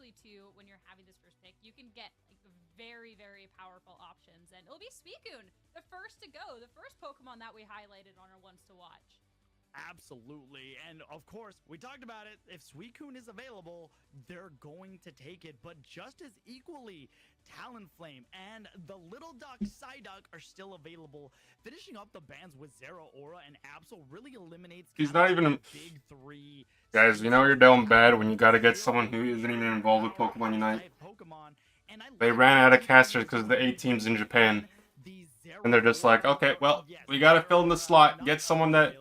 especially too when you're having this first pick, you can get like very, very powerful options, and it'll be Suicune, the first to go, the first Pokemon that we highlighted on our ones to watch. Absolutely. And of course, we talked about it. If Suicune is available, they're going to take it. But just as equally, Talonflame and the Little Duck Psyduck are still available. Finishing up the bans with Zeraora and Absol really eliminates He's not even... big three. Guys, you know you're down bad when you gotta get someone who isn't even involved with Pokemon Unite. They ran out of casters because of the 8 teams in Japan. And they're just like, okay, well, we gotta fill in the slot. Get someone that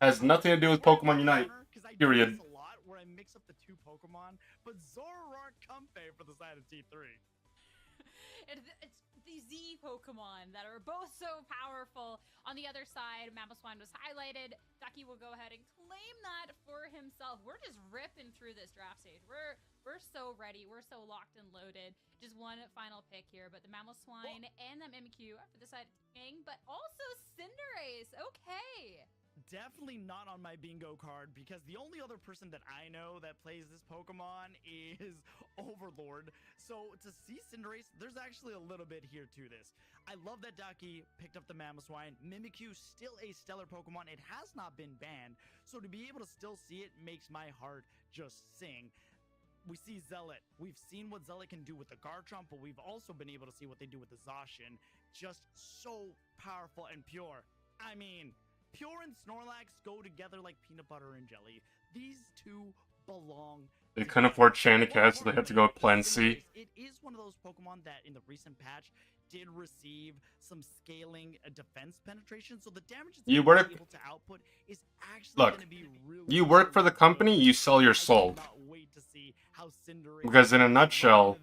has nothing to do with Pokemon Unite. Period. Where I mix up the two Pokemon, but Zoroark Comfey for the side of T3. It's the Z Pokemon that are both so powerful. On the other side, Mamoswine was highlighted. Ducky will go ahead and claim that for himself. We're just ripping through this draft stage. We're so ready. We're so locked and loaded. Just one final pick here, but the Mamoswine and the Mimikyu are for the side of King, but also Cinderace. Okay. Definitely not on my bingo card because the only other person that I know that plays this Pokemon is Overlord. So to see Cinderace, there's actually a little bit here to this. I love that Ducky picked up the Mamoswine. Mimikyu still a stellar Pokemon. It has not been banned. So to be able to still see it makes my heart just sing. We see Zealot. We've seen what Zealot can do with the Garchomp, but we've also been able to see what they do with the Zacian. Just so powerful and pure. I mean, Pure and Snorlax go together like peanut butter and jelly. These two belong. They couldn't afford Chanticleer, so they had to go with Plan C. It is one of those Pokemon that in the recent patch did receive some scaling defense penetration, so the damage it's able to output is actually going to be really. You work for the company, you sell your soul. Because in a nutshell,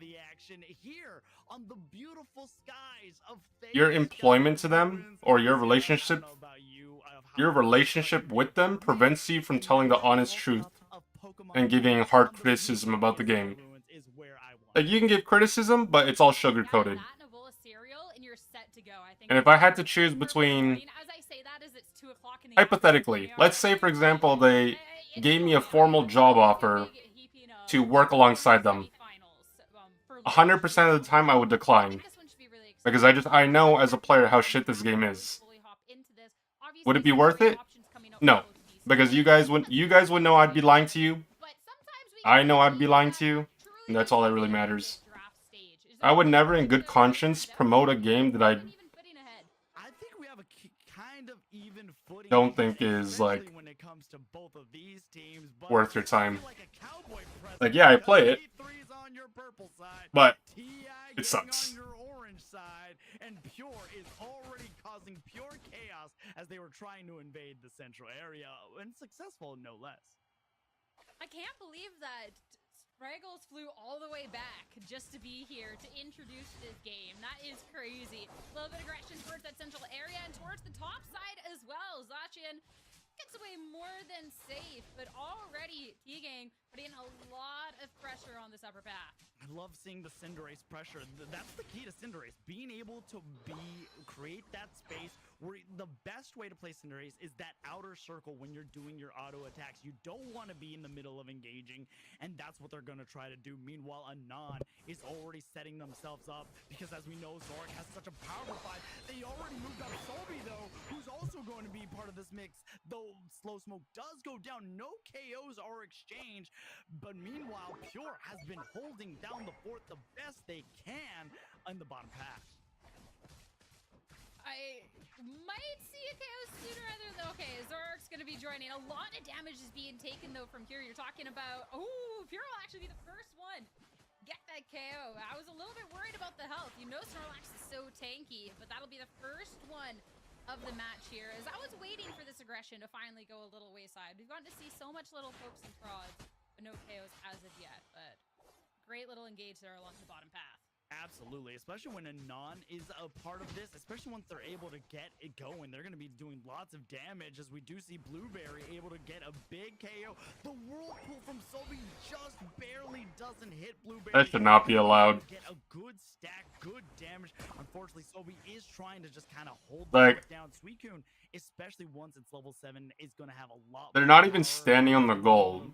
your employment to them or your relationship with them prevents you from telling the honest truth and giving hard criticism about the game. Like, you can give criticism, but it's all sugar-coated. And if I had to choose between... Hypothetically, let's say, for example, they gave me a formal job offer to work alongside them. 100% of the time, I would decline. Because I know as a player how shit this game is. Would it be worth it? No. Because you guys would know I'd be lying to you. I know I'd be lying to you. And that's all that really matters. I would never in good conscience promote a game that I don't think is, like, worth your time. Like, yeah, I play it, but it sucks. And Pure is already causing pure chaos as they were trying to invade the central area, and successful no less. I can't believe that Spraggles flew all the way back just to be here to introduce this game. That is crazy. A little bit of aggression towards that central area and towards the top side as well. Zacian gets away more than safe, but already T-Gang putting a lot of pressure on this upper path. I love seeing the Cinderace pressure. That's the key to Cinderace. Being able to create that space where the best way to play Cinderace is that outer circle when you're doing your auto attacks. You don't want to be in the middle of engaging, and that's what they're going to try to do. Meanwhile, Anon is already setting themselves up because, as we know, Zoroark has such a powerful fight. They already moved up Sobi, though, who's also going to be part of this mix. Though Slow Smoke does go down, no KOs are exchanged, but meanwhile, Pure has been holding down the fort the best they can on the bottom path. I might see a KO sooner rather than... Okay, Zoroark's going to be joining. A lot of damage is being taken, though, from Pure. You're talking about... Oh, Pure will actually be the first one. Get that KO. I was a little bit worried about the health. You know Snorlax is so tanky, but that'll be the first one of the match here, as I was waiting for this aggression to finally go a little wayside. We've gotten to see so much little pokes and prods, but no KOs as of yet. But great little engage there along the bottom path. Absolutely, especially when Anon is a part of this, especially once they're able to get it going. They're going to be doing lots of damage, as we do see Blueberry able to get a big KO. The Whirlpool from Sobi just barely doesn't hit Blueberry. That should not be allowed. Get a good stack, good damage. Unfortunately, Sobi is trying to just kind of hold down. Suicune, especially once it's level 7, is going to have a lot. They're not even standing on the gold.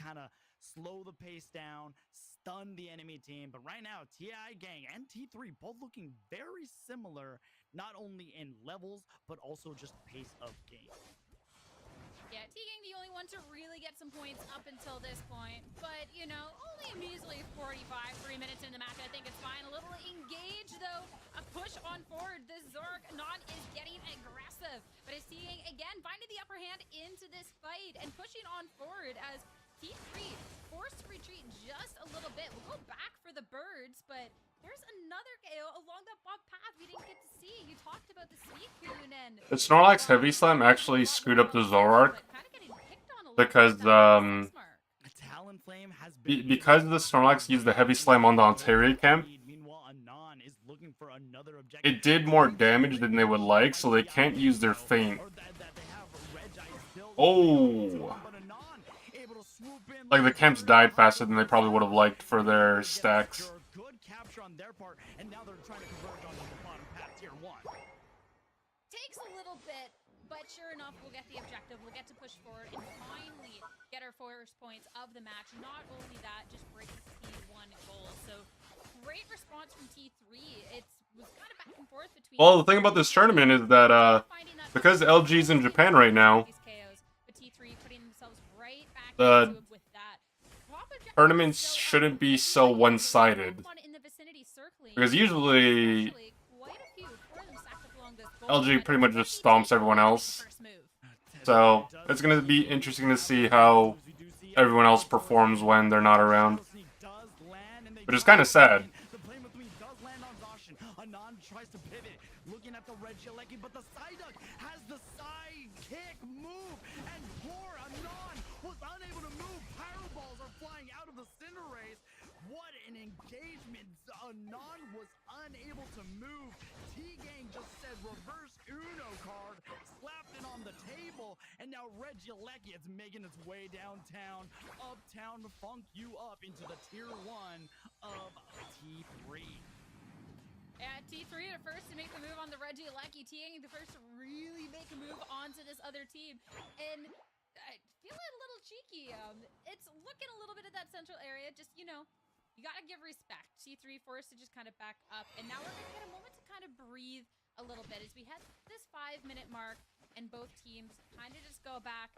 Kind of slow the pace down, stun the enemy team. But right now, TI Gang and T3 both looking very similar, not only in levels, but also just pace of game. Yeah, T-Gang the only one to really get some points up until this point. But, you know, only a measly 45, 3 minutes in the match. I think it's fine. A little engaged, though. A push on forward. The Zork Anon is getting aggressive. But it's T-Gang, again, finding the upper hand into this fight and pushing on forward as T3 forced to retreat just a little bit. We'll go back for the birds, but there's another KO along that bot path we didn't get to see. You talked about the Suicune and... The Snorlax Heavy Slam actually screwed up the Zoroark because Talonflame has been because the Snorlax used the Heavy Slam on the Ontario camp, Meanwhile, Anon is looking for another objective. it did more damage than they would like, so they can't use their feint. Oh! Like, the camps died faster than they probably would have liked for their stacks. Good capture on their part, and now they're trying to converge onto the bottom path tier 1. Takes a little bit, but sure enough, we'll get the objective. We'll get to push forward and finally get our first points of the match. Not only that, just breaking T1 goal. So great response from T3. It was kind of back and forth between... Well, the thing about this tournament is that, because LG's in Japan right now, the tournaments shouldn't be so one-sided. Because usually, LG pretty much just stomps everyone else. So, it's going to be interesting to see how everyone else performs when they're not around. But it's kind of sad. Anon tries to pivot, looking at the Regieleki, but the Psyduck has the side kick move, and poor Anon was unable to move. Pyro balls are flying out of the Cinderace. What an engagement. Anon was unable to move. T-Gang just said reverse Uno card, slapped it on the table, and now Regieleki is making its way downtown, uptown to funk you up into the tier 1 of T3. Yeah, T3 the first to make the move on the Regieleki. T-Gang the first to really make a move onto this other team. And I feel it a little cheeky. It's looking a little bit at that central area. Just, you know, you gotta give respect. T3 forced to just kind of back up. And now we're gonna get a moment to kind of breathe a little bit as we head this 5-minute mark and both teams kind of just go back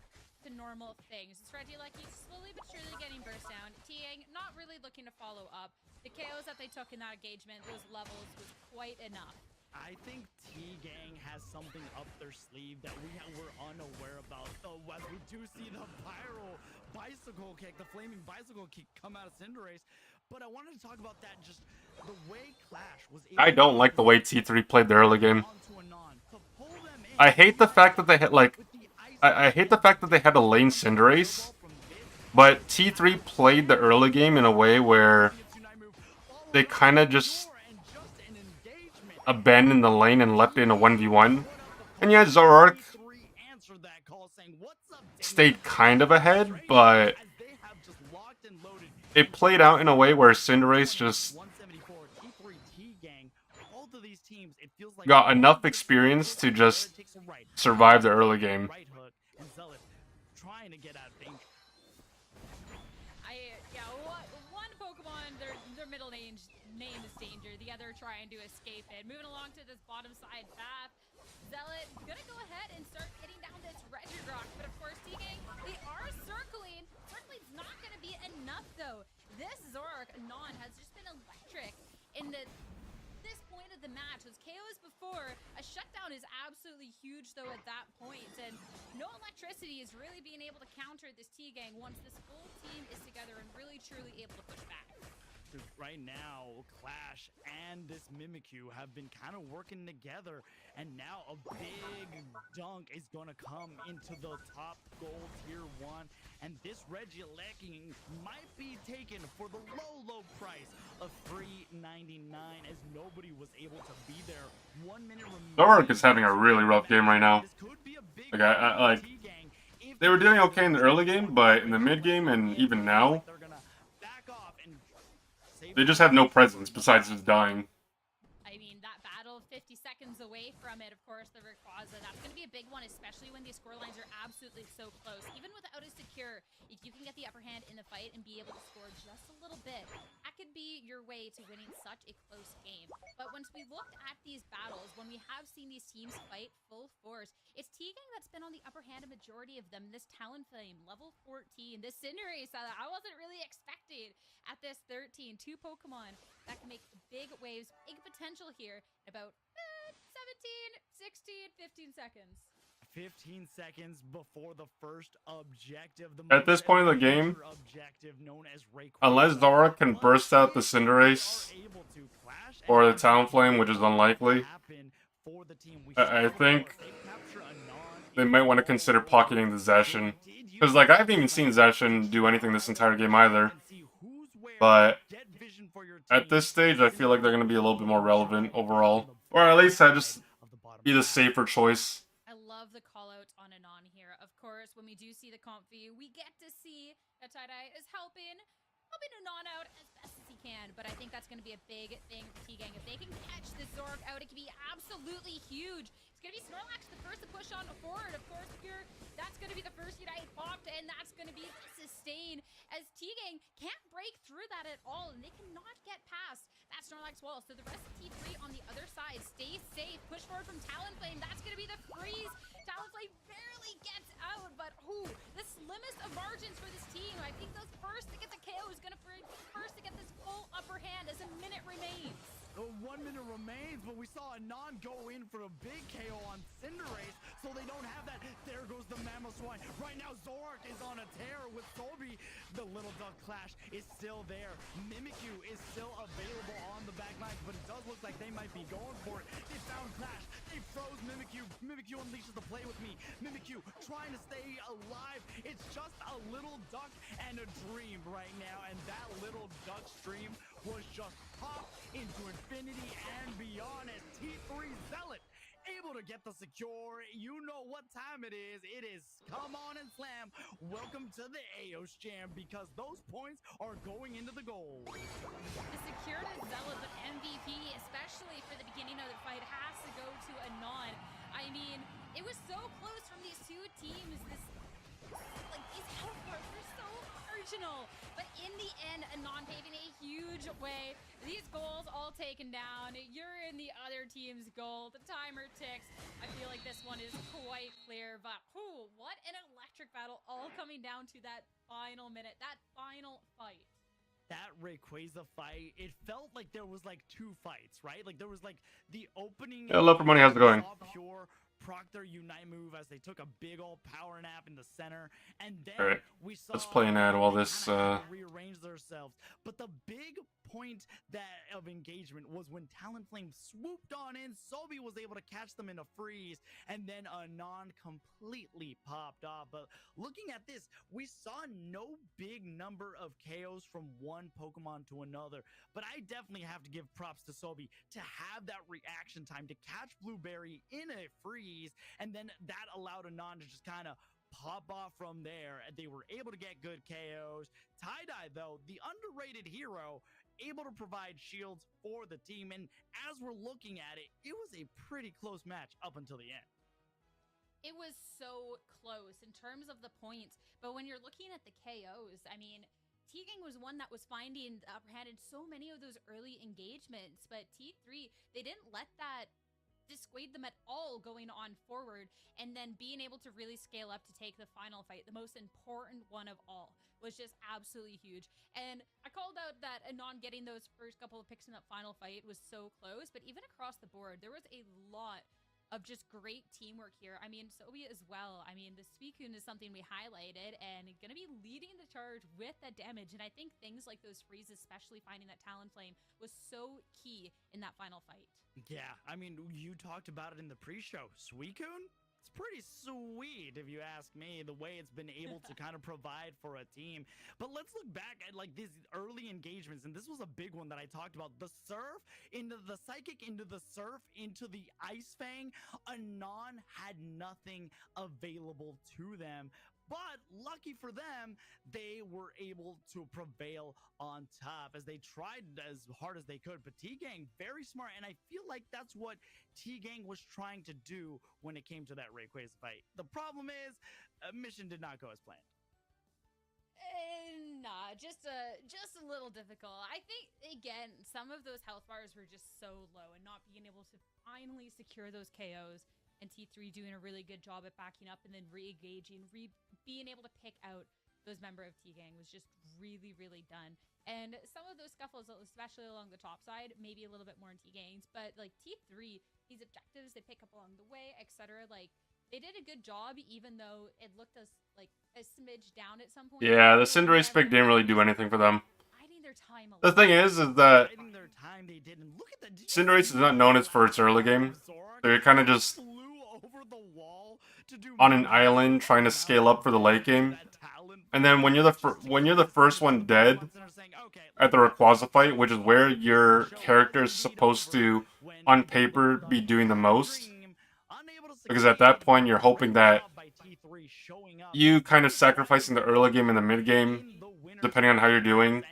to normal things. It's Regieleki slowly but surely getting burst down. T-Gang not really looking to follow up. The KOs that they took in that engagement, those levels, was quite enough. I think T-Gang has something up their sleeve that we're unaware about. Though, as we do see the pyro bicycle kick, the flaming bicycle kick come out of Cinderace. But I wanted to talk about that, just the way Clash was able I don't like the way T3 played the early game. I hate the fact that they had, like, I hate the fact that they had a lane Cinderace, but T3 played the early game in a way where they kind of just abandoned the lane and left it in a 1v1. And yeah, Zoroark stayed kind of ahead, but it played out in a way where Cinderace just got enough experience to just survive the early game. One Pokemon, their middle name is Danger. The other trying to escape it. Moving along to this bottom side path. Zealot gonna go ahead and start hitting down this Regirock, but of course T-Gang, they are circling. Circling's not gonna be enough though. This Zoroark Anon has just been electric in this point of the match. Those KOs before, a shutdown is absolutely huge though at that point, and no electricity is really being able to counter this T-Gang once this full team is together and really truly able to push back. Right now, Clash and this Mimikyu have been kind of working together, and now a big dunk is going to come into the top gold tier 1, and this Regieleki might be taken for the low price of $3.99 as nobody was able to be there. 1 minute remaining. Zoroark is having a really rough game right now. Like, like, they were doing okay in the early game, but in the mid game and even now, they just have no presence besides just dying. I mean, that battle 50 seconds away from it, of course, the Raza. That's going to be a big one, especially when these score lines are absolutely so close. Even without a secure, if you can get the upper hand in the fight and be able to score just a little bit, that could be your way to winning such a close game. But once we looked at these battles, when we have seen these teams fight full force, it's T-Gang that's been on the upper hand a majority of them. This Talonflame, level 14, this Cinderace that I wasn't really expecting at this 13. Two Pokemon that can make big waves, big potential here in about 17, 16, 15 seconds. 15 seconds before the first objective. At this point of the game, unless Zora can burst out the Cinderace or the Talonflame, which is unlikely, I think they might want to consider pocketing the Zacian. Because, like, I haven't even seen Zacian do anything this entire game either. But at this stage, I feel like they're going to be a little bit more relevant overall. Or at least I just be the safer choice. I love the call out on Anon here. Of course, when we do see the comp view, we get to see that Tie-Dye is helping Anon out as best as he can. But I think that's going to be a big thing for T-Gang. If they can catch this Zoroark out, it can be absolutely huge. It's going to be Snorlax the first to push on forward. Of course, here, that's going to be the first Unite popped, and that's going to be the sustain as T-Gang can't break through that at all, and they cannot get past that Snorlax wall. So the rest of T3 on the other side, stay safe. Push forward from Talonflame. That's going to be the freeze. Talonflame barely gets out, but the slimmest of margins for this team. I think those first to get the KO is going to be first to get this full upper hand as a minute remains. 1 minute remains, but we saw Anon go in for a big KO on Cinderace, so they don't have that. There goes the Mamoswine. Right now, Zoroark is on a tear with Sobi. The Little Duck Clash is still there. Mimikyu is still available on the back lines, but it does look like they might be going for it. They found Clash. They froze Mimikyu. Mimikyu unleashes the play with me. Mimikyu trying to stay alive. It's just a little duck and a dream right now, and that little duck stream was just popped into infinity and beyond as T3 Zealot able to get the secure. You know what time it is. It is come on and slam. Welcome to the Aos Jam, because those points are going into the goal. The secure to Zealot, but MVP, especially for the beginning of the fight, has to go to Anon. I mean, it was so close from these two teams. These health bars are so marginal. But in the end, Anon paving a huge way. These goals all taken down. You're in the other team's goal. The timer ticks. I feel like this one is quite clear. But what an electric battle, all coming down to that final minute, that final fight. That Rayquaza fight, it felt like there was like two fights, right? Like there was like the opening. Yeah, Love for Money, how's it going? Pure proc their Unite move as they took a big old power nap in the center, and then right, we saw let's play an ad while this rearrange themselves. But the big point of engagement was when Talonflame swooped on in. Sobi was able to catch them in a freeze, and then Anon completely popped off. But looking at this, we saw no big number of KOs from one Pokemon to another. But I definitely have to give props to Sobi to have that reaction time to catch Blueberry in a freeze, and then that allowed Anon to just kind of pop off from there. They were able to get good KOs. Tie-Dye, though, the underrated hero, able to provide shields for the team. And as we're looking at it, it was a pretty close match up until the end. It was so close in terms of the points. But when you're looking at the KOs, I mean, T-Gang was one that was finding the upper hand in so many of those early engagements. But T3, they didn't let that dissuade them at all going on forward, and then being able to really scale up to take the final fight, the most important one of all, was just absolutely huge. And I called out that Anon getting those first couple of picks in that final fight was so close, but even across the board, there was a lot of just great teamwork here. I mean, Sobi as well. I mean, the Suicune is something we highlighted and going to be leading the charge with that damage. And I think things like those freezes, especially finding that Talonflame, was so key in that final fight. Yeah, I mean, you talked about it in the pre-show. Suicune? It's pretty sweet, if you ask me, the way it's been able to kind of provide for a team. But let's look back at like these early engagements, and this was a big one that I talked about. The Surf into the Psychic, into the Surf, into the Ice Fang. Anon had nothing available to them. But lucky for them, they were able to prevail on top as they tried as hard as they could. But T-Gang, very smart, and I feel like that's what T-Gang was trying to do when it came to that Rayquaza fight. The problem is, mission did not go as planned. Nah, just a little difficult. I think, again, some of those health bars were just so low, and not being able to finally secure those KOs, and T3 doing a really good job at backing up and then re-engaging, being able to pick out those members of T-Gang was just really, really done. And some of those scuffles, especially along the top side, maybe a little bit more in T-Gangs, but like T3, these objectives they pick up along the way, etc., like, they did a good job, even though it looked as like a smidge down at some point. Yeah, the Cinderace pick didn't really do anything for them. Their time The thing is that Cinderace is not known as for its early game. So you're kind of just on an island trying to scale up for the late game. And then when you're the first one dead at the Rayquaza fight, which is where your character is supposed to, on paper, be doing the most, because at that point you're hoping that you kind of sacrificing the early game and the mid game, depending on how you're doing.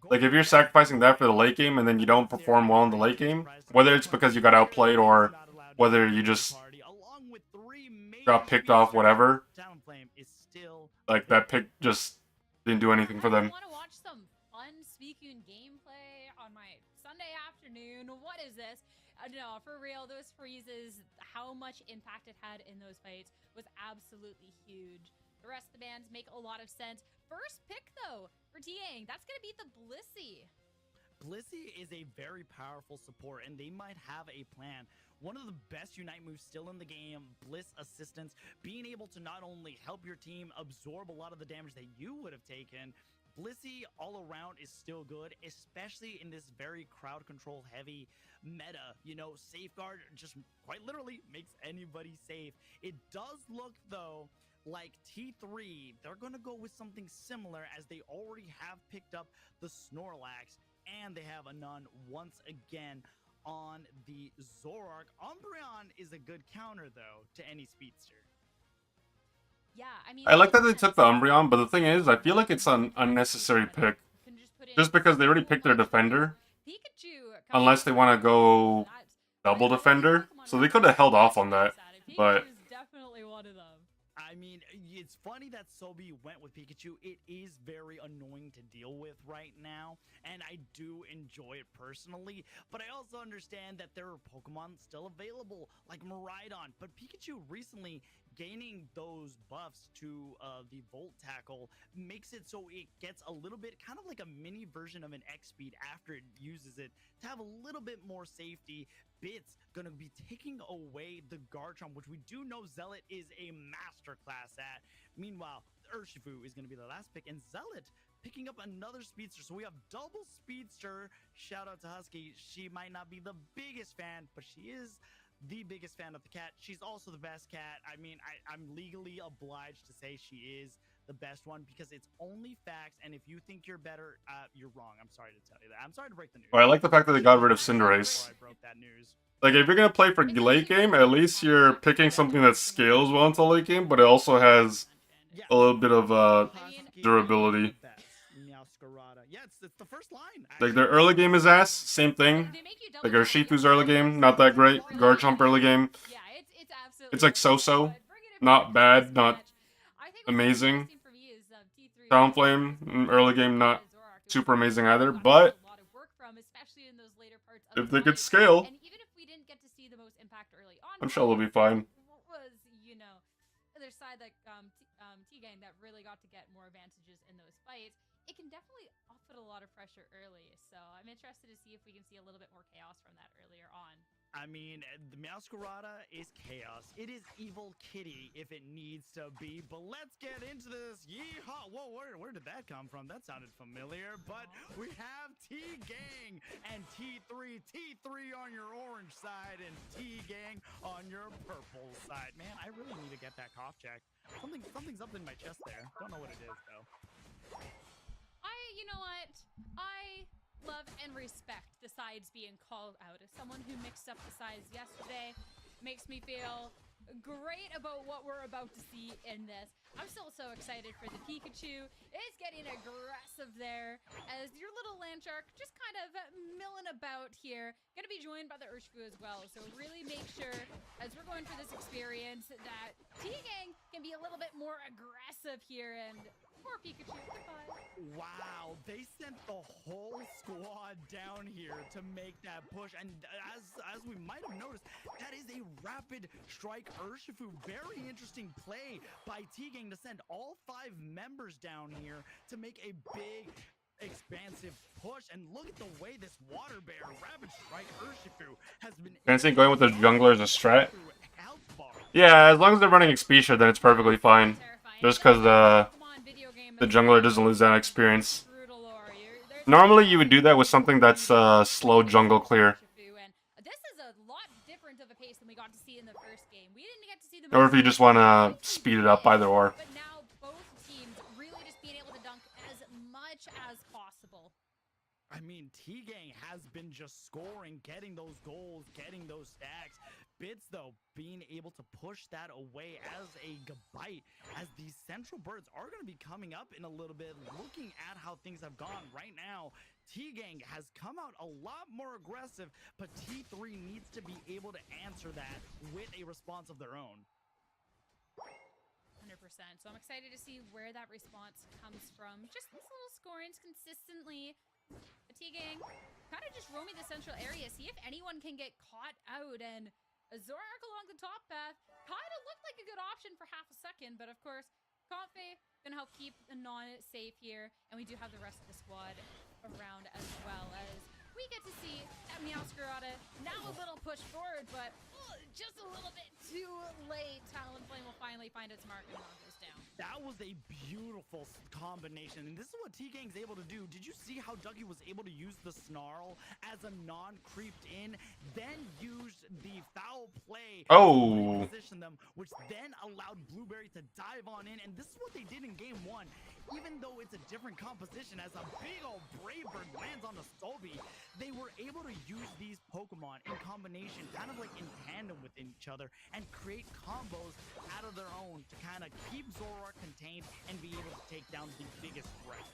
Like if you're sacrificing that for the late game and then you don't perform well in the late game, whether it's because you got outplayed or whether you just got picked off, whatever, like that pick just didn't do anything for them. I want to watch some fun Suicune gameplay on my Sunday afternoon. What is this? No, for real, those freezes, how much impact it had in those fights was absolutely huge. The rest of the bands make a lot of sense. First pick, though, for T-Gang, that's going to be the Blissey. Blissey is a very powerful support, and they might have a plan. One of the best Unite moves still in the game, Bliss Assistance, being able to not only help your team absorb a lot of the damage that you would have taken, Blissey all around is still good, especially in this very crowd control heavy meta. You know, Safeguard just quite literally makes anybody safe. It does look, though, like T3, they're going to go with something similar as they already have picked up the Snorlax and they have a Nun once again on the Zoroark. Umbreon is a good counter, though, to any speedster. Yeah, I mean, I like that they took the Umbreon, but the thing is, I feel like it's an unnecessary pick. Just because they already picked their defender. Unless they want to go double defender. So they could have held off on that. But definitely one of them. I mean, it's funny that Sobi went with Pikachu. It is very annoying to deal with right now, and I do enjoy it personally, but I also understand that there are Pokemon still available, like Miraidon, but Pikachu recently gaining those buffs to the Volt Tackle makes it so it gets a little bit, kind of like a mini version of an X-Speed after it uses it, to have a little bit more safety. Bits gonna be taking away the Garchomp, which we do know Zealot is a masterclass at. Meanwhile, Urshifu is gonna be the last pick, and Zealot picking up another speedster. So we have double speedster. Shout out to Husky. She might not be the biggest fan, but she is the biggest fan of the cat. She's also the best cat. I mean, I'm legally obliged to say she is the best one because it's only facts, and if you think you're better, you're wrong. I'm sorry to tell you that. I'm sorry to break the news. well, I like the fact that they got rid of Cinderace. I broke that news. Like, if you're going to play for late game, at least you're picking something that scales well into late game, but it also has a little bit of durability. Yeah, it's the first line. Like, their early game is ass, same thing. Like, Urshifu's early game, not that great. Garchomp early game, it's like so-so. Not bad, not amazing. Talonflame, early game, not super amazing either, but if they could scale, I'm sure they'll be fine. Was, you know, other side that T-Gang that really got to get more advantages in those fights. It can definitely offer a lot of pressure early, so I'm interested to see if we can see a little bit more chaos from that earlier on. I mean, the Meowscarada is chaos. It is Evil Kitty if it needs to be, but let's get into this. Yeehaw! Whoa, where did that come from? That sounded familiar, but we have T-Gang and T3. T3 on your orange side and T-Gang on your purple side. Man, I really need to get that cough checked. Something's up in my chest there. Don't know what it is, though. You know what? I love and respect the sides being called out. As someone who mixed up the sides yesterday, makes me feel great about what we're about to see in this. I'm still so excited for the Pikachu. It's getting aggressive there as your little Landshark just kind of milling about here. Gonna be joined by the Urshifu as well. So really make sure as we're going for this experience that T-Gang can be a little bit more aggressive here, and poor Pikachu, goodbye. Wow, they sent the whole squad down here to make that push, and as we might have noticed, that is a rapid strike Urshifu. Very interesting play by T-Gang to send all 5 members down here to make a big expansive push. And look at the way this water bear rapid strike Urshifu has been. Fancy going with the jungler as a strat. Yeah, as long as they're running Expedia, then it's perfectly fine. Just because the jungler doesn't lose that experience. Normally, you would do that with something that's slow jungle clear. This is a lot different of a pace than we got to see in the first game. We didn't get to see the Or if you just want to speed it up, either or. But now both teams really just being able to dunk as much as possible. I mean, T-Gang has been just scoring, getting those goals, getting those stacks. Bits, though, being able to push that away as a Gabite, as these central birds are going to be coming up in a little bit. Looking at how things have gone right now, T-Gang has come out a lot more aggressive, but T3 needs to be able to answer that with a response of their own. 100%. So I'm excited to see where that response comes from. Just these little scorings consistently. The T-Gang kind of just roaming the central area, see if anyone can get caught out, and a Zoroark along the top path kind of looked like a good option for half a second, but of course, Comfey gonna help keep the non-safe here, and we do have the rest of the squad around as well, as we get to see that Meowscarada now a little push forward, but just a little bit too late. Talonflame will finally find its mark and knock this down. That was a beautiful combination, and this is what T-Gang's able to do. Did you see how Dougie was able to use the Snarl as a non-creeped in, then used the foul play to reposition them, which then allowed Blueberry to dive on in, and this is what they did in game 1. Even though it's a different composition, as a big old Brave Bird lands on the Stovey, they were able to use these Pokemon in combination, kind of like in tandem with each other, and create combos out of their own to kind of keep Zoroark contained and be able to take down the biggest threat.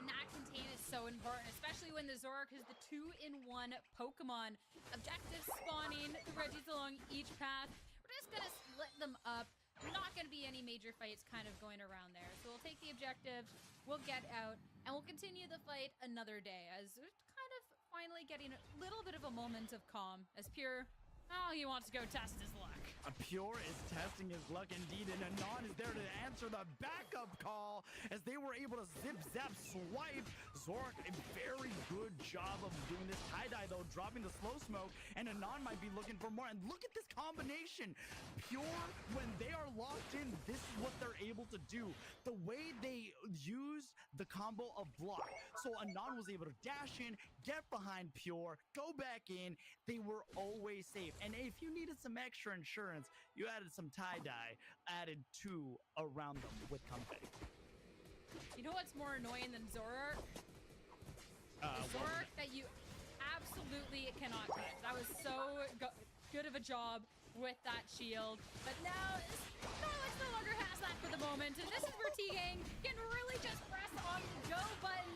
And that contain is so important, especially when the Zoroark is the 2-in-1 Pokemon. Objectives spawning, the Regis along each path. We're just gonna split them up. Not going to be any major fights kind of going around there. So we'll take the objective, we'll get out, and we'll continue the fight another day, as we're kind of finally getting a little bit of a moment of calm as Pure, he wants to go test his luck. Pure is testing his luck indeed, and Anon is there to answer the backup call as they were able to zip, zap, swipe. Zoroark, a very good job of doing this. Tie-Dye, though, dropping the slow smoke, and Anon might be looking for more. And look at this combination. Pure, when they are locked in, this is what they're able to do. The way they used the combo of block. So Anon was able to dash in, get behind Pure, go back in. They were always safe. And if you needed some extra insurance, you added some Tie-Dye, added 2 around them with Comfey. You know what's more annoying than Zoroark? Zoroark that you absolutely cannot touch. That was so good of a job with that shield. But now, Snorlax no longer has that for the moment. And this is where T-Gang can really just press on the go button.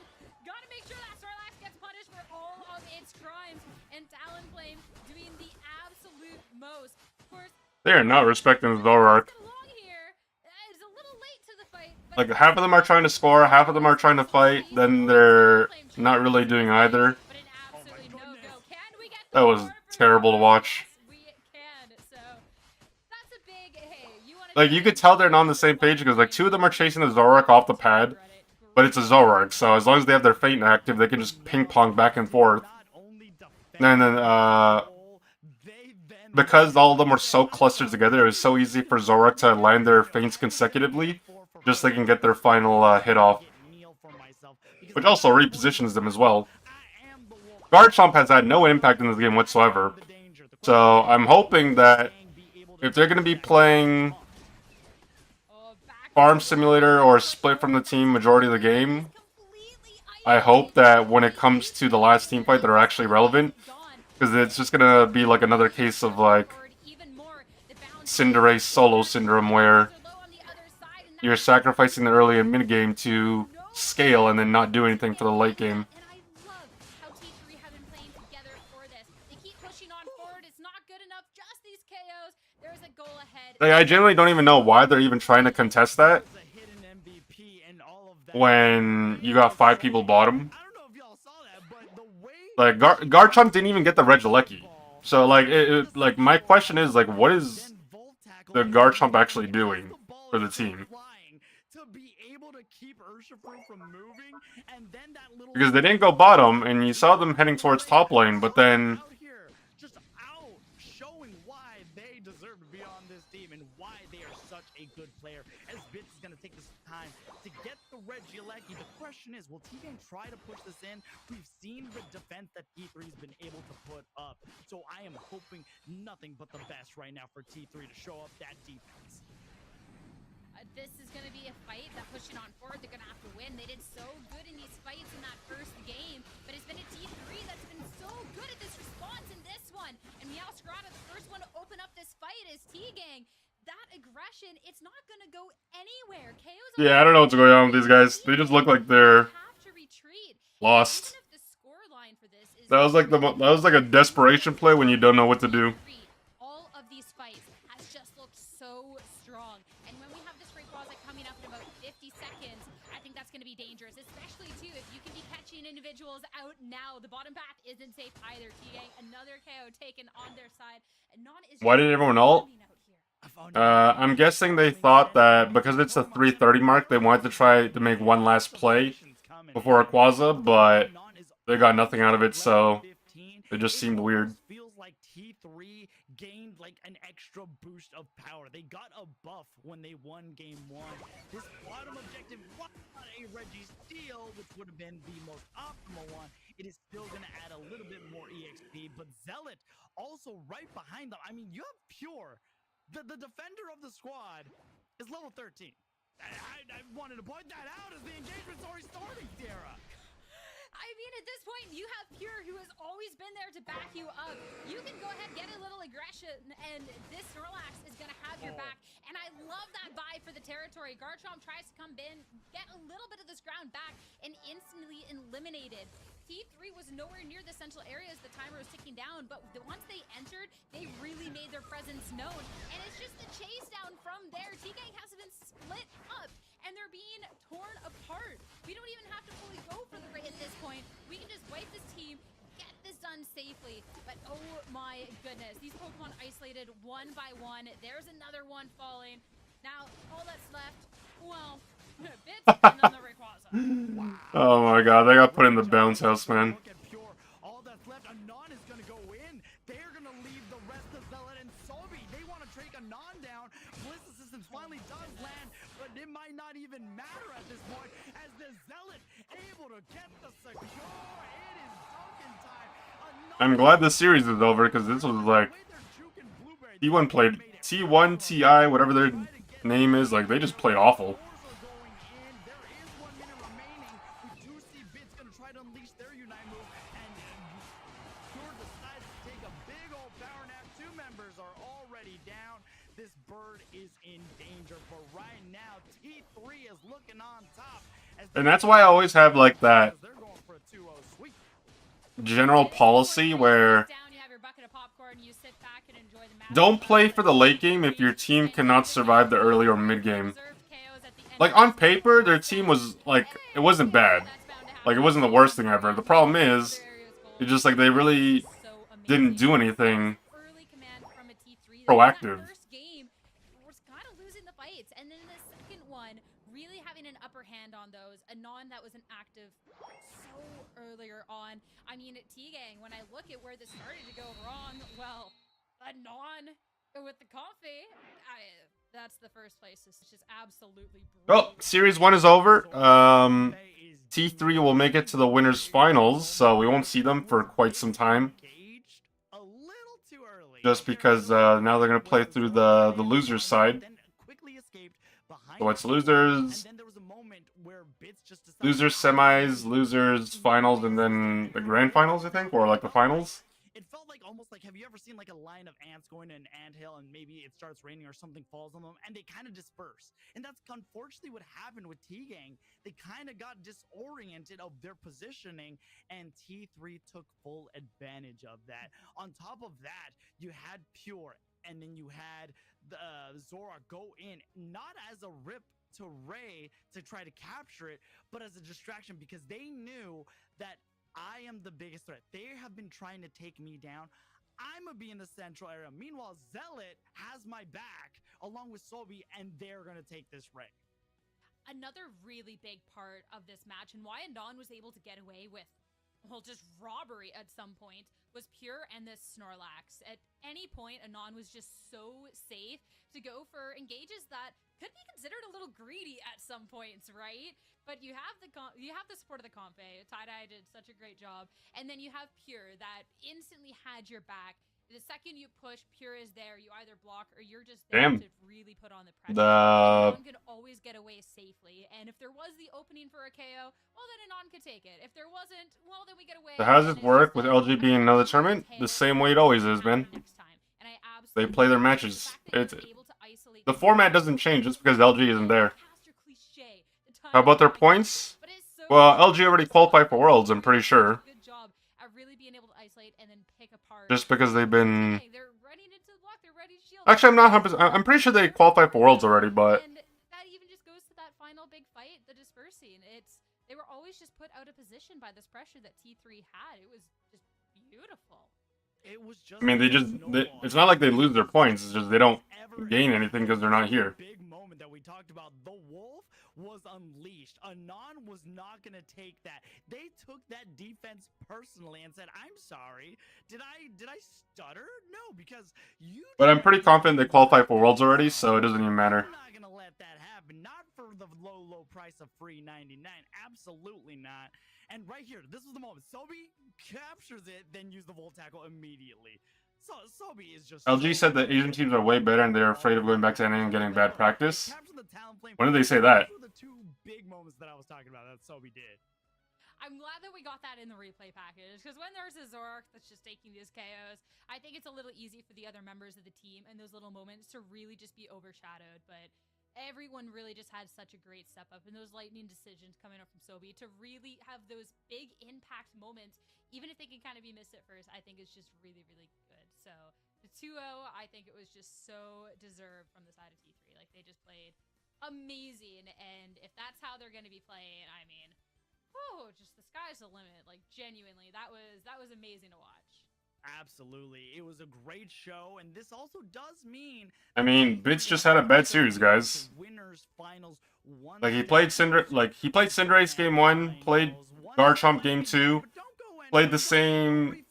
Gotta make sure that Snorlax gets punished for all of its crimes. And Talonflame doing the absolute most. Of course, they are not respecting the Zoroark. Like, half of them are trying to score, half of them are trying to fight, then they're not really doing either. That was terrible to watch. Like, you could tell they're not on the same page because, like, 2 of them are chasing the Zoroark off the pad, but it's a Zoroark, so as long as they have their Feint active, they can just ping-pong back and forth. And then, because all of them were so clustered together, it was so easy for Zoroark to land their feints consecutively, just so they can get their final hit off. Which also repositions them as well. Garchomp has had no impact in this game whatsoever. So I'm hoping that if they're going to be playing Farm Simulator or split from the team majority of the game, I hope that when it comes to the last team fight that are actually relevant, because it's just going to be like another case of like Cinderace solo syndrome where you're sacrificing the early and mid game to scale and then not do anything for the late game. And I love how T3 have been playing together for this. They keep pushing on forward. It's not good enough. Just these KOs. There's a goal ahead. Like, I generally don't even know why they're even trying to contest that when you got 5 people bottom. Like Garchomp didn't even get the Regieleki. So like like my question is like what is the Garchomp actually doing for the team? Because they didn't go bottom, and you saw them heading towards top lane, but then just out showing why they deserve to be on this team and why they are such a good player. As Bits is going to take this time to get the Regieleki, the question is, will T-Gang try to push this in? We've seen the defense that T3's been able to put up, so I am hoping nothing but the best right now for T3 to show up that defense. This is going to be a fight that pushing on forward, they're going to have to win. They did so good in these fights in that first game, but it's been a T3 that's been so good at this response in this one. And Meowscarada, the first one to open up this fight is T-Gang. That aggression, it's not going to go anywhere. KO's yeah, I don't know what's going on with these guys. They just look like they're lost. That was like a desperation play when you don't know what to do. All of these fights has just looked so strong. And when we have this Rayquaza coming up in about 50 seconds, I think that's going to be dangerous, especially too if you can be catching individuals out now. The bottom path isn't safe either. T-Gang, another KO taken on their side. And Non is why did everyone ult? I'm guessing they thought that because it's the 3:30 mark, they wanted to try to make one last play before Rayquaza, but they got nothing out of it, so it just seemed weird. Feels like T3 gained like an extra boost of power. They got a buff when they won game 1. This bottom objective was not a Registeel, which would have been the most optimal one. It is still going to add a little bit more EXP, but Zealot also right behind them. I mean, you have Pure. The defender of the squad is level 13. I wanted to point that out as the engagement's already starting, Sierra. I mean, at this point, you have Pure, who has always been there to back you up. You can go ahead, get a little aggression, and this Snorlax is going to have your back. And I love that buy for the territory. Garchomp tries to come in, get a little bit of this ground back, and instantly eliminated. T3 was nowhere near the central area as the timer was ticking down, but once they entered, they really made their presence known. And it's just the chase down from there. T-Gang has been split up, and they're being torn apart. We don't even have to fully go for the raid at this point. We can just wipe this team, get this done safely. But oh my goodness, these Pokemon isolated one by one. There's another one falling. Now, all that's left, well, Bits and then the Rayquaza. Wow. Oh my god, they got put in the bounce house, man. Look at Pure. All that's left, Anon is going to go in. They're going to leave the rest of Zealot and Sobi. They want to take Anon down. Bliss Assistance finally does land, but it might not even matter at this point as the Zealot able to get the secure. It is Duncan time. I'm glad the series is over because this was like T1 played T1, TI, whatever their name is, like they just played awful. This bird is in danger, but right now T3 is looking on top. And that's why I always have like that general policy where don't play for the late game if your team cannot survive the early or mid game. Like on paper, their team was like, it wasn't bad. Like it wasn't the worst thing ever. The problem is, it's just like they really didn't do anything proactive. And then the second one, really having an upper hand on those. Anon that was an active so earlier on. I mean, T-Gang, when I look at where this started to go wrong, well, Anon with the coffee, that's the first place. It's just absolutely brutal. Well, Series 1 is over. T3 will make it to the winners finals, so we won't see them for quite some time. Just because now they're going to play through the losers side. So it's losers, losers semis, losers finals, and then the grand finals, I think, or like the finals. almost like, have you ever seen like a line of ants going to an anthill and maybe it starts raining or something falls on them and they kind of disperse? And that's unfortunately what happened with T-Gang. They kind of got disoriented of their positioning, and T3 took full advantage of that. On top of that, you had Pure, and then you had Zora go in, not as a rip to Ray to try to capture it, but as a distraction, because they knew that I am the biggest threat. They have been trying to take me down. I'm gonna be in the central area. Meanwhile, Zealot has my back along with Sobi, and they're gonna take this Ray. Another really big part of this match, and why Anon was able to get away with, well, just robbery at some point, was Pure and this Snorlax. At any point, Anon was just so safe to go for engages that could be considered a little greedy at some points, right? But you have the support of the Comfey. Tie-Dye did such a great job. And then you have Pure that instantly had your back. The second you push, Pure is there. You either block or you're just there to really put on the pressure. Anon could always get away safely. And if there was the opening for a KO, well, then Anon could take it. If there wasn't, well, then we get away. So how does it work with LG being another tournament? The same way it always is, man. They play their matches. The format doesn't change just because LG isn't there. How about their points? Well, LG already qualified for Worlds, I'm pretty sure. Just because they've been... Actually, I'm not 100%. I'm pretty sure they qualified for Worlds already, but... And that even just goes to that final big fight, the dispersing. They were always just put out of position by this pressure that T3 had. It was just beautiful. It was just, I mean, it's not like they lose their points. It's just they don't gain anything because they're not here. Big moment that we talked about. The Wolf was unleashed. Anon was not going to take that. They took that defense personally and said, "I'm sorry. Did I stutter? No, because you." But I'm pretty confident they qualify for Worlds already, so it doesn't even matter. I'm not going to let that happen. Not for the low price of free 99. Absolutely not. And right here, this was the moment. Sobi captures it, then use the Volt Tackle immediately. So Sobi is just... LG said that Asian teams are way better and they're afraid of going back to NA and getting bad practice. When did they say that? Those were the two big moments that I was talking about that Sobi did. I'm glad that we got that in the replay package, because when there's a Zoroark that's just taking these KOs, I think it's a little easy for the other members of the team and those little moments to really just be overshadowed. But everyone really just had such a great step up, and those lightning decisions coming up from Sobi to really have those big impact moments, even if they can kind of be missed at first, I think it's just really, really good. So the 2-0, I think it was just so deserved from the side of T3. Like, they just played amazing, and if that's how they're going to be playing, I mean, oh, just the sky's the limit. Like, genuinely, that was amazing to watch. Absolutely. It was a great show, and this also does mean... I mean, Bits just had a bad series, guys. Like, he played Cinderace game 1, played Garchomp game 2, played the same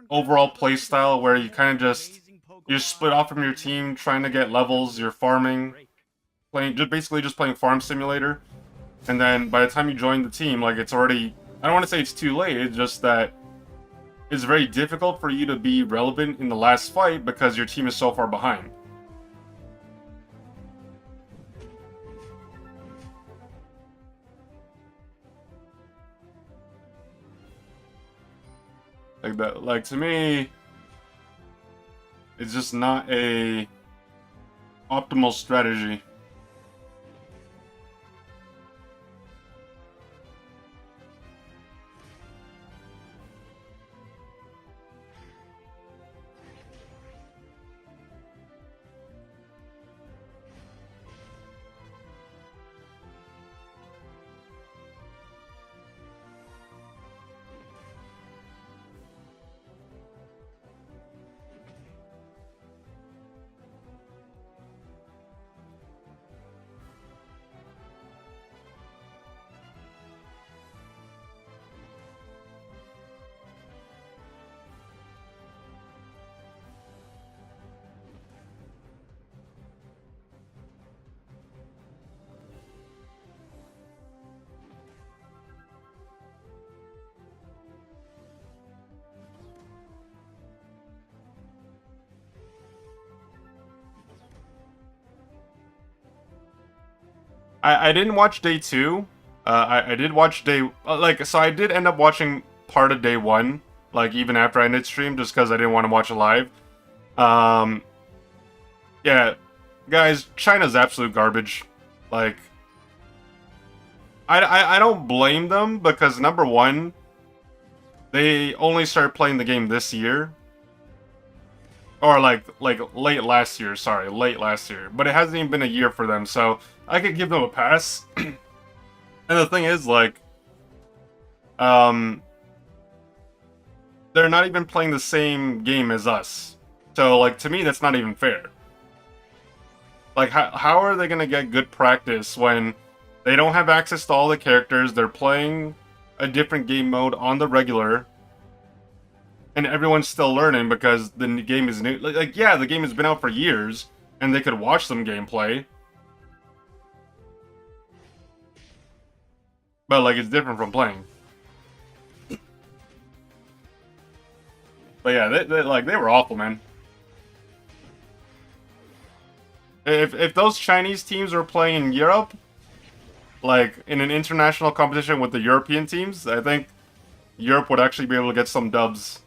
overall playstyle where you kind of you're split off from your team, trying to get levels, you're farming, basically just playing Farm Simulator. And then by the time you join the team, like, it's already... I don't want to say it's too late, it's just that it's very difficult for you to be relevant in the last fight because your team is so far behind. Like that, like, to me, it's just not a optimal strategy. I didn't watch day 2. I did watch day... so I did end up watching part of day 1. like even after I ended stream, just because I didn't want to watch it live. Yeah, guys, China's absolute garbage. Like, I don't blame them because number one, they only started playing the game this year. Or like late last year, sorry, late last year. But it hasn't even been a year for them, so I could give them a pass. And the thing is, like, they're not even playing the same game as us. So, like, to me, that's not even fair. Like, how are they gonna get good practice when they don't have access to all the characters, they're playing a different game mode on the regular, and everyone's still learning because the game is new? Like, yeah, the game has been out for years, and they could watch some gameplay. But, like, it's different from playing. But yeah, they were awful, man. If those Chinese teams were playing in Europe, like in an international competition with the European teams, I think Europe would actually be able to get some dubs.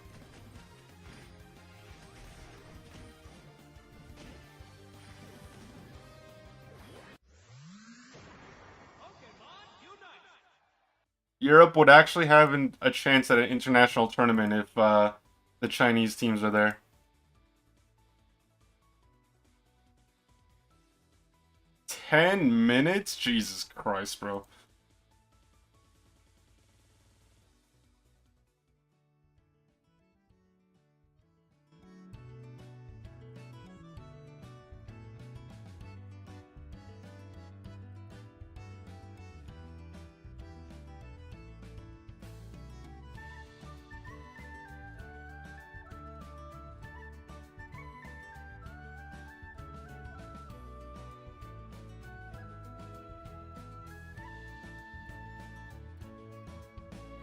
Europe would actually have a chance at an international tournament if the Chinese teams are there. 10 minutes? Jesus Christ, bro.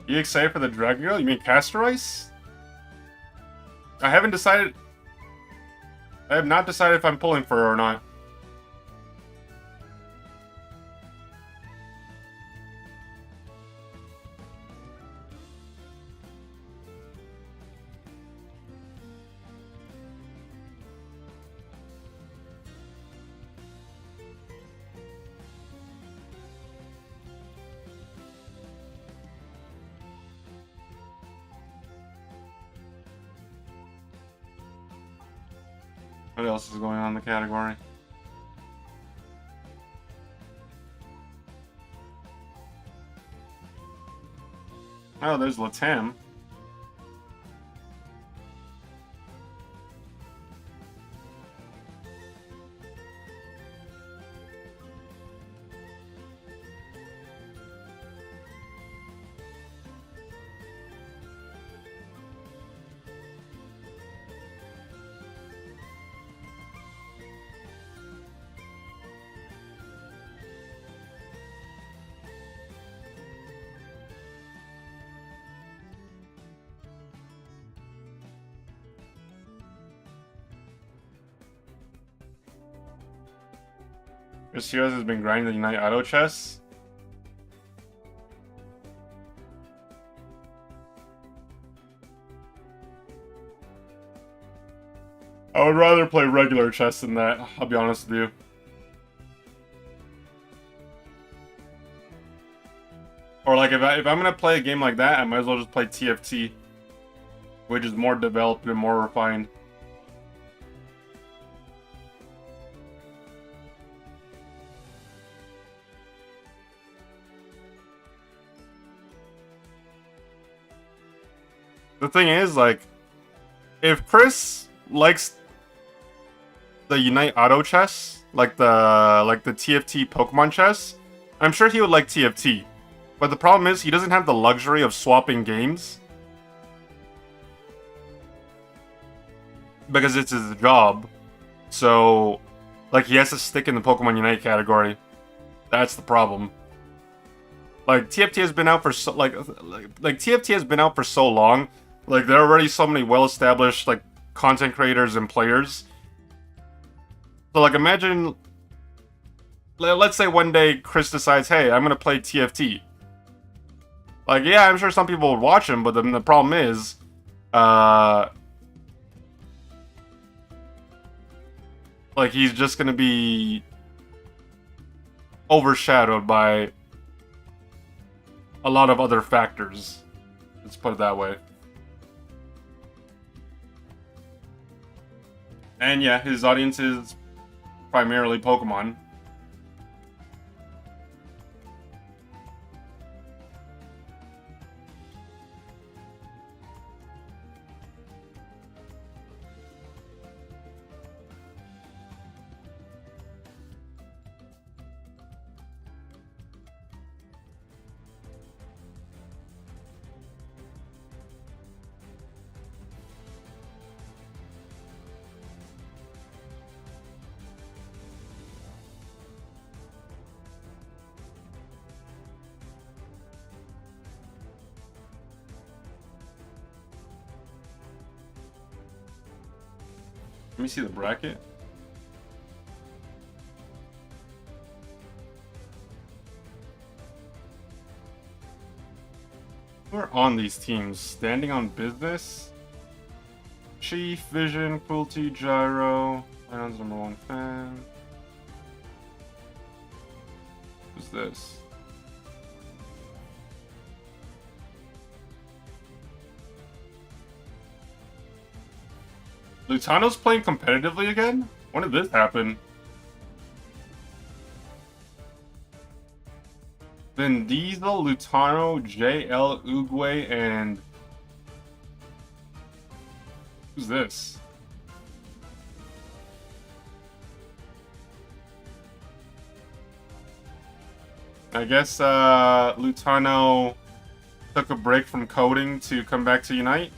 You excited for the Dragon Girl? You mean Castor Ice? I haven't decided. I have not decided if I'm pulling for her or not. What else is going on in the category? Oh, there's Latam. Chris Heroes has been grinding the Unite Auto Chess. I would rather play regular chess than that, I'll be honest with you. Or like if I'm gonna play a game like that, I might as well just play TFT, which is more developed and more refined. The thing is, like, if Chris likes the Unite Auto Chess, like the TFT Pokemon chess, I'm sure he would like TFT. But the problem is, he doesn't have the luxury of swapping games. Because it's his job. So, like, he has to stick in the Pokemon Unite category. That's the problem. Like, TFT has been out for so, like TFT has been out for so long. Like, there are already so many well-established, like, content creators and players. So, like, imagine... Let's say one day Chris decides, hey, I'm gonna play TFT. Like, yeah, I'm sure some people would watch him, but then the problem is... like he's just gonna be overshadowed by a lot of other factors. Let's put it that way. And yeah, his audience is primarily Pokemon. Let me see the bracket. Who are on these teams? Standing on Business? Chief, Vision, Cruelty, Gyro, Iron's #1 fan. Who's this? Lutano's playing competitively again? When did this happen? Vin Diesel, Lutano, JL, Uguay, and... Who's this? I guess Lutano took a break from coding to come back to Unite.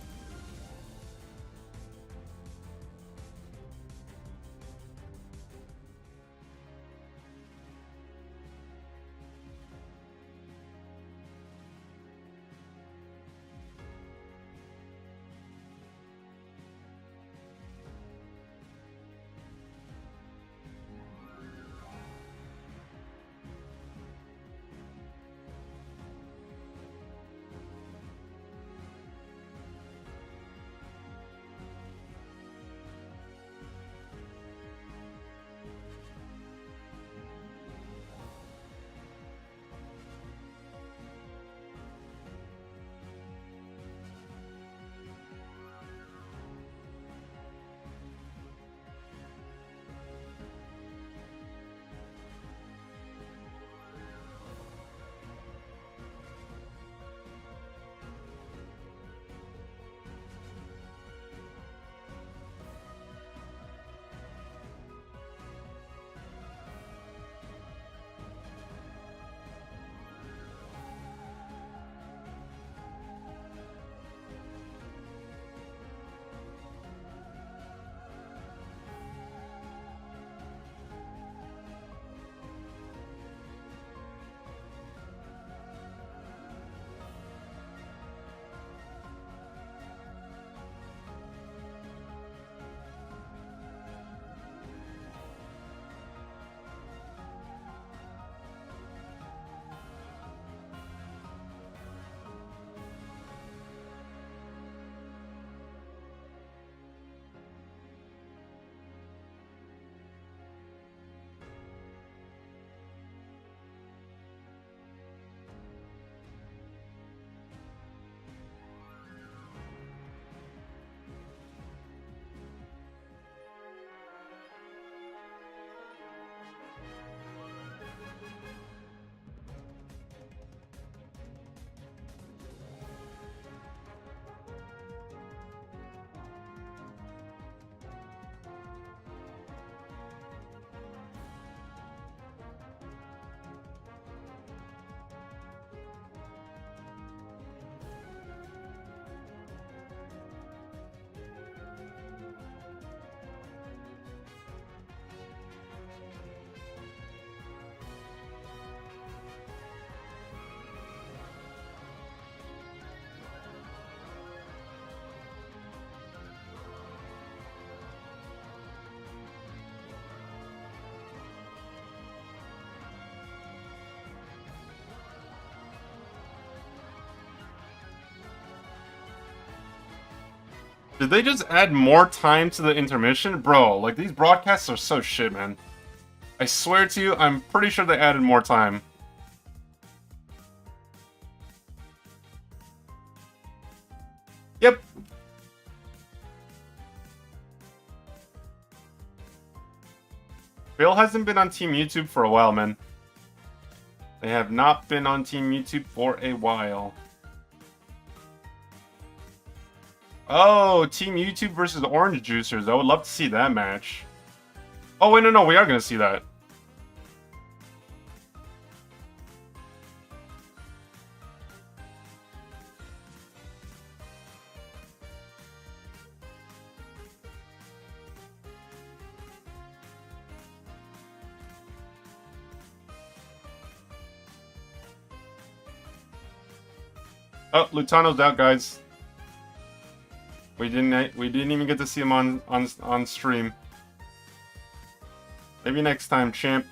Did they just add more time to the intermission? Bro, like, these broadcasts are so shit, man. I swear to you, I'm pretty sure they added more time. Yep. Bill hasn't been on Team YouTube for a while, man. They have not been on Team YouTube for a while. Oh, Team YouTube versus Orange Juicers. I would love to see that match. Oh, wait, no, we are going to see that. Oh, Lutano's out, guys. We didn't even get to see him on stream. Maybe next time, champ.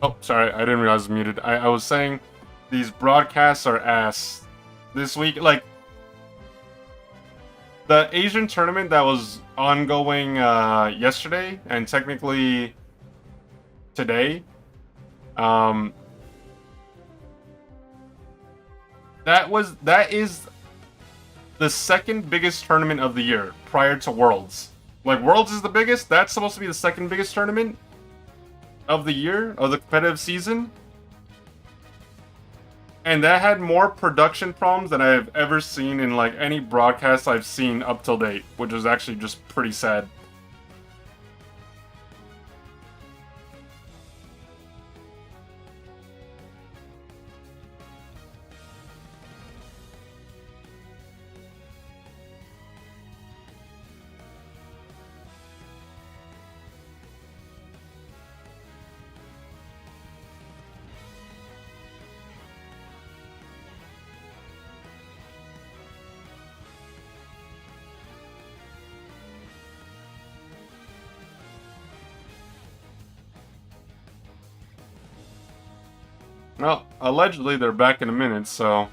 Oh, sorry, I didn't realize I was muted. I was saying these broadcasts are ass. This week, like, the Asian tournament that was ongoing yesterday, and technically today, that is the second biggest tournament of the year, prior to Worlds. Like, Worlds is the biggest, that's supposed to be the second biggest tournament of the year, of the competitive season. And that had more production problems than I've ever seen in, like, any broadcast I've seen up till date, which is actually just pretty sad. Well, allegedly they're back in a minute, so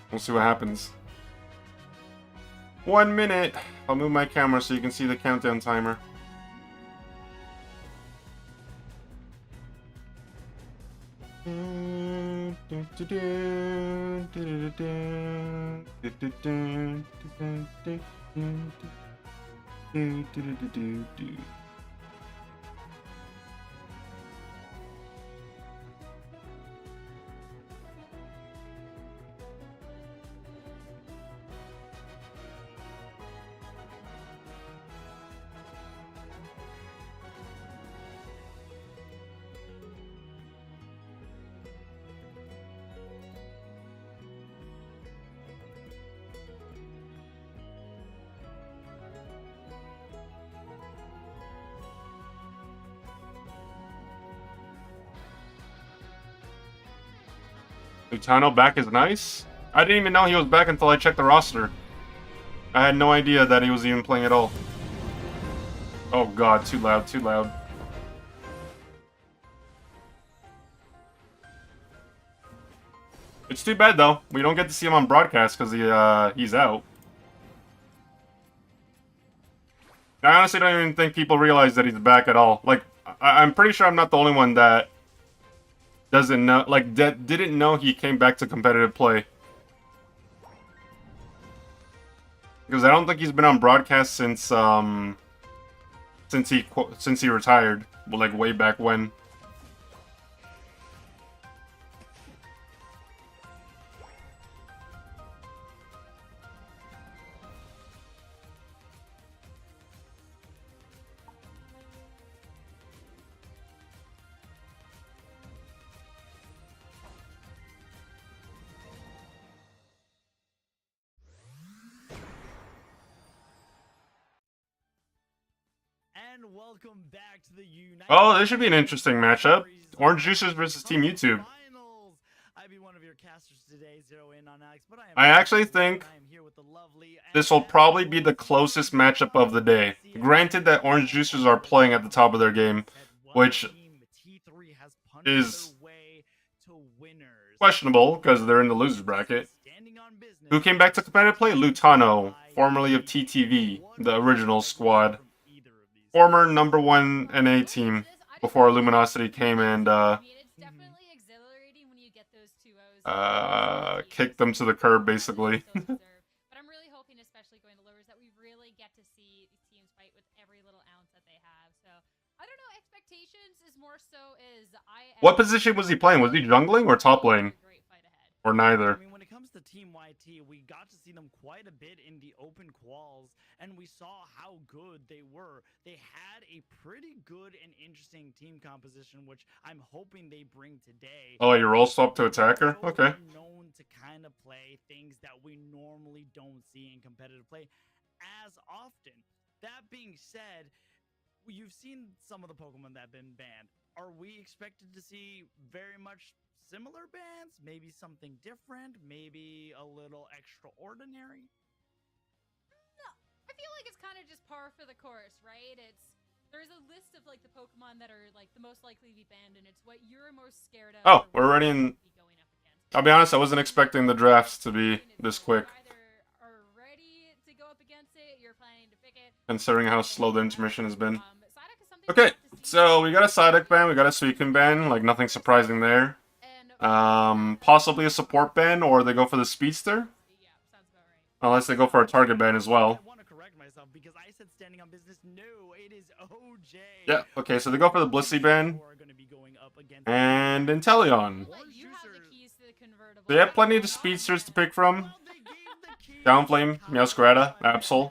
we'll see what happens. 1 minute! I'll move my camera so you can see the countdown timer. Lutano back is nice. I didn't even know he was back until I checked the roster. I had no idea that he was even playing at all. Oh god, too loud, too loud. It's too bad though. We don't get to see him on broadcast because he's out. I honestly don't even think people realize that he's back at all. Like, I'm pretty sure I'm not the only one that doesn't know, like, that didn't know he came back to competitive play. Because I don't think he's been on broadcast since he retired, like way back when. And welcome back to the United. Oh, this should be an interesting matchup. Orange Juicers versus Team YouTube. I actually think this will probably be the closest matchup of the day. Granted that Orange Juicers are playing at the top of their game, which is questionable because they're in the loser bracket. Who came back to competitive play? Lutano, formerly of TTV, the original squad. Former #1 NA team before Luminosity came and kicked them to the curb, basically. But I'm really hoping, especially going to lowers, that we really get to see these teams fight with every little ounce that they have. So I don't know. Expectations is more so is What position was he playing? Was he jungling or top lane? Or neither? I mean, when it comes to Team YT, we got to see them quite a bit in the open quals, and we saw how good they were. They had a pretty good and interesting team composition, which I'm hoping they bring today. Oh, you roll swap to attacker? Okay. Known to kind of play things that we normally don't see in competitive play as often. That being said, you've seen some of the Pokemon that have been banned. Are we expected to see very much similar bans? Maybe something different? Maybe a little extraordinary? No, I feel like it's kind of just par for the course, right? There's a list of like the Pokemon that are like the most likely to be banned, and it's what you're most scared of. Oh, we're already in. I'll be honest, I wasn't expecting the drafts to be this quick. Are ready to go up against it, you're planning to pick it. Considering how slow the intermission has been. Okay, so we got a Psyduck ban, we got a Suicune ban, like nothing surprising there. Possibly a support ban, or they go for the Speedster. Unless they go for a target ban as well. I want to correct myself because I said standing on business. No, it is OJ. Yeah, okay, so they go for the Blissey ban. And Inteleon. They have plenty of Speedsters to pick from. Downflame, Meowscarada, Absol.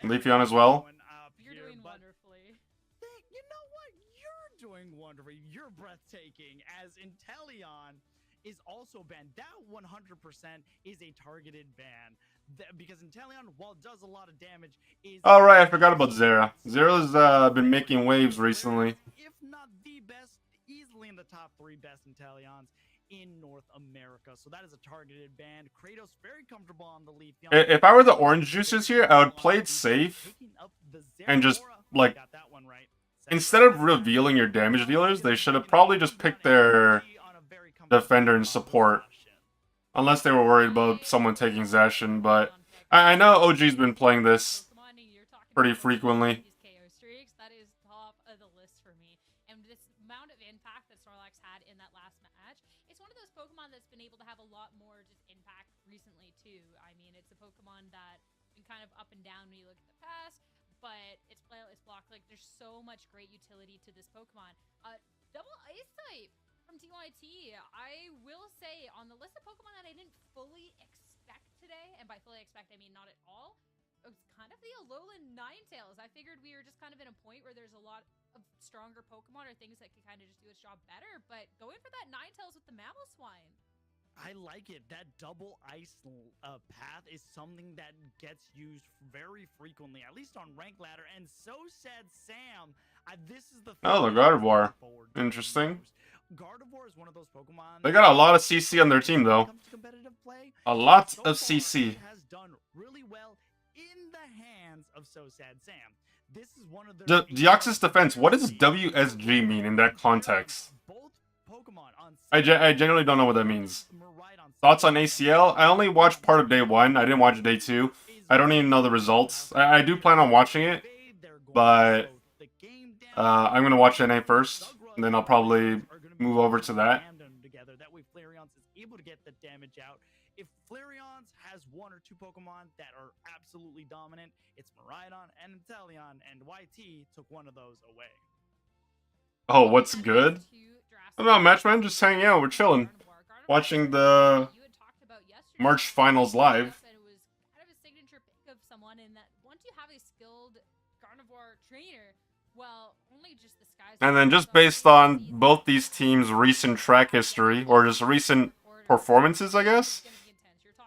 Leafeon as well. You're doing wonderfully. You know what? You're doing wonderfully. You're breathtaking. As Inteleon is also banned. That 100% is a targeted ban. Because Inteleon, while it does a lot of damage, is... Oh, right, I forgot about Zera. Zera's been making waves recently. If not the best, easily in the top 3 best Inteleons in North America. So that is a targeted ban. Kratos very comfortable on the Leafeon. If I were the Orange Juicers here, I would play it safe and just, like, instead of revealing your damage dealers, they should have probably just picked their defender and support. Unless they were worried about someone taking Zacian, but I know OG's been playing this pretty frequently. That is top of the list for me. And this amount of impact that Snorlax had in that last match, it's one of those Pokemon that's been able to have a lot more just impact recently too. I mean, it's a Pokemon that's been kind of up and down when you look at the past, but it's blocked. Like, there's so much great utility to this Pokemon. Double Ice type from TYT. I will say, on the list of Pokemon that I didn't fully expect today, and by fully expect I mean not at all, it was kind of the Alolan Ninetales. I figured we were just kind of in a point where there's a lot of stronger Pokemon or things that could kind of just do its job better, but going for that Ninetales with the Mamoswine. I like it. That double ice path is something that gets used very frequently, at least on Rank Ladder. And so said Sam. This is the Oh, the Gardevoir. Interesting. Gardevoir is one of those Pokemon. They got a lot of CC on their team, though. A lot of CC. Has done really well in the hands of So Sad Sam. This is one of their Deoxys Defense, what does WSG mean in that context? both Pokemon on I genuinely don't know what that means. Miraidon Thoughts on ACL? I only watched part of day 1. I didn't watch day 2. I don't even know the results. I do plan on watching it, but I'm going to watch NA first, and then I'll probably move over to that. That way Flareon's is able to get the damage out. If Flareon's has one or two Pokemon that are absolutely dominant, it's Miraidon and Inteleon, and YT took one of those away. Oh, what's good? I'm not Matchman, just hanging out, we're chilling. Watching the March Finals live. It was kind of a signature pick of someone in that once you have a skilled carnivore trainer, well, only just the skies. And then just based on both these teams' recent track history, or just recent performances, I guess,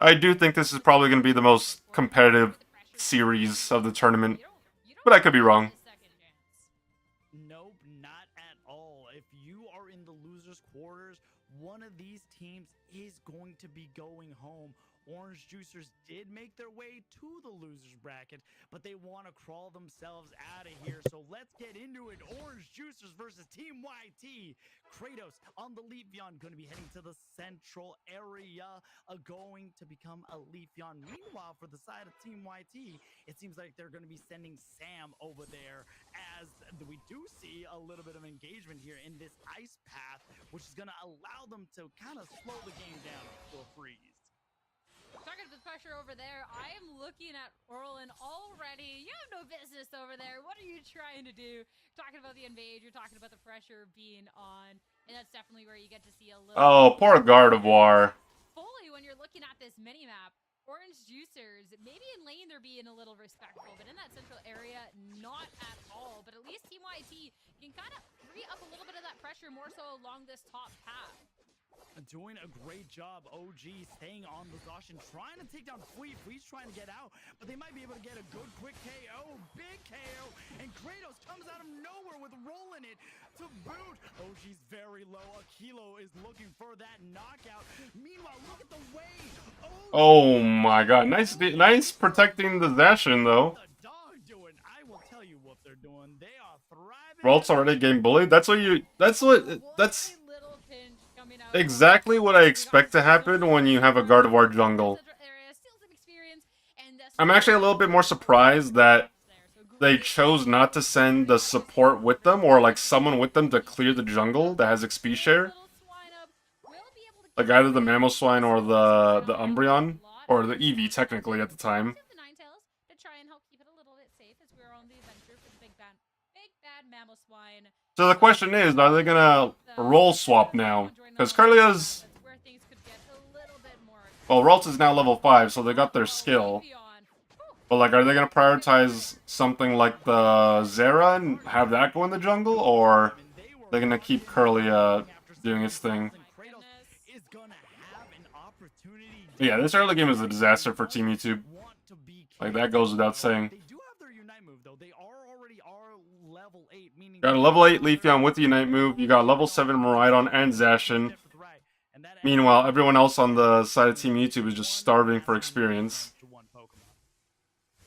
I do think this is probably going to be the most competitive series of the tournament. But I could be wrong. Nope, not at all. If you are in the losers' quarters, one of these teams is going to be going home. Orange Juicers did make their way to the losers bracket, but they want to crawl themselves out of here. So let's get into it. Orange Juicers versus Team YT. Kratos on the Leafeon going to be heading to the central area, going to become a Leafeon. Meanwhile, for the side of Team YT, it seems like they're going to be sending Sam over there, as we do see a little bit of engagement here in this ice path, which is going to allow them to kind of slow the game down to a freeze. Talking to the pressure over there, I am looking at Orlin already. You have no business over there. What are you trying to do? Talking about the invade, you're talking about the pressure being on, and that's definitely where you get to see a little. Oh, poor Gardevoir. Fully, when you're looking at this mini map, Orange Juicers, maybe in lane they're being a little respectful, but in that central area, not at all. But at least Team YT can kind of free up a little bit of that pressure more so along this top path. Doing a great job, OG staying on the Zacian, trying to take down Fleet. Fleet's trying to get out, but they might be able to get a good quick KO, big KO, and Kratos comes out of nowhere with rolling it to boot. OG's very low. Akilo is looking for that knockout. Meanwhile, look at the way. Oh my god, nice protecting the Zacian though. The dog doing? I will tell you what they're doing. They are thriving. Rolt's already getting bullied. That's exactly what I expect to happen when you have a Gardevoir jungle. I'm actually a little bit more surprised that they chose not to send the support with them, or like someone with them to clear the jungle that has XP share. Like either the Mamoswine or the Umbreon, or the Eevee technically at the time. So the question is, are they gonna role swap now? Because Kirlia's... Well, Ralts is now level 5, so they got their skill. But, like, are they going to prioritize something like the Zera and have that go in the jungle? Or are they going to keep Kirlia doing its thing? Yeah, this early game is a disaster for Team YouTube. Like, that goes without saying. Got a level 8 Leafeon with the Unite move. You got level 7 Miraidon and Zacian. Meanwhile, everyone else on the side of Team YouTube is just starving for experience.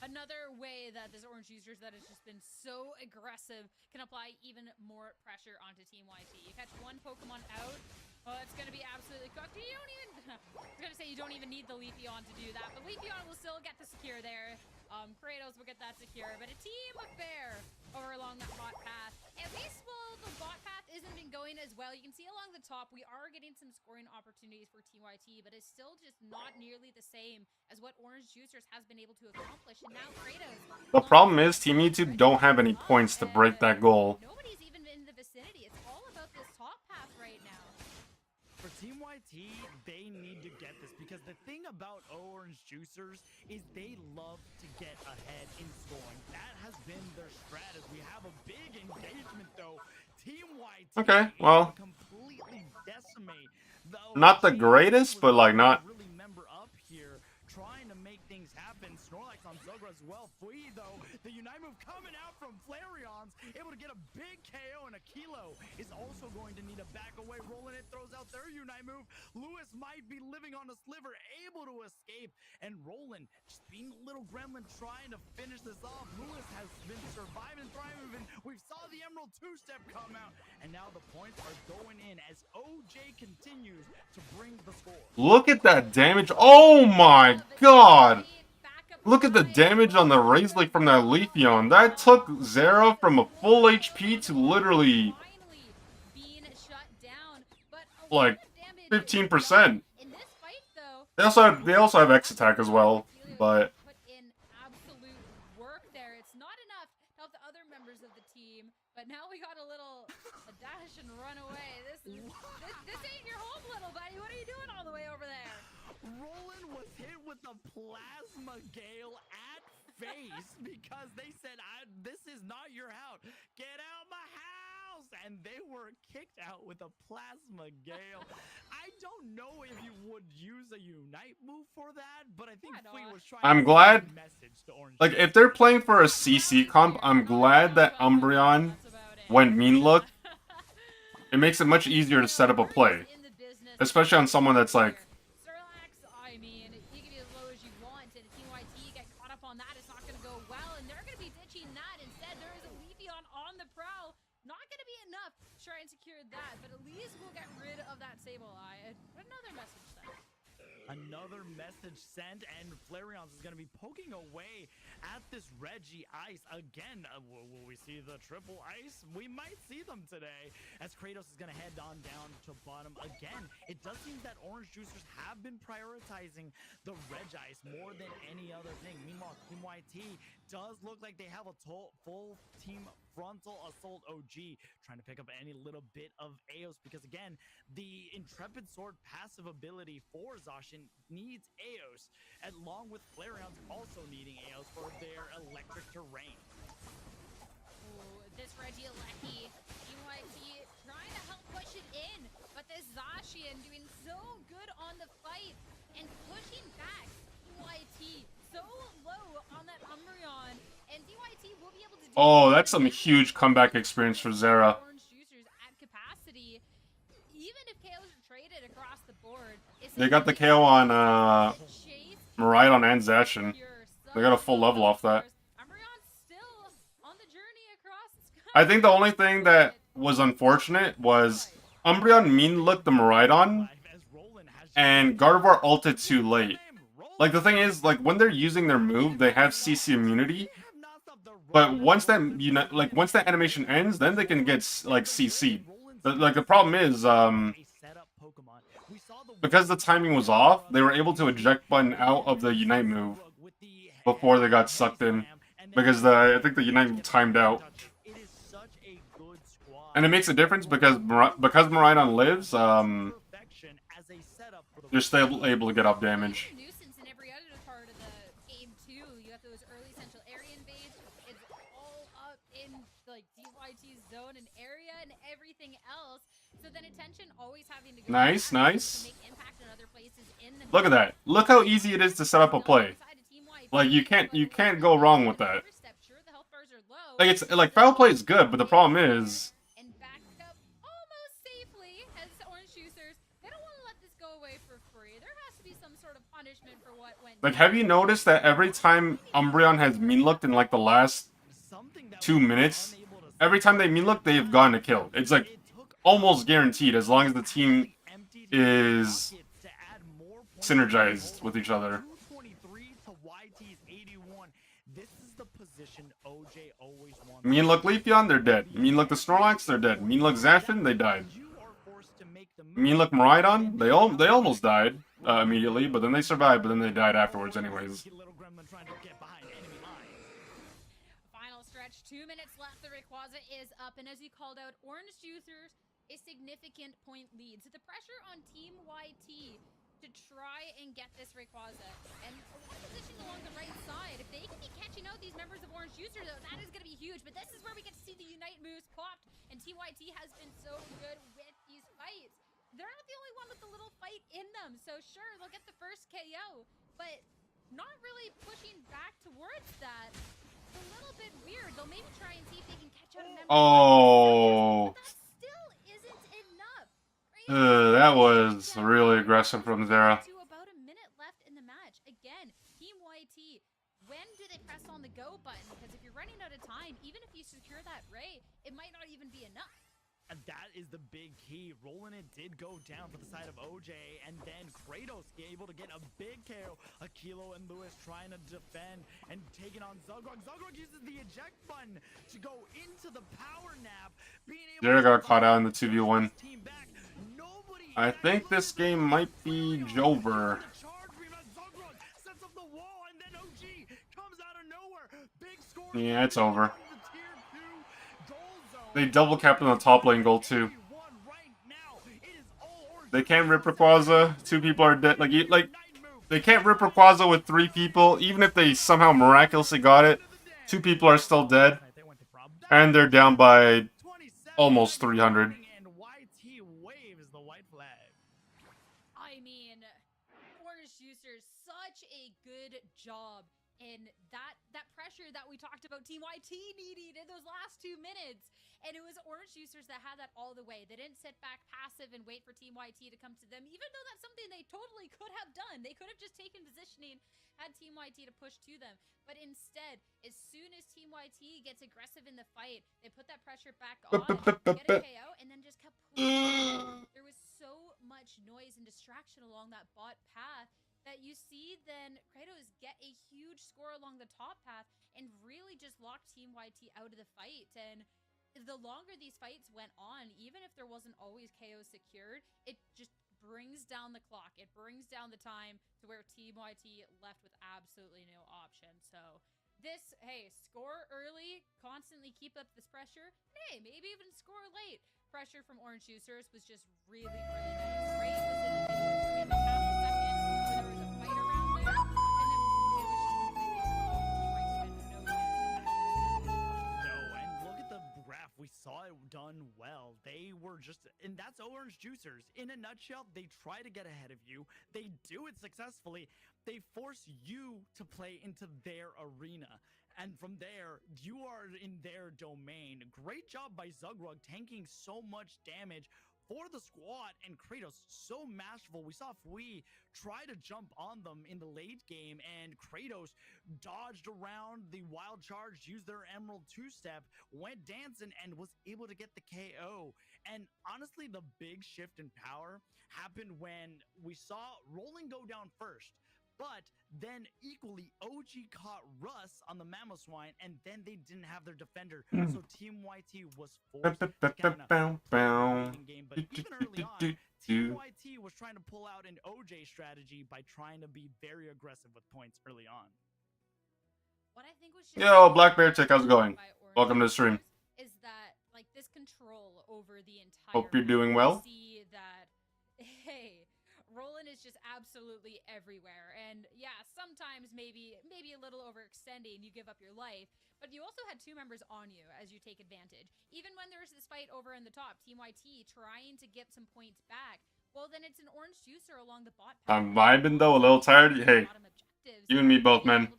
Another way that this Orange Juicers that has just been so aggressive can apply even more pressure onto Team YT. You catch one Pokemon out, oh, it's going to be absolutely cooked. You don't even... I was going to say you don't even need the Leafeon to do that, but Leafeon will still get the secure there. Kratos will get that secure, but a team affair over along that bot path. At least while the bot path isn't been going as well, you can see along the top we are getting some scoring opportunities for Team YT, but it's still just not nearly the same as what Orange Juicers has been able to accomplish. And now Kratos... The problem is Team YouTube don't have any points to break that goal. Nobody's even in the vicinity. It's all about this top path right now. For Team YT, they need to get this, because the thing about Orange Juicers is they love to get ahead in scoring. That has been their strategy. We have a big engagement though. Team YT okay, well, completely decimate not the greatest, but like not really member up here, trying to make things happen. Snorlax on Zogra as well. Fui though, the The Unite move coming out from Flareon's, able to get a big KO, and Aquilo is also going to need a back away. Roland it throws out their Unite move. Lewis might be living on a sliver, able to escape, and Roland just being a little gremlin trying to finish this off. Lewis has been surviving and thriving. We saw the Emerald two-step come out, and now the points are going in as OJ continues to bring the score. Look at that damage. Oh my god. Look at the damage on the Razor from that Leafeon. That took Zera from a full HP to literally like 15%. They also have X attack as well, but put in absolute work there. It's not enough to help the other members of the team, but now we got a dash and run away. This ain't your home, little buddy. What are you doing all the way over there? Roland was hit with a plasma gale at face because they said, this is not your house. Get out my house. And they were kicked out with a plasma gale. I don't know if you would use a Unite move for that, but I think Fleet was trying I'm to glad, send a message to Orange. like, if they're playing for a CC comp, I'm glad that Umbreon went mean look. It makes it much easier to set up a play, especially on someone that's like, I mean, you can be as low as you want, and Team YT get caught up on that. It's not going to go well, and they're going to be ditching that. Instead, there is a Leafeon on the prowl. Not going to be enough to try and secure that, but at least we'll get rid of that Sableye. Another message sent. Another message sent, and Flareon's is going to be poking away at this Reggie Ice again. Will we see the triple ice? We might see them today, as Kratos is going to head on down to bottom again. It does seem that Orange Juicers have been prioritizing the Reg Ice more than any other thing. Meanwhile, Team YT does look like they have a full team frontal assault OG, trying to pick up any little bit of Eos, because again, the Intrepid Sword passive ability for Zacian needs Eos, along with Flareon's also needing Eos for their electric terrain. Ooh, this Regieleki, TYT trying to help push it in, but this Zacian doing so good on the fight and pushing back TYT so low on that Umbreon, and TYT will be able to do that's some huge comeback experience for Zera. Orange Juicers at capacity. Even if KOs are traded across the board, They got the KO on Miraidon and Zacian. They got a full level off that. Umbreon's still on the journey across the sky. I think the only thing that was unfortunate was Umbreon mean looked the Miraidon, and Gardevoir ulted too late. Like, the thing is, like, when they're using their move, they have CC immunity, but once that once that animation ends, then they can get like CC'd. Like, the problem is, because the timing was off, they were able to eject button out of the Unite move before they got sucked in, because I think the Unite move timed out. And it makes a difference because Miraidon lives, they're still able to get up damage. Zone and area and everything else, so then attention always having to go nice. To make impact in other places in the Look at that. Look how easy it is to set up a play. Like, you can't go wrong with that. Like, it's like foul play is good, but the problem is, and back up almost safely as Orange Juicers, they don't want to let this go away for free. There has to be some sort of punishment for what went like, have you noticed that every time Umbreon has mean looked in like the last 2 minutes, every time they mean look, they've gotten a kill. It's like almost guaranteed as long as the team is synergized with each other. Mean look Leafeon, they're dead. Mean look the Snorlax, they're dead. Mean look Zacian, they died. Mean look Miraidon, they almost died immediately, but then they survived, but then they died afterwards anyways. Final stretch, 2 minutes left. The Rayquaza is up, and as you called out, Orange Juicers a significant point lead. So the pressure on Team YT to try and get this Rayquaza, and position along the right side. If they can be catching out these members of Orange Juicers, that is going to be huge. But this is where we get to see the Unite moves popped, and TYT has been so good with these fights. They're not the only one with the little fight in them, so sure, they'll get the first KO, but not really pushing back towards that. a little bit weird. They'll maybe try and see if they can catch out a member. Oh. But that still isn't enough. That was really aggressive from Zera. To about a minute left in the match. Again, Team YT, when do they press on the go button? Because if you're running out of time, even if you secure that Ray, it might not even be enough. And that is the big key. Rolling it did go down for the side of OJ, and then Kratos able to get a big KO. Akilo and Lewis trying to defend and taking on Zugrog. Zugrog uses the eject button to go into the power nap. Zera got caught out in the 2v1. I think this game might be Jover. Yeah, it's over. They double capped on the top lane goal too. They can't rip Rayquaza. 2 people are dead. Like they can't rip Rayquaza with 3 people. Even if they somehow miraculously got it, 2 people are still dead, and they're down by almost 300. I mean, Orange Juicers, such a good job in that pressure that we talked about Team YT needed in those last 2 minutes. And it was Orange Juicers that had that all the way. They didn't sit back passive and wait for Team YT to come to them, even though that's something they totally could have done. They could have just taken positioning, had Team YT to push to them. But instead, as soon as Team YT gets aggressive in the fight, they put that pressure back on, get a KO, and then just kept pushing. There was so much noise and distraction along that bot path that you see then Kratos get a huge score along the top path and really just lock Team YT out of the fight. And the longer these fights went on, even if there wasn't always KO secured, it just brings down the clock. It brings down the time to where Team YT left with absolutely no option. So this, hey, score early, constantly keep up this pressure. Hey, maybe even score late. Pressure from Orange Juicers was just really, really nice. Ray was in the picture for maybe half a second when there was a fight around there, and then it was just completely off. Team YT had no chance. And look at the graph. We saw it done well. They were just, and that's Orange Juicers. In a nutshell, they try to get ahead of you. They do it successfully. They force you to play into their arena. And from there, you are in their domain. Great job by Zugrug tanking so much damage for the squad, and Kratos so masterful. We saw Fui try to jump on them in the late game, and Kratos dodged around the wild charge, used their Emerald 2-step, went dancing, and was able to get the KO. And honestly, the big shift in power happened when we saw Rolling go down first. But then equally, OG caught Russ on the Mamoswine, and then they didn't have their defender. So Team YT was forced to get on a game. But even early on, Team YT was trying to pull out an OJ strategy by trying to be very aggressive with points early on. What I think was Yo, Black Bear Tick, how's it going? Welcome to the stream. Is that like this control over the entire? Hope you're doing well. See that, hey. Roland is just absolutely everywhere, and yeah, sometimes maybe a little overextending, you give up your life, but you also had 2 members on you as you take advantage. Even when there's this fight over in the top, Team YT trying to get some points back, well then it's an Orange Juicer along the bot path. I'm vibing though, a little tired. Hey, you and me both, man.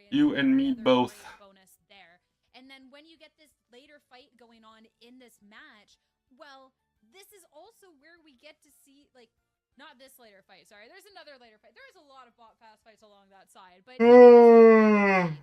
You and me both. Bonus there. And then when you get this later fight going on in this match, well, this is also where we get to see, like, not this later fight, sorry. There's another later fight. There's a lot of bot pass fights along that side, but yeah,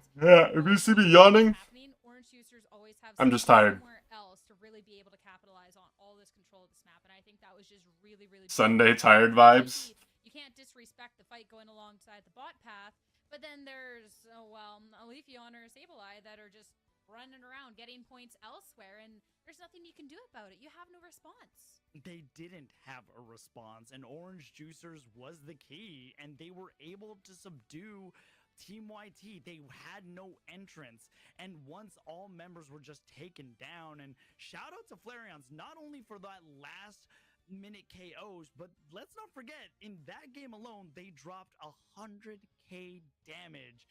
if you see me yawning, Orange Juicers always have I'm just tired. Somewhere else to really be able to capitalize on all this control of this map, and I think that was just really, really Sunday tired vibes. You can't disrespect the fight going alongside the bot path, but then there's Leafeon or Sableye that are just running around getting points elsewhere, and there's nothing you can do about it. You have no response. They didn't have a response, and Orange Juicers was the key, and they were able to subdue Team YT. They had no entrance, and once all members were just taken down, and shout out to Flareons, not only for that last minute KOs, but let's not forget, in that game alone, they dropped 100k damage.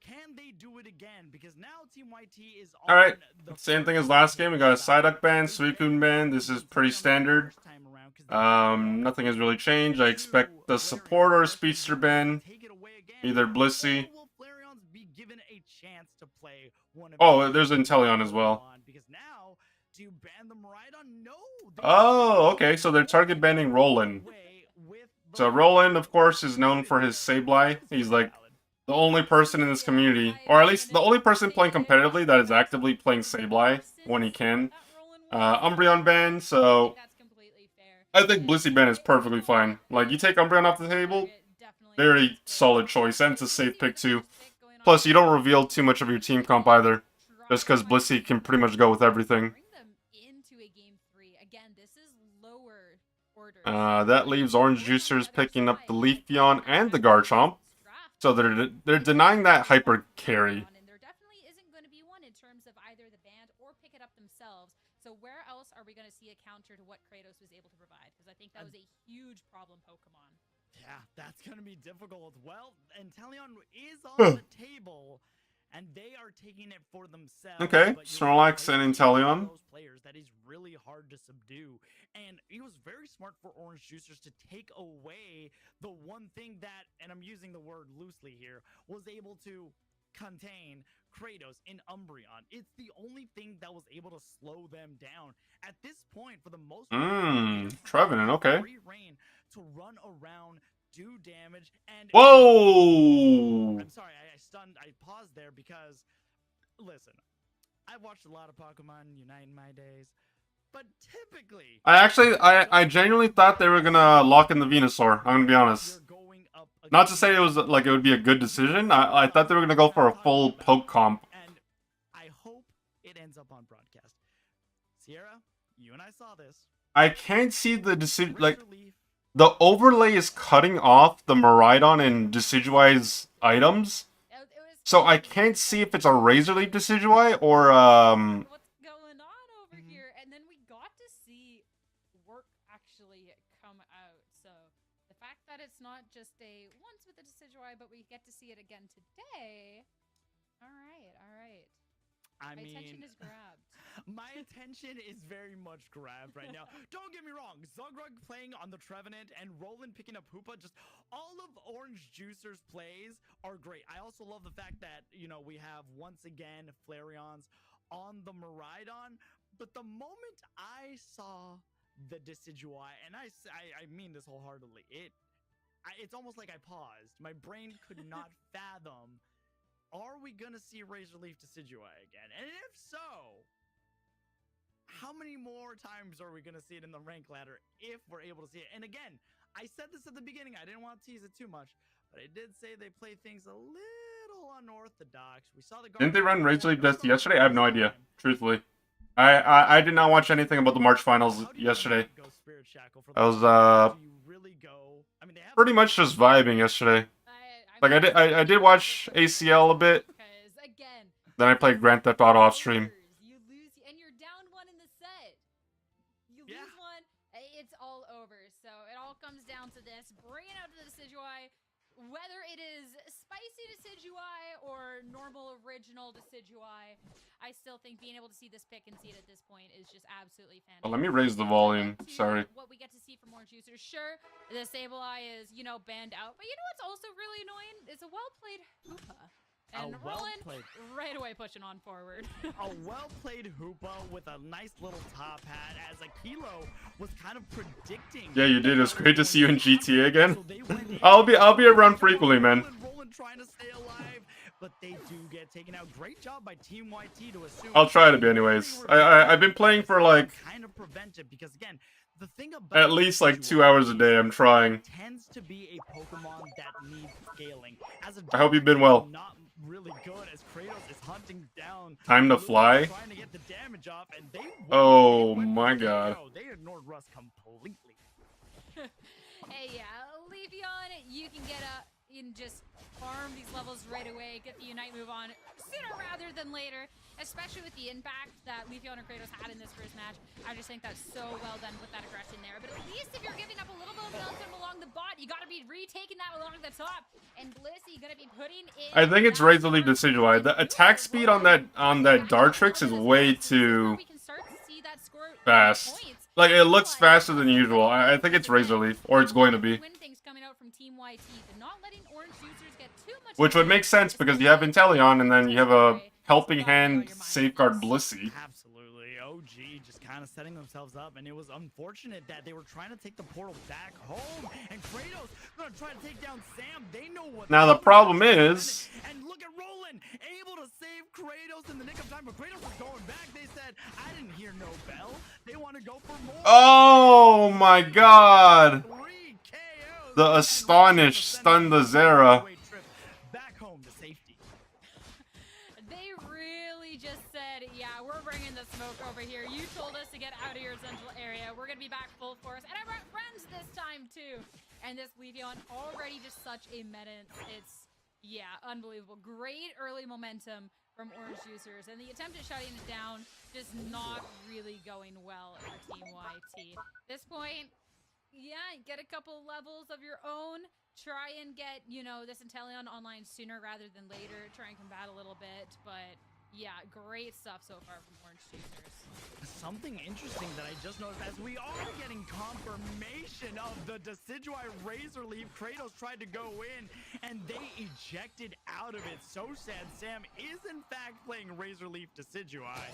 Can they do it again? Because now Team YT is on. Alright, same thing as last game. We got a Psyduck ban, Suicune ban. This is pretty standard. Nothing has really changed. I expect the support or speedster ban. Either Blissey. Will Flareons be given a chance to play one of Oh, there's Inteleon as well. because now do you ban them right on? No. Oh, okay. So they're target banning Roland. So Roland, of course, is known for his Sableye. He's like the only person in this community, or at least the only person playing competitively that is actively playing Sableye when he can. Umbreon ban, so I think Blissey ban is perfectly fine. Like, you take Umbreon off the table, very solid choice, and it's a safe pick too. Plus, you don't reveal too much of your team comp either, just because Blissey can pretty much go with everything. That leaves Orange Juicers picking up the Leafeon and the Garchomp. So they're denying that hyper carry. There definitely isn't going to be one in terms of either the band or pick it up themselves. So where else are we going to see a counter to what Kratos was able to provide? Because I think that was a huge problem Pokemon. Yeah, that's going to be difficult. Well, Inteleon is on the table, and they are taking it for themselves. Okay, Snorlax and Inteleon. Those players that is really hard to subdue, and it was very smart for Orange Juicers to take away the one thing that, and I'm using the word loosely here, was able to contain Kratos in Umbreon. It's the only thing that was able to slow them down at this point. For the most part, Trevenant, okay. Free reign to run around, do damage, and whoa! I'm sorry, I paused there because, listen, I've watched a lot of Pokemon Unite in my days, but typically, I genuinely thought they were gonna lock in the Venusaur. I'm gonna be honest. Not to say it was like it would be a good decision. I thought they were gonna go for a full poke comp. And I hope it ends up on broadcast. Sierra, you and I saw this. I can't see the decision. Like, the overlay is cutting off the Miraidon and Decidueye's items. So I can't see if it's a Razor Leaf Decidueye or What's going on over here? And then we got to see work actually come out. So the fact that it's not just a once with the Decidueye, but we get to see it again today. All right, all right. My attention is grabbed. My attention is very much grabbed right now. Don't get me wrong. Zugrug playing on the Trevenant and Roland picking up Hoopa. Just all of Orange Juicer's plays are great. I also love the fact that, you know, we have once again Flareons on the Miraidon. But the moment I saw the Decidueye, and I mean this wholeheartedly, it's almost like I paused. My brain could not fathom. Are we going to see Razor Leaf Decidueye again? And if so, how many more times are we going to see it in the rank ladder if we're able to see it? And again, I said this at the beginning. I didn't want to tease it too much, but I did say they play things a little unorthodox. We saw the Didn't they run Razor Leaf Death yesterday? I have no idea, truthfully. I did not watch anything about the March finals yesterday. I was pretty much just vibing yesterday. Like, I did watch ACL a bit. Then I played Grand Theft Auto off stream. You lose, and you're down one in the set. You lose one, it's all over. So it all comes down to this. Bring it out to the Decidueye. Whether it is spicy Decidueye or normal original Decidueye, I still think being able to see this pick and see it at this point is just absolutely fantastic. Oh, let me raise the volume. Sorry. What we get to see from Orange Juicers, sure, the Sableye is, you know, banned out. But you know what's also really annoying? It's a well-played Hoopa. And Roland right away pushing on forward. A well-played Hoopa with a nice little top hat, as Akilo was kind of predicting. Yeah, you did. It was great to see you in GTA again. I'll be around frequently, man. Roland trying to stay alive, but they do get taken out. Great job by Team YT to assume. I'll try to be anyways. I've been playing for like kind of preventive because again, the thing about at least like 2 hours a day. I'm trying. Tends to be a Pokemon that needs scaling. As a I hope you've been well. Not really good as Kratos is hunting down. Time to fly. Trying to get the damage off, and they oh my god. They ignored Russ completely. Hey, Leafeon, you can get up and just farm these levels right away, get the Unite move on sooner rather than later, especially with the impact that Leafeon and Kratos had in this first match. I just think that's so well done with that aggression there. But at least if you're giving up a little bit of momentum along the bot, you got to be retaking that along the top. And Blissey going to be putting in... I think it's Razor Leaf Decidueye. The attack speed on that Dartrix is way too fast. Like, it looks faster than usual. I think it's Razor Leaf, or it's going to be. Which would make sense because you have Inteleon and then you have a helping hand safeguard Blissey. Absolutely. OG just kind of setting themselves up, and it was unfortunate that they were trying to take the portal back home, and Kratos gonna try to take down Sam. They know what. Now the problem is, and look at Roland, able to save Kratos in the nick of time, but Kratos is going back. They said, I didn't hear no bell. They want to go for more. oh my god! 3 KOs. The Astonished stunned the Zera. Back home to safety. They really just said, yeah, we're bringing the smoke over here. You told us to get out of your central area. We're going to be back full force. And I brought friends this time, too. And this Leafeon already just such a menace. It's, yeah, unbelievable. Great early momentum from Orange Juicers. And the attempt at shutting it down just not really going well for Team YT. At this point, yeah, get a couple levels of your own. Try and get, you know, this Inteleon online sooner rather than later. Try and combat a little bit. But, yeah, great stuff so far from Orange Juicers. Something interesting that I just noticed as we are getting confirmation of the Decidueye Razor Leaf. Kratos tried to go in and they ejected out of it. So sad. Sam is in fact playing Razor Leaf Decidueye.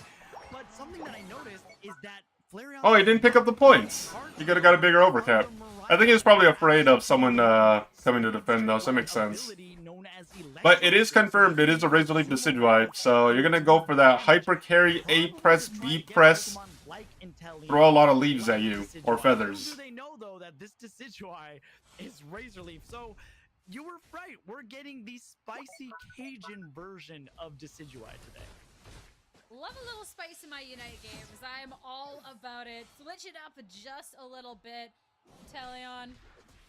But something that I noticed is that Flareon... Oh, he didn't pick up the points. He could have got a bigger overcap. I think he was probably afraid of someone coming to defend, though, so that makes sense. But it is confirmed, it is a Razor Leaf Decidueye, so you're gonna go for that Hyper Carry, A Press, B Press, throw a lot of leaves at you, or feathers. Do they know, though, that this Decidueye is Razor Leaf? So, you were right, we're getting the spicy Cajun version of Decidueye today. Love a little spice in my Unite games. I'm all about it. Switch it up just a little bit. Inteleon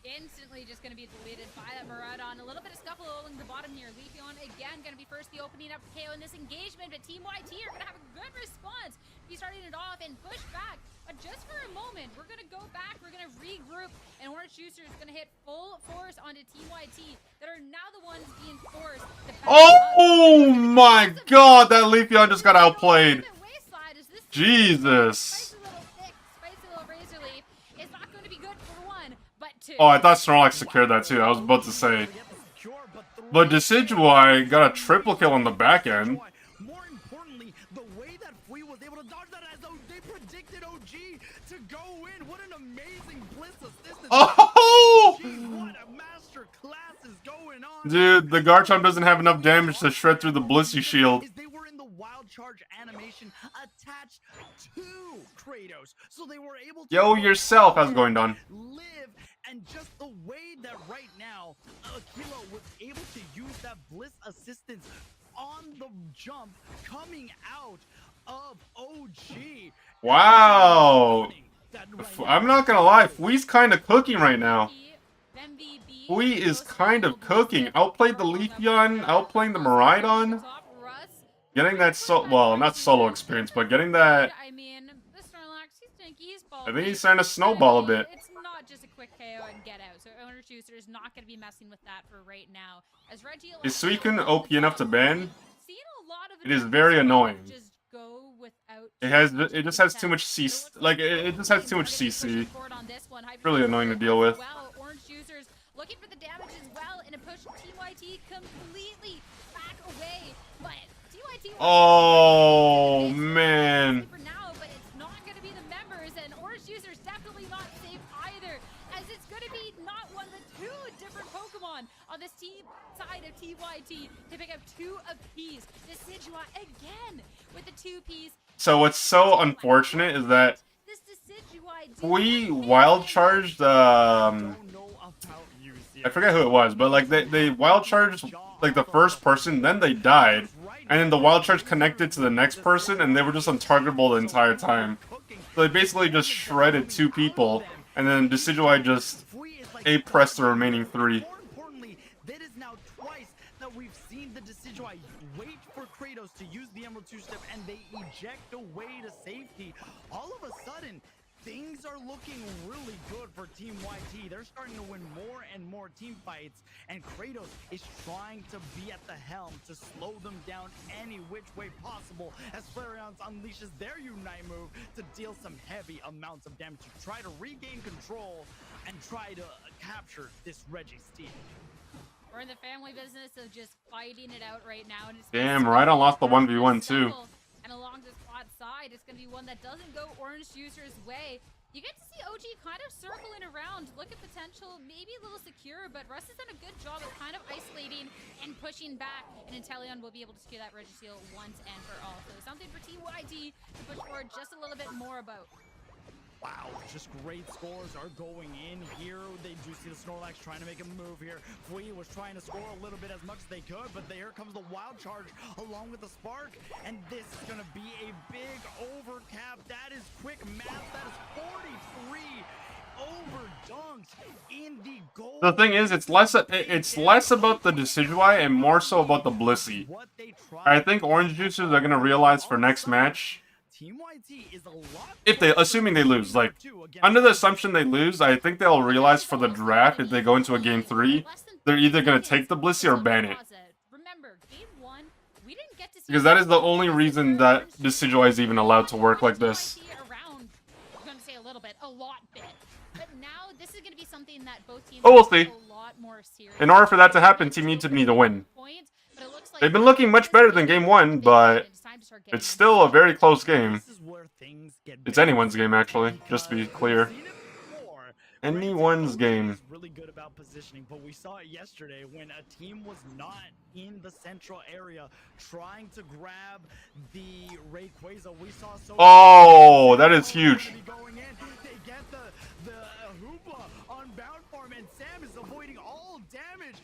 instantly just going to be deleted by that Miraidon. A little bit of scuffle along the bottom here. Leafeon again going to be first the opening up KO in this engagement, but Team YT are going to have a good response. He's starting it off and push back. But just for a moment, we're going to go back, we're going to regroup, and Orange Juicer is going to hit full force onto Team YT that are now the ones being forced to back Oh my god, that Leafeon just got outplayed. Jesus. Oh, I thought Snorlax secured that too. I was about to say. But Decidueye got a triple kill on the back end. More importantly, the way that Fui was able to dodge that as though they predicted OG to go in. What an amazing Bliss assistance. Oh! What a master class is going on. Dude, the Garchomp doesn't have enough damage to shred through the Blissey shield. They were in the wild charge animation attached to Kratos. So they were able to Yo, yourself, how's it going, Don? live. And just the way that right now, Aquilo was able to use that Bliss assistance on the jump coming out of OG. Wow. I'm not gonna lie, Fui's kind of cooking right now. Fui is kind of cooking. Outplayed the Leafeon, outplaying the Miraidon. Getting that not solo experience, but getting that... I think he's starting to snowball a bit. It's not just a quick KO and get out. So Orange Juicer is not going to be messing with that for right now. As Reggie is Suicune OP enough to ban? It is very annoying. It just has too much CC. Like it just has too much CC. Really annoying to deal with. Orange Juicers looking for the damage as well and a push TYT completely back away. But TYT oh man. On this team side of TYT to pick up 2 apiece. Decidueye again with the 2-piece. So what's so unfortunate is that we wild charged I forget who it was, but like they wild charged like the first person, then they died, and then the wild charge connected to the next person, and they were just untargetable the entire time. So they basically just shredded 2 people, and then Decidueye just A-pressed the remaining 3. Wait for Kratos to use the Emerald 2-step and they eject away to safety. All of a sudden, things are looking really good for Team YT. They're starting to win more and more team fights, and Kratos is trying to be at the helm to slow them down any which way possible as Flareon unleashes their Unite move to deal some heavy amounts of damage to try to regain control and try to capture this Registeel. We're in the family business of just fighting it out right now. And it's Damn, Rhydon lost the 1v1 too. And along this flat side, it's going to be one that doesn't go Orange Juicer's way. You get to see OG kind of circling around, look at potential, maybe a little secure, but Russ has done a good job of kind of isolating and pushing back, and Inteleon will be able to secure that Registeel once and for all. So something for TYT to push forward just a little bit more about. Wow, just great scores are going in here. They do see the Snorlax trying to make a move here. Fui was trying to score a little bit as much as they could, but here comes the Wild Charge along with the Spark, and this is going to be a big overcap. That is quick math. That is 43 over dunks in the goal. The thing is, it's less about the Decidueye and more so about the Blissey. I think Orange Juicers are going to realize for next match, if they, assuming they lose, like, under the assumption they lose, I think they'll realize for the draft, if they go into a game 3, they're either going to take the Blissey or ban it. Because that is the only reason that Decidueye is even allowed to work like this. But we'll see. In order for that to happen, Team needs me to win. They've been looking much better than game 1, but it's still a very close game. It's anyone's game, actually, just to be clear. Anyone's game. Really good about positioning, but we saw it yesterday when a team was not in the central area trying to grab the Rayquaza. We saw so. Oh, that is huge. They get the Hoopa on bound form, and Sam is avoiding all damage.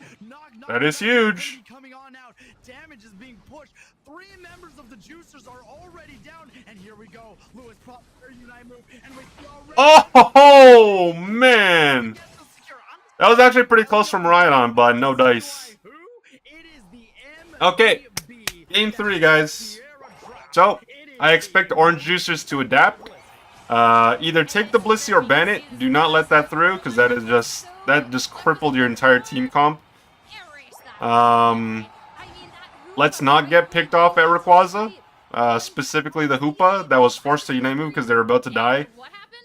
That is huge. Coming on out, damage is being pushed. 3 members of the Juicers are already down, and here we go. Lewis proper Unite move, and we oh man, that was actually pretty close from Rhydon, but no dice. Okay, game 3, guys. So I expect Orange Juicers to adapt. Either take the Blissey or ban it. Do not let that through, because that just crippled your entire team comp. Let's not get picked off at Rayquaza. Specifically the Hoopa that was forced to Unite move because they were about to die.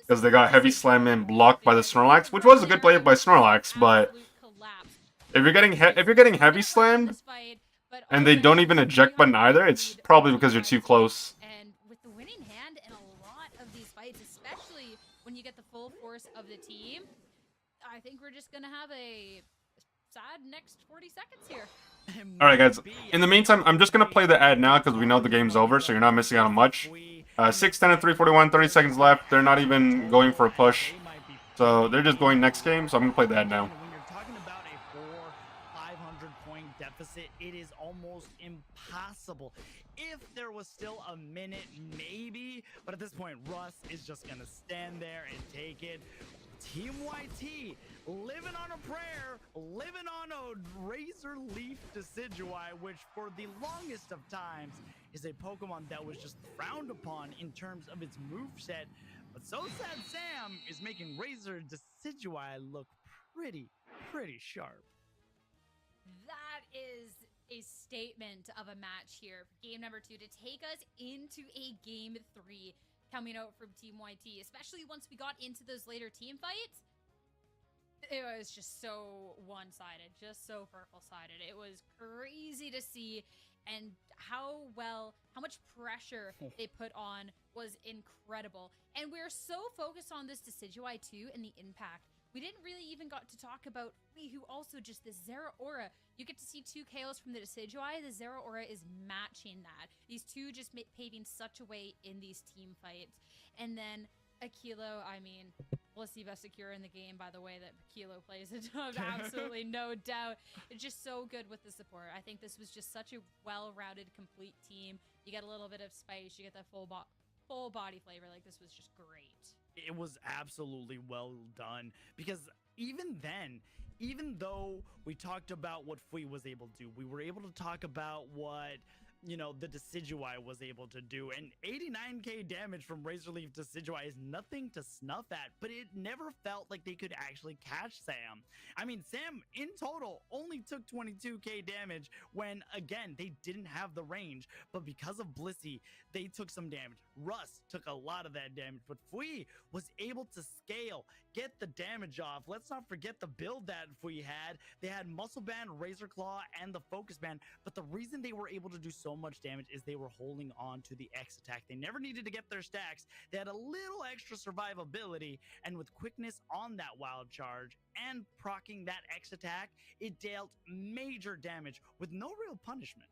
Because they got Heavy Slam and blocked by the Snorlax, which was a good play by Snorlax, but if you're getting Heavy Slammed and they don't even eject button either, it's probably because you're too close. And with the winning hand in a lot of these fights, especially when you get the full force of the team, I think we're just gonna have a sad next 40 seconds here. Alright guys, in the meantime, I'm just going to play the ad now because we know the game's over, so you're not missing out on much. 6, 10, and 341, 30 seconds left. They're not even going for a push. So they're just going next game, so I'm going to play the ad now. When you're talking about a 400-500 point deficit, it is almost impossible. If there was still a minute, maybe, but at this point, Russ is just going to stand there and take it. Team YT living on a prayer, living on a Razor Leaf Decidueye, which for the longest of times is a Pokemon that was just frowned upon in terms of its moveset. But So Sad Sam is making Razor Decidueye look pretty sharp. That is a statement of a match here for game number 2 to take us into a game 3. Coming out from Team YT, especially once we got into those later team fights, it was just so one-sided, just so purple-sided. It was crazy to see, and how much pressure they put on was incredible. And we're so focused on this Decidueye too and the impact. We didn't really even got to talk about Fui, who also just this Zeraora. You get to see 2 KOs from the Decidueye. The Zeraora is matching that. These two just paving such a way in these team fights. And then Aquilo, I mean, Blissey best secure in the game by the way that Aquilo plays it. Absolutely no doubt. It's just so good with the support. I think this was just such a well-rounded, complete team. You get a little bit of spice. You get that full body flavor. Like, this was just great. It was absolutely well done, because even then, even though we talked about what Fui was able to do, we were able to talk about what you know, the Decidueye was able to do. And 89k damage from Razor Leaf Decidueye is nothing to snuff at, but it never felt like they could actually catch Sam. I mean, Sam in total only took 22k damage when, again, they didn't have the range, but because of Blissey, they took some damage. Russ took a lot of that damage, but Fui was able to scale, get the damage off. Let's not forget the build that Fui had. They had Muscle Band, Razor Claw, and the Focus Band, but the reason they were able to do so much damage is they were holding on to the X attack. They never needed to get their stacks. They had a little extra survivability, and with quickness on that wild charge and proccing that X attack, it dealt major damage with no real punishment.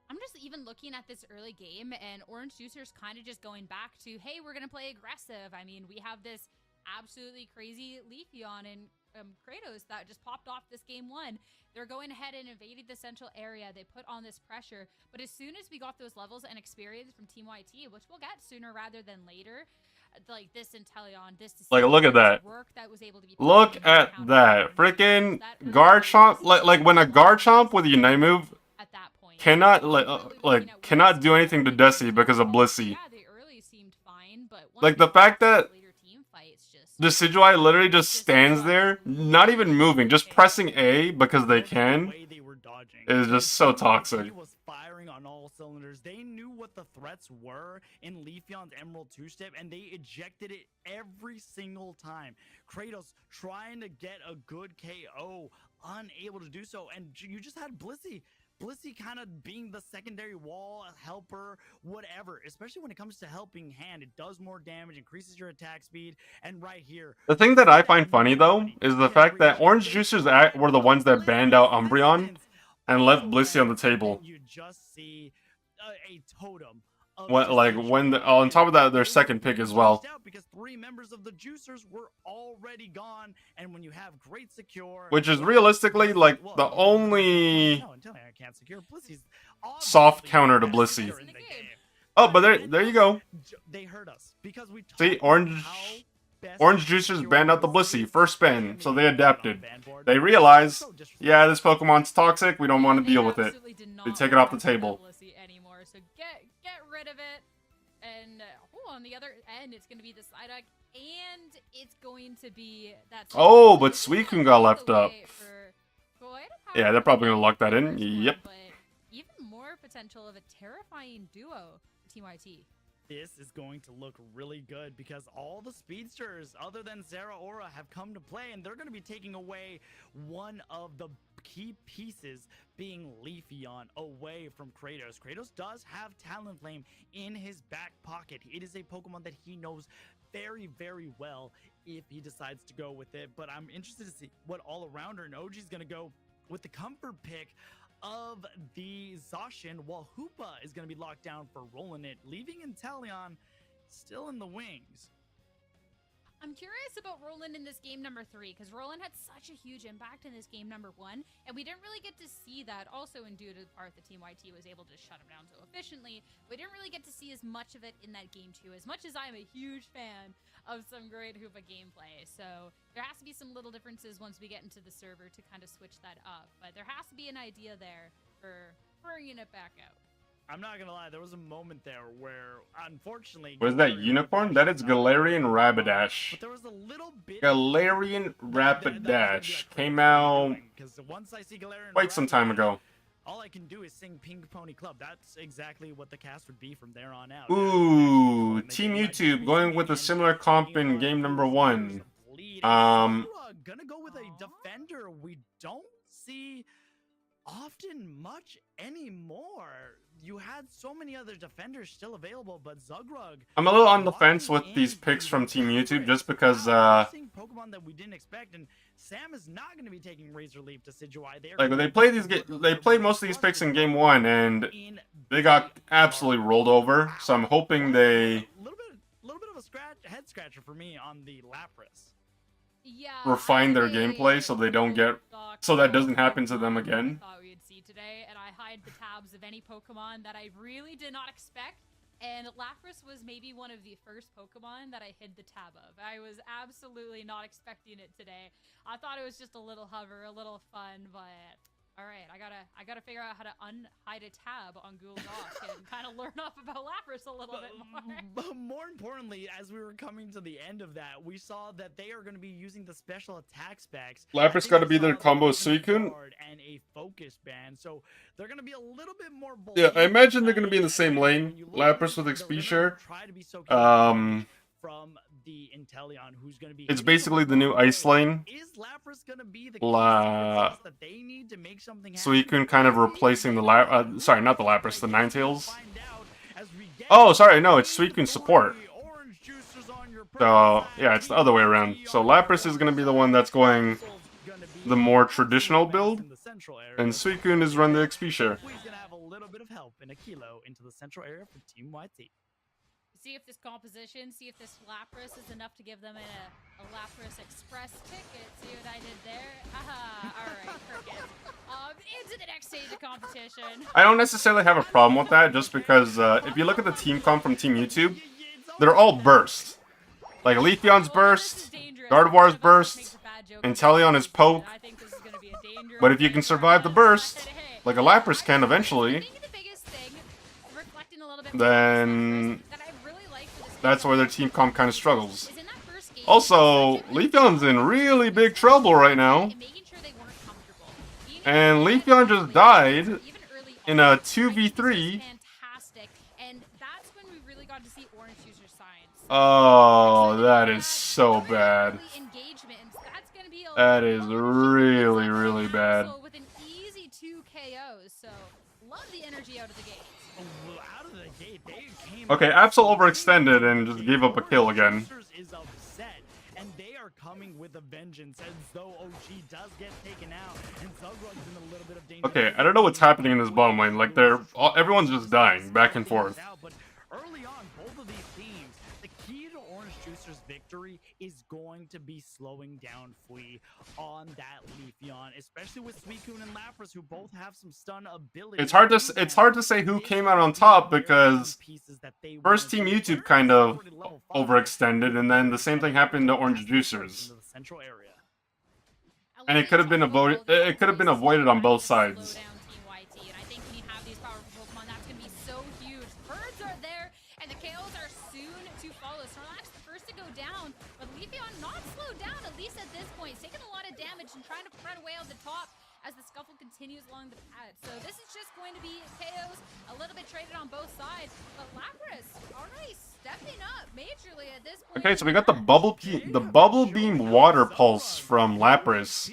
I'm just even looking at this early game, and Orange Juicers kind of just going back to, hey, we're going to play aggressive. I mean, we have this absolutely crazy Leafeon and Kratos that just popped off this game one. They're going ahead and invading the central area. They put on this pressure. But as soon as we got those levels and experience from Team YT, which we'll get sooner rather than later, like this Inteleon, this like, look at that. Work that was able to be look at that. Freaking Garchomp. Like when a Garchomp with a Unite move at that point cannot cannot do anything to Desi because of Blissey. Yeah, they early seemed fine, but like the fact that Decidueye literally just stands there, not even moving, just pressing A because they can, is just so toxic. Was firing on all cylinders. They knew what the threats were in Leafeon's Emerald 2-step, and they ejected it every single time. Kratos trying to get a good KO, unable to do so, and you just had Blissey kind of being the secondary wall, a helper, whatever, especially when it comes to helping hand. It does more damage, increases your attack speed, and right here. The thing that I find funny, though, is the fact that Orange Juicers were the ones that banned out Umbreon and left Blissey on the table. You just see a totem. On top of that, their second pick as well. Because 3 members of the Juicers were already gone, and when you have great secure, which is realistically like the only soft counter to Blissey. Oh, but there you go. They hurt us because we see Orange Juicers banned out the Blissey first spin, so they adapted. They realized, yeah, this Pokemon's toxic. We don't want to deal with it. They take it off the table. So get rid of it, and on the other end, it's going to be the Psyduck, and it's going to be that. Oh, but Suicune got left up. Yeah, they're probably going to lock that in. Yep. But even more potential of a terrifying duo for Team YT. This is going to look really good because all the speedsters other than Zeraora have come to play, and they're going to be taking away one of the key pieces, being Leafeon, away from Kratos. Kratos does have Talonflame in his back pocket. It is a Pokemon that he knows very, very well if he decides to go with it, but I'm interested to see what all-arounder and OG is going to go with the comfort pick of the Zacian, while Hoopa is going to be locked down for rolling it, leaving Inteleon still in the wings. I'm curious about Roland in this game number 3, because Roland had such a huge impact in this game number 1, and we didn't really get to see that. Also, in due to the part that Team YT was able to shut him down so efficiently, we didn't really get to see as much of it in that game 2, as much as I'm a huge fan of some great Hoopa gameplay. So there has to be some little differences once we get into the server to kind of switch that up, but there has to be an idea there for bringing it back out. I'm not gonna lie, there was a moment there where, unfortunately... What is that, Unicorn? That is Galarian Rapidash. But there was a little bit... Galarian Rapidash came out quite some time ago. All I can do is sing Pink Pony Club. That's exactly what the cast would be from there on out. Ooh, Team YouTube going with a similar comp in game number 1. Gonna go with a defender we don't see often much anymore. You had so many other defenders still available, but Zugrug... I'm a little on the fence with these picks from Team YouTube just because Pokemon that we didn't expect, and Sam is not going to be taking Razor Leaf Decidueye. They played most of these picks in game 1 and they got absolutely rolled over. So I'm hoping they a little bit of a head scratcher for me on the Lapras. Yeah, refine their gameplay so they don't get that doesn't happen to them again. Thought we'd see today, and I hide the tabs of any Pokemon that I really did not expect. And Lapras was maybe one of the first Pokemon that I hid the tab of. I was absolutely not expecting it today. I thought it was just a little hover, a little fun, but All right, I gotta figure out how to unhide a tab on Google Docs and kind of learn off about Lapras a little bit more. But more importantly, as we were coming to the end of that, we saw that they are going to be using the special attack specs. Lapras got to be their combo Suicune. And a focus band, so they're going to be a little bit more bold. Yeah, I imagine they're going to be in the same lane. Lapras with XP share. From the Inteleon, who's going to be. It's basically the new Ice Lane. Is Lapras going to be the that they need to make something happen? Suicune kind of replacing the sorry, not the Lapras, the Ninetales. Oh, sorry, no, it's Suicune support. So, yeah, it's the other way around. So Lapras is going to be the one that's going the more traditional build, and Suicune is run the XP share. He's going to have a little bit of help in a kilo into the central area for Team YT. See if this composition, see if this Lapras is enough to give them a Lapras Express ticket. See what I did there? Haha, alright, cricket. Into the next stage of competition. I don't necessarily have a problem with that, just because if you look at the team comp from Team YouTube, they're all burst. Like Leafeon's burst, Gardevoir's burst, Inteleon is poke. But if you can survive the burst, like a Lapras can eventually, then that's where their team comp kind of struggles. Also, Leafeon's in really big trouble right now. And Leafeon just died in a 2v3. Oh, that is so bad. That is really, really bad. Okay, Absol overextended and just gave up a kill again. And they are coming with a vengeance as though OG does get taken out and Zugrugs in a little bit of danger. Okay, I don't know what's happening in this bottom lane. Like everyone's just dying back and forth. But early on, both of these teams, the key to Orange Juicer's victory is going to be slowing down Flea on that Leafeon, especially with Suicune and Lapras, who both have some stun ability. It's hard to say who came out on top because first Team YouTube kind of overextended, and then the same thing happened to Orange Juicers. And it could have been avoided. It could have been avoided on both sides. As the scuffle continues along the pad. So this is just going to be KOs, a little bit traded on both sides. But Lapras, already stepping up majorly at this point. Okay, so we got the bubble beam water pulse from Lapras.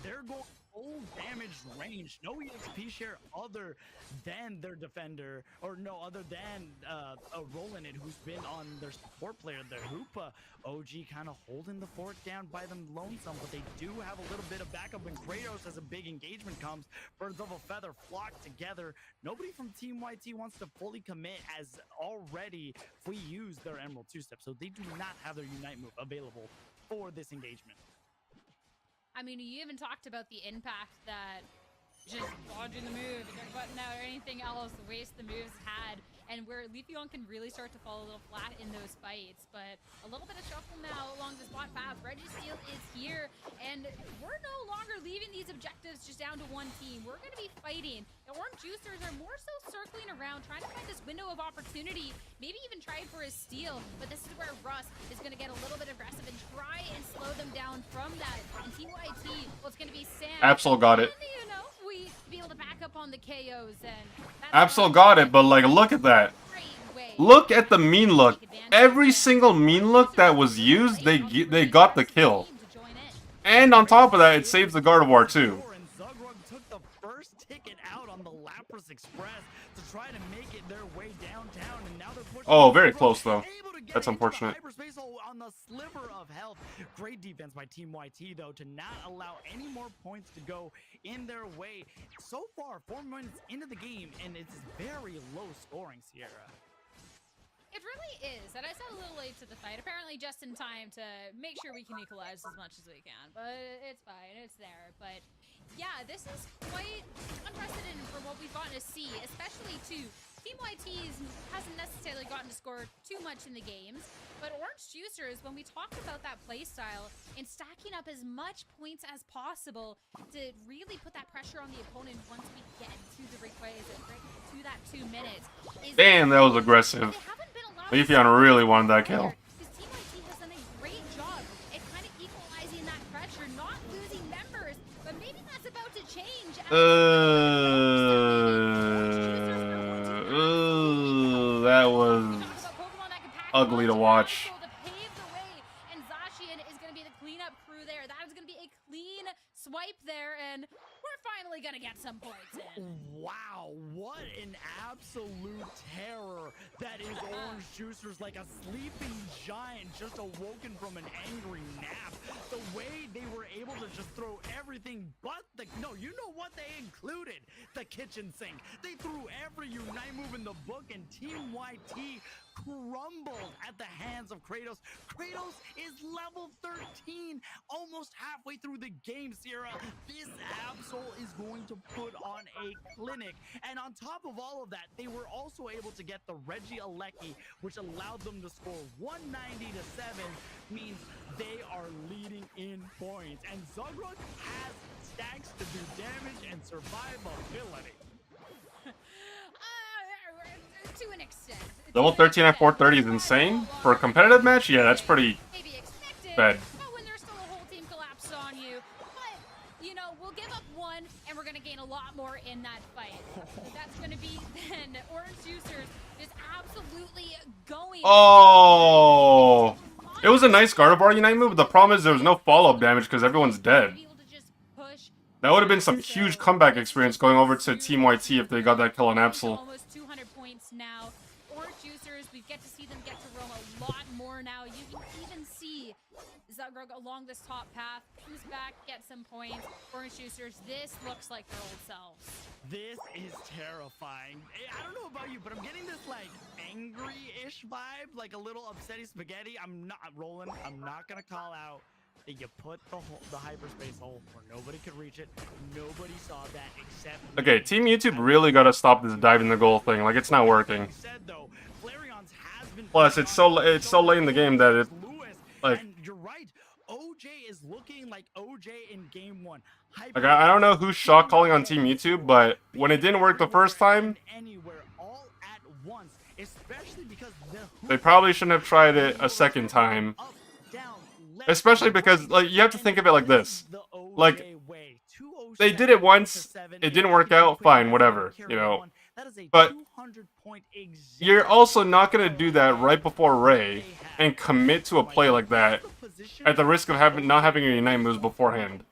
They're going full damage range. No EXP share other than their defender, or no, other than Roland, who's been on their support player, their Hoopa. OG kind of holding the fort down by them lonesome, but they do have a little bit of backup when Kratos as a big engagement comes. Birds of a feather flock together. Nobody from Team YT wants to fully commit, as already we use their Emerald 2-step, so they do not have their Unite move available for this engagement. I mean, you even talked about the impact that just dodging the move, their button out, or anything else, the waste the moves had, and where Leafeon can really start to fall a little flat in those fights. But a little bit of shuffle now along this bot path. Registeel is here, and we're no longer leaving these objectives just down to one team. We're going to be fighting. The Orange Juicers are more so circling around, trying to find this window of opportunity, maybe even trying for a steal. But this is where Russ is going to get a little bit aggressive and try and slow them down from that. And TYT, well, it's going to be Sam. Absol got it. You know, we be able to back up on the KOs, and Absol got it, but like, look at that. Look at the mean look. Every single mean look that was used, they got the kill. And on top of that, it saves the Gardevoir too. Took the first ticket out on the Lapras Express to try to make it their way downtown, and now they're pushing. Oh, very close though. That's unfortunate. On the sliver of health. Great defense by Team YT, though, to not allow any more points to go in their way. So far, 4 minutes into the game, and it's very low scoring, Sierra. It really is, and I said a little late to the fight, apparently just in time to make sure we can equalize as much as we can, but it's fine, it's there. But yeah, this is quite unprecedented for what we've gotten to see, especially too. Team YT hasn't necessarily gotten to score too much in the games, but Orange Juice Juicers, when we talked about that playstyle and stacking up as much points as possible to really put that pressure on the opponent once we get to the requires to that 2 minutes. Damn, that was aggressive. Leafeon really wanted that kill. This Team YT has done a great job at kind of equalizing that pressure, not losing members, but maybe that's about to change. That was ugly to watch. And Zacian is going to be the cleanup crew there. That is going to be a clean swipe there, and we're finally going to get some points in. Wow, what an absolute terror that is Orange Juicers, like a sleeping giant just awoken from an angry nap. The way they were able to just throw everything but the... No, you know what they included? The kitchen sink. They threw every Unite move in the book, and Team YT crumbled at the hands of Kratos. Kratos is level 13, almost halfway through the game, Sierra. This Absol is going to put on a clinic. And on top of all of that, they were also able to get the Regieleki, which allowed them to score 190 to 7, means they are leading in points. And Zugron has stacks to do damage and survivability. To an extent. Level 13 at 430 is insane. For a competitive match, yeah, that's pretty bad. When there's still a whole team collapsed on you. But, you know, we'll give up one, and we're going to gain a lot more in that fight. That's going to be then Orange Juicers just absolutely going. Oh! It was a nice Gardevoir Unite move, but the problem is there was no follow-up damage because everyone's dead. That would have been some huge comeback experience going over to Team YT if they got that kill on Absol. Almost 200 points now. Orange Juicers, we get to see them get to roam a lot more now. You can even see Zugrug along this top path. Who's back, get some points. Orange Juicers, this looks like their old selves. This is terrifying. I don't know about you, but I'm getting this like angry-ish vibe, like a little upsetty spaghetti. I'm not rolling. I'm not gonna call out. You put the hyperspace hole where nobody could reach it. Nobody saw that except... Okay, Team YouTube really gotta stop this dive in the goal thing. Like, it's not working. Plus, it's so late in the game that it... Like... And you're right. OJ is looking like OJ in game 1. Like, I don't know who's shot calling on Team YouTube, but when it didn't work the first time... They probably shouldn't have tried it a second time. Especially because, like, you have to think of it like this. Like, they did it once, it didn't work out, fine, whatever, you know. But you're also not going to do that right before Ray and commit to a play like that at the risk of not having your Unite moves beforehand.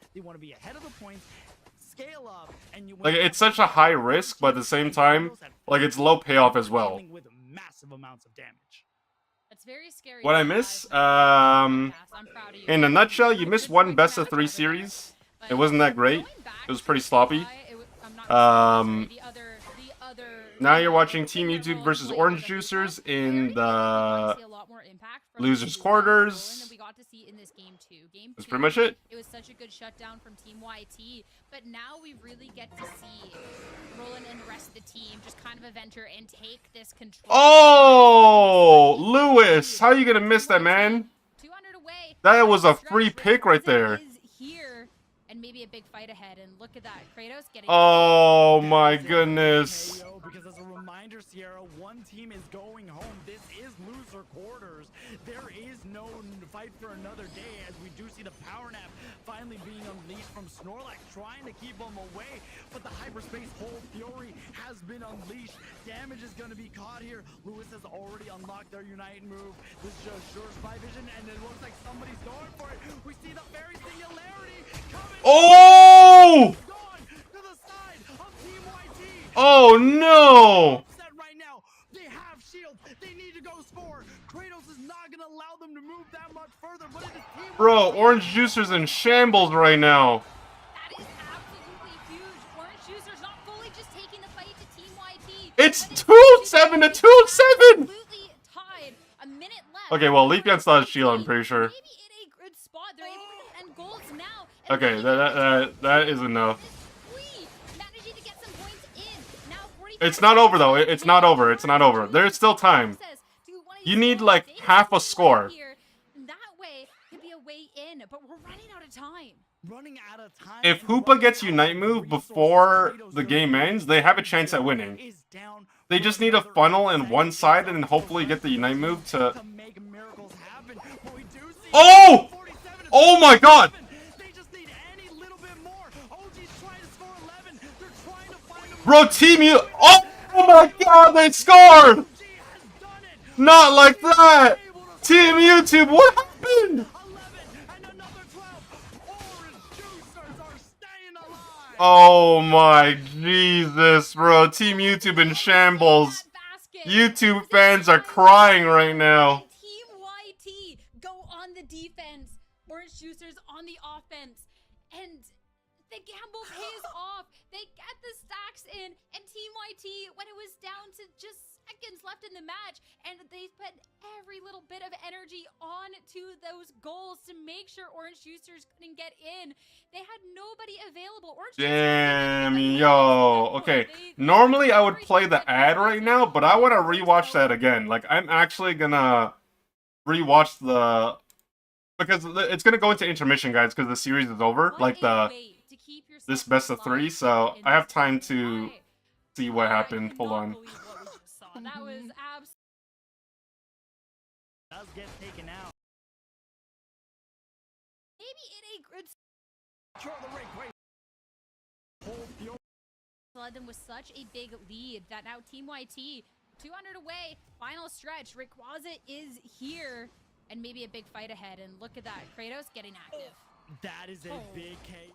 Like, it's such a high risk, but at the same time, like, it's low payoff as well. Very scary. What I miss? In a nutshell, you missed one best of 3 series. It wasn't that great. It was pretty sloppy. Now you're watching Team YouTube versus Orange Juicers in the losers quarters. That's pretty much it. It was such a good shutdown from Team YT, but now we really get to see Roland and the rest of the team just kind of adventure and take this control. Oh, Lewis, how are you gonna miss that, man? 200 away. That was a free pick right there. Here and maybe a big fight ahead, and look at that, Kratos getting. Oh my goodness. Because as a reminder, Sierra, one team is going home. This is loser quarters. There is no fight for another day, as we do see the power nap finally being unleashed from Snorlax, trying to keep them away. But the hyperspace hole fury has been unleashed. Damage is going to be caught here. Lewis has already unlocked their Unite move. This just sure spy vision, and it looks like somebody's going for it. We see the very singularity coming. Oh! To the side of Team YT. Oh no! Right now, they have shields. They need to go score. Kratos is not going to allow them to move that much further. But it is Team Bro, Orange Juicers in shambles right now. That is absolutely huge. Orange Juicers not fully just taking the fight to Team YT. It's 2-7 to 2-7. Absolutely tied. A minute left. Okay, well, Leafeon still has shield, I'm pretty sure. Maybe in a good spot. They're able to end goals now. Okay, that is enough. It's not over though. It's not over. It's not over. There's still time. You need like half a score. way in, but we're running out of time. Running out of time. If Hoopa gets Unite move before the game ends, they have a chance at winning. They just need a funnel in one side and hopefully get the Unite move to... Oh! Oh my god! Bro, Team U... Oh my god, they scored! Not like that! Team YouTube, what happened? Oh my Jesus, bro. Team YouTube in shambles. YouTube fans are crying right now. Team YT go on the defense. Orange Juicers on the offense. And the gamble pays off. They get the stacks in. And Team YT, when it was down to just seconds left in the match, and they put every little bit of energy on to those goals to make sure Orange Juicers couldn't get in. They had nobody available. Orange Damn, yo. Okay, normally I would play the ad right now, but I want to rewatch that again. Like, I'm actually gonna rewatch the... Because it's gonna go into intermission, guys, because the series is over. Like, this best of 3, so I have time to see what happened. Hold on. That was does get taken out. maybe in a good led them with such a big lead that now Team YT 200 away, final stretch. Rayquaza is here, and maybe a big fight ahead. And look at that, Kratos getting active. That is a big case.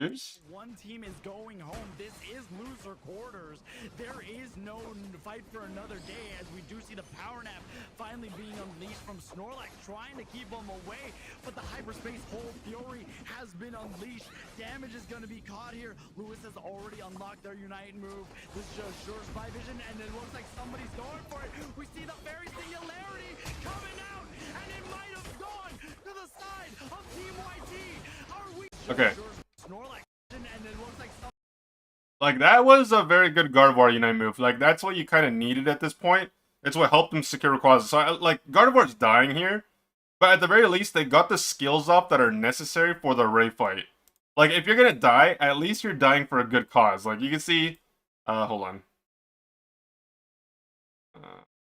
Oops. One team is going home. This is loser quarters. There is no fight for another day, as we do see the power nap finally being unleashed from Snorlax, trying to keep them away. But the hyperspace hole fury has been unleashed. Damage is going to be caught here. Lewis has already unlocked their Unite move. This is just sure spy vision, and it looks like somebody's going for it. We see the fairy singularity coming out, and it might have gone to the side of Team YT. Are we okay? Like that was a very good Gardevoir Unite move. Like, that's what you kind of needed at this point. It's what helped them secure Rayquaza. So, like, Gardevoir's dying here, but at the very least, they got the skills up that are necessary for the Ray fight. Like, if you're gonna die, at least you're dying for a good cause. Like, you can see... hold on.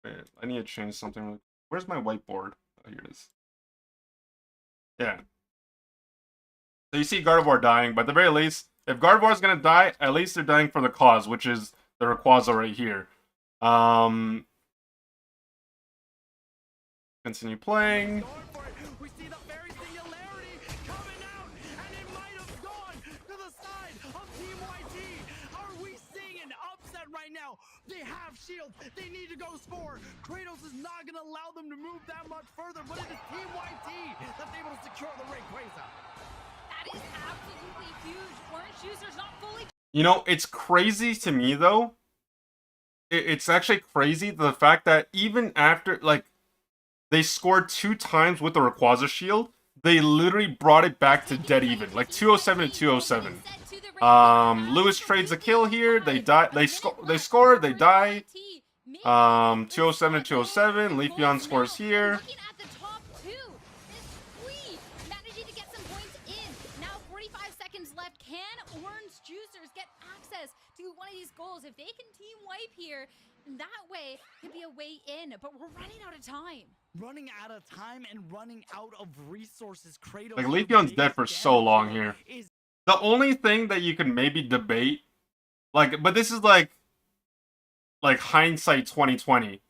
Wait, I need to change something. Where's my whiteboard? Oh, here it is. Yeah. So you see Gardevoir dying, but at the very least, if Gardevoir is going to die, at least they're dying for the cause, which is the Rayquaza right here. Continue playing. We see the fairy singularity coming out, and it might have gone to the side of Team YT. Are we seeing an upset right now? They have shield. They need to go score. Kratos is not going to allow them to move that much further, but it is Team YT that's able to secure the Rayquaza. That is absolutely huge. Orange Juicers not fully... You know, it's crazy to me, though. It's actually crazy, the fact that even after, like, they scored 2 times with the Rayquaza shield, they literally brought it back to dead even. Like, 207 to 207. Lewis trades a kill here. They die. They score. They die. 207 to 207. Leafeon scores here. One of these goals, if they can team wipe here, that way could be a way in, but we're running out of time. Running out of time and running out of resources. Kratos, like, Leafeon's dead for so long here. The only thing that you can maybe debate, like, but this is like hindsight 2020.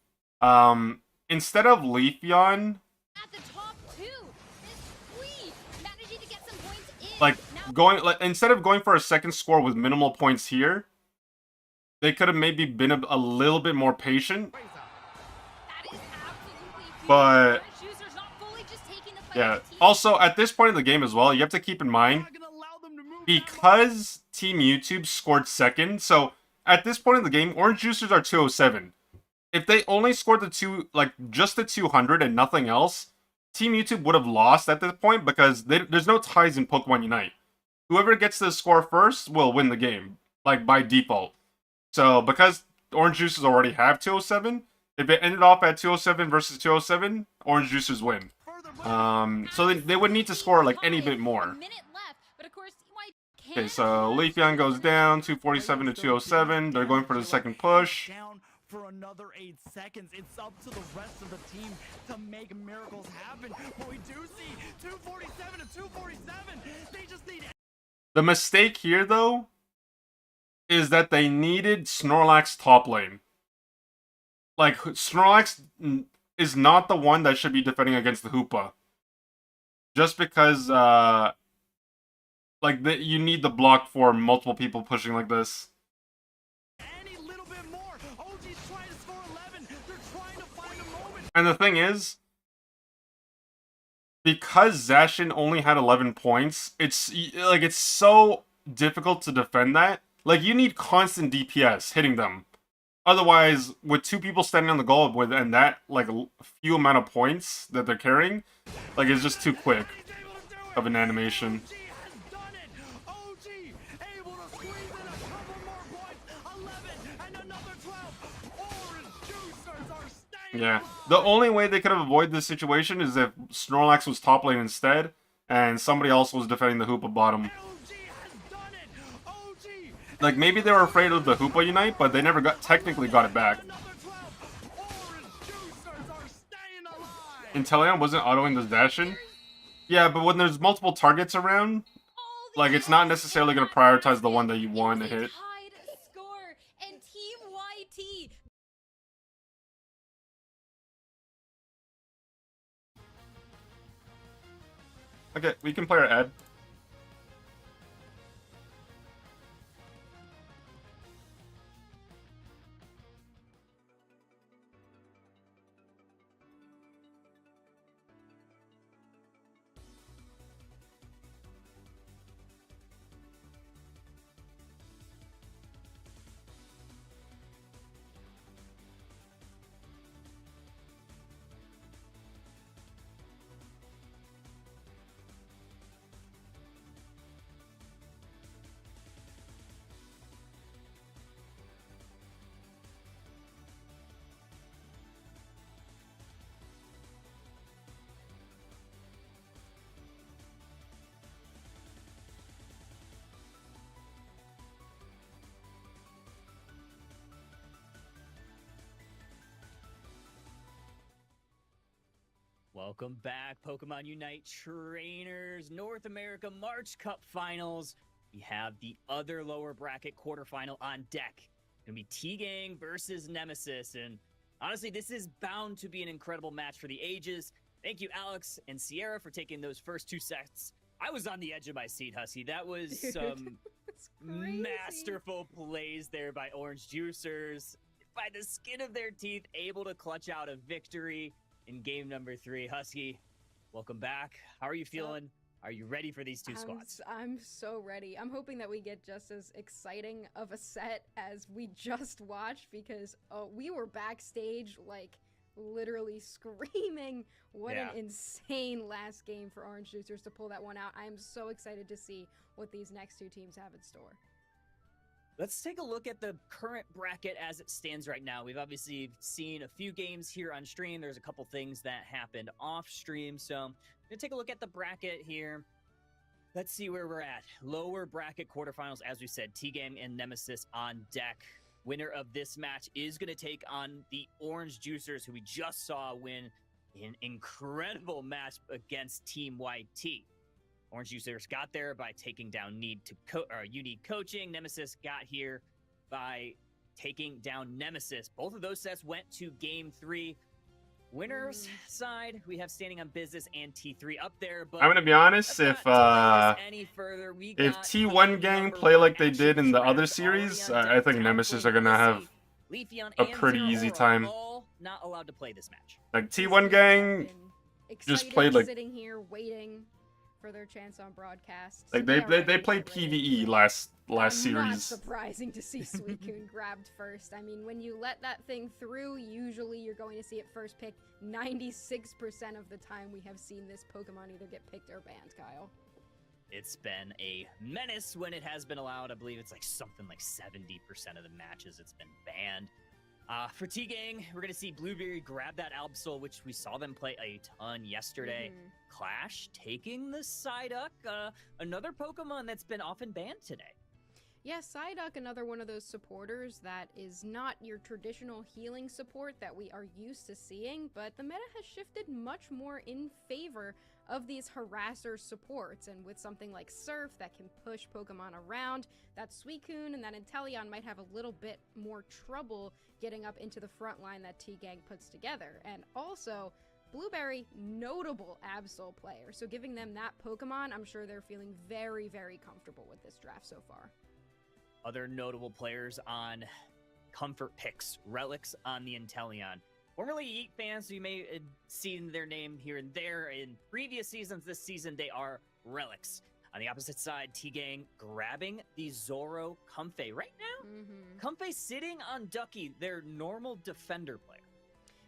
Instead of Leafeon, at the top 2, managing to get some points in. Like, instead of going for a second score with minimal points here, they could have maybe been a little bit more patient. But yeah, also at this point in the game as well, you have to keep in mind, because Team YouTube scored second, so at this point in the game, Orange Juicers are 207. If they only scored just the 200 and nothing else, Team YouTube would have lost at this point, because there's no ties in Pokemon Unite. Whoever gets the score first will win the game, like, by default. So, because Orange Juicers already have 207, if it ended off at 207 versus 207, Orange Juicers win. So they would need to score like any bit more. A minute left, but of course, Okay, so Leafeon goes down, 247 to 207. They're going for the second push. Down for another 8 seconds. It's up to the rest of the team to make miracles happen. But we do see 247 to 247. They just need. The mistake here, though, is that they needed Snorlax top lane. Like, Snorlax is not the one that should be defending against the Hoopa. Just because, you need the block for multiple people pushing like this. Any little bit more. OG's trying to score 11. They're trying to find a moment. And the thing is, because Zacian only had 11 points, it's so difficult to defend that. Like, you need constant DPS hitting them. Otherwise, with 2 people standing on the goal with and that like few amount of points that they're carrying, like it's just too quick of an animation. Yeah, the only way they could have avoided this situation is if Snorlax was top lane instead, and somebody else was defending the Hoopa bottom. Like, maybe they were afraid of the Hoopa Unite, but they never technically got it back. Inteleon wasn't autoing the Zacian? Yeah, but when there's multiple targets around, like, it's not necessarily going to prioritize the one that you want to hit. Okay, we can play our ad. Welcome back, Pokemon Unite trainers. North America March Cup Finals. We have the other lower bracket quarterfinal on deck. Gonna be T-Gang versus Nemesis, and honestly, this is bound to be an incredible match for the ages. Thank you, Alex and Sierra, for taking those first 2 sets. I was on the edge of my seat, Husky. That was some masterful plays there by Orange Juicers. By the skin of their teeth, able to clutch out a victory in game number 3. Husky, welcome back. How are you feeling? Are you ready for these 2 squads? I'm so ready. I'm hoping that we get just as exciting of a set as we just watched, because we were backstage like literally screaming what an insane last game for Orange Juicers to pull that one out. I am so excited to see what these next 2 teams have in store. Let's take a look at the current bracket as it stands right now. We've obviously seen a few games here on stream. There's a couple things that happened off stream. So I'm going to take a look at the bracket here. Let's see where we're at. Lower bracket quarterfinals, as we said, T-Gang and Nemesis on deck. Winner of this match is going to take on the Orange Juicers, who we just saw win an incredible match against Team YT. Orange Juicers got there by taking down Unique Coaching. Nemesis got here by taking down Nemesis. Both of those sets went to game 3. Winners side, we have Standing on Business and T3 up there. But I'm gonna be honest, if T1 Gang play like they did in the other series, I think Nemesis are gonna have a pretty easy time. Not allowed to play this match. Like T1 Gang just played like sitting here waiting for their chance on broadcast. Like they played PvE last series. Not surprising to see Suicune grabbed first. I mean, when you let that thing through, usually you're going to see it first pick. 96% of the time we have seen this Pokemon either get picked or banned, Kyle. It's been a menace when it has been allowed. I believe it's like something like 70% of the matches it's been banned. For T-Gang, we're going to see Blueberry grab that Absol, which we saw them play a ton yesterday. Clash taking the Psyduck, another Pokemon that's been often banned today. Yeah, Psyduck, another one of those supporters that is not your traditional healing support that we are used to seeing, but the meta has shifted much more in favor of these harasser supports, and with something like Surf that can push Pokemon around, that Suicune and that Inteleon might have a little bit more trouble getting up into the front line that T-Gang puts together. And also, Blueberry, notable Absol player, so giving them that Pokemon, I'm sure they're feeling very, very comfortable with this draft so far. Other notable players on comfort picks, Relics on the Inteleon. Formerly Yeet fans, you may have seen their name here and there in previous seasons. This season, they are Relics. On the opposite side, T-Gang grabbing the Zoro Comfey. Right now, Comfey sitting on Ducky, their normal defender player.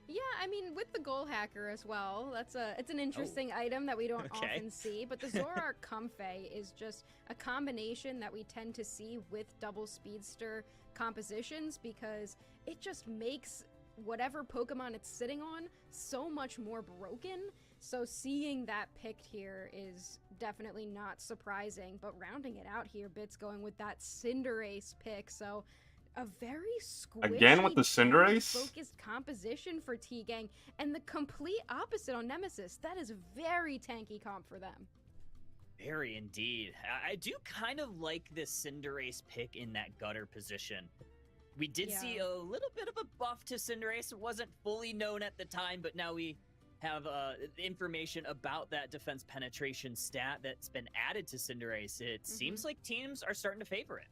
Yeah, I mean, with the Goal Hacker as well, it's an interesting item that we don't often see, but the Zoroark Comfey is just a combination that we tend to see with double speedster compositions because it just makes whatever Pokemon it's sitting on so much more broken. So seeing that picked here is definitely not surprising, but rounding it out here, Bits going with that Cinderace pick, so a very squishy, again with the Cinderace focused composition for T-Gang, and the complete opposite on Nemesis. That is a very tanky comp for them. Very indeed. I do kind of like this Cinderace pick in that gutter position. We did see a little bit of a buff to Cinderace. It wasn't fully known at the time, but now we have information about that defense penetration stat that's been added to Cinderace. It seems like teams are starting to favor it.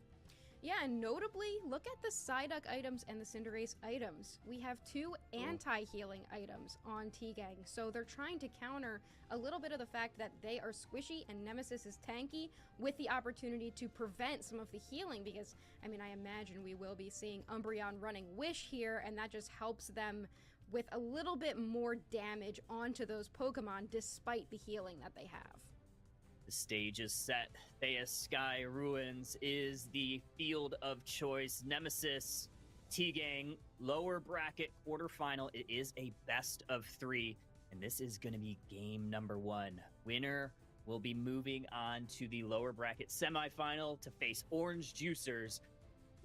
Yeah, and notably, look at the Psyduck items and the Cinderace items. We have two anti-healing items on T-Gang, so they're trying to counter a little bit of the fact that they are squishy and Nemesis is tanky with the opportunity to prevent some of the healing because, I mean, I imagine we will be seeing Umbreon running Wish here, and that just helps them with a little bit more damage onto those Pokemon despite the healing that they have. The stage is set. Theia Sky Ruins is the field of choice. Nemesis, T-Gang, lower bracket quarterfinal. It is a best of 3, and this is going to be game number 1. Winner will be moving on to the lower bracket semifinal to face Orange Juicers.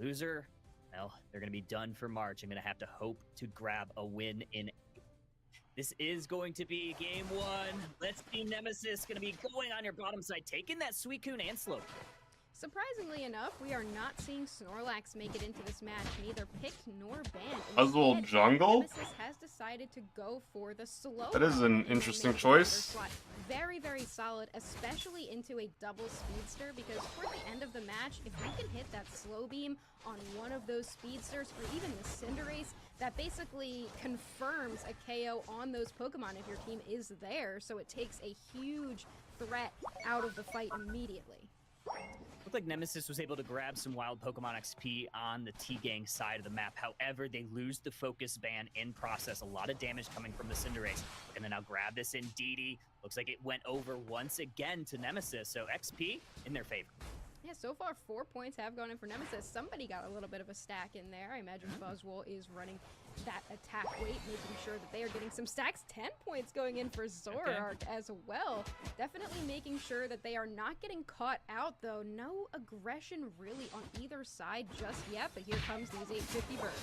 Loser, well, they're going to be done for March. I'm going to have to hope to grab a win in. This is going to be game 1. Let's see Nemesis going to be going on your bottom side, taking that Suicune and Slowpoke. Surprisingly enough, we are not seeing Snorlax make it into this match, neither picked nor banned. Puzzle Jungle? Nemesis has decided to go for the Slowpoke. That is an interesting choice. Very, very solid, especially into a double speedster, because for the end of the match, if we can hit that slow beam on one of those speedsters, or even the Cinderace, that basically confirms a KO on those Pokemon if your team is there, so it takes a huge threat out of the fight immediately. Looked like Nemesis was able to grab some wild Pokemon XP on the T-Gang side of the map. However, they lose the focus ban in process. A lot of damage coming from the Cinderace. We're gonna now grab this Indeedee. Looks like it went over once again to Nemesis, so XP in their favor. Yeah, so far 4 points have gone in for Nemesis. Somebody got a little bit of a stack in there. I imagine Buzzwole is running that attack weight, making sure that they are getting some stacks. 10 points going in for Zoroark as well. Definitely making sure that they are not getting caught out, though. No aggression really on either side just yet, but here comes these 850 birds.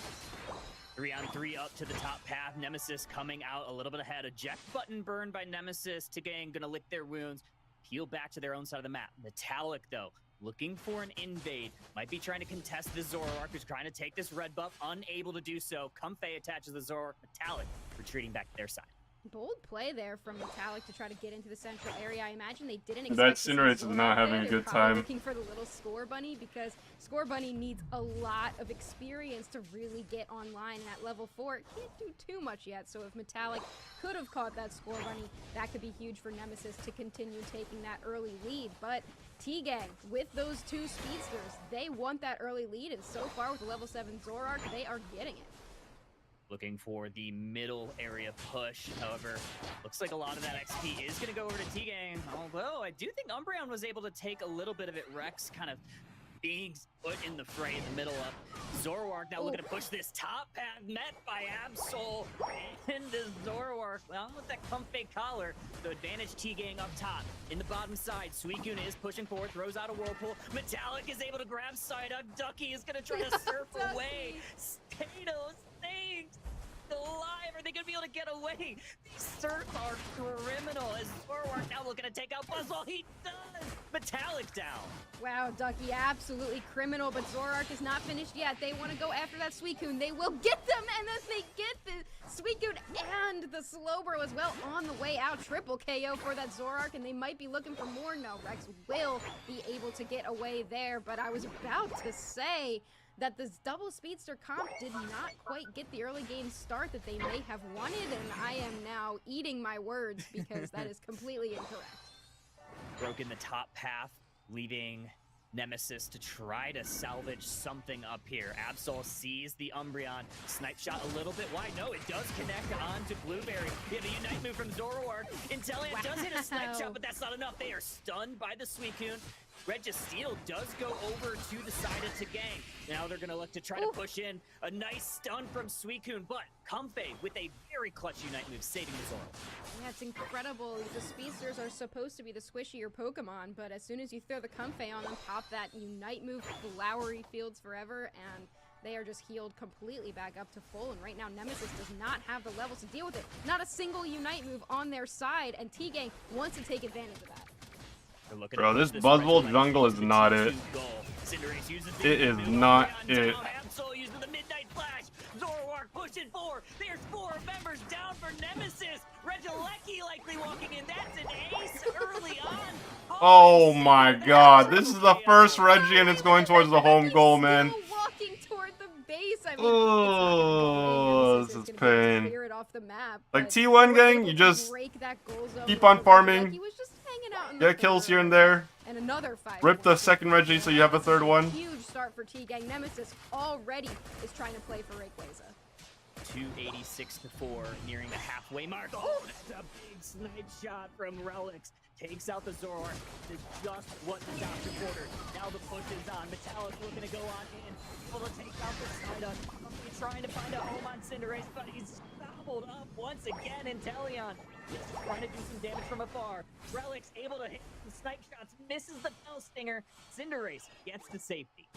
3-on-3 up to the top path. Nemesis coming out a little bit ahead. Eject button burned by Nemesis. T-Gang gonna lick their wounds. Peel back to their own side of the map. Metallic, though, looking for an invade. Might be trying to contest the Zoroark, who's trying to take this red buff. Unable to do so. Comfey attaches the Zoroark. Metallic retreating back to their side. Bold play there from Metallic to try to get into the central area. I imagine they didn't expect that Cinderace is not having a good time. Looking for the little Score Bunny because Score Bunny needs a lot of experience to really get online at level 4. It can't do too much yet, so if Metallic could have caught that Score Bunny, that could be huge for Nemesis to continue taking that early lead. But T-Gang, with those two speedsters, they want that early lead, and so far with the level 7 Zoroark, they are getting it. Looking for the middle area push. However, looks like a lot of that XP is going to go over to T-Gang. Although I do think Umbreon was able to take a little bit of it. Rex kind of being put in the fray in the middle of Zoroark now looking to push this top path, met by Absol into Zoroark. Well, with that Comfey collar, the advantage T-Gang up top. In the bottom side, Suicune is pushing forward, throws out a Whirlpool. Metallic is able to grab Psyduck. Ducky is going to try to surf away. Statos, things alive. Are they going to be able to get away? These surfs are criminal as Zoroark now looking to take out Buzzwole. He does! Metallic down. Wow, Ducky, absolutely criminal, but Zoroark is not finished yet. They want to go after that Suicune. They will get them, and then they get the Suicune and the Slowbro as well on the way out. Triple KO for that Zoroark, and they might be looking for more. No, Rex will be able to get away there, but I was about to say that this double speedster comp did not quite get the early game start that they may have wanted, and I am now eating my words because that is completely incorrect. Broken the top path, leaving Nemesis to try to salvage something up here. Absol sees the Umbreon. Snipe shot a little bit wide. No, it does connect onto Blueberry. We have a Unite move from Zoroark. Inteleon does hit a snipe shot, but that's not enough. They are stunned by the Suicune. Registeel does go over to the side of T-Gang. Now they're going to look to try to push in. A nice stun from Suicune, but Comfey with a very clutch Unite move, saving the Zoro. Yeah, it's incredible. The Speedsters are supposed to be the squishier Pokemon, but as soon as you throw the Comfey on them, pop that Unite move, Flowery Fields forever, and they are just healed completely back up to full. And right now, Nemesis does not have the levels to deal with it. Not a single Unite move on their side, and T-Gang wants to take advantage of that. Bro, this Buzzwole jungle is not it. It is not it. Absol using the Midnight Flash. Zoroark pushing forward. There's 4 members down for Nemesis. Regieleki likely walking in. That's an ace early on. Oh my god. This is the first Reggie and it's going towards the home goal, man. Walking toward the base. I mean, oh, this is pain. Clear it off the map, like T1 gang, you just break that goal zone keep on farming. He was just hanging out in Get kills here and there. And another 5. Rip the second Reggie so you have a third one. Huge start for T-Gang. Nemesis already is trying to play for Rayquaza. 286 to 4, nearing the halfway mark. Oh, that's a big snipe shot from Relix. Takes out the Zoroark. It's just what the doctor ordered. Now the push is on. Metallic looking to go on in. Able to take out the Psyduck. He's trying to find a home on Cinderace, but he's gobbled up once again. Inteleon just trying to do some damage from afar. Relix able to hit some snipe shots. Misses the Bell Stinger. Cinderace gets to safety.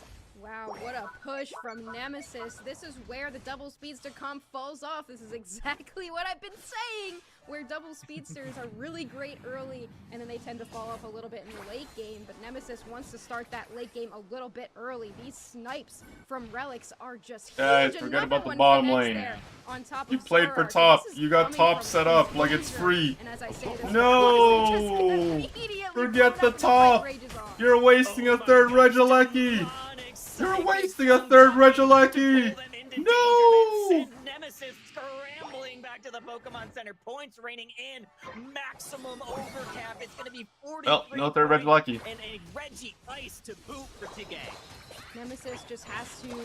Wow, what a push from Nemesis. This is where the double speedster comp falls off. This is exactly what I've been saying, where double speedsters are really great early, and then they tend to fall off a little bit in the late game, but Nemesis wants to start that late game a little bit early. These snipes from Relics are just huge. Guys, forget about the bottom lane. On top You of played for Zoroark. top. This is You got coming top from set up like it's free. And as I say this, No! just immediately Forget thrown the up and top. Rage is on. You're wasting a third Regieleki. You're wasting a third Regieleki. No! Nemesis scrambling back to the Pokemon Center. Points raining in. Maximum overcap. It's going to be 43. Well, no third Regieleki. And a Reggie Ice to boot for T-Gang. Nemesis just has to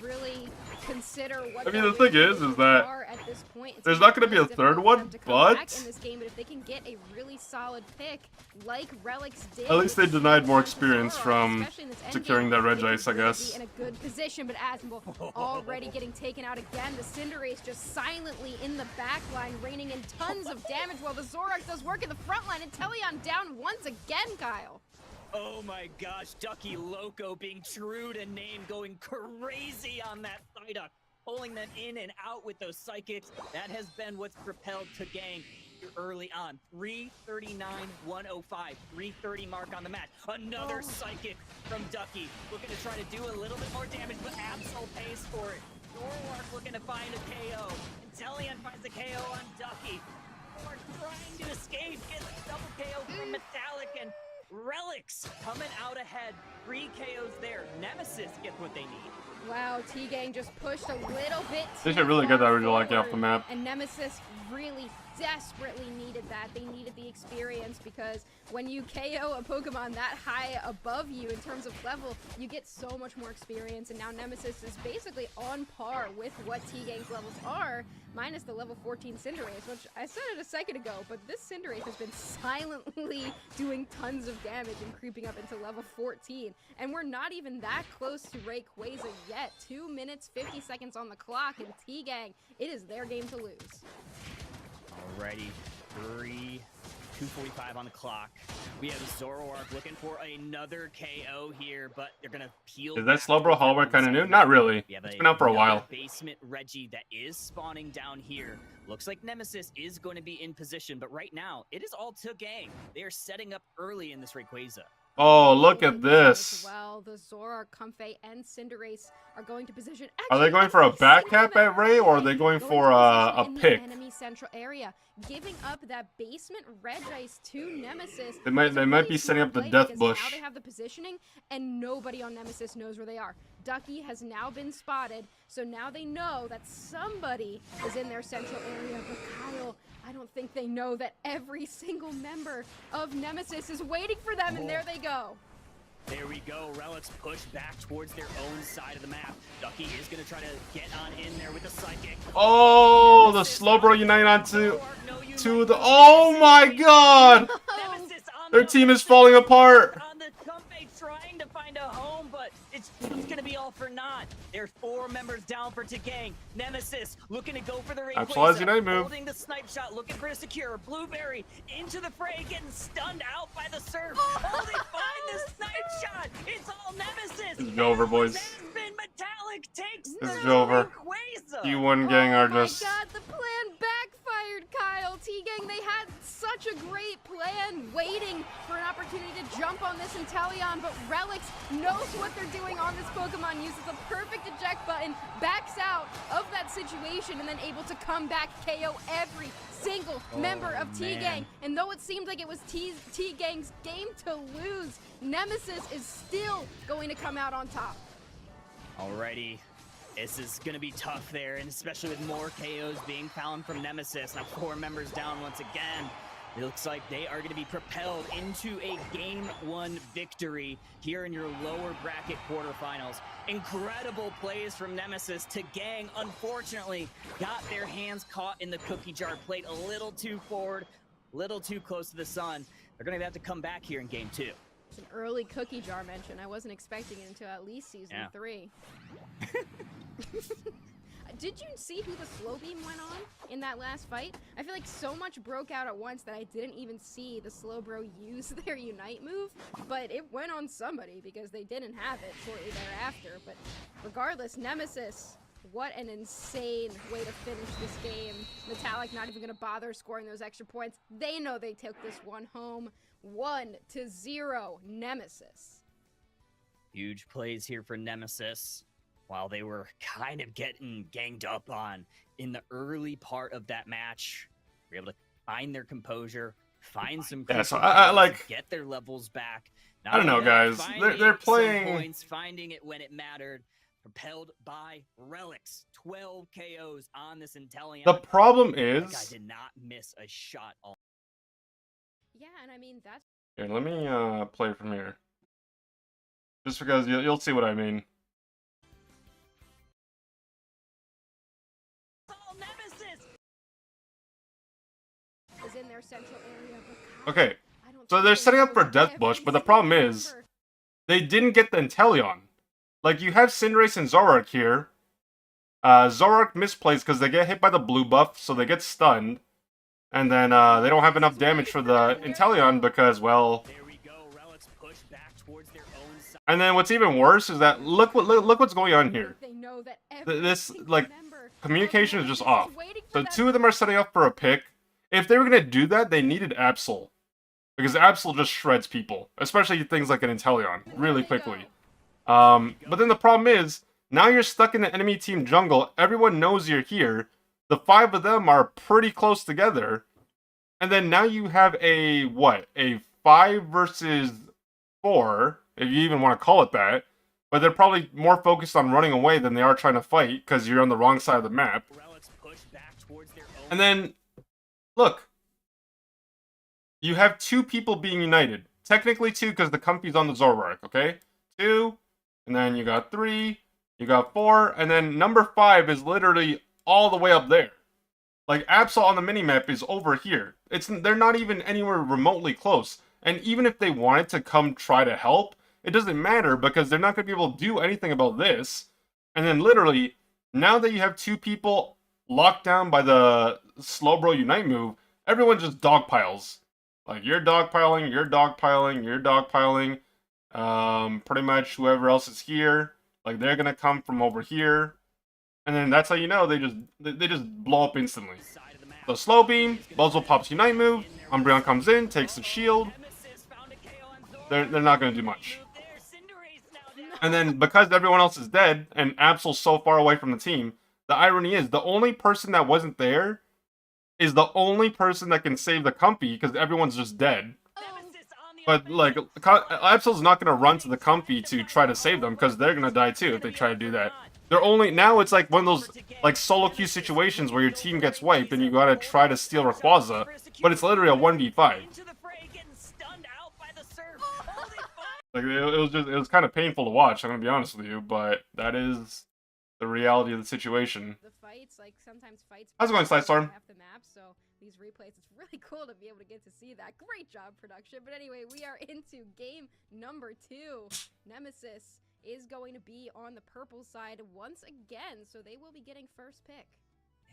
really consider what I mean, the thing is that are at this point. It's there's not gonna going to be a third difficult for them one, to come back but in this game, but if they can get a really solid pick like Relics did, at least they denied more experience Zoroark, from especially in this end securing game, that they Regice, I can guess. be in a good position, but Asmol already getting taken out again. The Cinderace just silently in the back line, raining in tons of damage while the Zoroark does work in the front line. And Inteleon down once again, Kyle. Oh my gosh, Ducky Loco being true to name, going crazy on that Psyduck, pulling them in and out with those psychics. That has been what's propelled T-Gang early on. 339-105, 330 mark on the match. Another psychic from Ducky, looking to try to do a little bit more damage, but Absol pays for it. Zoroark looking to find a KO. Inteleon finds a KO on Ducky. Zoroark trying to escape, gets a double KO from Metallic, and Relics coming out ahead. 3 KOs there. Nemesis gets what they need. Wow, T-Gang just pushed a little bit They too should really get that far Regieleki off the forward, map. And Nemesis really desperately needed that. They needed the experience because when you KO a Pokemon that high above you in terms of level, you get so much more experience, and now Nemesis is basically on par with what T-Gang's levels are, minus the level 14 Cinderace, which I said it a second ago, but this Cinderace has been silently doing tons of damage and creeping up into level 14, and we're not even that close to Rayquaza yet. 2 minutes, 50 seconds on the clock, and T-Gang, it is their game to lose. Alrighty, 2:45 on the clock. We have Zoroark looking for another KO here, but they're gonna peel. Is that Slowbro hallway kind of new? Not really. It's been out for a while. Basement Reggie that is spawning down here. Looks like Nemesis is going to be in position, but right now it is all T-Gang. They are setting up early in this Rayquaza. Oh, look at this. Well, the Zoroark, Comfey, and Cinderace are going to position. Are they going for a back cap at Ray, or are they going for a pick? Enemy central area, giving up that basement Regice to Nemesis. They might be setting up the Death Bush. Now they have the positioning, and nobody on Nemesis knows where they are. Ducky has now been spotted, so now they know that somebody is in their central area. But Kyle, I don't think they know that every single member of Nemesis is waiting for them, and there they go. There we go. Relics push back towards their own side of the map. Ducky is going to try to get on in there with the Psychic. Oh, the Slowbro unite onto the... Oh my god! Their team is falling apart. On the Comfey trying to find a home, but it's going to be all for naught. There's 4 members down for T-Gang. Nemesis looking to go for the Absol Unite Rayquaza, move. holding the snipe shot, looking for a secure. Blueberry into the fray, getting stunned out by the surf. Oh, they find the snipe shot. It's all Nemesis. It's over, boys. Metallic takes This is the over. Rayquaza. T1 gang are just... Oh my god, the plan backfired, Kyle. T-Gang, they had such a great plan waiting for an opportunity to jump on this Inteleon, but Relics knows what they're doing on this Pokemon, uses a perfect eject button, backs out of that situation, and then able to come back, KO every single member of T-Gang. And though it seemed like it was T-Gang's game to lose, Nemesis is still going to come out on top. Alrighty, this is going to be tough there, and especially with more KOs being found from Nemesis. Now 4 members down once again. It looks like they are going to be propelled into a Game 1 victory here in your lower bracket quarterfinals. Incredible plays from Nemesis. T-Gang, unfortunately, got their hands caught in the cookie jar, played a little too forward, a little too close to the sun. They're going to have to come back here in Game 2. It's an early cookie jar mention. I wasn't expecting it until at least season 3. Did you see who the slow beam went on in that last fight? I feel like so much broke out at once that I didn't even see the Slowbro use their Unite move, but it went on somebody because they didn't have it shortly thereafter. But regardless, Nemesis, what an insane way to finish this game. Metallic not even going to bother scoring those extra points. They know they took this one home. 1-0 Nemesis. Huge plays here for Nemesis. While they were kind of getting ganged up on in the early part of that match, they were able to find their composure, find some so I like get their levels back. I don't know, guys. They're playing points, finding it when it mattered. Propelled by Relics, 12 KOs on this Inteleon. The problem is that guy did not miss a shot. Yeah, and I mean that's. Here, let me play from here, just because you'll see what I mean. Is in their central area, okay, so they're setting up for Death Bush, but the problem is they didn't get the Inteleon. Like, you have Cinderace and Zoroark here. Zoroark misplays because they get hit by the blue buff, so they get stunned. And then they don't have enough damage for the Inteleon because, well... And then what's even worse is that look what's going on here. This, like, communication is just off. So 2 of them are setting up for a pick. If they were going to do that, they needed Absol. Because Absol just shreds people. Especially things like an Inteleon. Really quickly. But then the problem is, now you're stuck in the enemy team jungle. Everyone knows you're here. The 5 of them are pretty close together. And then now you have a, what? A 5 versus 4. If you even want to call it that. But they're probably more focused on running away than they are trying to fight. Because you're on the wrong side of the map. And then... look. You have 2 people being united. Technically 2 because the Comfy's on the Zoroark, okay? 2, and then you got 3, you got 4, and then number 5 is literally all the way up there. Like, Absol on the minimap is over here. They're not even anywhere remotely close. And even if they wanted to come try to help, it doesn't matter because they're not going to be able to do anything about this. And then literally, now that you have 2 people locked down by the Slowbro Unite move, everyone just dogpiles. Like, you're dogpiling, you're dogpiling, you're dogpiling. Pretty much whoever else is here, like, they're going to come from over here. And then that's how you know they just blow up instantly. So slow beam, Buzzle pops Unite move, Umbreon comes in, takes the shield. They're not going to do much. And then because everyone else is dead and Absol's so far away from the team, the irony is the only person that wasn't there is the only person that can save the Comfy because everyone's just dead. But like Absol's not going to run to the Comfy to try to save them because they're going to die too if they try to do that. They're only now it's like one of those like solo queue situations where your team gets wiped and you gotta try to steal Rayquaza, but it's literally a 1v5. Like it was kind of painful to watch. I'm gonna be honest with you, but that is the reality of the situation. The fights, like sometimes fights. How's it going, Sidestorm? Half the map, so these replays, it's really cool to be able to get to see that. Great job, production. But anyway, we are into game number 2. Nemesis is going to be on the purple side once again, so they will be getting first pick.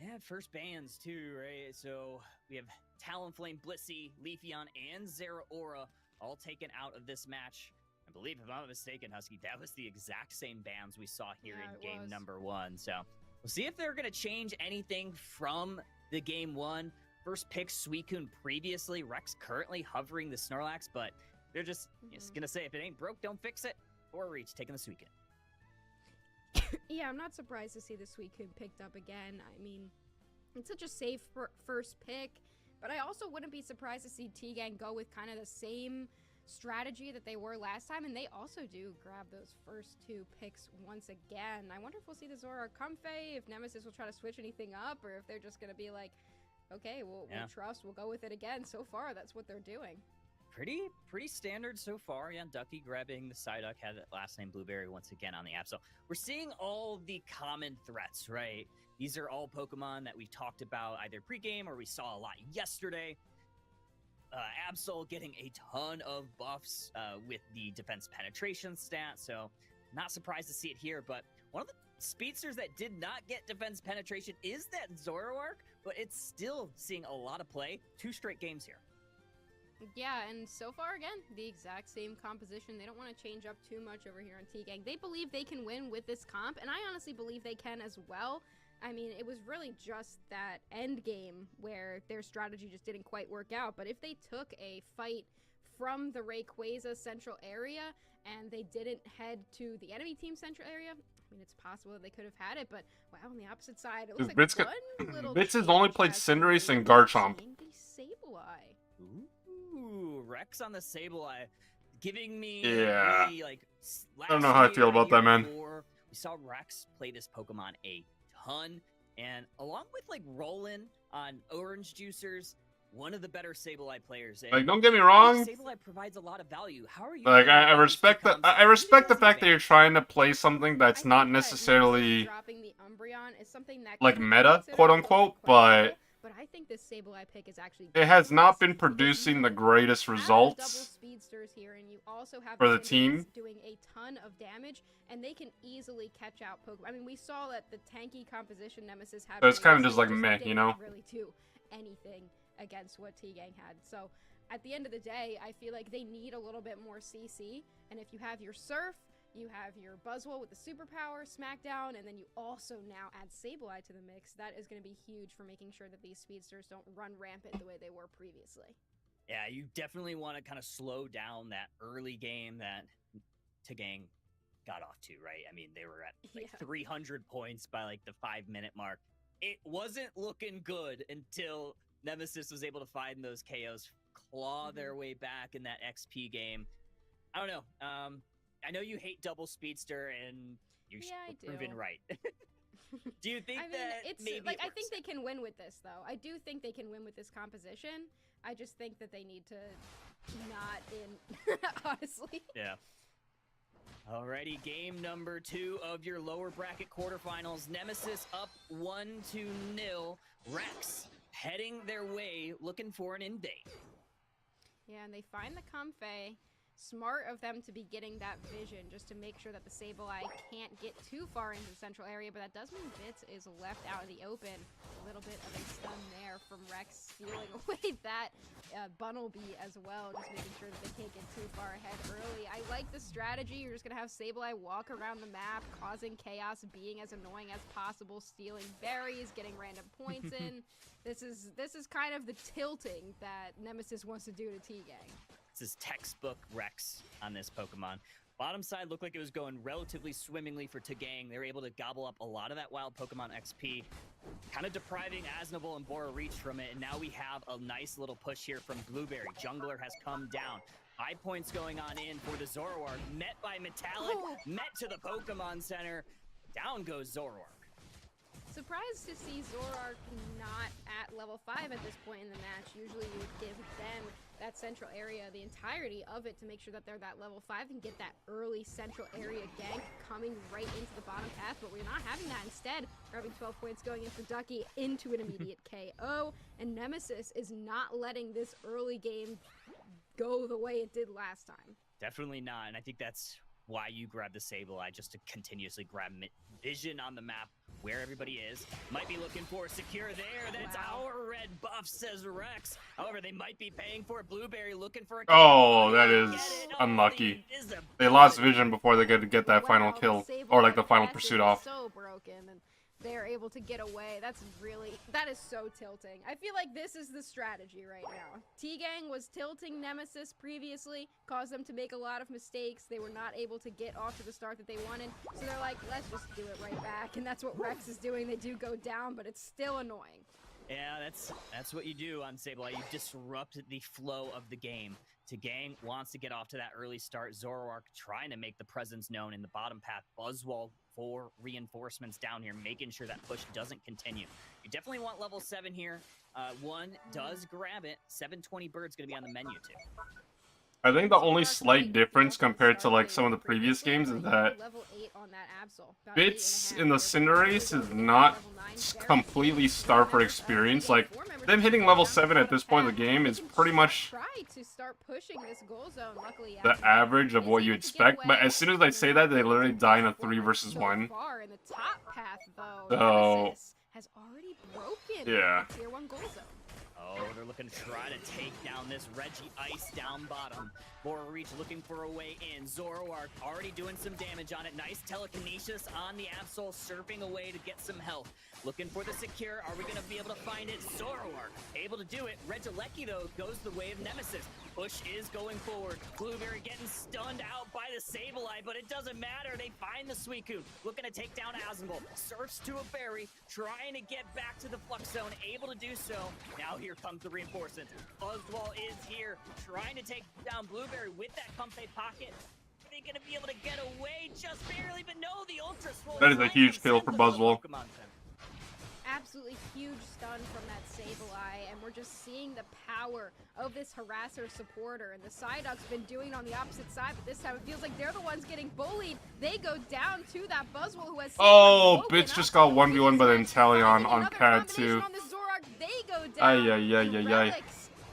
Yeah, first bans too, right? So we have Talonflame, Blissey, Leafeon, and Zeraora all taken out of this match. I believe, if I'm not mistaken, Husky, that was the exact same bans we saw here in game number 1. So we'll see if they're going to change anything from the game 1. First pick, Suicune previously, Rex currently hovering the Snorlax, but they're just going to say, if it ain't broke, don't fix it. Or Reach, taking the Suicune. Yeah, I'm not surprised to see the Suicune picked up again. I mean, it's such a safe first pick, but I also wouldn't be surprised to see T-Gang go with kind of the same strategy that they were last time, and they also do grab those first 2 picks once again. I wonder if we'll see the Zoroark Comfey, if Nemesis will try to switch anything up, or if they're just going to be like, okay, we'll trust, we'll go with it again. So far, that's what they're doing. Pretty standard so far. Yeah, Ducky grabbing the Psyduck, had that last name Blueberry once again on the app. So we're seeing all the common threats, right? These are all Pokemon that we've talked about either pregame or we saw a lot yesterday. Absol getting a ton of buffs with the defense penetration stat, so not surprised to see it here. But one of the speedsters that did not get defense penetration is that Zoroark, but it's still seeing a lot of play. 2 straight games here. Yeah, and so far, again, the exact same composition. They don't want to change up too much over here on T-Gang. They believe they can win with this comp, and I honestly believe they can as well. I mean, it was really just that end game where their strategy just didn't quite work out. But if they took a fight from the Rayquaza central area and they didn't head to the enemy team central area, I mean, it's possible that they could have had it, but wow, on the opposite side, it looks like one little Bits has only played Cinderace and Garchomp. Sableye. Ooh, Rex on the Sableye, giving me really, like, I don't know how I feel about that, man. We saw Rex play this Pokemon a ton, and along with like Roland on Orange Juicers, one of the better Sableye players. And like, don't get me wrong, Sableye provides a lot of value. How are you? Like, I respect that. I respect the fact that you're trying to play something that's not necessarily like meta, quote unquote, but I think this Sableye pick is actually it has not been producing the greatest results for the team. Doing a ton of damage, and they can easily catch out Pokemon. I mean, we saw that the tanky composition Nemesis had. So it's kind of just like meh, you know. Really do anything against what T-Gang had. So at the end of the day, I feel like they need a little bit more CC. And if you have your Surf, you have your Buzzwole with the superpower, Smackdown, and then you also now add Sableye to the mix, that is going to be huge for making sure that these speedsters don't run rampant the way they were previously. Yeah, you definitely want to kind of slow down that early game that T-Gang got off to, right? I mean, they were at like 300 points by like the 5-minute mark. It wasn't looking good until Nemesis was able to find those KOs, claw their way back in that XP game. I don't know. I know you hate double speedster, and you're proven right. Do you think I mean, that it's maybe like it I think works? they can win with this, though. I do think they can win with this composition. I just think that they need to not in, honestly. Yeah. Alrighty, game number 2 of your lower bracket quarterfinals. Nemesis up 1-0. Rex heading their way, looking for an invade. Yeah, and they find the Comfey. Smart of them to be getting that vision just to make sure that the Sableye can't get too far into the central area, but that does mean Bits is left out in the open. A little bit of a stun there from Rex stealing away that Bunnelby as well, just making sure that they can't get too far ahead early. I like the strategy. You're just going to have Sableye walk around the map, causing chaos, being as annoying as possible, stealing berries, getting random points in. This is kind of the tilting that Nemesis wants to do to T-Gang. This is textbook Rex on this Pokemon. Bottom side looked like it was going relatively swimmingly for Tagang. They were able to gobble up a lot of that wild Pokemon XP, kind of depriving Asnoval and Bora Reach from it. And now we have a nice little push here from Blueberry. Jungler has come down. High points going on in for the Zoroark. Met by Metallic, met to the Pokemon Center. Down goes Zoroark. Surprised to see Zoroark not at level 5 at this point in the match. Usually you would give them that central area, the entirety of it, to make sure that they're that level 5 and get that early central area gank coming right into the bottom path, but we're not having that. Instead, grabbing 12 points, going in for Ducky into an immediate KO, and Nemesis is not letting this early game go the way it did last time. Definitely not, and I think that's why you grab the Sableye, just to continuously grab vision on the map where everybody is. Might be looking for a secure there. That's our red buff, says Rex. However, they might be paying for it. Blueberry looking for a kill. Oh, that is unlucky. They lost vision before they could get that final kill, or like the final pursuit off. So broken, and they're able to get away. That is so tilting. I feel like this is the strategy right now. T-Gang was tilting Nemesis previously, caused them to make a lot of mistakes. They were not able to get off to the start that they wanted, so they're like, let's just do it right back, and that's what Rex is doing. They do go down, but it's still annoying. Yeah, that's what you do on Sableye. You disrupt the flow of the game. Tagang wants to get off to that early start. Zoroark trying to make the presence known in the bottom path. Buzzwole for reinforcements down here, making sure that push doesn't continue. You definitely want level 7 here. One does grab it. 720 Bird's going to be on the menu too. I think the only slight difference compared to like some of the previous games is that Bits in the Cinderace is not completely starved for experience. Like, them hitting level 7 at this point in the game is pretty much the average of what you expect. But as soon as I say that, they literally die in a 3 versus 1. So, has already broken yeah. Tier 1 goal zone. Oh, they're looking to try to take down this Reggie Ice down bottom. Bora Reach looking for a way in. Zoroark already doing some damage on it. Nice telekinesis on the Absol, surfing away to get some health. Looking for the secure. Are we going to be able to find it? Zoroark able to do it. Regieleki, though, goes the way of Nemesis. Push is going forward. Blueberry getting stunned out by the Sableye, but it doesn't matter. They find the Suicune. Looking to take down Asmongold. Surfs to a berry, trying to get back to the Flux Zone. Able to do so. Now here comes the reinforcements. Buzzwole is here, trying to take down Blueberry with that Comfey pocket. Are they going to be able to get away just barely? But no, the Ultra Swole. That is a huge kill for Buzzwole. Absolutely huge stun from that Sableye, and we're just seeing the power of this harasser supporter, and the Psyduck's been doing it on the opposite side, but this time it feels like they're the ones getting bullied. They go down to that Buzzwole who has Bits just got 1v1 by the Inteleon on pad 2. Ay.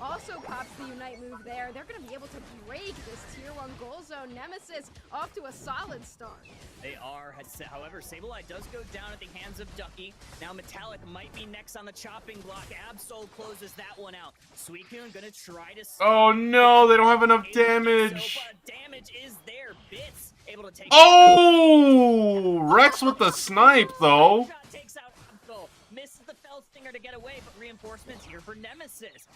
Also pops the Unite move there. They're going to be able to break this Tier 1 goal zone. Nemesis off to a solid start. They are. However, Sableye does go down at the hands of Ducky. Now Metallic might be next on the chopping block. Absol closes that one out. Suicune going to try to... Oh no, they don't have enough damage. Damage is there. Bits able to take... Oh! Rex with the snipe, though. Takes out Absol. Misses the Fell Stinger to get away, but reinforcements here for Nemesis.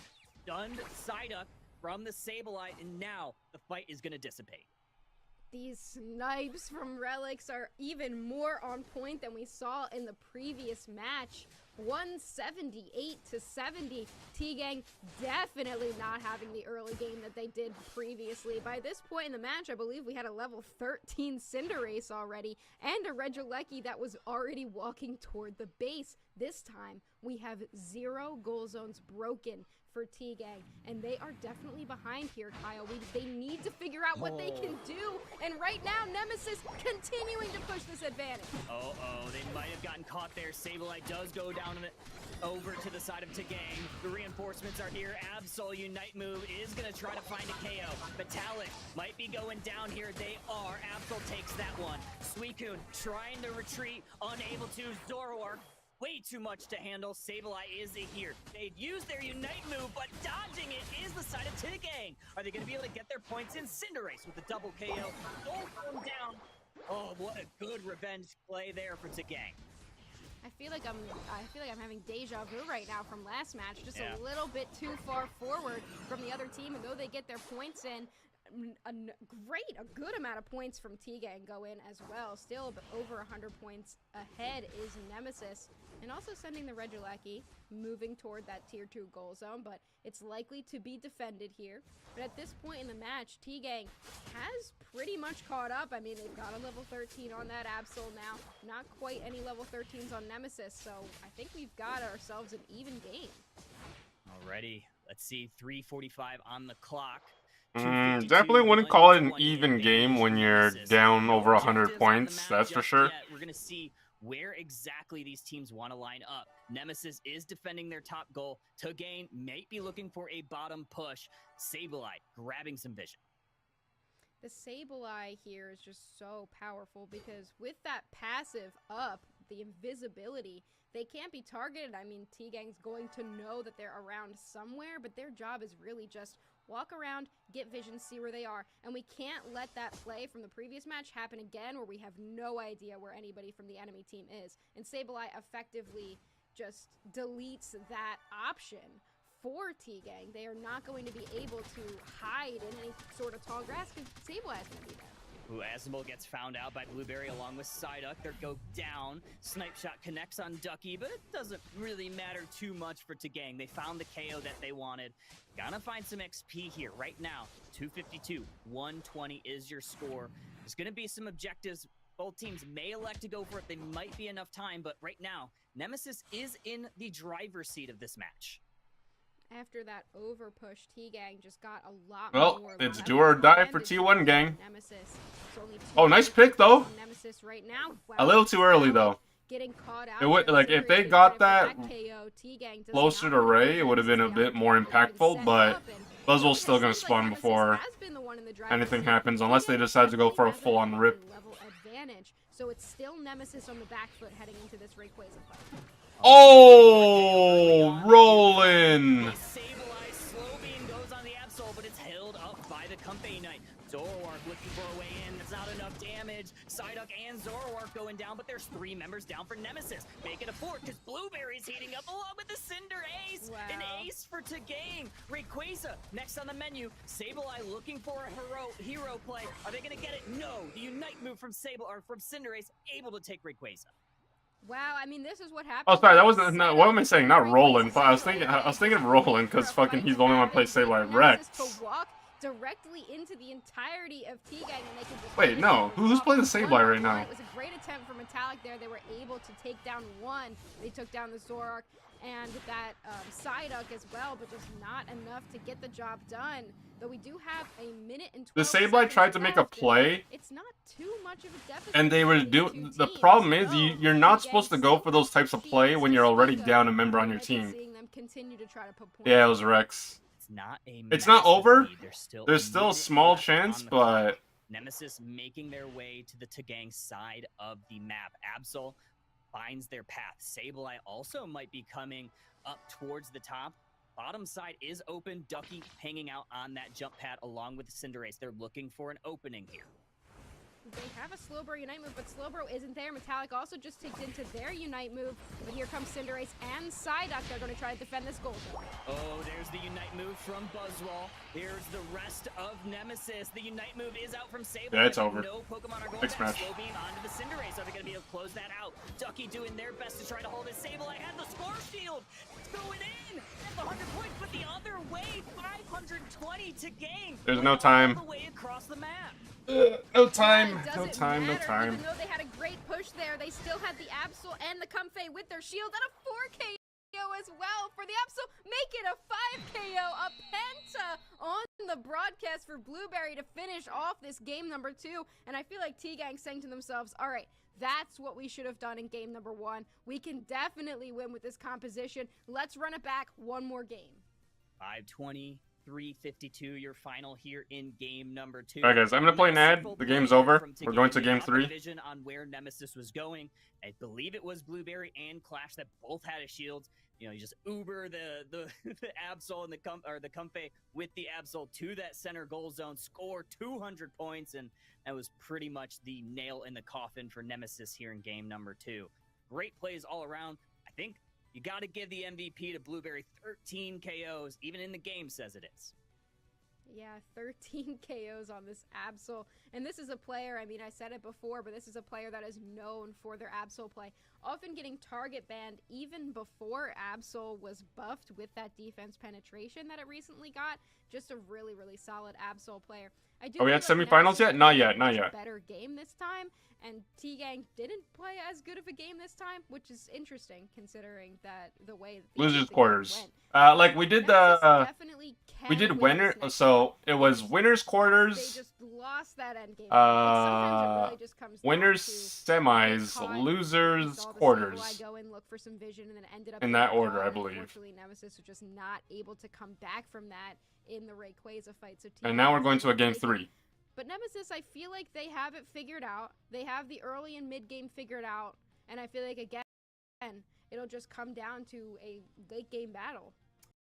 Stunned Psyduck from the Sableye, and now the fight is going to dissipate. These snipes from Relics are even more on point than we saw in the previous match. 178 to 70. T-Gang definitely not having the early game that they did previously. By this point in the match, I believe we had a level 13 Cinderace already and a Regieleki that was already walking toward the base. This time, we have 0 goal zones broken for T-Gang, and they are definitely behind here, Kyle. They need to figure out what they can do, and right now, Nemesis continuing to push this advantage. They might have gotten caught there. Sableye does go down over to the side of T-Gang. The reinforcements are here. Absol Unite move is going to try to find a KO. Metallic might be going down here. They are. Absol takes that one. Suicune trying to retreat, unable to. Zoroark way too much to handle. Sableye is here. They'd use their Unite move, but dodging it is the side of T-Gang. Are they going to be able to get their points in? Cinderace with the double KO. Both them down. Oh, what a good revenge play there for T-Gang. I feel like I'm having deja vu right now from last match. Just a little bit too far forward from the other team, and though they get their points in, a good amount of points from T-Gang go in as well. Still over 100 points ahead is Nemesis, and also sending the Regieleki moving toward that tier 2 goal zone, but it's likely to be defended here. But at this point in the match, T-Gang has pretty much caught up. I mean, they've got a level 13 on that Absol now, not quite any level 13s on Nemesis, so I think we've got ourselves an even game. Alrighty, let's see, 3:45 on the clock. Definitely wouldn't call it an even game when you're down over 100 points, that's for sure. We're going to see where exactly these teams want to line up. Nemesis is defending their top goal. T-Gang might be looking for a bottom push. Sableye grabbing some vision. The Sableye here is just so powerful because with that passive up, the invisibility, they can't be targeted. I mean, T-Gang's going to know that they're around somewhere, but their job is really just walk around, get vision, see where they are. And we can't let that play from the previous match happen again where we have no idea where anybody from the enemy team is. And Sableye effectively just deletes that option for T-Gang. They are not going to be able to hide in any sort of tall grass because Sableye is going to be there. Ooh, Asmol gets found out by Blueberry along with Psyduck. They go down. Snipe shot connects on Ducky, but it doesn't really matter too much for T-Gang. They found the KO that they wanted. Gotta find some XP here right now. 252, 120 is your score. There's gonna be some objectives. Both teams may elect to go for it. They might be enough time, but right now, Nemesis is in the driver's seat of this match. After that over push, T-Gang just got a lot well, more. It's do or die for T1 gang. Nemesis. Oh, nice pick though. Nemesis right now. Wow. A little too early though. Getting caught out. It would, like, if they got that closer to Ray, it would have been a bit more impactful, but Buzzwole's still gonna spawn before anything happens, unless they decide to go for a full-on rip. So it's still Nemesis on the back foot heading into this Rayquaza fight. Oh, rolling! Sableye slow beam goes on the Absol, but it's held up by the Company Knight. Zoroark looking for a way in. That's not enough damage. Psyduck and Zoroark going down, but there's 3 members down for Nemesis. Make it a 4 because Blueberry's heating up along with the Cinder Ace. Wow. An ace for T-Gang. Rayquaza next on the menu. Sableye looking for a hero play. Are they going to get it? No. The Unite move from Cinderace able to take Rayquaza. Wow, I mean, this is what happened. Oh, sorry, that wasn't. Not, what am I saying? Not Roland. I was thinking of Roland because fucking he's the only one who plays Sableye Rex. To walk directly into the entirety of T-Gang, and they can just wait, no, who's playing the Sableye right now? It was a great attempt for Metallic there. They were able to take down one. They took down the Zoroark and that Psyduck as well, but just not enough to get the job done. Though we do have a minute and 12 The Sableye tried to make a play. It's not too much of a deficit. And they were doing. The problem is you're not supposed to go for those types of play when you're already down a member on your team. Yeah, it was Rex. It's not over. There's still a small chance, but Nemesis making their way to the T-Gang side of the map. Absol finds their path. Sableye also might be coming up towards the top. Bottom side is open. Ducky hanging out on that jump pad along with Cinderace. They're looking for an opening here. they have a Slowbro Unite move, but Slowbro isn't there. Metallic also just ticked into their Unite move, but here comes Cinderace and Psyduck. They're going to try to defend this gold. Oh, there's the Unite move from Buzzwole. Here's the rest of Nemesis. The Unite move is out from Sable. Yeah, it's over. No Pokemon are going Next back. match. Slow Beam onto the Cinderace. Are they going to be able to close that out? Ducky doing their best to try to hold it. Sableye had the score shield. It's going in. That's 100 points, but the other way, 520 to gain. There's no time. All the way across the map. No time. It No doesn't time. No matter. time. Even though they had a great push there, they still had the Absol and the Comfey with their shield and a 4 KO as well for the Absol. Make it a 5 KO, a Penta on the broadcast for Blueberry to finish off this game number 2. And I feel like T-Gang saying to themselves, all right, that's what we should have done in game number 1. We can definitely win with this composition. Let's run it back one more game. 520. 352, your final here in game number 2. Alright guys, I'm gonna play an ad. The game's over. We're going to game 3. Vision on where Nemesis was going. I believe it was Blueberry and Clash that both had a shield. You know, you just Uber the Absol and the Comfey with the Absol to that center goal zone, score 200 points, and that was pretty much the nail in the coffin for Nemesis here in game number 2. Great plays all around. I think you got to give the MVP to Blueberry. 13 KOs, even in the game says it is. Yeah, 13 KOs on this Absol. And this is a player, I mean, I said it before, but this is a player that is known for their Absol play. Often getting target banned even before Absol was buffed with that defense penetration that it recently got. Just a really, really solid Absol player. I do Are we at feel like semifinals Nemesis yet? Not played yet, a not much yet. Better game this time, and T-Gang didn't play as good of a game this time, which is interesting considering that the way that Losers the game quarters. went. Like we did Nemesis the definitely we can did win winner. this next So round. it was winners They quarters, just lost that end game. Sometimes it really just comes down winners to semis, caught, losers saw the quarters. Sableye go in, look for some vision, and then ended up In getting that order, down. I believe. Unfortunately, Nemesis was just not able to come back from that in the Rayquaza fight. So And now we're going to a game 3. But Nemesis, I feel like they have it figured out. They have the early and mid game figured out, and I feel like again, it'll just come down to a late game battle.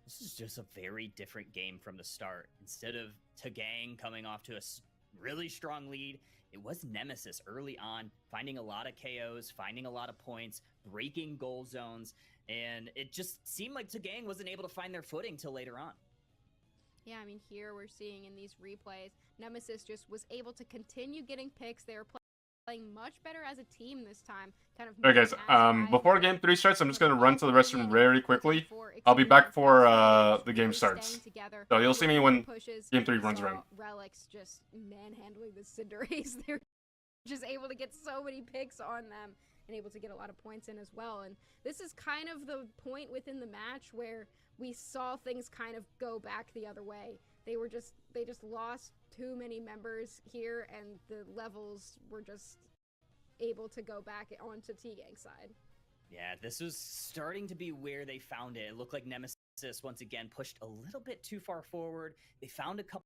This is just a very different game from the start. Instead of T-Gang coming off to a really strong lead, it was Nemesis early on, finding a lot of KOs, finding a lot of points, breaking goal zones, and it just seemed like T-Gang wasn't able to find their footing till later on. Yeah, I mean, here we're seeing in these replays, Nemesis just was able to continue getting picks. They were playing much better as a team this time. Kind of. Alright guys, before game 3 starts, I'm just gonna run to the restroom very quickly. I'll be back for the game starts. So you'll see me when game 3 runs around. Relics just manhandling the Cinderace. They're just able to get so many picks on them and able to get a lot of points in as well. And this is kind of the point within the match where we saw things kind of go back the other way. They just lost too many members here, and the levels were just able to go back onto T-Gang's side. Yeah, this was starting to be where they found it. It looked like Nemesis once again pushed a little bit too far forward. They found a couple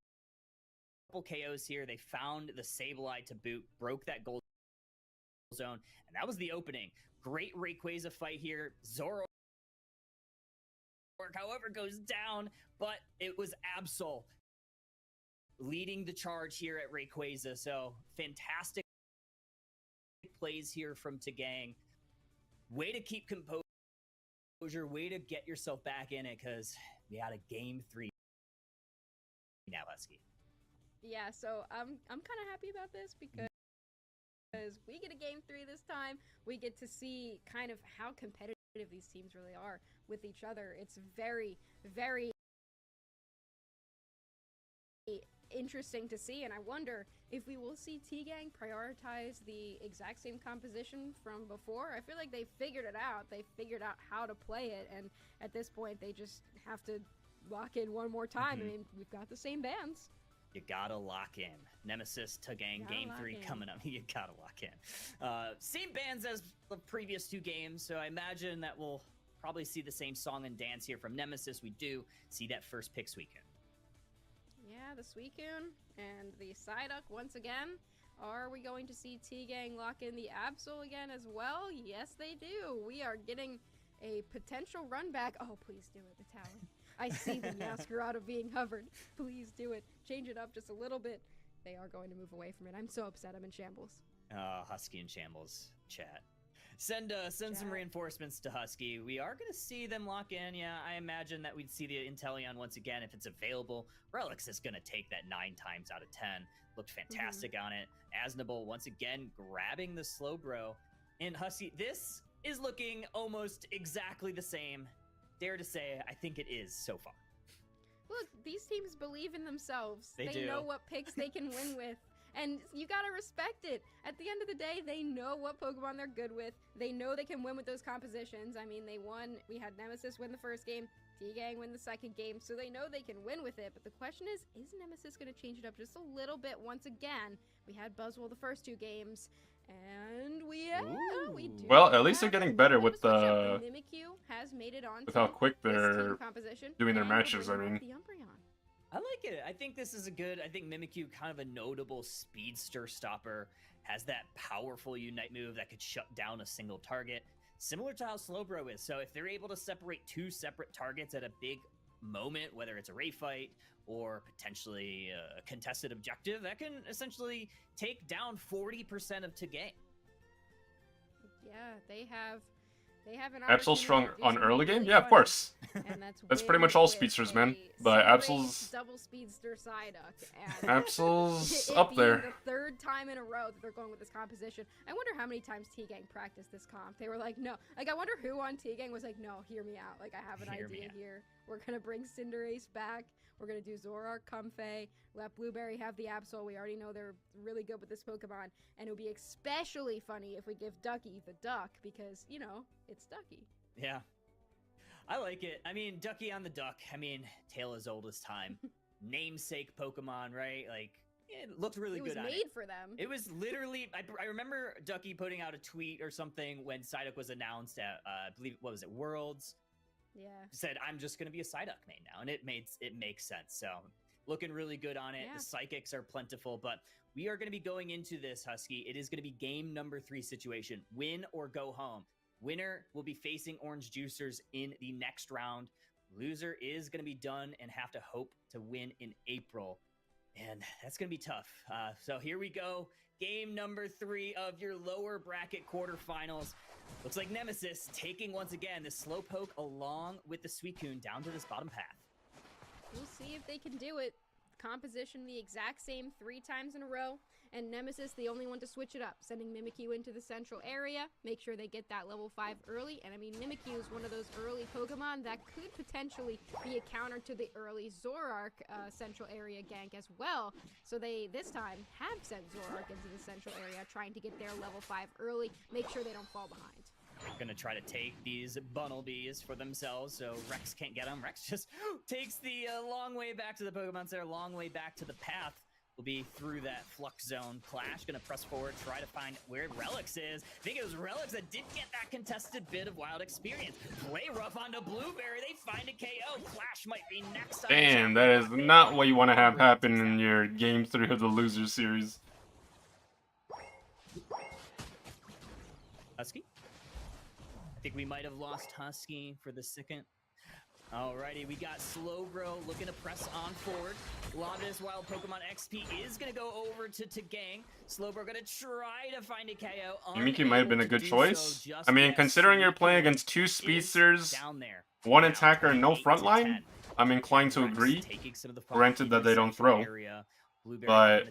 KOs here. They found the Sableye to boot, broke that gold zone, and that was the opening. Great Rayquaza fight here. Zoro, however, goes down, but it was Absol leading the charge here at Rayquaza. So fantastic plays here from T-Gang. Way to keep composure, way to get yourself back in it, because we had a game 3 now, Husky. Yeah, so I'm kind of happy about this because we get a game 3 this time. We get to see kind of how competitive these teams really are with each other. It's very, very interesting to see, and I wonder if we will see T-Gang prioritize the exact same composition from before. I feel like they figured it out. They figured out how to play it, and at this point, they just have to lock in one more time. I mean, we've got the same bands. You gotta lock in. Nemesis T-Gang game 3 coming up. You gotta lock in. Same bands as the previous 2 games, so I imagine that we'll probably see the same song and dance here from Nemesis. We do see that first pick Suicune. Yeah, the Suicune and the Psyduck once again. Are we going to see T-Gang lock in the Absol again as well? Yes, they do. We are getting a potential run back. Oh, please do it, Metallic. I see the Masquerada being hovered. Please do it. Change it up just a little bit. they are going to move away from it. I'm so upset. I'm in shambles. Husky in shambles, chat. Send some reinforcements to Husky. We are going to see them lock in. Yeah, I imagine that we'd see the Inteleon once again if it's available. Relics is going to take that 9 times out of 10. Looked fantastic on it. Asnable once again grabbing the Slowbro. And Husky, this is looking almost exactly the same. Dare to say, I think it is so far. Look, these teams believe in themselves. They do. know what picks they can win with. And you gotta respect it. At the end of the day, they know what Pokemon they're good with. They know they can win with those compositions. I mean, they won. We had Nemesis win the first game, T-Gang win the second game, so they know they can win with it. But the question is Nemesis gonna change it up just a little bit once again? We had Buzzwole the first 2 games, and we do. Well, at least they're getting better with the Mimikyu has made it on with how quick this they're team composition, doing their and we're matches. I bringing mean. back the Umbreon. I like it. I think this is a good, I think Mimikyu, kind of a notable speedster stopper, has that powerful Unite move that could shut down a single target, similar to how Slowbro is. So if they're able to separate 2 separate targets at a big moment, whether it's a Ray fight or potentially a contested objective, that can essentially take down 40% of T-Gang. Yeah, they have an Absol's strong opportunity to do on something early game? really Yeah, of fun, course. and That's pretty win much all with speedsters, a man. But Cinderace Absol's double speedster Psyduck. And Absol's it up being there. the 3rd time in a row that they're going with this composition. I wonder how many times T-Gang practiced this comp. They were like, no. Like, I wonder who on T-Gang was like, no, hear me out. Like, I have an idea here. We're gonna bring Cinderace back. We're gonna do Zoroark, Comfey, let Blueberry have the Absol. We already know they're really good with this Pokemon, and it would be especially funny if we give Ducky the Duck because, you know, it's Ducky. Yeah. I like it. I mean, Ducky on the Duck. I mean, tale as old as time. Namesake Pokemon, right? Like, it looked really good on it. It was made for them. It was literally, I remember Ducky putting out a tweet or something when Psyduck was announced at, I believe, what was it, Worlds? Yeah. Said, I'm just going to be a Psyduck main now. And it makes sense. So, looking really good on it. Yeah. The Psychics are plentiful, but we are going to be going into this, Husky. It is going to be game number 3 situation. Win or go home. Winner will be facing Orange Juicers in the next round. Loser is going to be done and have to hope to win in April. And that's going to be tough. So here we go. Game number 3 of your lower bracket quarterfinals. Looks like Nemesis taking once again the Slowpoke along with the Suicune down to this bottom path. We'll see if they can do it. Composition the exact same 3 times in a row. And Nemesis, the only one to switch it up, sending Mimikyu into the central area, make sure they get that level 5 early. And I mean, Mimikyu is one of those early Pokemon that could potentially be a counter to the early Zoroark central area gank as well. So they, this time, have sent Zoroark into the central area, trying to get their level 5 early, make sure they don't fall behind. Gonna try to take these Bunnelbees for themselves, so Rex can't get them. Rex just takes the long way back to the Pokemon Center, long way back to the path. Will be through that Flux Zone. Clash gonna press forward, try to find where Relics is. I think it was Relics that did get that contested bit of wild experience. Play rough onto Blueberry, they find a KO. Clash might be next. Damn, that is not what you want to have happen in your game 3 of the Loser Series. Husky? I think we might have lost Husky for the second. Alrighty, we got Slowbro looking to press on forward. Lobis Wild Pokemon XP is going to go over to T-Gang. Slowbro going to try to find a KO. Mimikyu might have been a good choice. I mean, considering you're playing against 2 speedsters, 1 attacker, and no frontline, I'm inclined to agree. Granted that they don't throw, but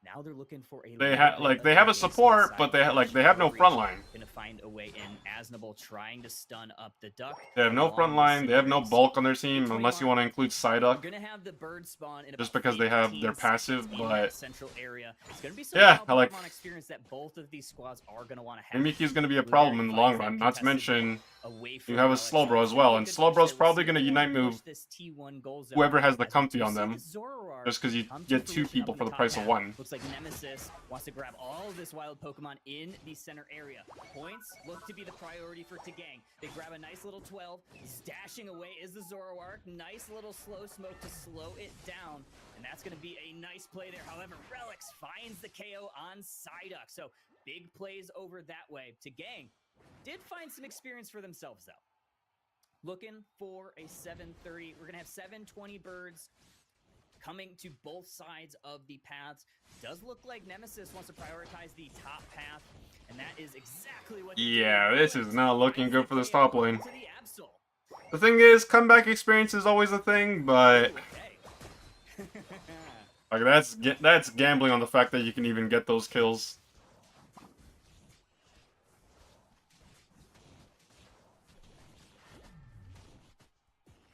now they're looking for a they have a support, but they have no frontline. Gonna find a way in. Asnable trying to stun up the Duck. They have no frontline. They have no bulk on their team, unless you want to include Psyduck. Gonna have the bird spawn in just because they have their passive, but central area. It's gonna be some yeah, I like. experience that both of these squads are gonna want to have. Mimikyu's gonna be a problem in the long run. Not to mention, you have a Slowbro as well, and Slowbro's probably gonna Unite move whoever has the Comfey on them, just because you get 2 people for the price of 1. Looks like Nemesis wants to grab all of this wild Pokemon in the center area. Points look to be the priority for T-Gang. They grab a nice little 12. Stashing away is the Zoroark. Nice little slow smoke to slow it down. And that's going to be a nice play there. However, Relics finds the KO on Psyduck. So big plays over that way. T-Gang did find some experience for themselves, though. Looking for a 730. We're going to have 720 birds coming to both sides of the paths. Does look like Nemesis wants to prioritize the top path, and that is exactly what. Yeah, this is not looking good for this top lane. The thing is, comeback experience is always a thing, but like that's gambling on the fact that you can even get those kills.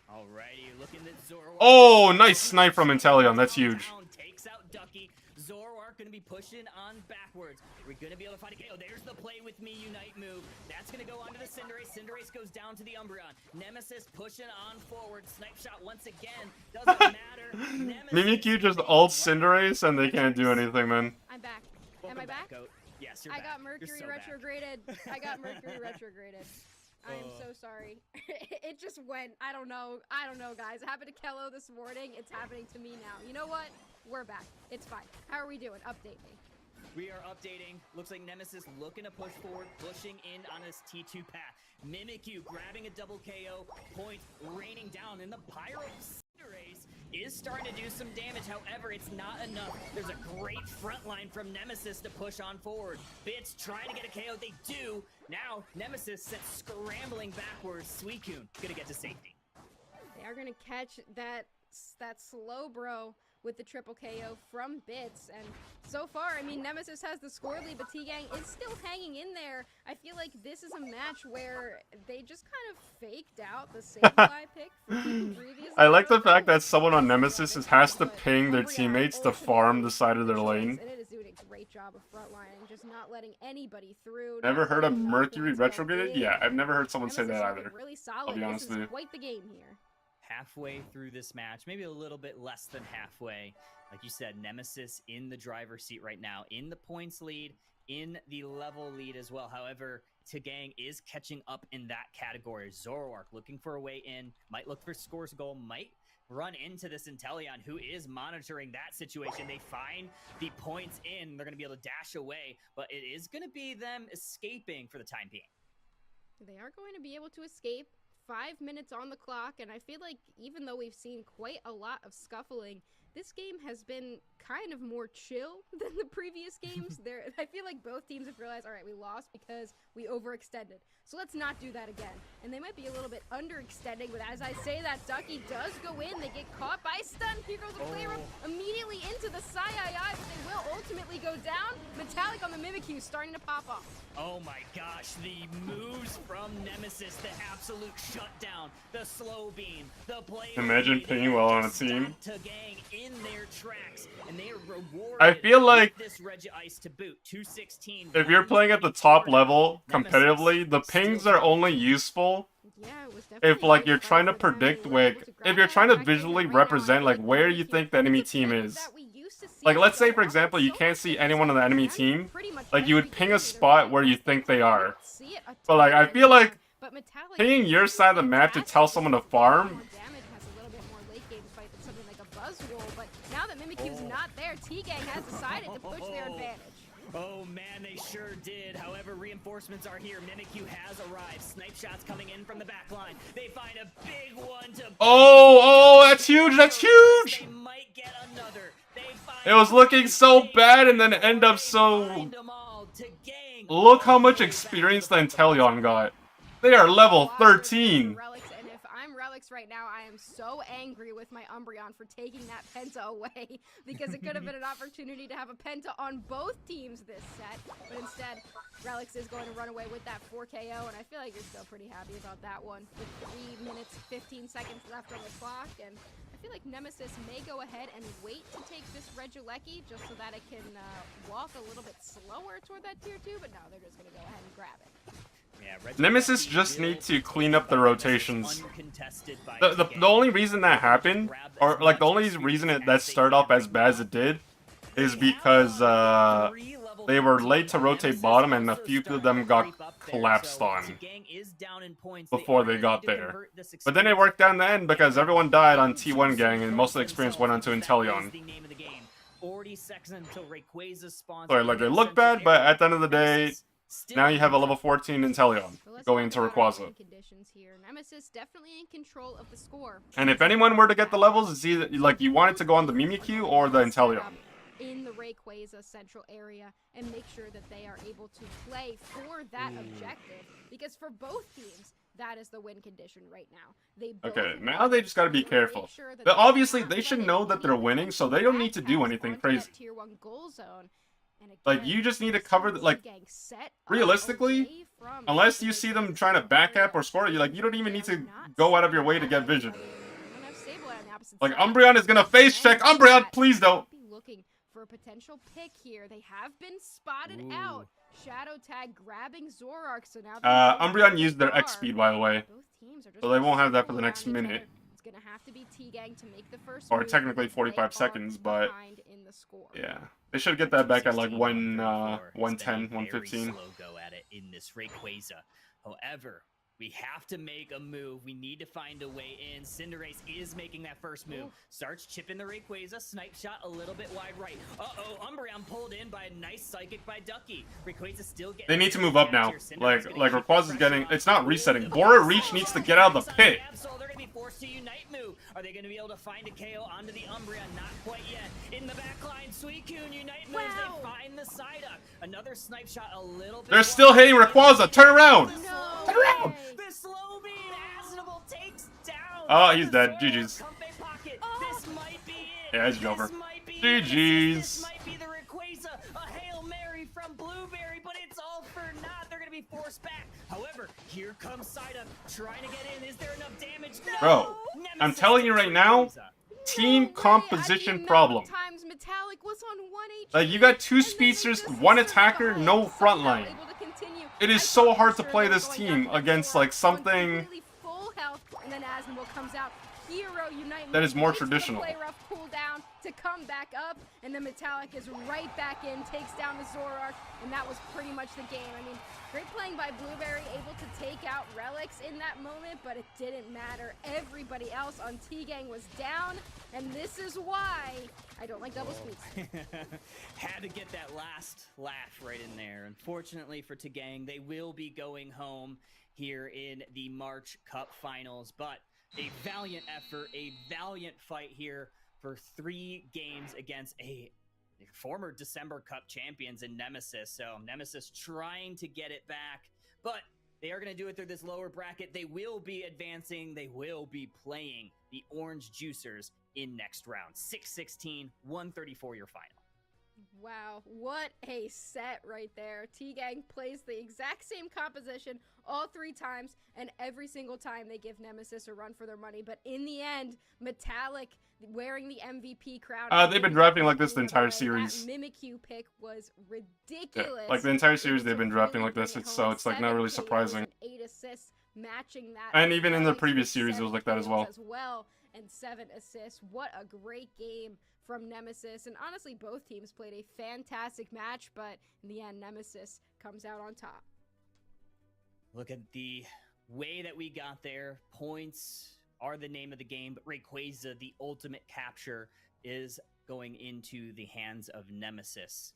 Alrighty, looking at Zoroark. Oh, nice snipe from Inteleon. That's huge. Takes out Ducky. Zoroark gonna be pushing on backwards. We're gonna be able to find a KO. There's the play with me Unite move. That's gonna go onto the Cinderace. Cinderace goes down to the Umbreon. Nemesis pushing on forward. Snipe shot once again. Doesn't matter. Mimikyu just ults Cinderace and they can't do anything, man. I'm back. Welcome Am I back? Goat. Yes, you're I back. got Mercury You're so back. retrograded. I got Mercury retrograded. I am so sorry. It just went. I don't know, guys. It happened to Kello this morning. It's happening to me now. You know what? We're back. It's fine. How are we doing? Update me. We are updating. Looks like Nemesis looking to push forward, pushing in on his T2 path. Mimikyu grabbing a double KO. Point raining down, and the Pyro Cinderace is starting to do some damage. However, it's not enough. There's a great front line from Nemesis to push on forward. Bits trying to get a KO. They do. Now, Nemesis sent scrambling backwards. Suicune gonna get to safety. They are gonna catch that slow bro with the triple KO from Bits, and so far, I mean, Nemesis has the score lead, but T-Gang is still hanging in there. I feel like this is a match where they just kind of faked out the Sableye pick from previously. I like the fact that someone on Nemesis has to ping their teammates to farm the side of their lane. And it is doing a great job of frontlining, just not letting anybody through. Never heard of Mercury retrograded? Yeah, I've never heard someone say that either. Really solid. I'll be honest with you. Quite the game here. Halfway through this match, maybe a little bit less than halfway. Like you said, Nemesis in the driver's seat right now, in the points lead, in the level lead as well. However, T-Gang is catching up in that category. Zoroark looking for a way in, might look for scores goal, might run into this Inteleon, who is monitoring that situation. They find the points in, they're going to be able to dash away, but it is going to be them escaping for the time being. They are going to be able to escape. 5 minutes on the clock, and I feel like even though we've seen quite a lot of scuffling, this game has been kind of more chill than the previous games. I feel like both teams have realized, all right, we lost because we overextended. So let's not do that again. And they might be a little bit underextending, but as I say that, Ducky does go in. They get caught by stun. Here goes the clear up immediately into the Sai, but they will ultimately go down. Metallic on the Mimikyu starting to pop off. Oh my gosh, the moves from Nemesis, the absolute shutdown, the slow beam, the play. Imagine pinging well on a team. T-Gang in their tracks, and they are rewarded. I feel like this Regice to boot 216. if you're playing at the top level competitively, the pings are only useful if like you're trying to predict like if you're trying to visually represent like where you think the enemy team is. Like let's say for example you can't see anyone on the enemy team, like you would ping a spot where you think they are. But like I feel like pinging your side of the map to tell someone to farm. But now that Mimikyu's not there, T-Gang has decided to push their advantage. Oh man, they sure did. However, reinforcements are here. Mimikyu has arrived. Snipe shots coming in from the back line. They find a big one to... Oh, that's huge, that's huge! They might get another. It was looking so bad and then end up so... Look how much experience the Inteleon got. They are level 13. Right now, I am so angry with my Umbreon for taking that Penta away because it could have been an opportunity to have a Penta on both teams this set, but instead, Relix is going to run away with that 4KO, and I feel like you're still pretty happy about that one with 3 minutes, 15 seconds left on the clock, and I feel like Nemesis may go ahead and wait to take this Regieleki just so that it can walk a little bit slower toward that tier 2, but no, they're just going to go ahead and grab it. Yeah, Nemesis just need to clean up the rotations. The only reason that happened, or like the only reason that started off as bad as it did, is because they were late to rotate bottom and a few of them got collapsed on before they got there. But then it worked out in the end because everyone died on T1 gang and most of the experience went on to Inteleon. So like it looked bad, but at the end of the day, Now you have a level 14 Inteleon But let's going talk into about our Rayquaza. win conditions here. Nemesis definitely in control of the score. And if anyone were to get the levels, it's either like you want it to go on the Mimikyu or the Inteleon. In the Rayquaza central area and make sure that they are able to play for that objective, because for both teams that is the win condition right now. They both Okay, now they just gotta be wanna careful. make sure that But they obviously, not they should letting know that they're any winning, so they don't need to do attacks anything onto crazy. that tier 1 goal zone. And Like, again, you just need to this cover is the, like, T-Gang set up realistically, away from unless you the see them Rayquaza trying to back area. up or score, you don't even need They to are not go out of your way to seeing get vision. anybody. We're gonna have Sableye on the opposite Like, side. Umbreon is gonna face check. And Umbreon, that please don't. might be looking for a potential pick here. They have been spotted out. Shadow Tag grabbing Zoroark, so now Umbreon used their X speed, by the way. both teams are just So they won't have that for circling the next around each minute. other. It's gonna have to be T-Gang to make the first Or move, technically because 45 they seconds, are but behind in the score. yeah. They should get that back at like 1:34. 110, It's been a very 115. slow go at it in this Rayquaza. However, we have to make a move. We need to find a way in. Cinderace is making that first move. Starts chipping the Rayquaza. Snipe shot a little bit wide right. Uh-oh, Umbreon pulled in by a nice psychic by Ducky. Rayquaza still getting... They need to move up now. Like Rayquaza's getting, it's not resetting. Bora Reach needs to get out of the pit. They're going to be forced to unite move. Are they going to be able to find a KO onto the Umbreon? Not quite yet. In the back line, Suicune unite moves. They find the Psyduck. Another snipe shot a little bit... They're still hitting Rayquaza. Turn around. No Turn around. way. The slow beam Asnable takes down. Oh, he's the dead. Zoroark GG's. Comfey pocket. This might be it. Yeah, it's This over. might be GG's. it. This might be the Rayquaza. A Hail Mary from Blueberry, but it's all for naught. They're going to be forced back. However, here comes Psyduck trying to get in. Is there enough damage? No. Bro, I'm telling you right now, team No way. composition The amount problem. of times Metallic was on 1 HP, Like, you got 2 and then speedsters, they just 1 attacker, survived, no front somehow line. able to continue. It is I so thought hard for to sure play they were this going team down to against, Zoroark like, on something completely full health, and then Asnable comes out. Hero Unite that is more waits for the traditional. Play rough cooldown to come back up, and then Metallic is right back in, takes down the Zoroark, and that was pretty much the game. I mean, great playing by Blueberry, able to take out Relics in that moment, but it didn't matter. Everybody else on T-Gang was down, and this is why I don't like double speeds. Had to get that last laugh right in there. Unfortunately for T-Gang, they will be going home here in the March Cup Finals, but a valiant effort, a valiant fight here for 3 games against a former December Cup champions in Nemesis. So Nemesis trying to get it back, but they are going to do it through this lower bracket. They will be advancing. They will be playing the Orange Juicers in next round. 6-16, 134 your final. Wow, what a set right there. T-Gang plays the exact same composition all 3 times, and every single time they give Nemesis a run for their money. But in the end, Metallic wearing the MVP crown. They've been drafting like this the entire series. That Mimikyu pick was ridiculous. Yeah, like the entire series Able they've to been drafting really like this, bring it it's home. so it's like not 7 really KOs surprising. and 8 assists, matching that. And even in the Relics previous with series, it was 7 like that as well. KOs and 7 assists. What a great game from Nemesis. And honestly, both teams played a fantastic match, but in the end, Nemesis comes out on top. Look at the way that we got there. Points are the name of the game, but Rayquaza, the ultimate capture, is going into the hands of Nemesis.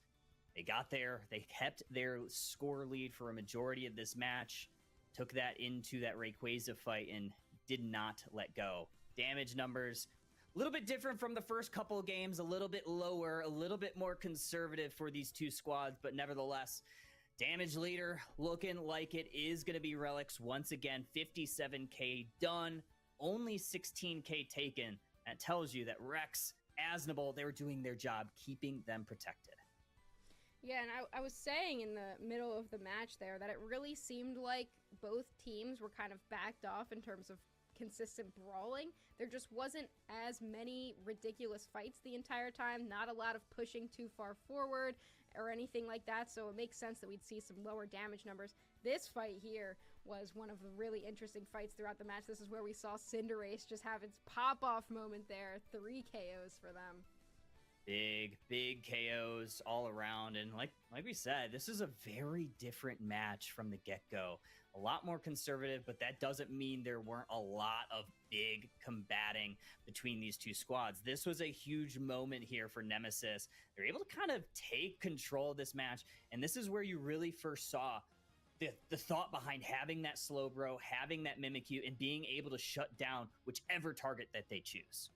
They got there. They kept their score lead for a majority of this match, took that into that Rayquaza fight, and did not let go. Damage numbers, a little bit different from the first couple of games, a little bit lower, a little bit more conservative for these 2 squads, but nevertheless, damage leader looking like it is going to be Relics once again. 57k done, only 16k taken. That tells you that Rex, Asnable, they were doing their job, keeping them protected. Yeah, and I was saying in the middle of the match there that it really seemed like both teams were kind of backed off in terms of consistent brawling. There just wasn't as many ridiculous fights the entire time, not a lot of pushing too far forward or anything like that, so it makes sense that we'd see some lower damage numbers. This fight here was one of the really interesting fights throughout the match. This is where we saw Cinderace just have its pop-off moment there. 3 KOs for them. Big KOs all around. And like we said, this is a very different match from the get-go. A lot more conservative, but that doesn't mean there weren't a lot of big combating between these two squads. This was a huge moment here for Nemesis. They're able to kind of take control of this match, and this is where you really first saw the thought behind having that Slowbro, having that Mimikyu, and being able to shut down whichever target that they choose.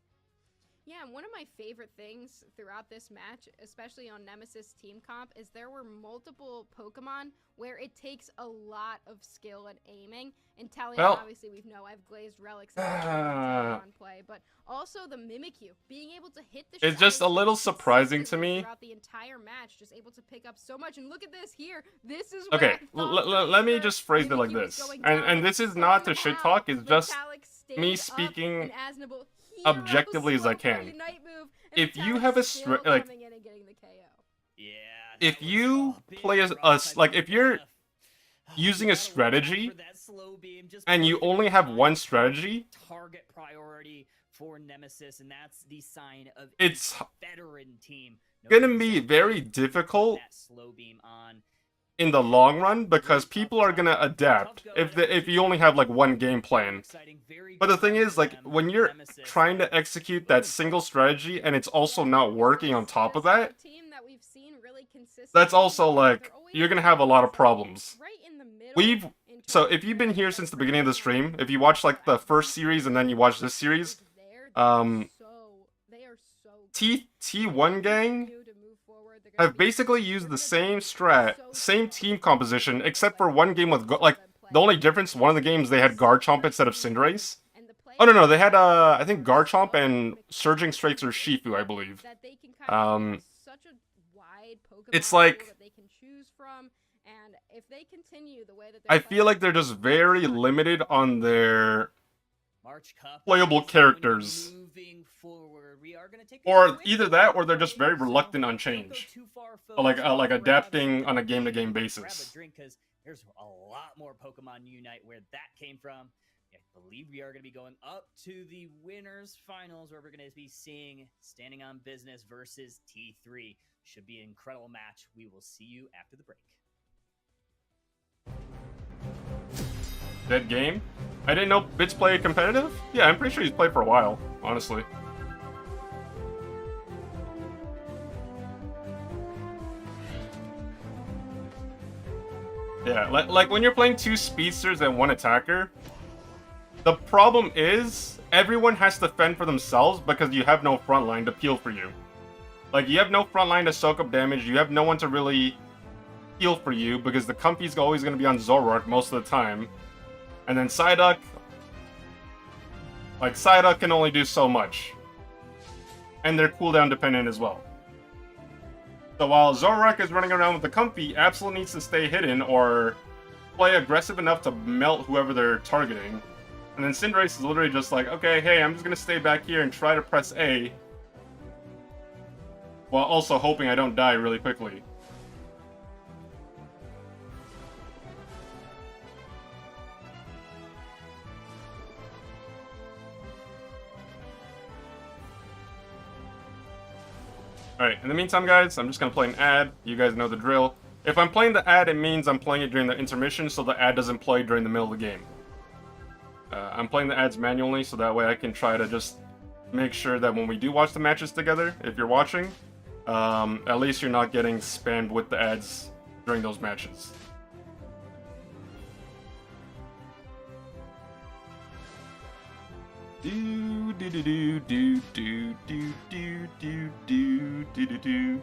Yeah, and one of my favorite things throughout this match, especially on Nemesis Team Comp, is there were multiple Pokemon where it takes a lot of skill and aiming. In Talion, obviously, I've glazed relics on play, but also the Mimikyu, being able to hit the It's just a little surprising to me. Throughout the entire match, just able to pick up so much. And look at this here. This is okay. Let me just phrase it like this, and this is not to shit talk. It's just me speaking objectively as I can. If you have a if you play if you're using a strategy and you only have one strategy, target priority for Nemesis, and that's the sign of it's veteran team. Gonna be very difficult in the long run because people are gonna adapt if you only have like one game plan. But the thing is, like, when you're trying to execute that single strategy and it's also not working on top of that, that's also like you're gonna have a lot of problems. So if you've been here since the beginning of the stream, if you watch like the first series and then you watch this series, T1 gang have basically used the same same team composition, except for one game with the only difference, one of the games they had Garchomp instead of Cinderace. Oh no, they had I think Garchomp and Surging Strikes or Shifu, I believe. It's like I feel like they're just very limited on their playable characters. Or either that, or they're just very reluctant on change, like adapting on a game-to-game basis. There's a lot more Pokemon Unite where that came from. I believe we are going to be going up to the winners finals, where we're going to be seeing Standing on Business versus T3. Should be an incredible match. We will see you after the break. Dead game? I didn't know Bits played competitive? Yeah, I'm pretty sure he's played for a while, honestly. Yeah, like when you're playing two speedsters and one attacker, the problem is everyone has to fend for themselves because you have no front line to peel for you. Like, you have no front line to soak up damage, you have no one to really heal for you because the Comfy's always going to be on Zoroark most of the time. And then Psyduck, Psyduck can only do so much. And they're cooldown dependent as well. So while Zoroark is running around with the Comfy, Absol needs to stay hidden or play aggressive enough to melt whoever they're targeting. And then Cinderace is literally just like, okay, hey, I'm just going to stay back here and try to press A, while also hoping I don't die really quickly. Alright, in the meantime, guys, I'm just going to play an ad. You guys know the drill. If I'm playing the ad, it means I'm playing it during the intermission, so the ad doesn't play during the middle of the game. I'm playing the ads manually, so that way I can try to just make sure that when we do watch the matches together, if you're watching, at least you're not getting spammed with the ads during those matches. Do do do do do do do do do do do do.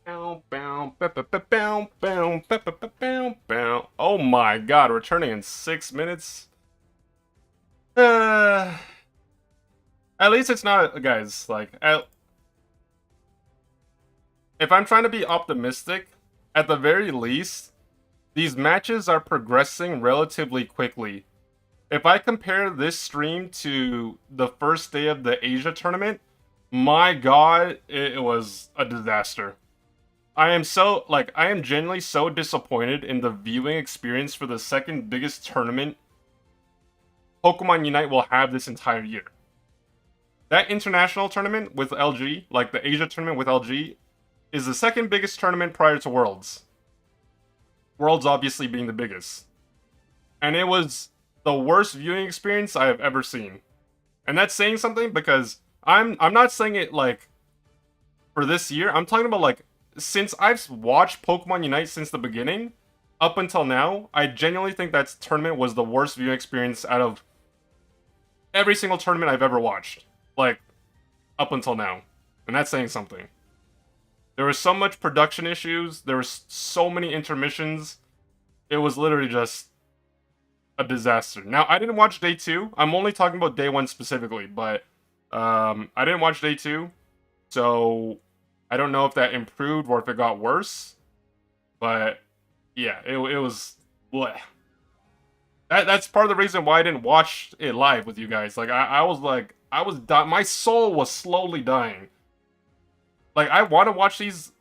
Oh my god, returning in 6 minutes? At least it's not, guys, like, if I'm trying to be optimistic, at the very least, these matches are progressing relatively quickly. If I compare this stream to the first day of the Asia tournament, my god, it was a disaster. I am genuinely so disappointed in the viewing experience for the second biggest tournament Pokemon Unite will have this entire year. That international tournament with LG, like the Asia tournament with LG, is the second biggest tournament prior to Worlds. Worlds obviously being the biggest. And it was the worst viewing experience I have ever seen. And that's saying something because I'm not saying it like for this year. I'm talking about like since I've watched Pokemon Unite since the beginning up until now, I genuinely think that tournament was the worst viewing experience out of every single tournament I've ever watched. Like up until now. And that's saying something. There was so much production issues, there was so many intermissions. It was literally just a disaster. Now, I didn't watch day 2. I'm only talking about day 1 specifically, but I didn't watch day 2, so I don't know if that improved or if it got worse. But yeah, it was bleh. That's part of the reason why I didn't watch it live with you guys. Like I was dying. My soul was slowly dying. Like I want to watch these.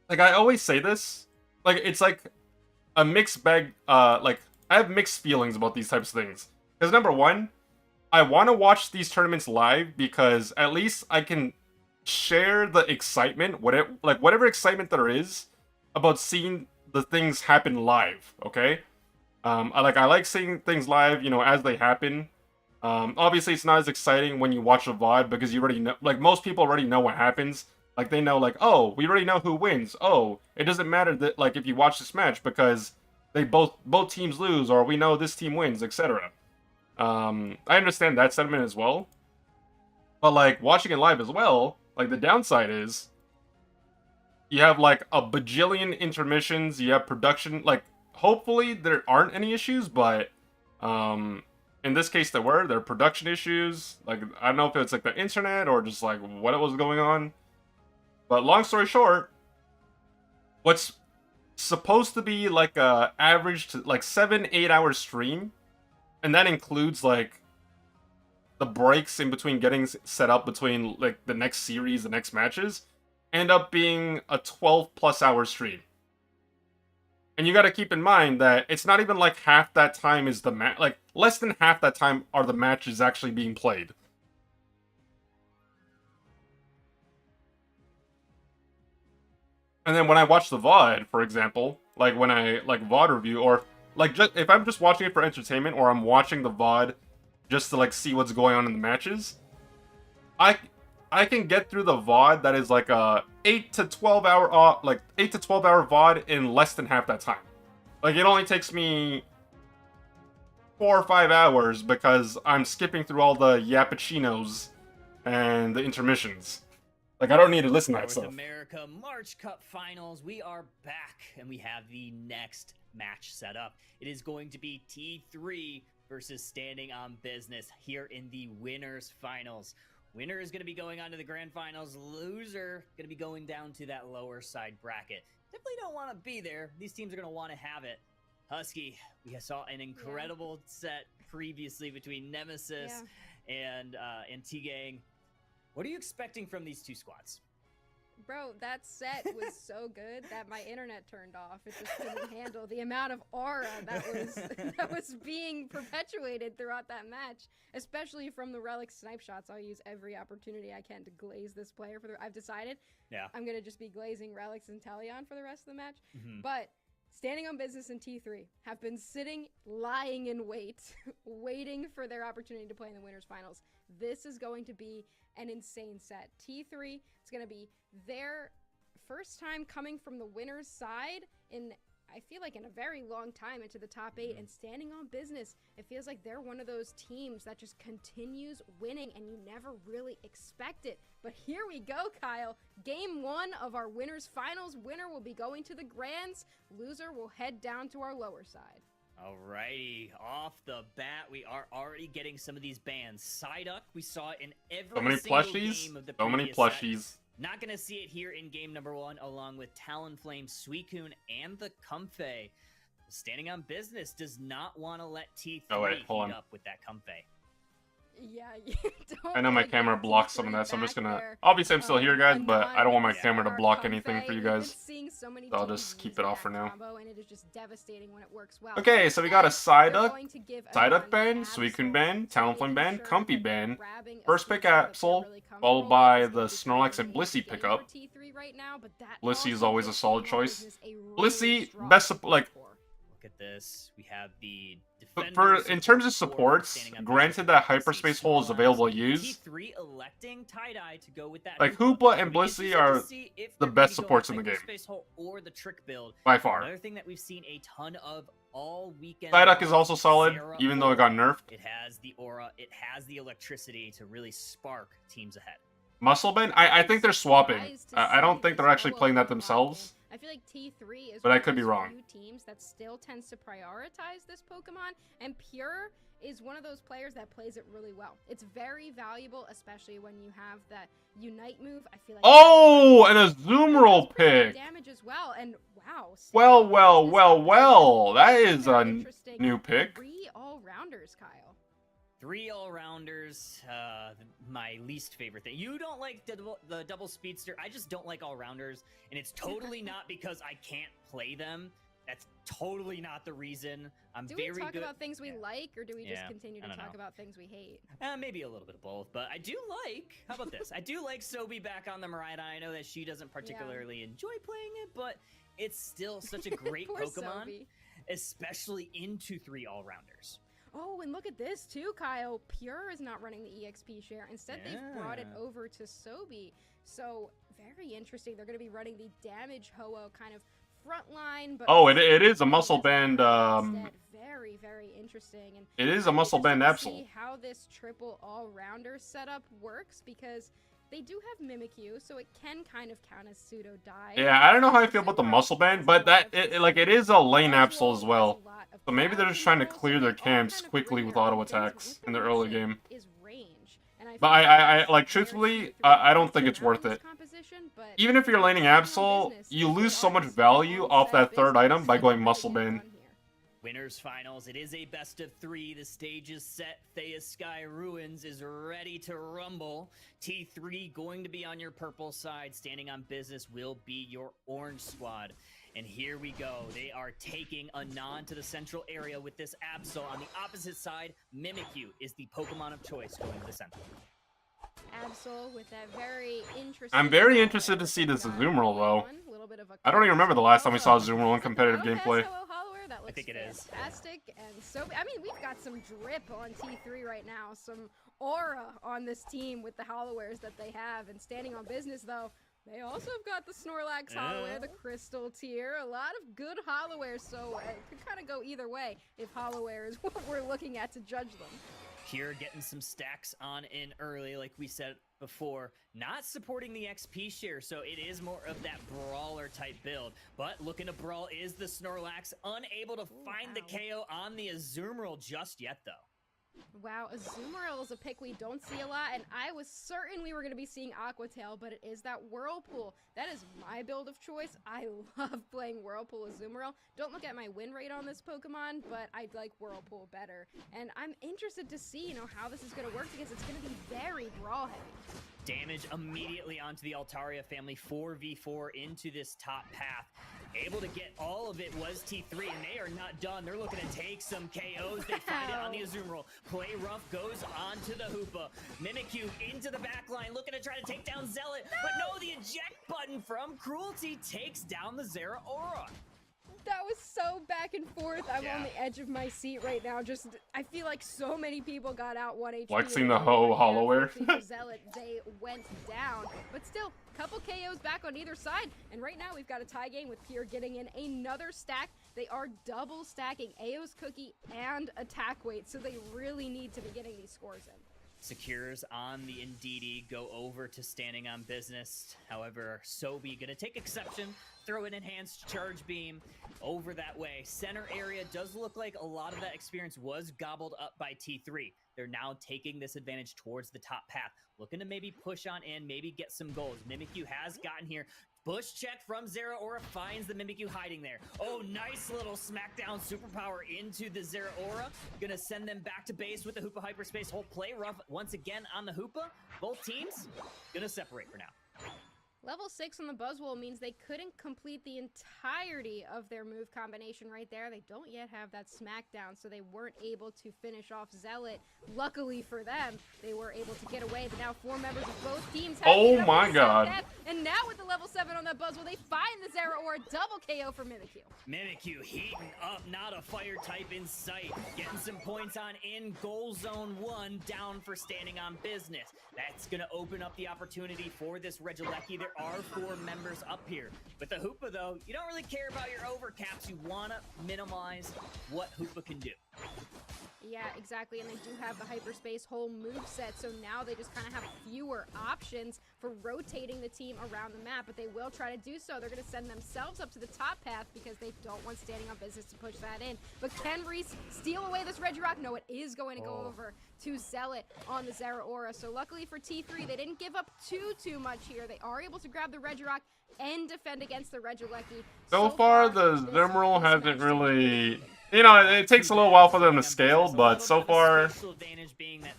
Like I always say this. Like it's like a mixed bag. Like I have mixed feelings about these types of things. Because number one, I want to watch these tournaments live because at least I can share the excitement, whatever excitement there is about seeing the things happen live. Okay, I like seeing things live, you know, as they happen. Obviously, it's not as exciting when you watch a VOD because you already know, like most people already know what happens. Like they know, like, oh, we already know who wins. Oh, it doesn't matter that like if you watch this match because they both teams lose or we know this team wins, etc. I understand that sentiment as well, but like watching it live as well, like the downside is you have like a bajillion intermissions. You have production. Like hopefully there aren't any issues, but in this case, there are production issues. Like, I don't know if it's like the internet or just like what was going on. But long story short, what's supposed to be like a average to like 7-8 hour stream, and that includes like the breaks in between getting set up between like the next series, the next matches, end up being a 12+ hour stream. And you got to keep in mind that it's not even like half that time is the match. Like, less than half that time are the matches actually being played. And then when I watch the VOD, for example, like when I like VOD review, or like just, if I'm just watching it for entertainment, or I'm watching the VOD just to like see what's going on in the matches, I can get through the VOD that is like a 8 to 12 hour VOD in less than half that time. Like it only takes me 4 or 5 hours because I'm skipping through all the yappuccinos and the intermissions. Like I don't need to listen to that stuff. North America March Cup Finals, we are back and we have the next match set up. It is going to be T3 versus Standing on Business here in the winners finals. Winner is going to be going on to the grand finals. Loser going to be going down to that lower side bracket. Definitely don't want to be there. These teams are going to want to have it. Husky, we saw an incredible set previously between Nemesis and T-Gang. What are you expecting from these two squads? Bro, that set was so good that my internet turned off. It just couldn't handle the amount of aura that was being perpetuated throughout that match, especially from the Relic snipe shots. I'll use every opportunity I can to glaze this player I've decided I'm gonna just be glazing Relics and Teleon for the rest of the match. But Standing on Business and T3 have been lying in wait, waiting for their opportunity to play in the winners finals. This is going to be an insane set. T3 is going to be their first time coming from the winner's side in, I feel like in a very long time into the top 8 and standing on business. It feels like they're one of those teams that just continues winning and you never really expect it. But here we go, Kyle. Game 1 of our winners finals. Winner will be going to the Grands. Loser will head down to our lower side. Alrighty, off the bat, we are already getting some of these bans. Psyduck, we saw it in every So many single plushies. game of the So many previous set. plushies. Not gonna see it here in game number 1, along with Talonflame, Suicune, and the Comfey. Standing on business does not want to let T3 Oh, wait, hold heat on. up with that Comfey. Yeah, you don't I know my like camera that blocks some of T3 that, so I'm just back gonna... there. Obviously, I'm still here, guys, but I don't want my Anonymous camera to or block Comfey. anything for you We've been guys. seeing so many So I'll teams just use keep it off that for now. combo, and it is just devastating when it works well. Okay, so we got a Instead, they're Psyduck, going to give Psyduck everyone ban, Absol, Suicune ban, Talonflame making ban, sure Comfey that ban, grabbing a first pick speedster that they're Absol, really comfortable followed with by is the going to be Snorlax and a Blissey game pickup. for T3 right now, but that Blissey is also always a gives solid Standing on choice. Business a really Blissey, strong best like core. Look at this. We have the But defender in terms of support supports, standing on granted business. that Let's see, hyperspace hole is Snorlax, available to use, T3 electing Tie-Dye to go with that. like Hoopa. Hoopa and It'll be Blissey interesting to are see if the they're best gonna go supports in the game. Hyperspace Hole or the trick build. by far. Another thing that we've seen a ton of all weekend. Psyduck is also solid, Zera even though it got Aura. nerfed. It has the aura, it has the electricity to really spark teams ahead. Muscle Bend, I think they're swapping. Surprised to I don't see think this they're actually Iowa playing that lock in. themselves. I feel like T3 is But one I of could be those wrong. few teams that still tends to prioritize this Pokemon, and Pure is one of those players that plays it really well. It's very valuable, especially when you have that Unite move. I feel like Oh, and a Zoomerl that's pretty good pick. damage as well, and wow. Well, Standing on Business well. That very is a interesting. new pick. 3 all-rounders, Kyle. 3 all-rounders, my least favorite thing. You don't like the double speedster. I just don't like all-rounders, and it's totally not because I can't play them. That's totally not the reason. I'm Do very we talk good. about things we Yeah. like, or do we just Yeah, continue I to don't talk know. about things we hate? Maybe a little bit of both, but I do like. How about this? I do like Sobi back on the Miraidon. I know that she doesn't particularly enjoy playing it, but it's still such a great Poor Pokemon, Sobi. especially into 3 all-rounders. Oh, and look at this too, Kyle. Pure is not running the EXP share. Instead, they've brought it Yeah. over to Sobi. So, very interesting. They're going to be running the damage Ho-Oh kind of front line. But Oh, also it is a Sobi muscle as band, instead. Very, very interesting. And It is a I'm muscle band interested to Absol. see how this triple all-rounder setup works, because they do have Mimikyu, so it can kind of count as pseudo die. Yeah, I don't know how I feel about the muscle band, but that it is a lane Absol as well. So maybe they're just trying to clear their camps quickly with auto attacks in the early game. Is range. And I But feel I like players truthfully, in T3 I don't think around it's worth this it. composition, but Even if you're laning Absol, business, you if lose they so are much just value on off set that third business, item by they're going gonna muscle get band. done here. Winners finals. It is a best of 3. The stage is set. Thea Sky Ruins is ready to rumble. T3 going to be on your purple side. Standing on business will be your orange squad. And here we go. They are taking Anon to the central area with this Absol. On the opposite side, Mimikyu is the Pokemon of choice going to the center. Absol with that very interesting. I'm very interested to see this Azumarill, though. I don't even remember the last time we saw Azumarill in competitive gameplay. That looks think it is. fantastic, and so I mean we've got some drip on T3 right now, some aura on this team with the Hollowares that they have, and standing on business though. They also have got the Snorlax Holloware, the Crystal tier, a lot of good Hollowares, so it could kind of go either way if Holloware is what we're looking at to judge them. Pure getting some stacks on in early, like we said before. Not supporting the XP share, so it is more of that brawler type build. But looking to brawl is the Snorlax, unable to find the KO on the Azumarill just yet, though. Wow, Azumarill is a pick we don't see a lot, and I was certain we were going to be seeing Aqua Tail, but it is that Whirlpool. That is my build of choice. I love playing Whirlpool Azumarill. Don't look at my win rate on this Pokemon, but I like Whirlpool better. And I'm interested to see, how this is going to work, because it's going to be very brawl heavy. Damage immediately onto the Altaria family, 4v4 into this top path. Able to get all of it was T3, and they are not done. They're looking to take some KOs. They find it on the Azumarill. Play rough goes on to the Hoopa. Mimikyu into the back line, looking to try to take down Zealot. But no, the eject button from Cruelty takes down the Zera Aura. That was so back and forth. I'm Yeah. on the edge of my seat right now. Just, I feel like so many people got out 1 HP. Flexing the hollowware. Zealot, they went down. But still, couple KOs back on either side. And right now we've got a tie game with Pure getting in another stack. They are double stacking Ao's Cookie and attack weight. So they really need to be getting these scores in. Secures on the Indeedee go over to standing on business. However, Sobi gonna take exception, throw an enhanced charge beam over that way. Center area does look like a lot of that experience was gobbled up by T3. They're now taking this advantage towards the top path, looking to maybe push on in, maybe get some goals. Mimikyu has gotten here. Bush check from Zeraora finds the Mimikyu hiding there. Oh, nice little smackdown superpower into the Zeraora. Gonna send them back to base with the Hoopa Hyperspace Hole. Play rough once again on the Hoopa. Both teams gonna separate for now. Level 6 on the Buzzwole means they couldn't complete the entirety of their move combination right there. They don't yet have that smackdown, so they weren't able to finish off Zealot. Luckily for them, they were able to get away. But now 4 members of both teams have Oh the my level God. 7 death. And now with the level 7 on that Buzzwole, they find the Zeraora double KO for Mimikyu. Mimikyu heating up, not a fire type in sight. Getting some points on in goal zone 1, down for standing on business. That's gonna open up the opportunity for this Regieleki. There are 4 members up here. With the Hoopa though, you don't really care about your overcaps. You wanna minimize what Hoopa can do. Yeah, exactly, and they do have the Hyperspace Hole moveset, so now they just kind of have fewer options for rotating the team around the map, but they will try to do so. They're going to send themselves up to the top path because they don't want standing on business to push that in. But can Reese steal away this Regirock? No, it is going to go over to Zealot on the Zeraora. So luckily for T3, they didn't give up too much here. They are able to grab the Regirock and defend against the Regieleki. So far, the Zimmerl hasn't really... You know, it takes a little while for them to scale, but so far,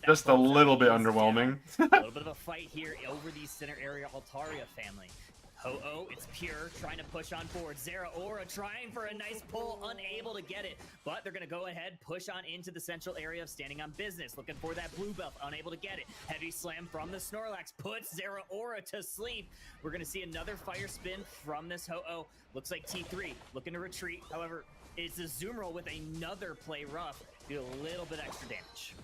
just a little bit underwhelming. A little bit of a fight here over the center area Altaria family. Ho-Oh, it's Pure, trying to push on forward. Zeraora trying for a nice pull, unable to get it. But they're going to go ahead, push on into the central area of standing on business. Looking for that blue belt, unable to get it. Heavy slam from the Snorlax, puts Zeraora to sleep. We're going to see another fire spin from this Ho-Oh. Looks like T3 looking to retreat. However, it's a Zoomerl with another play rough. Do a little bit extra damage.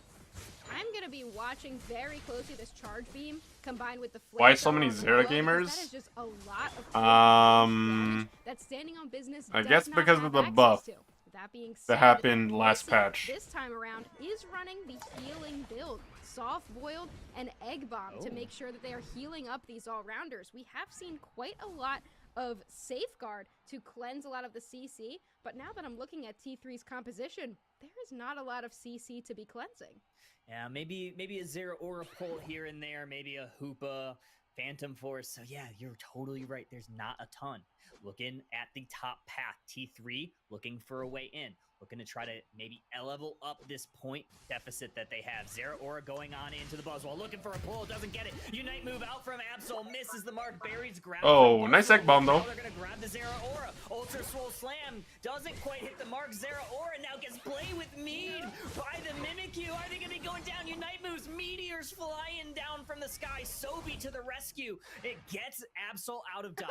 I'm going to be watching very closely this charge beam combined with the Why so many Zera gamers? That is just a lot of that's standing on business. I guess because of the buff that being said, that happened last patch. This time around is running the healing build. Soft boiled and egg bomb to make sure that they are healing up these all-rounders. We have seen quite a lot of Safeguard to cleanse a lot of the CC, but now that I'm looking at T3's composition, there is not a lot of CC to be cleansing. Yeah, maybe a Zeraora pull here and there, maybe a Hoopa, Phantom Force. So yeah, you're totally right. There's not a ton. Looking at the top path, T3 looking for a way in. Looking to try to maybe level up this point deficit that they have. Zeraora going on into the Buzzwole, looking for a pull, doesn't get it. Unite move out from Absol, misses the mark. Berries grab. Oh, nice egg bomb though. They're gonna grab the Zeraora. Ultra Swole Slam doesn't quite hit the mark. Zeraora now gets played with Mead by the Mimikyu. Are they gonna be going down? Unite moves, meteors flying down from the sky. Sobi to the rescue. It gets Absol out of dodge.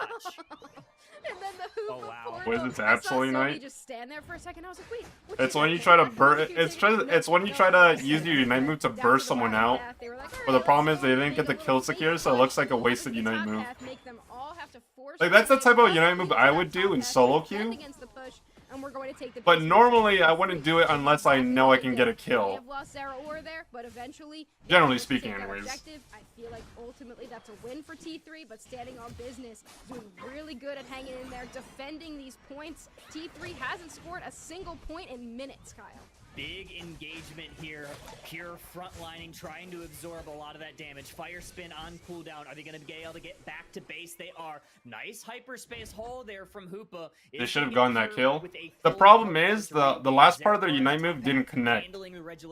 And then the Hoopa portal. What is it, I saw Absol Sobi Unite? just stand there for a second. I was like, wait. what's It's he when doing? you try to What burst. Mimikyu It's when you try to use your Unite move to Down burst the someone bottom out. path, they were like, But the "Alright, problem let's is they go didn't make get the a kill little secure, fake so it looks like a push wasted into the Unite top move. path, make them all have to force Like, that's the type of Unite move I would do in solo defend queue. against the push, and we're going to take the But base normally push. I wouldn't do it unless I know I can get a They kill. have lost Zeraora there, but eventually, they Generally managed to speaking, take that anyways. objective. I feel like ultimately that's a win for T3, but standing on business, doing really good at hanging in there, defending these points. T3 hasn't scored a single point in minutes, Kyle. Big engagement here. Pure frontlining, trying to absorb a lot of that damage. Fire spin on cooldown. Are they going to be able to get back to base? They are. Nice hyperspace hole there from Hoopa. They should have gotten that kill. The problem is the last part of their Unite move didn't connect.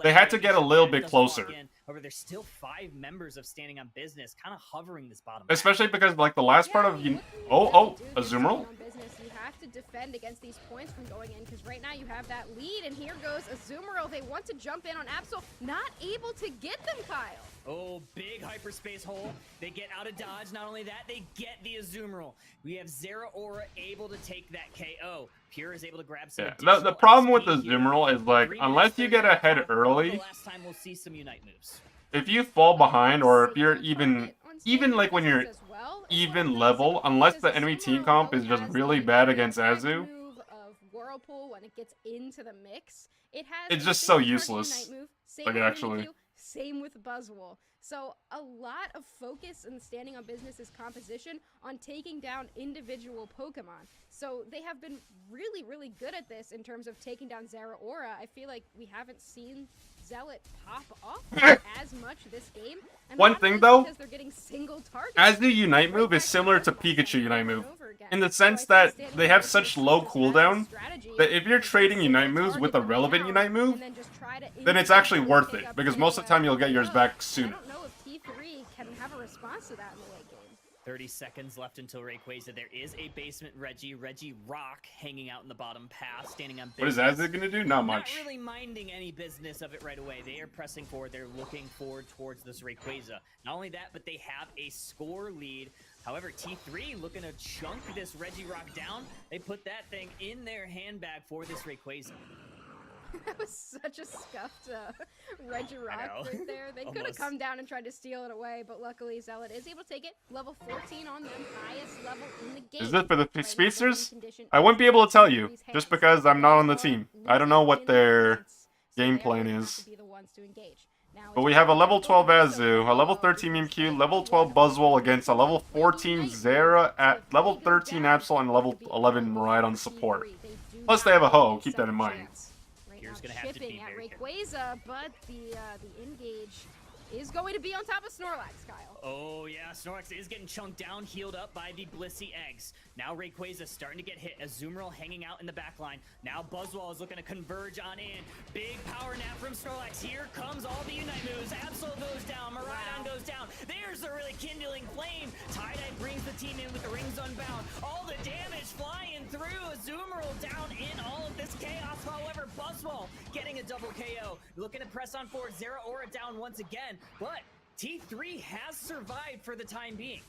They had to get a little bit closer. However, there's still 5 members of standing on business, kind of hovering this bottom. Especially because like the last part of you. a Zoomerl? You have to defend against these points from going in, because right now you have that lead, and here goes a Azumarill, they want to jump in on Absol, not able to get them, Kyle. Oh, big hyperspace hole. They get out of dodge. Not only that, they get the Azumarill. We have Zeraora able to take that KO. Pure is able to grab some The problem with the XP here. Azumarill is, like, 3 unless you minutes get ahead the early, last time we'll see some Unite moves. if you fall behind, or if you're even like when you're even level, unless the enemy team comp is just really bad against Azu, Move of Whirlpool when it gets into the mix. It has it's a just so single target useless. Unite move, same Like, with actually. Mimikyu, same with Buzzwole. So a lot of focus in standing on business's composition on taking down individual Pokemon. So they have been really, really good at this in terms of taking down Zeraora. I feel like we haven't seen Zealot pop off as much this game. And One a lot of thing, it is though, because they're getting single targets. as the Unite move is similar to Pikachu Unite move, in the sense that they have such low cooldown that if you're trading Unite moves with a relevant Unite move, then it's actually worth it, because most of the time you'll get yours back sooner. I don't know if T3 can have a response to that in the late game. 30 seconds left until Rayquaza. There is a basement Reggie Rock hanging out in the bottom path, standing on business. What is Azzy gonna do? Not much. Not really minding any business of it right away. They are pressing forward. They're looking forward towards this Rayquaza. Not only that, but they have a score lead. However, T3 looking to chunk this Reggie Rock down. They put that thing in their handbag for this Rayquaza. That was such a scuffed Reggie Rock know. right there. They could have Almost. come down and tried to steal it away, but luckily Zealot is able to take it. Level 14 on them, highest level in the game. Is this for the Right now, speedsters? win condition I wouldn't be able to tell you, T3's just hands. because I'm not on the They team. are I don't know what losing in their points, so game they are plan gonna have is. to be the ones to engage. Now But it's we have a time level to 12 go. Azu, a level 13 Mimikyu, level 12 Buzzwole against a level 14 Zera, at level 13 Absol, and level 11 Miraidon support. Plus they have a Ho, keep that in mind. Right Here's now, gonna have to be chipping at very Rayquaza, but the engage is going to be on top of Snorlax, Kyle. Oh yeah, Snorlax is getting chunked down, healed up by the Blissey eggs. Now Rayquaza starting to get hit. Azumarill hanging out in the back line. Now Buzzwole is looking to converge on in. Big power nap from Snorlax. Here comes all the Unite moves. Absol goes down. Miraidon goes down. There's the really kindling flame. Tie-Dye brings the team in with the rings unbound. All the damage flying through. Azumarill down in all of this chaos. However, Buzzwole getting a double KO. Looking to press on forward. Zeraora down once again. But T3 has survived for the time being.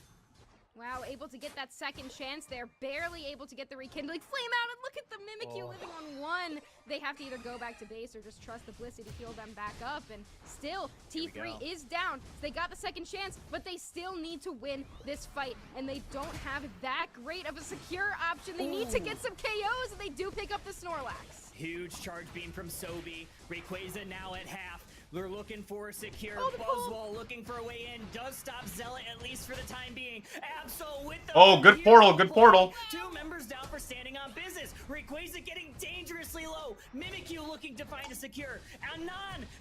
Wow, able to get that second chance. They're barely able to get the rekindling flame out, and look at the Mimikyu living on one. They have to either go back to base or just trust the Blissey to heal them back up, and still, T3 is down. They got the second chance, but they still need to win this fight, and they don't have that great of a secure option. They need to get some KOs, and they do pick up the Snorlax. Huge charge beam from Sobi. Rayquaza now at half. They're looking for a secure. Oh, the pull. Buzzwole looking for a way in. Does stop Zealot, at least for the time being. Absol with the... Oh, good portal, good portal. 2 members down for standing on business. Rayquaza getting dangerously low. Mimikyu looking to find a secure. Anon,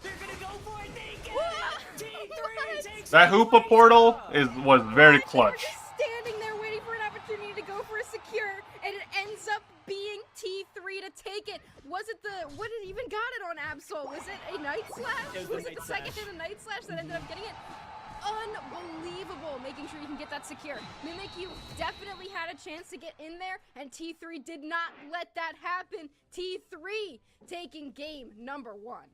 they're going to go for it. They get it. T3 takes That Hoopa portal was very clutch. They're just standing there waiting for an opportunity to go for a secure, and it ends up being T3 to take it. Was it the... What did even got it on Absol? Was it a Night Slash? Was it the second hit of Night Slash that ended up getting it? Unbelievable, making sure you can get that secure. Mimikyu definitely had a chance to get in there, and T3 did not let that happen. T3 taking game number 1.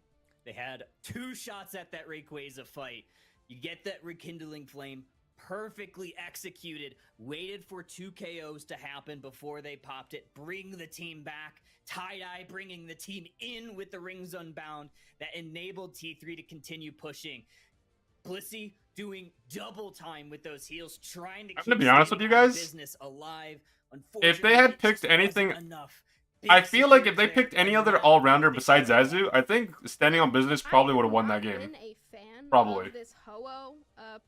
They had 2 shots at that Rayquaza fight. You get that rekindling flame, perfectly executed, waited for 2 KOs to happen before they popped it, bring the team back. Tie-Dye bringing the team in with the rings unbound that enabled T3 to continue pushing. Blissey doing double time with those heals, trying to I'm keep gonna be honest with you guys. business alive. If they had Unfortunately, it picked just anything- wasn't enough. I Big feel like if they secure picked there, any and other now all-rounder they besides got it. Azu, I think standing on business probably would have won that I've game. been a fan Probably. of this Ho-Oh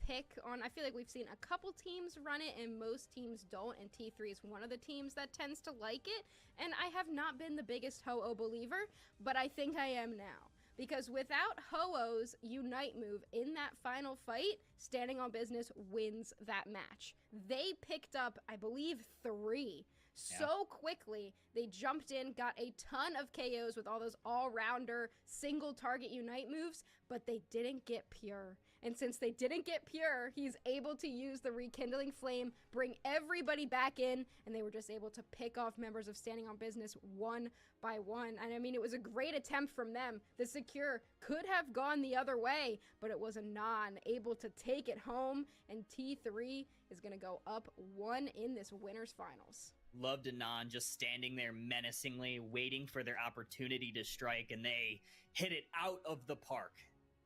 pick on. I feel like we've seen a couple teams run it, and most teams don't. And T3 is one of the teams that tends to like it. And I have not been the biggest Ho-Oh believer, but I think I am now. Because without Ho-Oh's Unite move in that final fight, Standing on Business wins that match. They picked up, I believe, 3. So quickly, they jumped in, got a ton of KOs with all those all-rounder single target Unite moves, but they didn't get Pure. And since they didn't get Pure, he's able to use the Rekindling Flame, bring everybody back in, and they were just able to pick off members of Standing on Business one by one. And I mean, it was a great attempt from them. The Secure could have gone the other way, but it was Anon able to take it home, and T3 is going to go up 1 in this winners finals. Loved Anon just standing there menacingly, waiting for their opportunity to strike, and they hit it out of the park.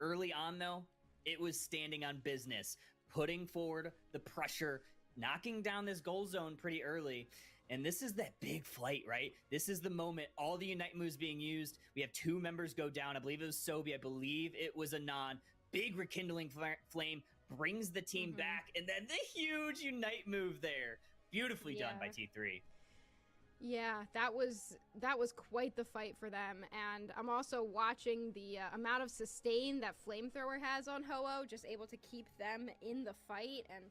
Early on, though, it was Standing on Business, putting forward the pressure, knocking down this goal zone pretty early. And this is that big fight, right? This is the moment, all the Unite moves being used. We have 2 members go down. I believe it was Sobi. I believe it was Anon. Big Rekindling Flame brings the team back. And then the huge Unite move there. Beautifully done by T3. Yeah, that was quite the fight for them, and I'm also watching the amount of sustain that Flamethrower has on Ho-Oh, just able to keep them in the fight, and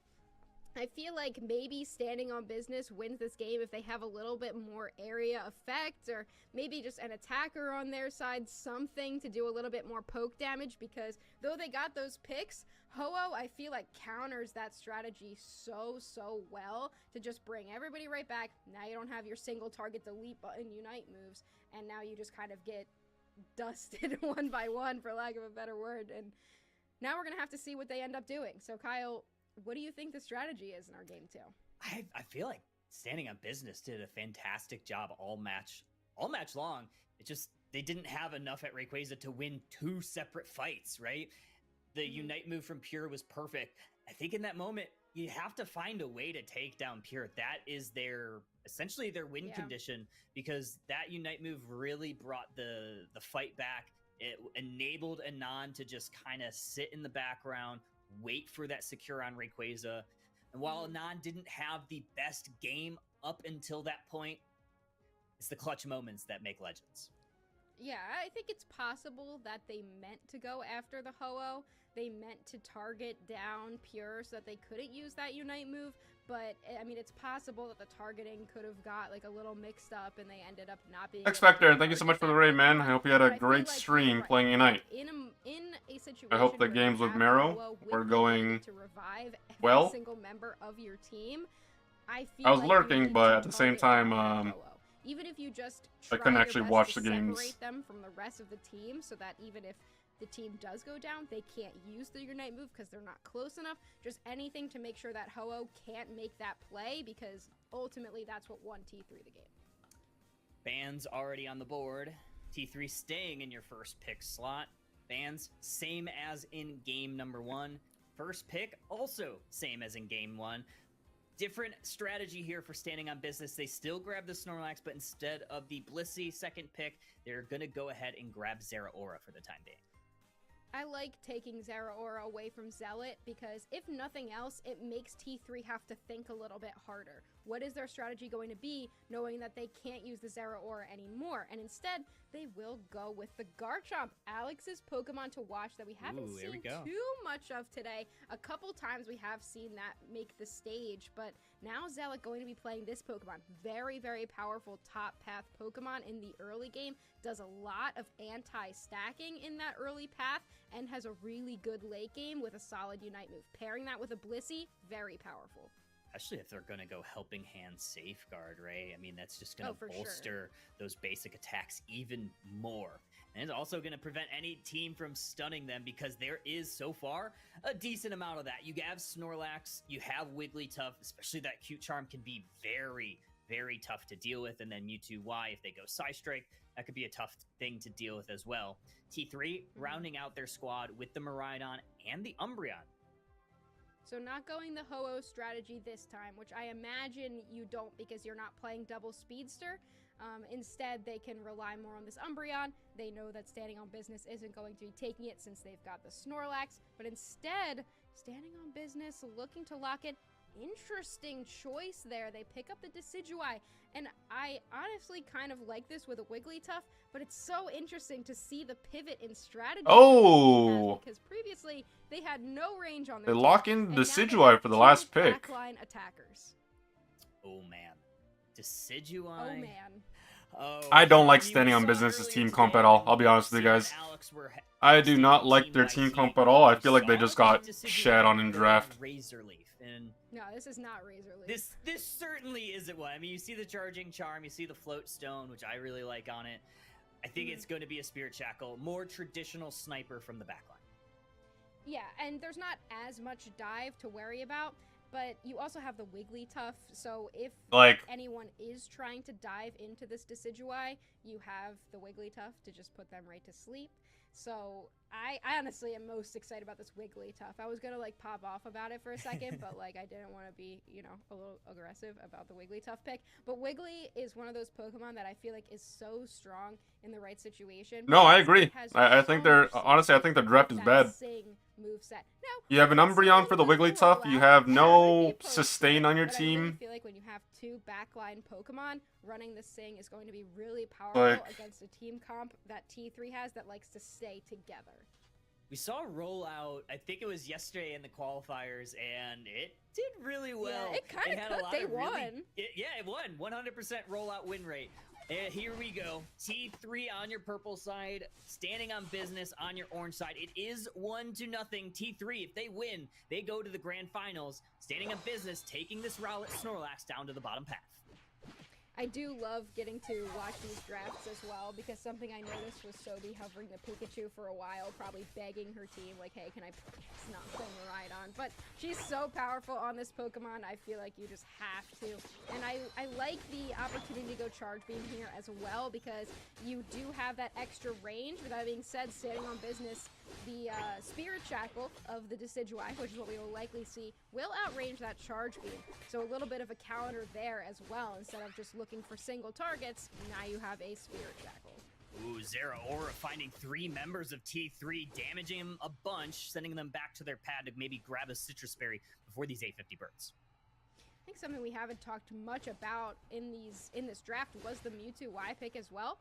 I feel like maybe Standing on Business wins this game if they have a little bit more area effect, or maybe just an attacker on their side, something to do a little bit more poke damage, because though they got those picks, Ho-Oh, I feel like, counters that strategy so well to just bring everybody right back. Now you don't have your single target delete button Unite moves, and now you just kind of get dusted one by one, for lack of a better word, and now we're going to have to see what they end up doing. So, Kyle, what do you think the strategy is in our game 2? I feel like Standing on Business did a fantastic job all match long. It just, they didn't have enough at Rayquaza to win 2 separate fights, right? The Unite move from Pure was perfect. I think in that moment, you have to find a way to take down Pure. That is essentially their win condition, because that Unite move really brought the fight back. It enabled Anon to just kind of sit in the background, wait for that Secure on Rayquaza. And while Anon didn't have the best game up until that point, it's the clutch moments that make legends. Yeah, I think it's possible that they meant to go after the Ho-Oh. They meant to target down Pure so that they couldn't use that Unite move. But, I mean, it's possible that the targeting could have got, like, a little mixed up and they ended up not being... X Factor, thank you so much for the raid, man. I hope you had a great stream playing Unite. In a situation I hope the games with Mero are going to revive every well. single member of your team, I was lurking, but at the same time, even if you just I couldn't actually watch the games. Separate them from the rest of the team, so that even if the team does go down, they can't use the Unite move because they're not close enough. Just anything to make sure that Ho-Oh can't make that play, because ultimately that's what won T3 the game. Bans already on the board. T3 staying in your first pick slot. Bans same as in game number 1. First pick also same as in game 1. Different strategy here for Standing on Business. They still grab the Snorlax, but instead of the Blissey second pick, they're going to go ahead and grab Zeraora for the time being. I like taking Zeraora away from Zealot because, if nothing else, it makes T3 have to think a little bit harder. What is their strategy going to be, knowing that they can't use the Zeraora anymore? And instead, they will go with the Garchomp, Alex's Pokemon to watch that we haven't seen too much of today. A couple times we have seen that make the stage, but now Zealot going to be playing this Pokemon. Very powerful top path Pokemon in the early game. Does a lot of anti-stacking in that early path and has a really good late game with a solid Unite move. Pairing that with a Blissey, very powerful. Especially if they're going to go Helping Hand Safeguard, right? I mean, that's just going to bolster those basic attacks even more. And it's also going to prevent any team from stunning them, because there is, so far, a decent amount of that. You have Snorlax, you have Wigglytuff, especially that Cute Charm can be very tough to deal with. And then Mewtwo-Y, if they go Psystrike, that could be a tough thing to deal with as well. T3 rounding out their squad with the Miraidon and the Umbreon. So not going the Ho-Oh strategy this time, which I imagine you don't because you're not playing double Speedster. Instead, they can rely more on this Umbreon. They know that Standing on Business isn't going to be taking it since they've got the Snorlax. But instead, Standing on Business looking to lock it. Interesting choice there. They pick up the Decidueye, and I honestly kind of like this with a Wigglytuff, but it's so interesting to see the pivot in strategy. Oh! Because previously they had no range on They their team, lock in and Decidueye for the last pick. Backline attackers. Oh man, Decidueye. Oh man. Oh, I don't like you standing on saw business as earlier team comp today at all. when I'll be honest with you Sam guys. and Alex were I do not standing like team their by team team. comp at all. I feel like they Saw just the got decision shat on in maker draft. Razor Leaf, and No, this is not Razor Leaf. this certainly isn't one. I mean, you see the charging charm, you see the float stone, which I really like on it. I think it's going to be a Spirit Shackle, more traditional sniper from the backline. Yeah, and there's not as much dive to worry about, but you also have the Wigglytuff, so if Like, anyone is trying to dive into this Decidueye, you have the Wigglytuff to just put them right to sleep. So I honestly am most excited about this Wigglytuff. I was gonna like pop off about it for a second, but like I didn't want to be, you know, a little aggressive about the Wigglytuff pick. But Wiggly is one of those Pokemon that I feel like is so strong in the right situation. no, I because agree. it has I so think they're much honestly, I think the draft is that bad. Sing moveset. No, You have an Umbreon for the Wigglytuff. You have no sustain on your but I really team. feel like when you have two backline Pokemon, running the Sing is going to be really powerful Like- against a team comp that T3 has that likes to stay together. We saw a rollout, I think it was yesterday in the qualifiers, and it did really well. Yeah, it kind had of a could. lot They of really- won. It won. 100% rollout win rate. And here we go. T3 on your purple side, standing on business on your orange side. It is 1-0. T3, if they win, they go to the grand finals. Standing on business, taking this Rowlet Snorlax down to the bottom path. I do love getting to watch these drafts as well, because something I noticed was Sobi hovering the Pikachu for a while, probably begging her team, like, hey, can I please not bring the ride on? But she's so powerful on this Pokemon, I feel like you just have to. And I like the opportunity to go Charge Beam here as well, because you do have that extra range. With that being said, standing on business, the Spirit Shackle of the Decidueye, which is what we will likely see, will outrange that Charge Beam. So a little bit of a counter there as well. Instead of just looking for single targets, now you have a Spirit Shackle. Ooh, Zeraora finding 3 members of T3, damaging them a bunch, sending them back to their pad to maybe grab a Citrus Berry before these 850 birds. I think something we haven't talked much about in this draft was the Mewtwo Y pick as well.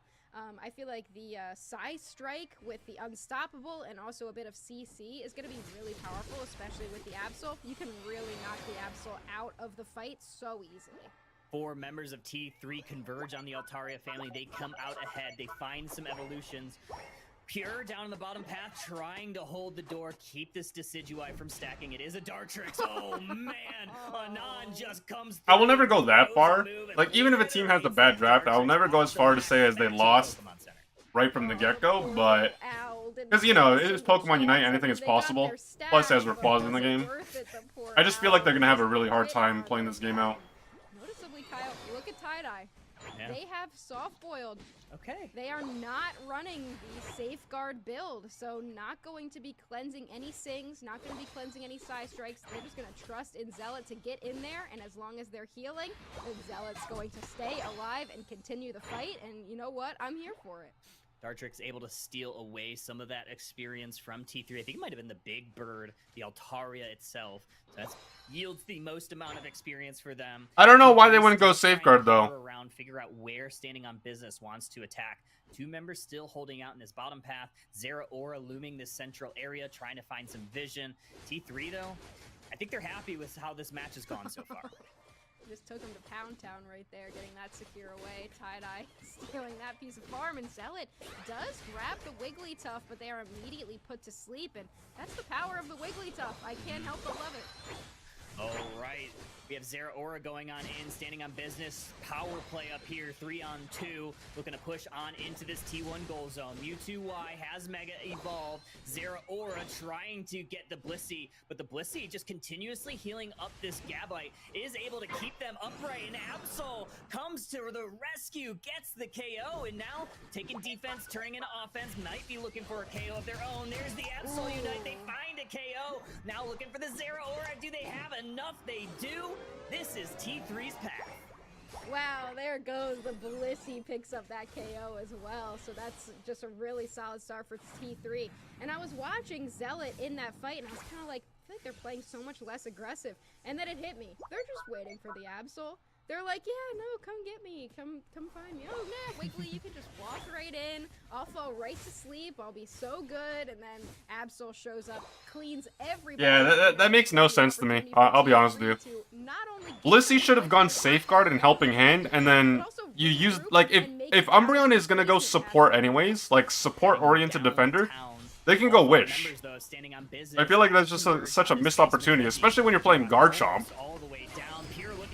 I feel like the Psy Strike with the Unstoppable and also a bit of CC is going to be really powerful, especially with the Absol. You can really knock the Absol out of the fight so easily. 4 members of T3 converge on the Altaria family. They come out ahead. They find some evolutions. Pure down in the bottom path, trying to hold the door, keep this Decidueye from stacking. It is a Dartrix. Oh, man. Anon just comes through. I will never go that throws a far. move and Like, even if a team has a obliterates bad that draft, I will Dartrix never go as off far the to say as they map. lost Pokemon Center. right from the get-go, Poor but Owl didn't because, you know, have a it is single Pokemon Unite, chance. anything is They got possible. their stats, Plus, as we're but it pausing the wasn't game, worth it, the poor I just feel like they're Owl gonna have a was really hard hit time on playing the this game out. Noticeably, Kyle, look at Tie-Dye. Yeah. They have soft-boiled. Okay. They are not running the Safeguard build, so not going to be cleansing any Sings, not going to be cleansing any Psy Strikes. They're just going to trust in Zealot to get in there, and as long as they're healing, then Zealot's going to stay alive and continue the fight, and you know what? I'm here for it. Dartrix able to steal away some of that experience from T3. I think it might have been the Big Bird, the Altaria itself. So that yields the most amount of experience for them. I don't know why they T3 wouldn't go still Safeguard, trying to though. hover around, figure out where Standing on Business wants to attack. 2 members still holding out in this bottom path. Zeraora looming this central area, trying to find some vision. T3, though, I think they're happy with how this match has gone so far. Just took him to Pound Town right there, getting that secure away. Tie-Dye stealing that piece of farm, and Zealot does grab the Wigglytuff, but they are immediately put to sleep, and that's the power of the Wigglytuff. I can't help but love it. All right. We have Zeraora going on in, Standing on Business. Power play up here, 3-on-2. Looking to push on into this T1 goal zone. Mewtwo Y has Mega Evolved. Zeraora trying to get the Blissey, but the Blissey just continuously healing up this Gabite. Is able to keep them upright, and Absol comes to the rescue, gets the KO, and now taking defense, turning into offense. Might be looking for a KO of their own. There's the Absol Unite. They find a KO. Now looking for the Zeraora. Do they have enough? They do. This is T3's path. Wow, there goes the Blissey picks up that KO as well. So that's just a really solid start for T3. And I was watching Zealot in that fight, and I was kind of like, I feel like they're playing so much less aggressive. And then it hit me. They're just waiting for the Absol. They're like, yeah, no, come get me. Come find me. Oh, nah, Wiggly, you can just walk right in. I'll fall right to sleep. I'll be so good. And then Absol shows up, cleans everybody. Yeah, that makes no sense to me. I'll be honest with you. Blissey should have gone Safeguard and Helping Hand, and then you use, like, if if Umbreon is gonna go support anyways, like support-oriented defender, they can go Wish. I feel like that's just such a missed opportunity, especially when you're playing Garchomp.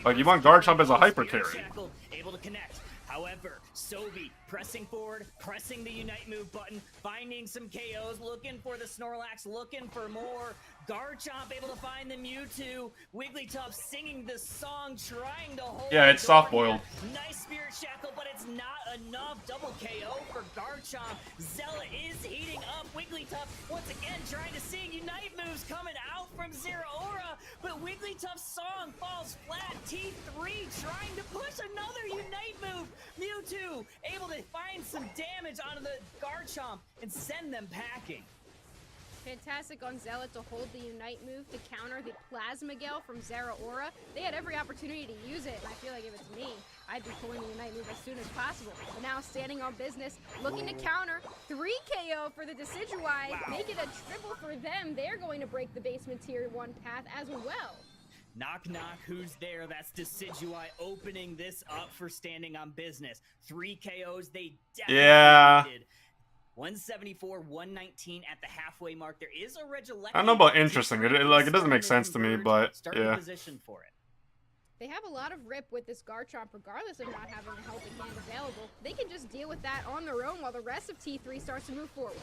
Like, you want Garchomp as a hyper carry. Able to connect. However, Sobi pressing forward, pressing the Unite move button, finding some KOs, looking for the Snorlax, looking for more. Garchomp able to find the Mewtwo. Wigglytuff singing the song, trying to hold. Yeah, it's soft boiled. Nice Spirit Shackle, but it's not enough. Double KO for Garchomp. Zella is heating up. Wigglytuff once again trying to sing Unite moves coming out from Zeraora, but Wigglytuff's song falls flat. T3 trying to push another Unite move. Mewtwo able to find some damage onto the Garchomp and send them packing. Fantastic on Zealot to hold the Unite move to counter the Plasma Gale from Zeraora. They had every opportunity to use it, and I feel like if it's me, I'd be pulling the Unite move as soon as possible. But now Standing on Business, looking to counter. 3 KO for the Decidueye. Make it a triple for them. They're going to break the basement tier 1 path as well. Knock, knock, who's there? That's Decidueye opening this up for Standing on Business. 3 KOs, they definitely needed. 174, 119 at the halfway mark. There is a Regieleki. I don't know about interesting. It doesn't make sense to me, but yeah. Position for it. They have a lot of rip with this Garchomp, regardless of not having a helping hand available. They can just deal with that on their own while the rest of T3 starts to move forward.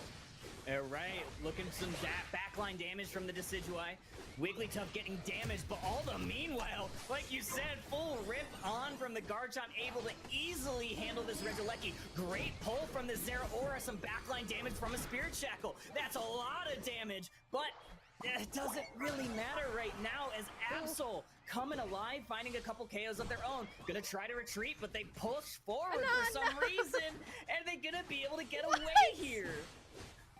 Alright, looking for some backline damage from the Decidueye. Wigglytuff getting damaged, but all the meanwhile, like you said, full rip on from the Garchomp, able to easily handle this Regieleki. Great pull from the Zeraora, some backline damage from a Spirit Shackle. That's a lot of damage, but it doesn't really matter right now as Absol coming alive, finding a couple KOs of their own. Gonna try to retreat, but they push forward for some reason, and they're gonna be able to get away here.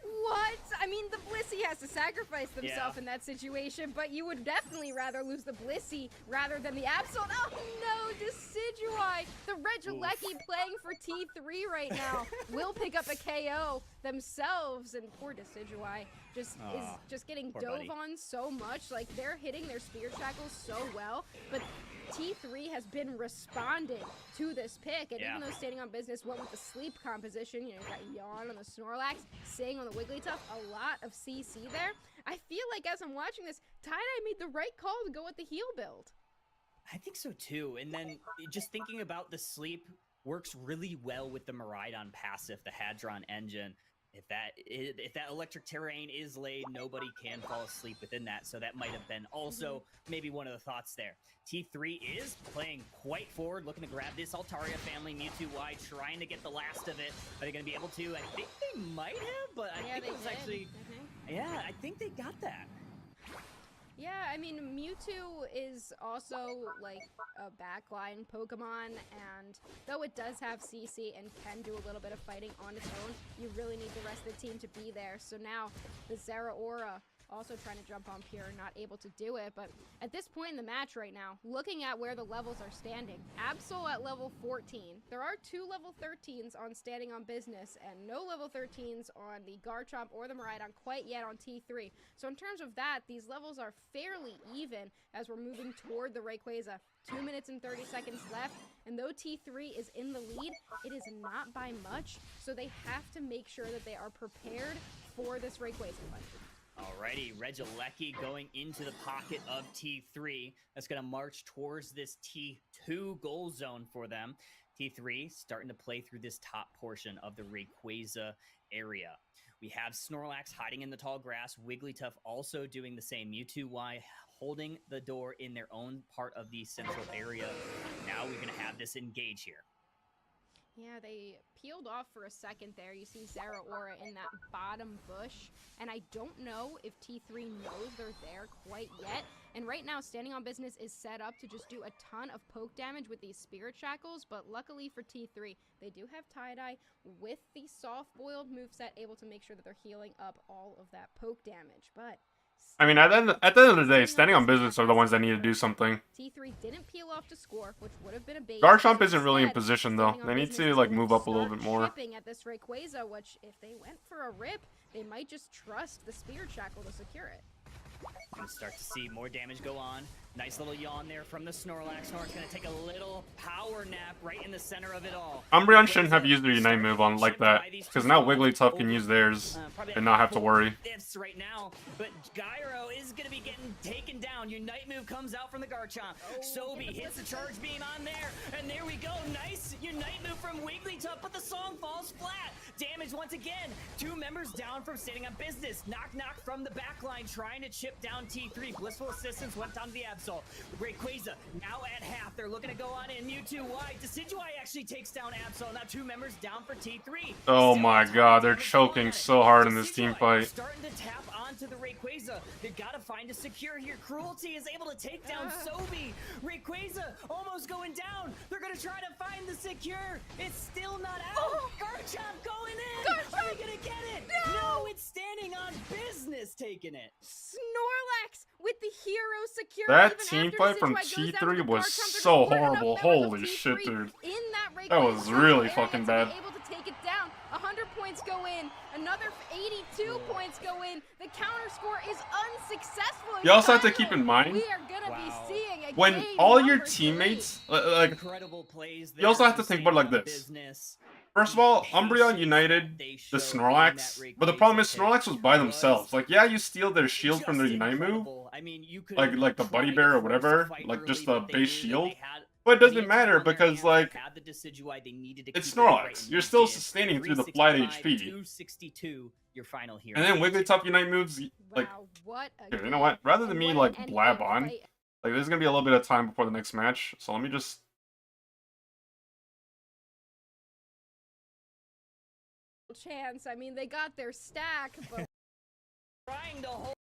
What? I mean, the Blissey has to sacrifice themselves in that situation, but you would definitely rather lose the Blissey rather than the Absol. Oh no, Decidueye! The Regieleki playing for T3 right now will pick up a KO themselves, and poor Decidueye is just getting dove on so much. Like, they're hitting their Spirit Shackles so well, but T3 has been responding to this pick, and even though Standing on Business went with the sleep composition, you know, you got Yawn on the Snorlax, Sing on the Wigglytuff, a lot of CC there. I feel like as I'm watching this, Tie-Dye made the right call to go with the heal build. I think so too, and then just thinking about the sleep works really well with the Miraidon passive, the Hadron engine. If that electric terrain is laid, nobody can fall asleep within that. So that might have been also maybe one of the thoughts there. T3 is playing quite forward, looking to grab this Altaria family, Mewtwo-Y, trying to get the last of it. Are they going to be able to? I think they might have, but I think it was actually... Yeah, I think they got that. Yeah, I mean, Mewtwo is also, like, a backline Pokemon, and though it does have CC and can do a little bit of fighting on its own, you really need the rest of the team to be there. So now, the Zeraora also trying to jump on Pure, not able to do it, but at this point in the match right now, looking at where the levels are standing, Absol at level 14. There are 2 level 13s on Standing on Business, and no level 13s on the Garchomp or the Miraidon quite yet on T3. So in terms of that, these levels are fairly even as we're moving toward the Rayquaza. 2 minutes and 30 seconds left, and though T3 is in the lead, it is not by much, so they have to make sure that they are prepared for this Rayquaza fight. Alrighty, Regieleki going into the pocket of T3. That's going to march towards this T2 goal zone for them. T3 starting to play through this top portion of the Rayquaza area. We have Snorlax hiding in the tall grass. Wigglytuff also doing the same. Mewtwo-Y holding the door in their own part of the central area. Now we're going to have this engage here. Yeah, they peeled off for a second there. You see Zeraora in that bottom bush, and I don't know if T3 knows they're there quite yet. And right now, Standing on Business is set up to just do a ton of poke damage with these Spirit Shackles, but luckily for T3, they do have Tie-Dye with the soft-boiled moveset, able to make sure that they're healing up all of that poke damage. But I mean, at the end of the day, Standing on Business are the ones that need to do something. T3 didn't peel off to score, which would have been a bait. Garchomp isn't really in position, though. They need to, like, move up a little bit more. At this Rayquaza, which, if they went for a rip, they might just trust the Spirit Shackle to secure it. Gonna start to see more damage go on. Nice little yawn there from the Snorlax. Snorlax gonna take a little power nap right in the center of it all. Umbreon shouldn't have used their Unite move on like that, because now Wigglytuff can use theirs and not have to worry. Right now, but Gyro is gonna be getting taken down. Unite move comes out from the Garchomp. Sobi hits the charge beam on there, and there we go. Nice Unite move from Wigglytuff, but the song falls flat. Damage once again. 2 members down from standing on business. Knock from the backline, trying to chip down T3. Blissful assistance went down to the Absol. Rayquaza now at half. They're looking to go on in. Mewtwo wide. Decidueye actually takes down Absol. Now 2 members down for T3. Oh my god, they're choking so hard in this team fight. Starting to tap onto the Rayquaza. They gotta find a secure here. Cruelty is able to take down Sobi. Rayquaza almost going down. They're gonna try to find the secure. It's still not out. Garchomp going in. Are they gonna get it? No, it's standing on business taking it. Snorlax with the hero secure. That team fight from T3 was so horrible. Holy shit, dude. That was really fucking bad. Able to take it down. 100 points go in. Another 82 points go in. The counter score is unsuccessful. You also have to keep in mind, we are gonna be seeing a when game all your number teammates, 3. like, Incredible plays you also have to there think about it like from this. business. First of all, Umbreon united the Snorlax, but the problem is Snorlax was by themselves. Like, yeah, you steal their shield from their Unite move, I mean, you could like the Buddy Bear or whatever, like just the base shield. But it the doesn't matter because, like, it's Snorlax. You're still sustaining through the flight HP. 262, your final hero. And then Wigglytuff Unite moves, like, Wow, what a here, you know what? Rather than and me, what like, an blab endgame on, fight. like, there's gonna be a little bit of time before the next match, so let me just... chance. I mean, they got their stack, but Trying to hold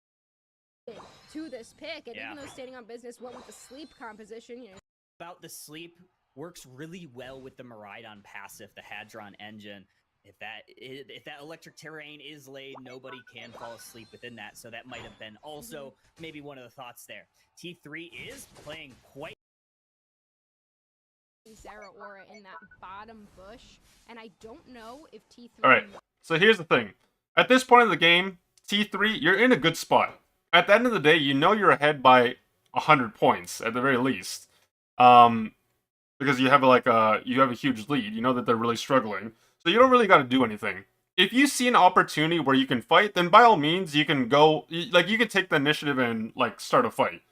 to this pick, and Yeah. even though standing on business went with the sleep composition, you know, about the sleep works really well with the Miraidon passive, the Hadron engine. If that electric terrain is laid, nobody can fall asleep within that. So that might have been also maybe one of the thoughts there. T3 is playing quite Zeraora in that bottom bush, and I don't know if T3. Alright, so here's the thing. At this point in the game, T3, you're in a good spot. At the end of the day, you know you're ahead by 100 points, at the very least. Because you have you have a huge lead. You know that they're really struggling. So you don't really got to do anything. If you see an opportunity where you can fight, then by all means, you can go, like, you can take the initiative and, like, start a fight.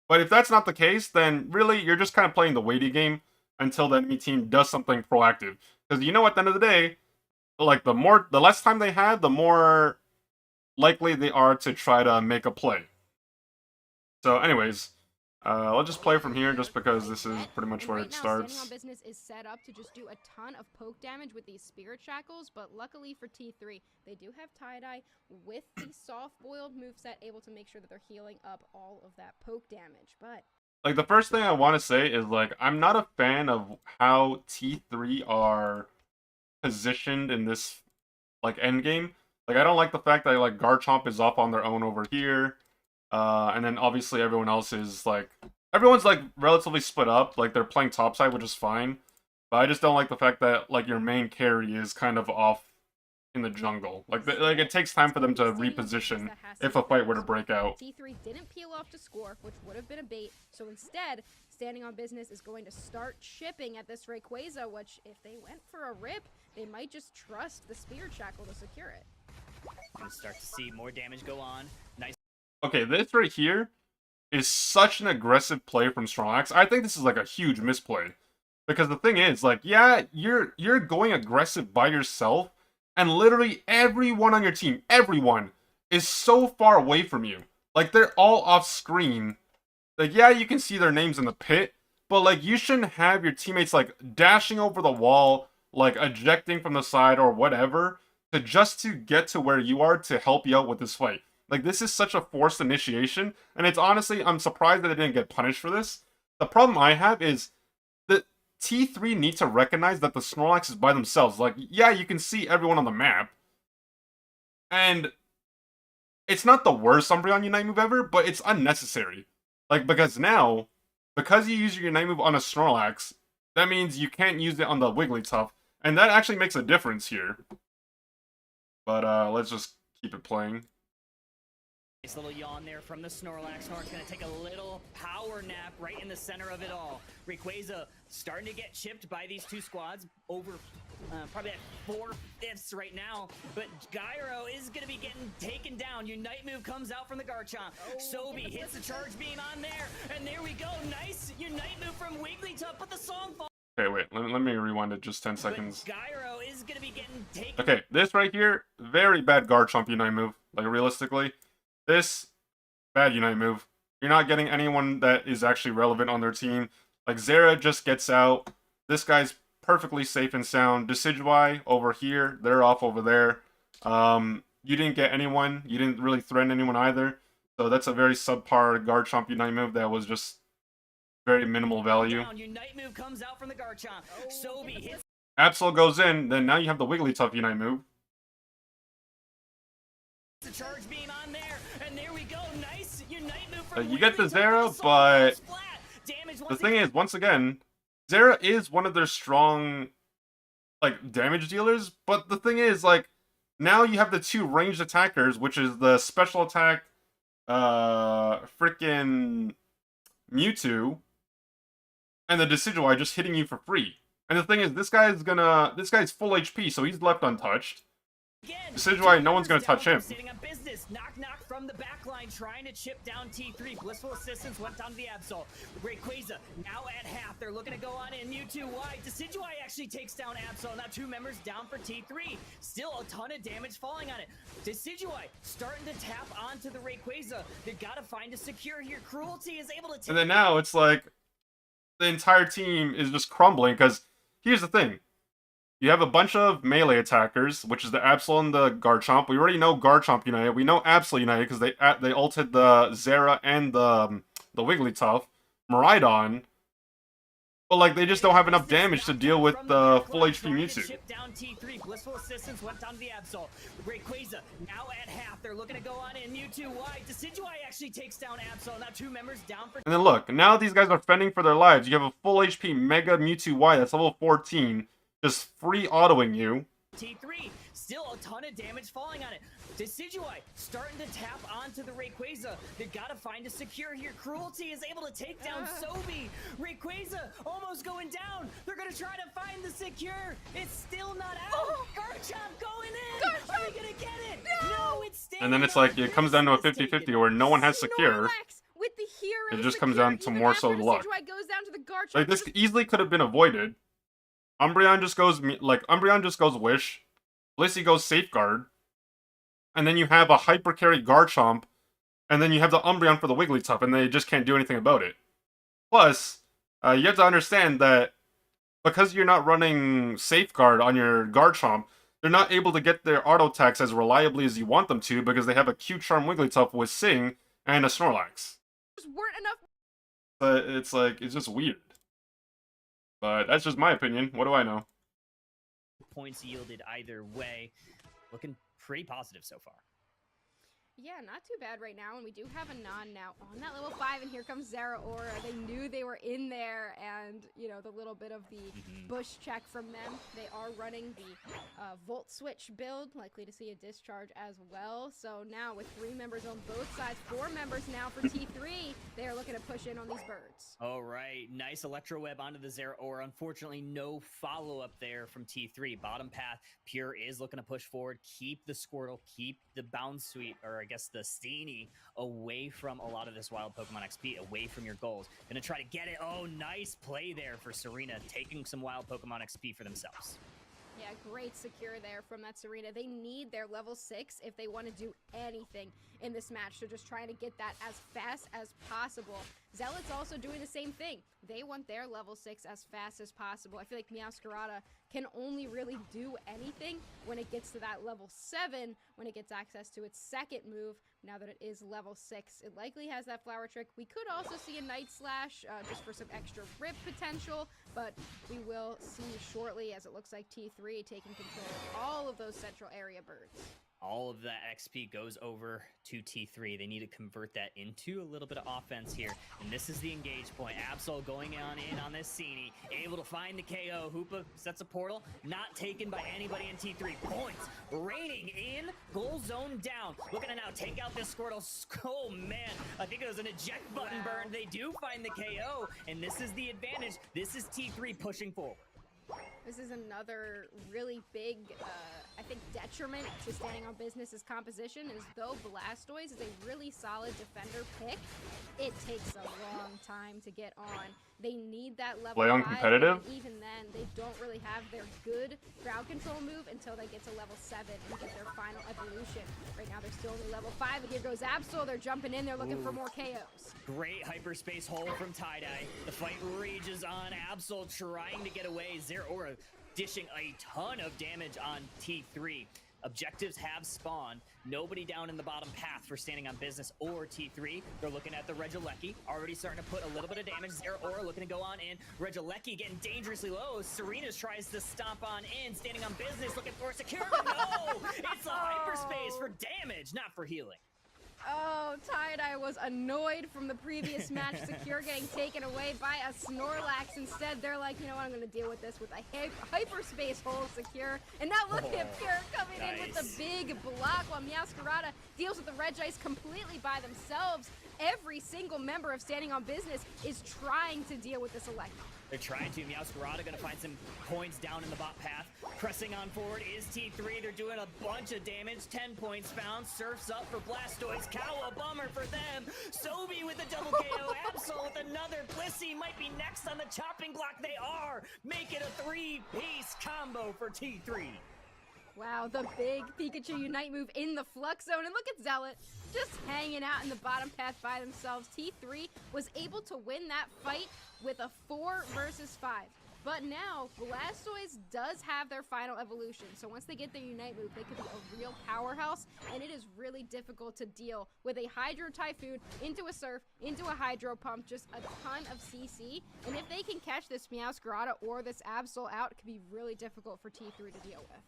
But if that's not the case, then really, you're just kind of playing the waiting game until the enemy team does something proactive. Because you know, at the end of the day, like, the less time they have, the more likely they are to try to make a play. So anyways, let's just play from here just because this is pretty much where right it now, starts. Standing on business is set up to just do a ton of poke damage with these spirit shackles, but luckily for T3, they do have tie-dye with the soft-boiled moveset, able to make sure that they're healing up all of that poke damage. But Like, the first thing I want to say is, like, I'm not a fan of how T3 are positioned in this, like, endgame. Like, I don't like the fact that, like, Garchomp is off on their own over here. And then, obviously, everyone else is, like... Everyone's, like, relatively split up. Like, they're playing topside, which is fine. But I just don't like the fact that, like, your main carry is kind of off in the jungle. Like, it takes time for them to reposition if a fight were to break out. T3 didn't peel off to score, which would have been a bait. So instead, standing on business is going to start chipping at this Rayquaza, which, if they went for a rip, they might just trust the Spirit Shackle to secure it. gonna start to see more damage go on. Nice. Okay, this right here is such an aggressive play from Snorlax. I think this is, like, a huge misplay. Because the thing is, like, yeah, you're going aggressive by yourself, and literally everyone on your team, everyone, is so far away from you. Like, they're all off screen. Like, yeah, you can see their names in the pit, but, like, you shouldn't have your teammates, like, dashing over the wall, like, ejecting from the side or whatever, just to get to where you are to help you out with this fight. Like, this is such a forced initiation, and it's honestly, I'm surprised that they didn't get punished for this. The problem I have is that T3 need to recognize that the Snorlax is by themselves. Like, yeah, you can see everyone on the map, and it's not the worst Umbreon Unite move ever, but it's unnecessary. Like, because now, because you use your Unite move on a Snorlax, that means you can't use it on the Wigglytuff, and that actually makes a difference here. But, let's just keep it playing. Nice little yawn there from the Snorlax. Snorlax gonna take a little power nap right in the center of it all. Rayquaza starting to get chipped by these two squads over probably at 4/5 right now, but Gyro is gonna be getting taken down. Unite move comes out from the Garchomp. Sobi hits the charge beam on there, and there we go. Nice Unite move from Wigglytuff, but the song falls. Okay, wait, let me rewind it just 10 seconds. Gyro is gonna be getting taken. Okay, this right here, very bad Garchomp Unite move. Like, realistically, this, bad Unite move. You're not getting anyone that is actually relevant on their team. Like, Zera just gets out. This guy's perfectly safe and sound. Decidueye over here, they're off over there. You didn't get anyone. You didn't really threaten anyone either. So that's a very subpar Garchomp Unite move that was just very minimal value. Unite move comes out from the Garchomp. Sobi hits. Absol goes in, then now you have the Wigglytuff Unite move. The charge beam on there, and there we go. Nice Unite move from You get the Wigglytuff, Zera, but damage the thing is, once again, Zera is one of their strong, like, damage dealers, but the thing is, like, now you have the two ranged attackers, which is the special attack, frickin' Mewtwo, and the Decidueye just hitting you for free. And the thing is, this guy's full HP, so he's left untouched. Decidueye, no one's gonna touch him. Sitting on business. Knock from the back line, trying to chip down T3. Blissful Assistance went down to the Absol. Rayquaza now at half. They're looking to go on in. Mewtwo wide. Decidueye actually takes down Absol. Now 2 members down for T3. Still a ton of damage falling on it. Decidueye starting to tap onto the Rayquaza. They gotta find a secure here. Cruelty is able to take. And then now it's like the entire team is just crumbling, because here's the thing. You have a bunch of melee attackers, which is the Absol and the Garchomp. We already know Garchomp United. We know Absol United because they ulted the Zera and the Wigglytuff. Miraidon. But, like, they just don't have enough damage to deal with the full HP Mewtwo. Chip down T3. Blissful Assistance went down to the Absol. Rayquaza now at half. They're looking to go on in. Mewtwo wide. Decidueye actually takes down Absol. Now 2 members down for. And then look, now these guys are fending for their lives. You have a full HP Mega Mewtwo Y that's level 14. Just free autoing you. T3, still a ton of damage falling on it. Decidueye starting to tap onto the Rayquaza. They gotta find a secure here. Cruelty is able to take down Sobi. Rayquaza almost going down. They're gonna try to find the secure. It's still not out. Garchomp going in. Are they gonna get it? No, it's staying. And then it's like, it comes down to a 50-50 where no one has secure. With the hero It just comes down to more so luck. Goes down to the Garchomp. Like, this easily could have been avoided. Umbreon just goes Wish. Blissey goes Safeguard. And then you have a hyper carry Garchomp. And then you have the Umbreon for the Wigglytuff, and they just can't do anything about it. Plus, you have to understand that because you're not running Safeguard on your Garchomp, they're not able to get their auto attacks as reliably as you want them to because they have a Q-Charm Wigglytuff with Sing and a Snorlax. Just weren't enough. But it's like, it's just weird. But that's just my opinion. What do I know? Points yielded either way. Looking pretty positive so far. Yeah, not too bad right now, and we do have a non now on that level 5, and here comes Zeraora. They knew they were in there, and, you know, the little bit of the bush check from them. They are running the Volt Switch build, likely to see a discharge as well. So now with 3 members on both sides, 4 members now for T3, they are looking to push in on these birds. All right, nice Electro Web onto the Zeraora. Unfortunately, no follow-up there from T3. Bottom path, Pure is looking to push forward, keep the Squirtle, keep the Bounce Suite, or I guess the Steenie, away from a lot of this wild Pokemon XP, away from your goals. Gonna try to get it. Oh, nice play there for Serena, taking some wild Pokemon XP for themselves. Yeah, great secure there from that Serena. They need their level 6 if they want to do anything in this match. So just trying to get that as fast as possible. Zealot's also doing the same thing. They want their level 6 as fast as possible. I feel like Meowscarada can only really do anything when it gets to that level 7, when it gets access to its second move. Now that it is level 6, it likely has that Flower Trick. We could also see a Night Slash just for some extra rip potential, but we will see shortly as it looks like T3 taking control of all of those central area birds. All of that XP goes over to T3. They need to convert that into a little bit of offense here. And this is the engage point. Absol going on this Sini, able to find the KO. Hoopa sets a portal, not taken by anybody in T3. Points raining in, goal zone down. Looking to now take out this Squirtle. Oh man, I think it was an eject button burn. They do find the KO, and this is the advantage. This is T3 pushing forward. This is another really big, I think, detriment to Standing on Business's composition, is though Blastoise is a really solid defender pick, it takes a long time to get on. They need that level Play on 5, competitive? and even then, they don't really have their good crowd control move until they get to level 7 and get their final evolution. Right now, they're still only level 5, and here goes Absol. They're jumping in. They're looking for more KOs. Great hyperspace hole from Tie-Dye. The fight rages on. Absol trying to get away. Zeraora dishing a ton of damage on T3. Objectives have spawned. Nobody down in the bottom path for Standing on Business or T3. They're looking at the Regieleki, already starting to put a little bit of damage. Zeraora looking to go on in. Regieleki getting dangerously low. Serena's tries to stomp on in. Standing on Business looking for a secure. No! It's a hyperspace for damage, not for healing. Oh, Tie-Dye was annoyed from the previous match. Secure getting taken away by a Snorlax. Instead, they're like, you know what, I'm going to deal with this with a hyperspace hole Secure. And now look at Pure coming in with the big block while Meowscarada deals with the Regice completely by themselves. Every single member of Standing on Business is trying to deal with this Electro. They're trying to. Meowscarada gonna find some points down in the bot path. Pressing on forward is T3. They're doing a bunch of damage. 10 points found. Surfs up for Blastoise. Cow, a bummer for them. Sobi with a double KO. Absol with another. Blissey might be next on the chopping block. They are. Make it a 3-piece combo for T3. Wow, the big Pikachu Unite move in the Flux Zone. And look at Zealot just hanging out in the bottom path by themselves. T3 was able to win that fight with a 4 versus 5. But now, Blastoise does have their final evolution. So once they get their Unite move, they could be a real powerhouse. And it is really difficult to deal with a Hydro Typhoon into a Surf, into a Hydro Pump, just a ton of CC. And if they can catch this Meowscarada or this Absol out, it could be really difficult for T3 to deal with.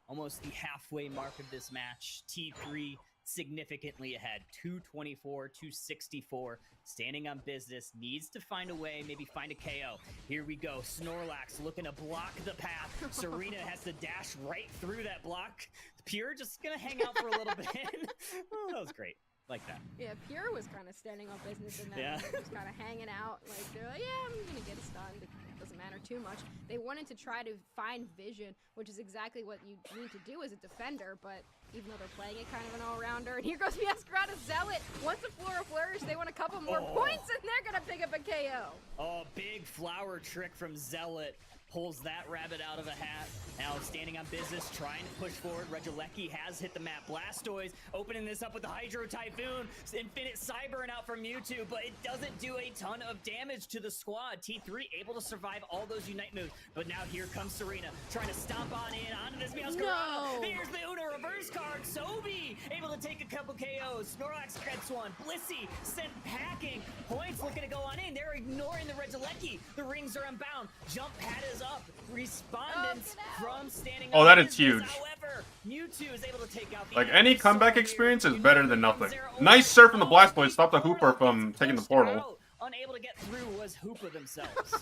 Almost the halfway mark of this match. T3 significantly ahead. 224, 264. Standing on Business needs to find a way, maybe find a KO. Here we go. Snorlax looking to block the path. Serena has to dash right through that block. Pure just gonna hang out for a little bit. Oh, that was great. Like that. Yeah, Pure was kind of Standing on Business in that. Yeah. Just kind of hanging out. Like, they're like, yeah, I'm going to get stunned. It doesn't matter too much. They wanted to try to find vision, which is exactly what you need to do as a defender, but even though they're playing it kind of an all-rounder. And here goes Meowscarada Zealot. Once a Flora Flourish, they want a couple more points, and they're going to pick up a KO. Oh, big flower trick from Zealot. Pulls that rabbit out of a hat. Now Standing on Business, trying to push forward. Regieleki has hit the map. Blastoise opening this up with the Hydro Typhoon. Infinite Cyburn out from Mewtwo, but it doesn't do a ton of damage to the squad. T3 able to survive all those Unite moves. But now here comes Serena, trying to stomp on in onto this Meowscarada. No. There's the Una reverse card. Sobi able to take a couple KOs. Snorlax gets one. Blissey sent packing. Points looking to go on in. They're ignoring the Regieleki. The rings are unbound. Jump pad is up. Respondents from Standing on that is Business. huge. However, Mewtwo is able to take out the Like, any comeback experience is better than nothing. Nice surf from the Blastoise. Stop the Hooper from taking the portal. Unable to get through was Hoopa themselves.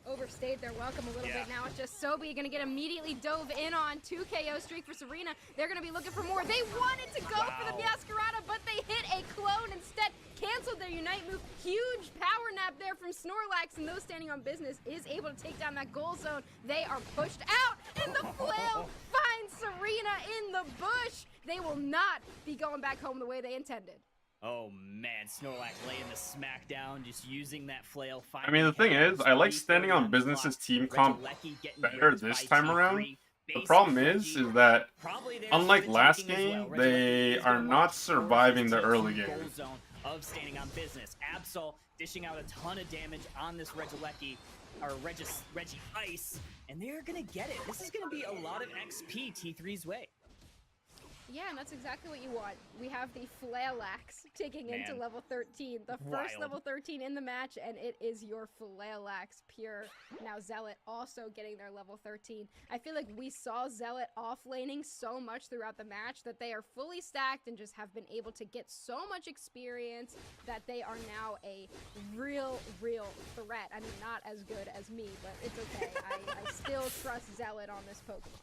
Overstayed their welcome a little bit. Now it's just Sobi going to get immediately dove in on 2 KO streak for Serena. They're going to be looking for more. They wanted to go for the Meowscarada, but they hit a clone instead. Canceled their Unite move. Huge power nap there from Snorlax, and those Standing on Business is able to take down that goal zone. They are pushed out, and the flail finds Serena in the bush. They will not be going back home the way they intended. Oh man, Snorlax laying the smackdown, just using that flail. I mean, the thing is, I like Standing on Business's team comp better this time around. The problem is that, unlike last game, they are not surviving the early game. Of Standing on Business. Absol dishing out a ton of damage on this Regieleki, or Regice, and they're gonna get it. This is gonna be a lot of XP T3's way. Yeah, and that's exactly what you want. We have the Flaylax taking into Man. level 13, the Wild. first level 13 in the match, and it is your Flaylax pure. Now Zealot also getting their level 13. I feel like we saw Zealot offlaning so much throughout the match that they are fully stacked and just have been able to get so much experience that they are now a real threat. I mean, not as good as me, but it's okay. I still trust Zealot on this Pokemon.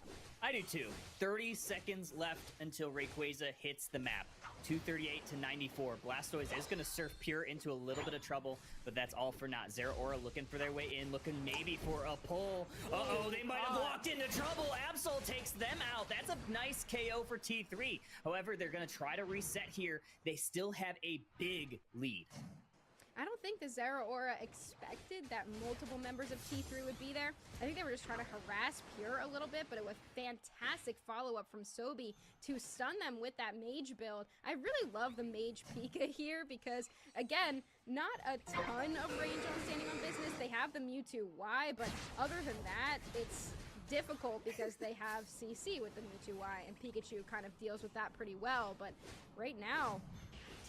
I do too. 30 seconds left until Rayquaza hits the map. 238 to 94. Blastoise is going to surf Pure into a little bit of trouble, but that's all for naught. Zeraora looking for their way in, looking maybe for a pull. Uh-oh, they might have walked into trouble. Absol takes them out. That's a nice KO for T3. However, they're going to try to reset here. They still have a big lead. I don't think the Zeraora expected that multiple members of T3 would be there. I think they were just trying to harass Pure a little bit, but it was fantastic follow-up from Sobi to stun them with that Mage build. I really love the Mage Pika here because, again, not a ton of range on Standing on Business. They have the Mewtwo Y, but other than that, it's difficult because they have CC with the Mewtwo Y, and Pikachu kind of deals with that pretty well. But right now,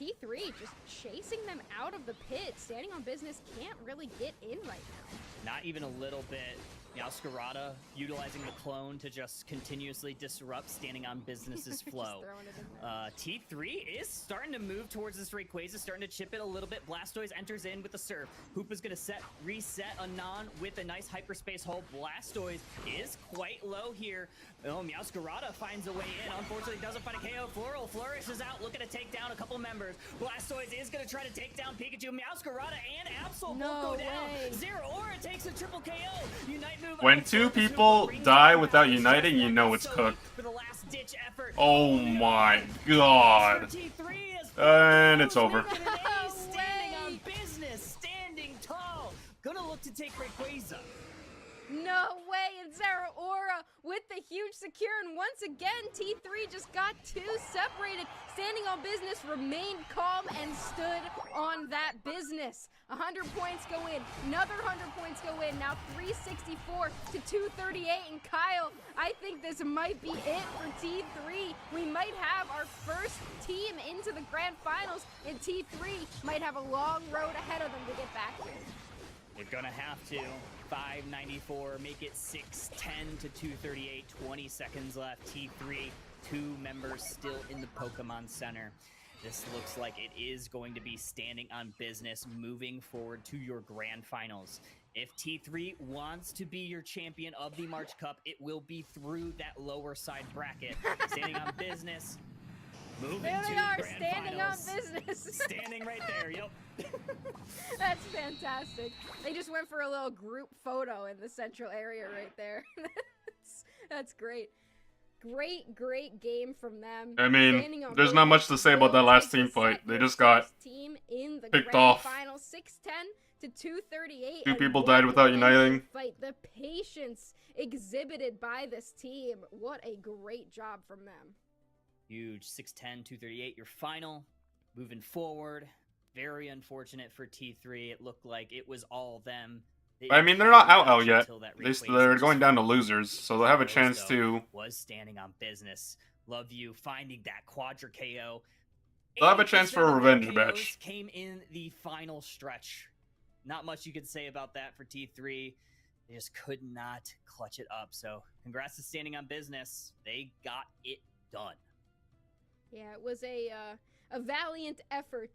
T3 just chasing them out of the pit. Standing on Business can't really get in right now. Not even a little bit. Meowscarada utilizing the clone to just continuously disrupt Standing on Business's flow. T3 is starting to move towards this Rayquaza, starting to chip it a little bit. Blastoise enters in with the serve. Hoopa's going to reset Anon with a nice hyperspace hole. Blastoise is quite low here. Oh, Meowscarada finds a way in. Unfortunately, doesn't find a KO. Floral flourishes out, looking to take down a couple members. Blastoise is going to try to take down Pikachu. Meowscarada and Absol both go down. Zeraora takes a triple KO. Unite move. When two people die without uniting, you know it's cooked. For the last ditch effort. Oh my god. And it's over. Standing on Business, standing tall. Gonna look to take Rayquaza. No way, and Zeraora with the huge secure, and once again, T3 just got two separated. Standing on Business remained calm and stood on that business. 100 points go in, another 100 points go in, now 364 to 238, and Kyle, I think this might be it for T3. We might have our first team into the grand finals, and T3 might have a long road ahead of them to get back here. They're gonna have to. 594, make it 610 to 238, 20 seconds left. T3, 2 members still in the Pokemon Center. This looks like it is going to be Standing on Business moving forward to your grand finals. If T3 wants to be your champion of the March Cup, it will be through that lower side bracket. Standing on Business, moving there to they the are, grand standing finals. on business. Standing right there, yep. That's fantastic. They just went for a little group photo in the central area right there. That's great. Great game from them. I mean, there's not much to say about that last team fight. They just got picked off. Final 610 to 238. Two people died without uniting. Fight. The patience exhibited by this team. What a great job from them. Huge. 610, 238, your final. Moving forward. Very unfortunate for T3. It looked like it was all them. I mean, they're not out yet. They're going down to losers, so they'll have a chance to... Was Standing on Business. Love you finding that Quadra KO. They'll have a chance for a revenge match. Came in the final stretch. Not much you could say about that for T3. They just could not clutch it up. So congrats to Standing on Business. They got it done. Yeah, it was a valiant effort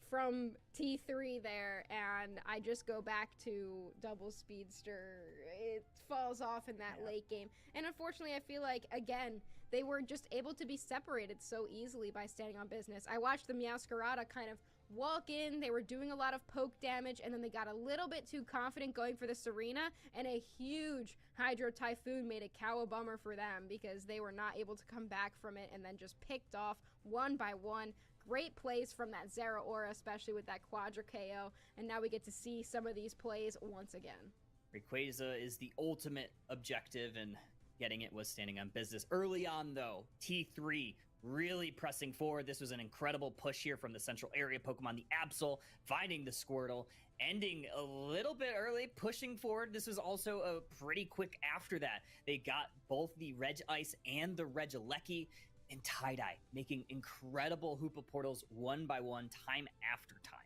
from T3 there, and I just go back to Double Speedster. It falls off in that late game, and unfortunately I feel like, again, they were just able to be separated so easily by Standing on Business. I watched the Meowscarada kind of walk in, they were doing a lot of poke damage, and then they got a little bit too confident going for the Serena, and a huge Hydro Typhoon made a cowabummer for them because they were not able to come back from it and then just picked off one by one. Great plays from that Zeraora, especially with that Quadra KO, and now we get to see some of these plays once again. Rayquaza is the ultimate objective, and getting it was Standing on Business. Early on, though, T3 really pressing forward. This was an incredible push here from the central area Pokemon, the Absol, finding the Squirtle, ending a little bit early, pushing forward. This was also a pretty quick after that. They got both the Regice and the Regieleki. and tie-dye, making incredible Hoopa portals one by one, time after time.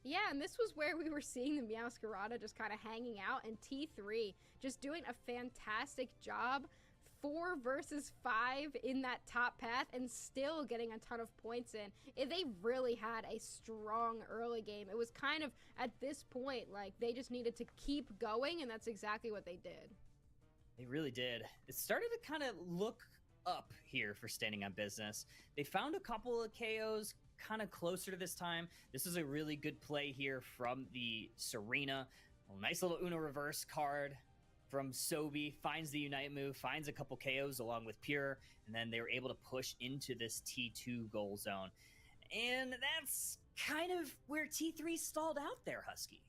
Yeah, and this was where we were seeing the Meowscarada just kind of hanging out, and T3 just doing a fantastic job. 4 versus 5 in that top path and still getting a ton of points in. They really had a strong early game. It was kind of at this point like they just needed to keep going, and that's exactly what they did. They really did. It started to kind of look up here for Standing on Business. They found a couple of KOs kind of closer to this time. This is a really good play here from the Serena. A nice little Uno reverse card from Sobi, finds the Unite move, finds a couple KOs along with Pure, and then they were able to push into this T2 goal zone. And that's kind of where T3 stalled out there, Husky.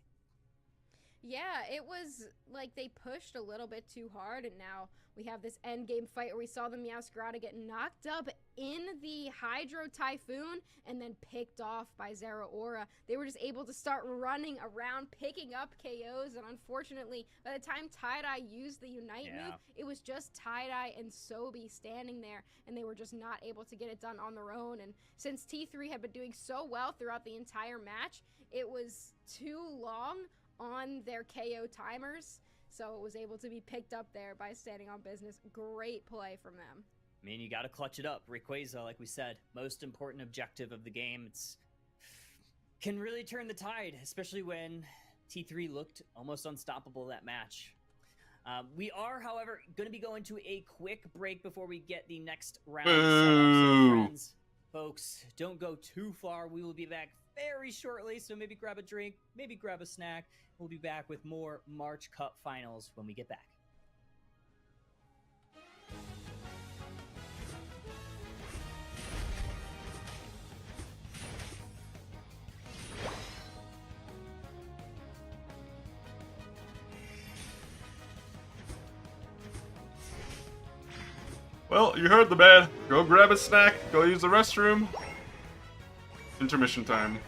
Yeah, it was like they pushed a little bit too hard, and now we have this end game fight where we saw the Meowscarada get knocked up in the Hydro Typhoon and then picked off by Zeraora. They were just able to start running around, picking up KOs, and unfortunately, by the time tie-dye used the Unite move, it was just tie-dye and Sobi standing there, and they were just not able to get it done on their own. And since T3 had been doing so well throughout the entire match, it was too long on their KO timers, so it was able to be picked up there by Standing on Business. Great play from them. I mean, you got to clutch it up. Rayquaza, like we said, most important objective of the game. It's can really turn the tide, especially when T3 looked almost unstoppable that match. We are, however, going to be going to a quick break before we get the next round set up. So, friends, folks, don't go too far. We will be back very shortly, so maybe grab a drink, maybe grab a snack. We'll be back with more March Cup finals when we get back. Well, you heard the man. Go grab a snack, go use the restroom. Intermission time.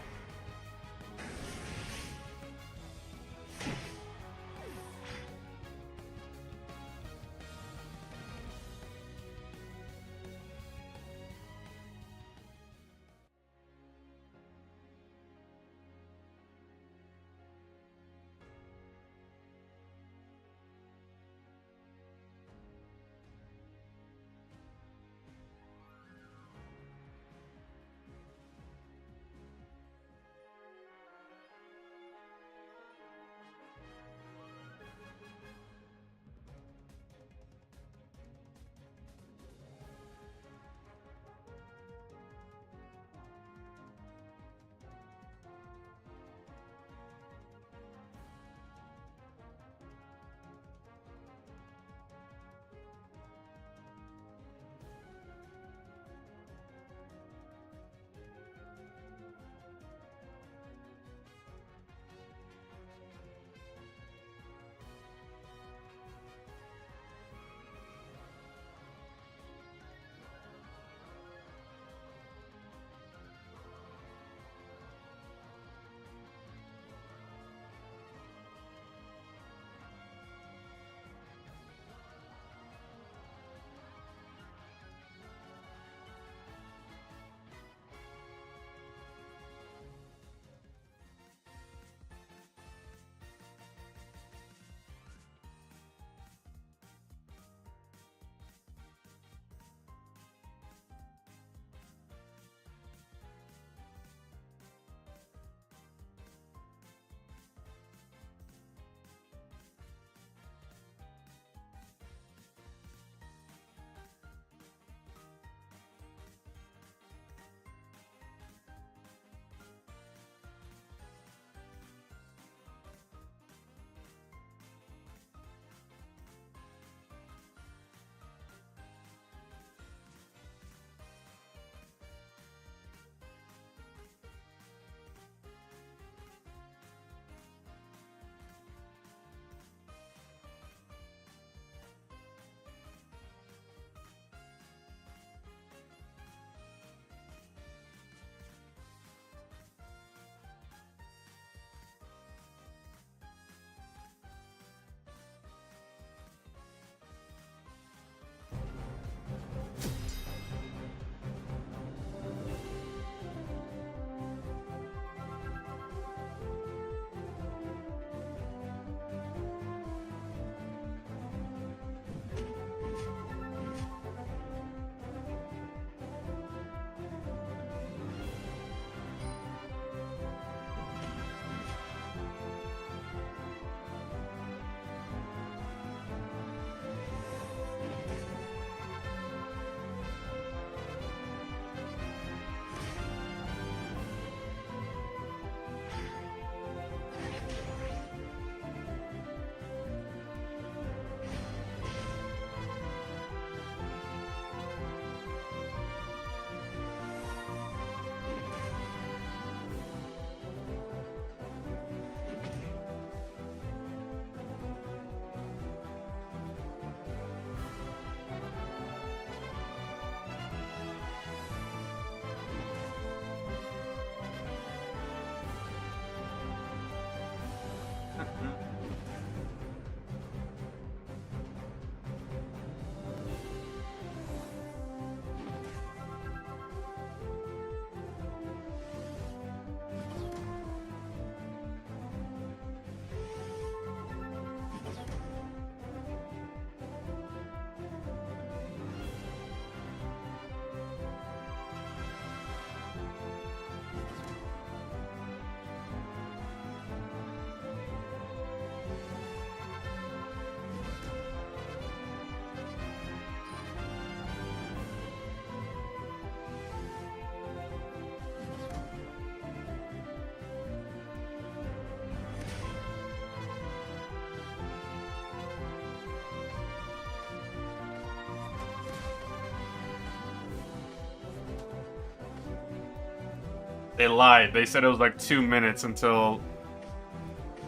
They lied. They said it was like 2 minutes until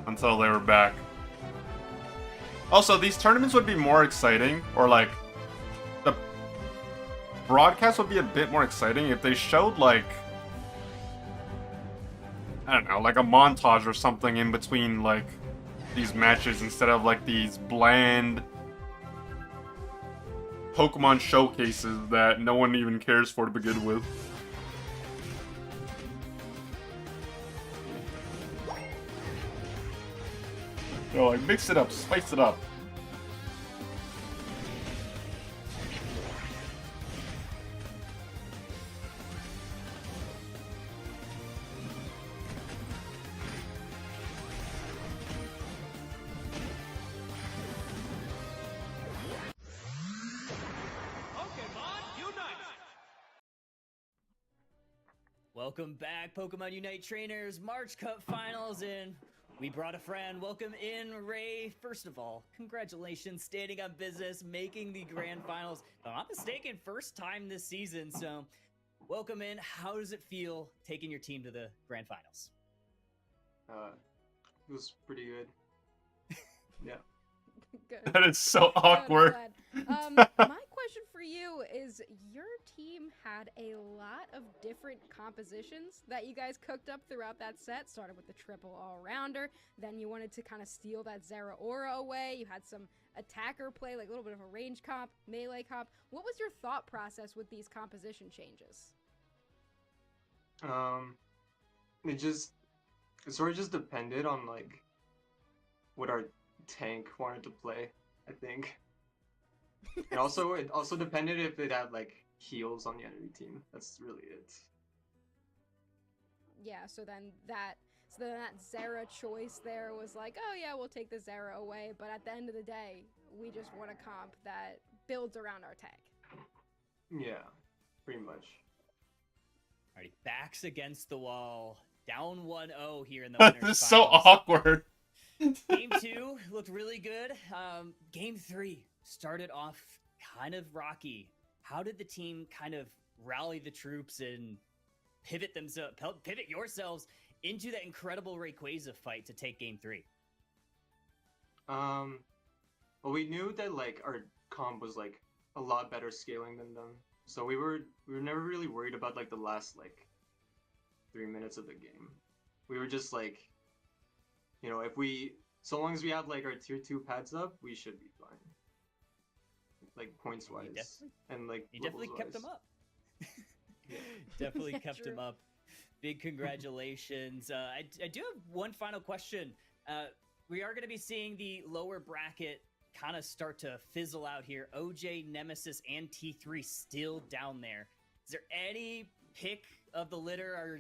they were back. Also, these tournaments would be more exciting, or like the broadcast would be a bit more exciting if they showed like, I don't know, like a montage or something in between like these matches instead of like these bland Pokemon showcases that no one even cares for to begin with. You know, like mix it up, spice it up. Welcome back, Pokemon Unite trainers. March Cup Finals in. We brought a friend. Welcome in, Ray. First of all, congratulations, standing on business, making the grand finals. If I'm not mistaken, first time this season. So, welcome in. How does it feel taking your team to the grand finals? It was pretty good. Yeah. Good. That is so awkward. My question for you is, your team had a lot of different compositions that you guys cooked up throughout that set. Started with the triple all-rounder, then you wanted to kind of steal that Zeraora away. You had some attacker play, like a little bit of a range comp, melee comp. What was your thought process with these composition changes? It sort of just depended on like what our tank wanted to play, I think. And also it also depended if it had like heals on the enemy team. That's really it. Yeah, so then that Zera choice there was like, oh yeah, we'll take the Zera away, but at the end of the day, we just want a comp that builds around our tank. Yeah, pretty much. Alrighty, backs against the wall. Down 1-0 here in the winners' This is so finals. awkward. Game 2 looked really good. Game 3 started off kind of rocky. How did the team kind of rally the troops and pivot yourselves into that incredible Rayquaza fight to take Game 3? Well, we knew that like our comp was like a lot better scaling than them, so we were never really worried about like the last like 3 minutes of the game. We were just like, you know, so long as we have like our tier 2 pads up, we should be fine. Like points wise, and like you definitely kept them up. Yeah. Definitely Yeah, kept true. them up. Big congratulations. I do have one final question. We are going to be seeing the lower bracket kind of start to fizzle out here. OJ, Nemesis, and T3 still down there. Is there any pick of the litter, or are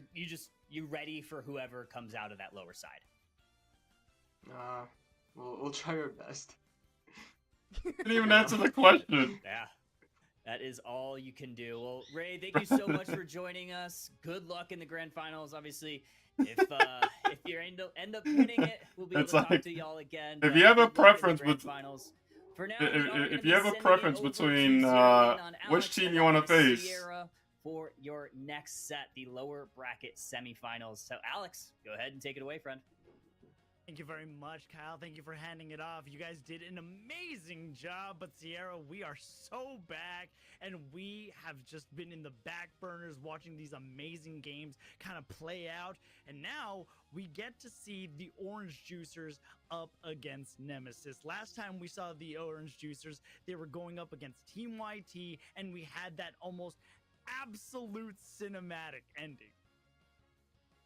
you ready for whoever comes out of that lower side? We'll try our best. Didn't even answer the question. Yeah, that is all you can do. Well, Ray, thank you so much for joining us. Good luck in the grand finals. Obviously, if you end up winning it, we'll be able It's to talk like, to y'all again. if but you have a good luck in the preference grand with- finals. For now, If you have a preference between which team you want to face, Sierra for your next set, the lower bracket semifinals. So, Alex, go ahead and take it away, friend. Thank you very much, Kyle. Thank you for handing it off. You guys did an amazing job, but Sierra, we are so back, and we have just been in the back burners watching these amazing games kind of play out, and now we get to see the Orange Juicers up against Nemesis. Last time we saw the Orange Juicers, they were going up against Team YT, and we had that almost absolute cinematic ending.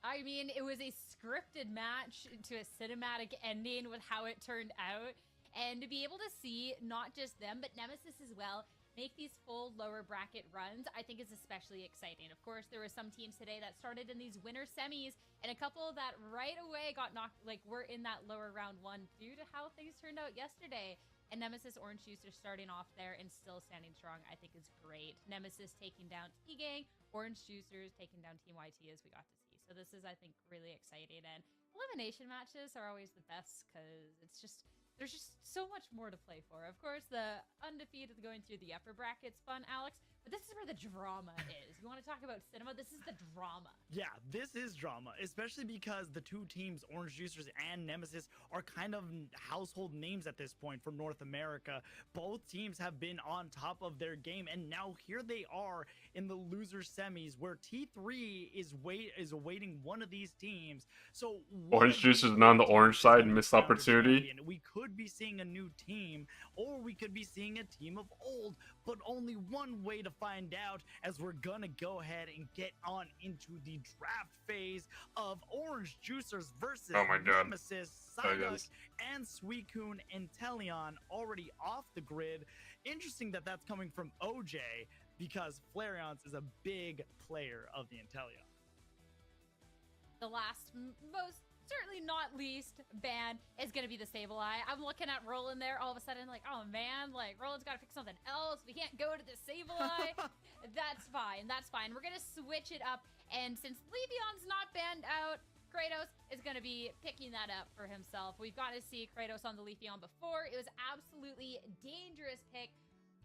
I mean, it was a scripted match to a cinematic ending with how it turned out. And to be able to see not just them, but Nemesis as well, make these full lower bracket runs, I think is especially exciting. Of course, there were some teams today that started in these winter semis, and a couple that right away got knocked, like were in that lower round one due to how things turned out yesterday. And Nemesis Orange Juicer starting off there and still standing strong, I think is great. Nemesis taking down T-Gang, Orange Juicers taking down Team YT as we got to see. So this is, I think, really exciting. And elimination matches are always the best because there's just so much more to play for. Of course, the undefeated going through the upper bracket's fun, Alex. But this is where the drama is. You want to talk about cinema? This is the drama. Yeah, this is drama, especially because the two teams, Orange Juicers and Nemesis, are kind of household names at this point for North America. Both teams have been on top of their game, and now here they are in the loser semis, where T3 is awaiting one of these teams. So Orange Juicers not on the orange side, missed opportunity. We could be seeing a new team, or we could be seeing a team of old, but only one way to find out, as we're gonna go ahead and get on into the draft phase of Orange Juicers versus Oh my God. Nemesis, Sorry, Psyduck, guys. and Suicune Inteleon already off the grid. Interesting that that's coming from OJ, because Flareon's is a big player of the Inteleon. The last, most certainly not least ban is going to be the Sableye. I'm looking at Roland there, all of a sudden, like, oh man, like, Roland's got to pick something else. We can't go to the Sableye. That's fine. That's fine. We're going to switch it up. And since Leafeon's not banned out, Kratos is going to be picking that up for himself. We've got to see Kratos on the Leafeon before. It was absolutely dangerous pick.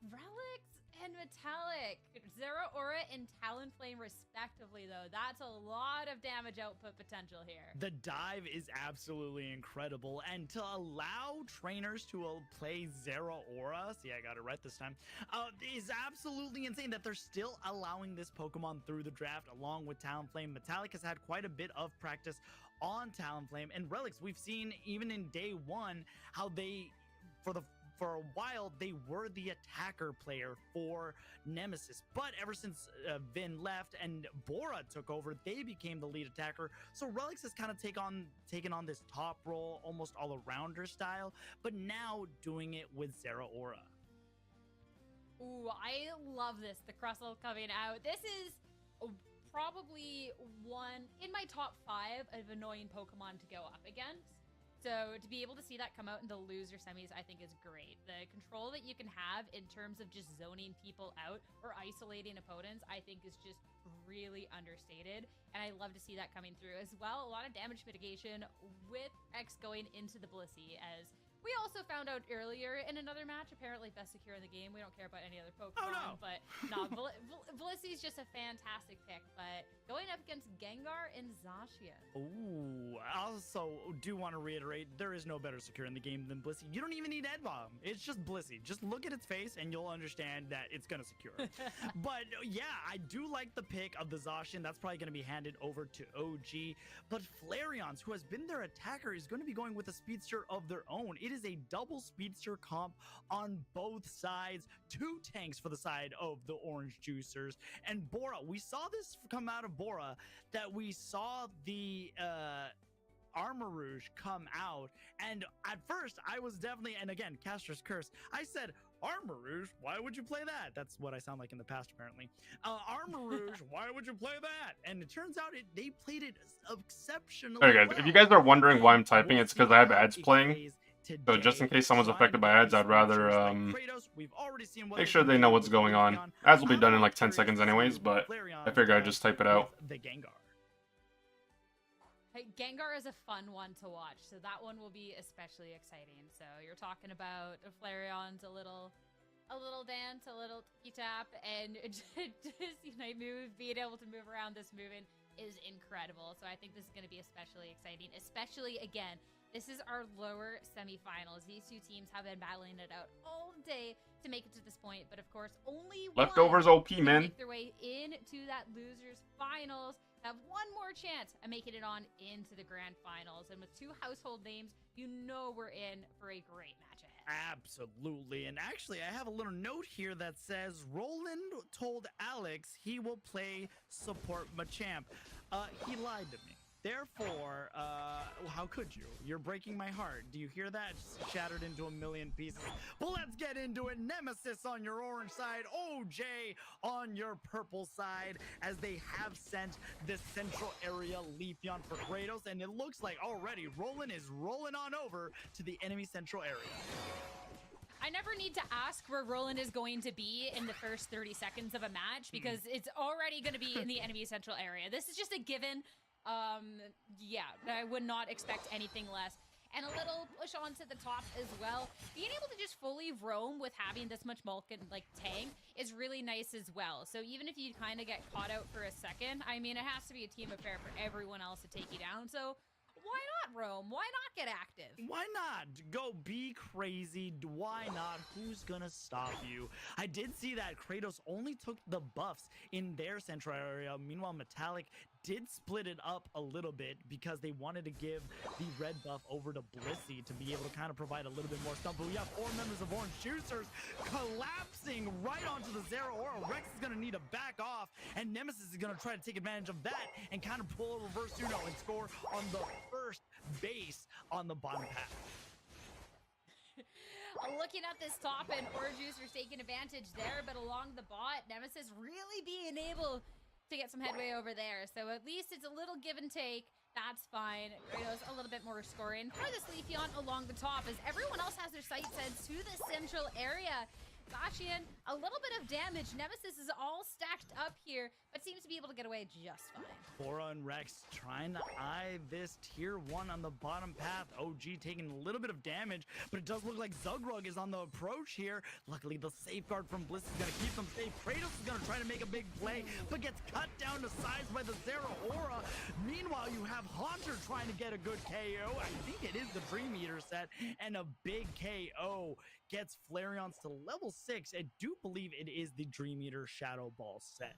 Relics and Metallic. Zeraora and Talonflame respectively, though. That's a lot of damage output potential here. The dive is absolutely incredible, and to allow trainers to play Zeraora, see, I got it right this time, is absolutely insane that they're still allowing this Pokemon through the draft along with Talonflame. Metallic has had quite a bit of practice on Talonflame, and Relics, we've seen even in day one how they, for a while, they were the attacker player for Nemesis. But ever since Vin left and Bora took over, they became the lead attacker. So Relics has kind of taken on this top role, almost all-arounder style, but now doing it with Zeraora. Ooh, I love this. The Crustle coming out. This is probably one in my top 5 of annoying Pokemon to go up against. So to be able to see that come out in the loser semis, I think is great. The control that you can have in terms of just zoning people out or isolating opponents, I think is just really understated. And I love to see that coming through as well. A lot of damage mitigation with X going into the Blissey, as we also found out earlier in another match, apparently best secure in the game. We don't care about any other Pokemon. Oh, no. But no, Blissey's just a fantastic pick. But going up against Gengar and Zacian. Ooh, I also do want to reiterate, there is no better secure in the game than Blissey. You don't even need Edbomb. It's just Blissey. Just look at its face and you'll understand that it's going to secure. But yeah, I do like the pick of the Zacian. That's probably going to be handed over to OG. But Flareon's, who has been their attacker, is going to be going with a speedster of their own. It is a double speedster comp on both sides. 2 tanks for the side of the Orange Juicers. And Bora, we saw this come out of Bora, that we saw the Armarouge come out, and at first I was definitely, and again, Caster's Curse, I said, Armarouge, why would you play that? That's what I sound like in the past, apparently. Armarouge, why would you play that? And it turns out they played it exceptionally Hey guys, well. if you guys are wondering why I'm typing, it's because I have ads playing. So just in case someone's affected by ads, I'd rather make sure they know what's going on. Ads will be done in like 10 seconds anyways, but I figure I'd just type it out. The Gengar. Hey, Gengar is a fun one to watch, so that one will be especially exciting. So you're talking about Flareon's a little dance, a little tap, and just being able to move around this movement is incredible. So I think this is going to be especially exciting, especially again. This is our lower semifinals. These two teams have been battling it out all day to make it to this point, but of course, only Leftovers one OP, can man. make their way into that losers finals. Have one more chance at making it on into the grand finals, and with 2 household names, you know we're in for a great match ahead. Absolutely. And actually, I have a little note here that says Roland told Alex he will play support Machamp. He lied to me. Therefore, how could you? You're breaking my heart. Do you hear that? Just shattered into a million pieces. But let's get into it. Nemesis on your orange side, OJ on your purple side, as they have sent the central area Leafeon for Kratos, and it looks like already Roland is rolling on over to the enemy central area. I never need to ask where Roland is going to be in the first 30 seconds of a match, because it's already going to be in the enemy central area. This is just a given. Yeah, I would not expect anything less. and a little push onto the top as well. Being able to just fully roam with having this much Malkin like tank is really nice as well. So even if you kind of get caught out for a second, I mean, it has to be a team affair for everyone else to take you down. So why not roam? Why not get active? Why not? Go be crazy. Why not? Who's gonna stop you? I did see that Kratos only took the buffs in their central area. Meanwhile, Metallic did split it up a little bit because they wanted to give the red buff over to Blissey to be able to kind of provide a little bit more stuff. But we have 4 members of Orange Juicers collapsing right onto the Zero Aura. Rex is going to need to back off, and Nemesis is going to try to take advantage of that and kind of pull a reverse Uno and score on the first base on the bottom path. Looking at this top, and Orange Juicers taking advantage there, but along the bot, Nemesis really being able to get some headway over there. So at least it's a little give and take. That's fine. Kratos a little bit more scoring for this Leafeon along the top as everyone else has their sights set to the central area. Zacian, a little bit of damage. Nemesis is all stacked up here, but seems to be able to get away just fine. Bora and Rex trying to eye this tier 1 on the bottom path. OG taking a little bit of damage, but it does look like Zugrug is on the approach here. Luckily, the safeguard from Bliss is going to keep them safe. Kratos is going to try to make a big play, but gets cut down to size by the Zero Aura. Meanwhile, you have Haunter trying to get a good KO. I think it is the Dream Eater set, and a big KO gets Flareons to level 6. I do believe it is the Dream Eater Shadow Ball set.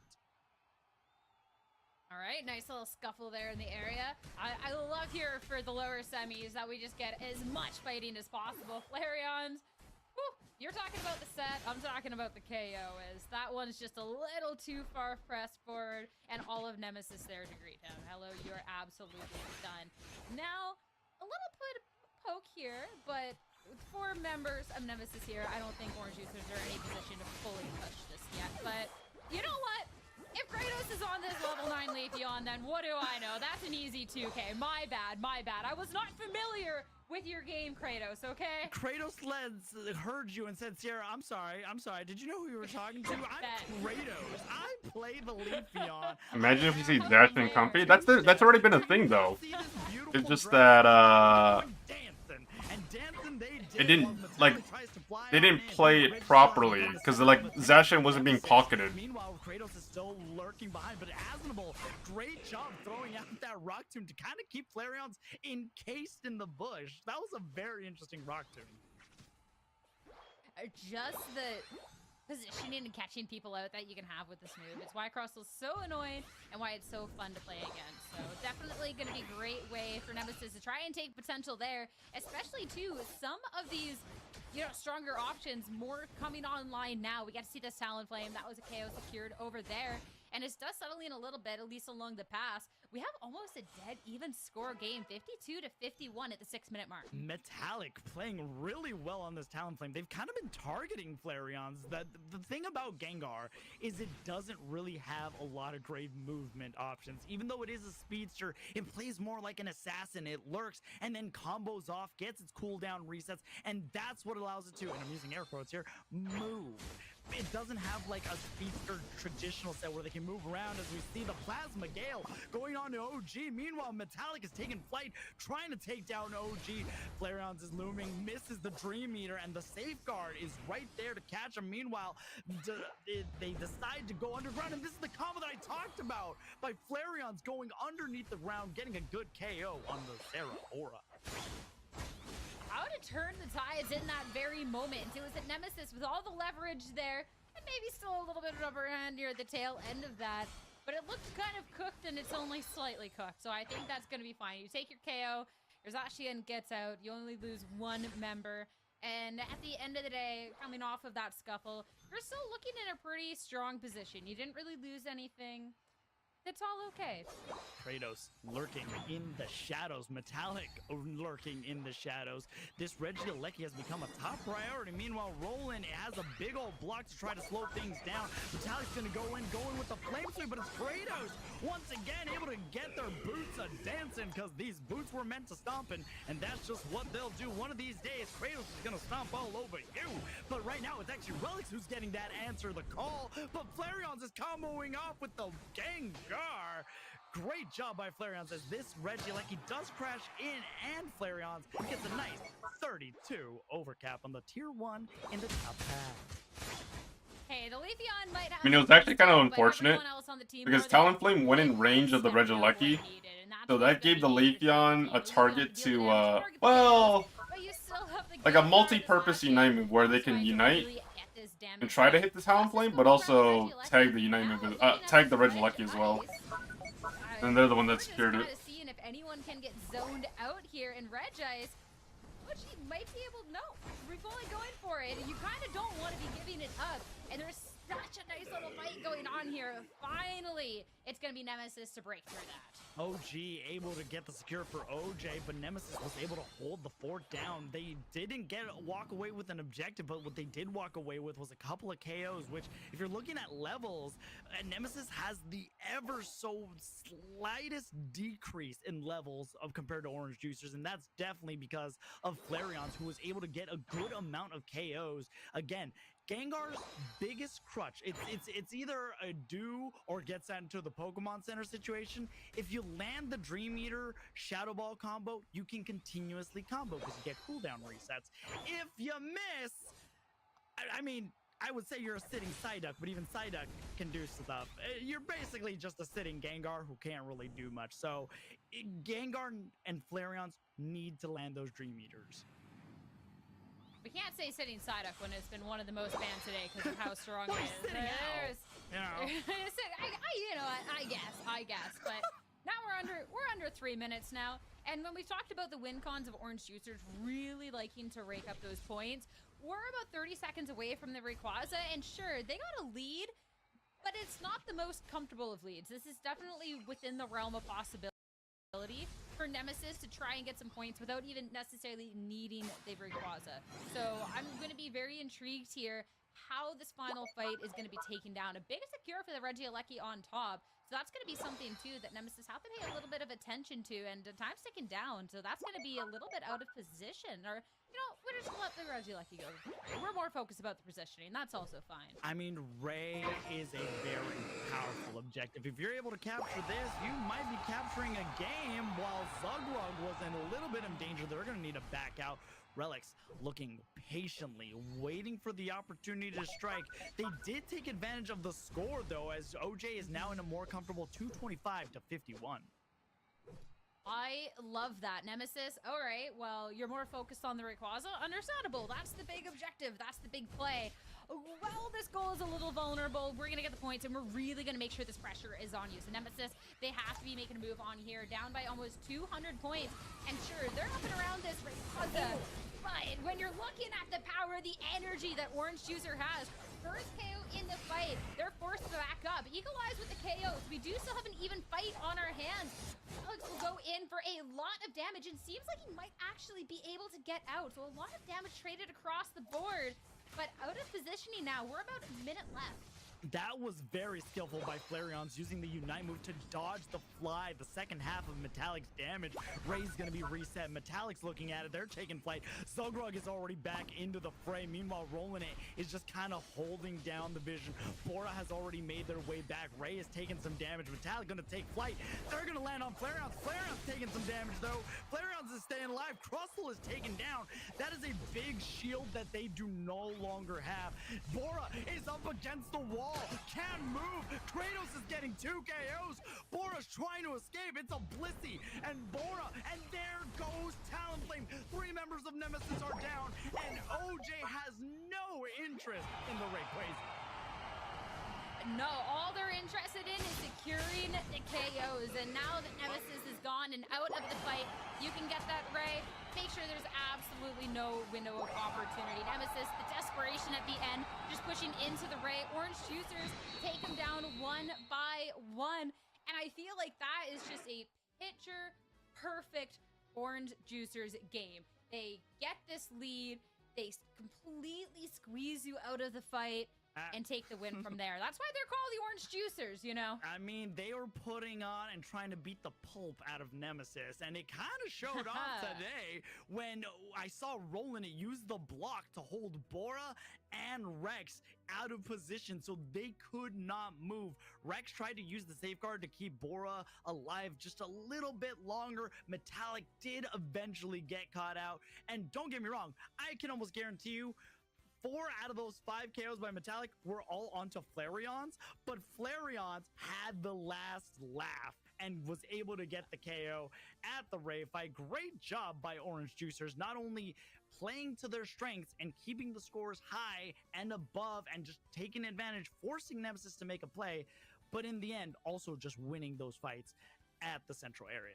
All right, nice little scuffle there in the area. I love here for the lower semis that we just get as much fighting as possible. Flareons, whew, you're talking about the set. I'm talking about the KO. As that one's just a little too far pressed forward, and all of Nemesis there to greet him. Hello, you're absolutely done. Now, a little poke here, but 4 members of Nemesis here. I don't think Orange Juicers are in a position to fully push this yet, but you know what? If Kratos is on this level 9 Leafeon, then what do I know? That's an easy 2K. My bad, my bad. I was not familiar with your game, Kratos, okay? Kratos heard you and said, Sierra, I'm sorry. Did you know who you were talking to? I'm Kratos. I play the Leafeon. Imagine if you see Dash and company. That's already been a thing, though. It's just that, it didn't, like, they didn't play it properly, because, like, Zacian wasn't being pocketed. Meanwhile, Kratos is still lurking behind, but Asmonable, great job throwing out that Rock Tomb to kind of keep Flareons encased in the bush. That was a very interesting Rock Tomb. Just the positioning and catching people out that you can have with this move. It's why Crostal's so annoying and why it's so fun to play against. So definitely going to be a great way for Nemesis to try and take potential there, especially too, some of these, you know, stronger options more coming online now. We get to see this Talonflame. That was a KO secured over there. And it's just settling a little bit, at least along the pass. We have almost a dead even score game, 52 to 51 at the 6-minute mark. Metallic playing really well on this Talonflame. They've kind of been targeting Flareons. The thing about Gengar is it doesn't really have a lot of great movement options. Even though it is a speedster, it plays more like an assassin. It lurks and then combos off, gets its cooldown resets, and that's what allows it to, and I'm using air quotes here, move. It doesn't have like a speedster traditional set where they can move around, as we see the Plasma Gale going on to OG. Meanwhile, Metallic is taking flight, trying to take down OG. Flareons is looming, misses the Dream Eater, and the Safeguard is right there to catch him. Meanwhile, they decide to go underground, and this is the combo that I talked about by Flareons going underneath the ground, getting a good KO on the Zero Aura. How to turn the tides in that very moment. It was at Nemesis with all the leverage there, and maybe still a little bit of upper hand near the tail end of that. But it looked kind of cooked, and it's only slightly cooked. So I think that's going to be fine. You take your KO, your Zacian gets out, you only lose 1 member. And at the end of the day, coming off of that scuffle, you're still looking in a pretty strong position. You didn't really lose anything. It's all okay. Kratos lurking in the shadows. Metallic lurking in the shadows. This Regieleki has become a top priority. Meanwhile, Roland has a big old block to try to slow things down. Metallic's going to going with the flame sweep, but it's Kratos once again able to get their boots a-dancing, because these boots were meant to stomp, and that's just what they'll do. One of these days, Kratos is going to stomp all over you. But right now, it's actually Relics who's getting that answer the call. But Flareons is comboing off with the Gengar. Great job by Flareons as this Regieleki does crash in, and Flareons gets a nice 32 overcap on the tier 1 in the top half. Hey, the Leafeon might have I mean, it was actually kind of but unfortunate everyone else on the team because more than Talonflame went in range of the stepped up what Regieleki, needed, and that's so what's that gonna gave the be interesting Leafeon to a see. target Leafeon to, deal damage, target the well, kills, but you still have the like a Gengar multi-purpose attacking, Unite move where they can trying to unite really get this damage and try to done. hit the Plus, Talonflame, this but goes also around Regieleki. tag the Unite Now, move, looking at tag the this Regieleki as well. Regice, And they're the one we're that just secured it. kinda seeing if anyone can get zoned out here in Regice. Which he might be able to know. Rifoli going for it, and you kind of don't want to be giving it up. And there's such a nice little fight going on here. Finally, it's going to be Nemesis to break through that. OG able to get the secure for OJ, but Nemesis was able to hold the fort down. They didn't walk away with an objective, but what they did walk away with was a couple of KOs, which if you're looking at levels, Nemesis has the ever so slightest decrease in levels of compared to Orange Juicers, and that's definitely because of Flareons, who was able to get a good amount of KOs. Again, Gengar's biggest crutch, it's either a do or get sent into the Pokemon Center situation. If you land the Dream Eater Shadow Ball combo, you can continuously combo because you get cooldown resets. If you miss, I mean, I would say you're a sitting Psyduck, but even Psyduck can do stuff. You're basically just a sitting Gengar who can't really do much. So Gengar and Flareons need to land those Dream Eaters. We can't say sitting Psyduck when it's been one of the most banned today because of how strong Well, it he's is. sitting out, you know. I guess, but now we're under 3 minutes now, and when we talked about the win cons of Orange Juicers really liking to rake up those points, we're about 30 seconds away from the Rayquaza, and sure, they got a lead, but it's not the most comfortable of leads. This is definitely within the realm of possibility for Nemesis to try and get some points without even necessarily needing the Rayquaza. So I'm going to be very intrigued here how this final fight is going to be taken down. A big secure for the Regieleki on top. So that's going to be something, too, that Nemesis have to pay a little bit of attention to. And time's ticking down, so that's going to be a little bit out of position. Or, you know, we're just going to let the Regieleki go. We're more focused about the positioning. That's also fine. I mean, Ray is a very powerful objective. If you're able to capture this, you might be capturing a game while Zuglug was in a little bit of danger. They're going to need to back out. Relics looking patiently, waiting for the opportunity to strike. They did take advantage of the score, though, as OJ is now in a more comfortable 225 to 51. I love that. Nemesis, all right, well, you're more focused on the Rayquaza. Understandable. That's the big objective. That's the big play. Well, this goal is a little vulnerable. We're going to get the points, and we're really going to make sure this pressure is on you. So Nemesis, they have to be making a move on here, down by almost 200 points. And sure, they're up and around this Rayquaza, but when you're looking at the power, the energy that Orange Juicer has, first KO in the fight, they're forced to back up. Equalize with the KOs. We do still have an even fight on our hands. Alex will go in for a lot of damage, and seems like he might actually be able to get out. So a lot of damage traded across the board. But out of positioning now, we're about a minute left. That was very skillful by Flareons, using the Unite move to dodge the fly, the second half of Metallic's damage. Ray's gonna be reset. Metallic's looking at it. They're taking flight. Zugrug is already back into the fray. Meanwhile, Roland is just kind of holding down the vision. Bora has already made their way back. Ray is taking some damage. Metallic gonna take flight. They're gonna land on Flareons. Flareons taking some damage, though. Flareons is staying alive. Crustle is taken down. That is a big shield that they do no longer have. Bora is up against the wall. Can't move. Kratos is getting 2 KOs. Bora's trying to escape. It's a Blissey and Bora, and there goes Talonflame. 3 members of Nemesis are down, and OJ has no interest in the Rayquaza. No, all they're interested in is securing the KOs, and now that Nemesis is gone and out of the fight, you can get that Ray. Make sure there's absolutely no window of opportunity. Nemesis, the desperation at the end, just pushing into the Ray. Orange Juicers take them down 1 by 1, and I feel like that is just a picture-perfect Orange Juicers game. They get this lead, they completely squeeze you out of the fight. and take the win from there. That's why they're called the Orange Juicers, you know? I mean, they were putting on and trying to beat the pulp out of Nemesis, and it kind of showed off today when I saw Roland use the block to hold Bora and Rex out of position so they could not move. Rex tried to use the safeguard to keep Bora alive just a little bit longer. Metallic did eventually get caught out, and don't get me wrong, I can almost guarantee you 4 out of those 5 KOs by Metallic were all onto Flareons, but Flareons had the last laugh and was able to get the KO at the Ray fight. Great job by Orange Juicers, not only playing to their strengths and keeping the scores high and above and just taking advantage, forcing Nemesis to make a play, but in the end, also just winning those fights at the central area.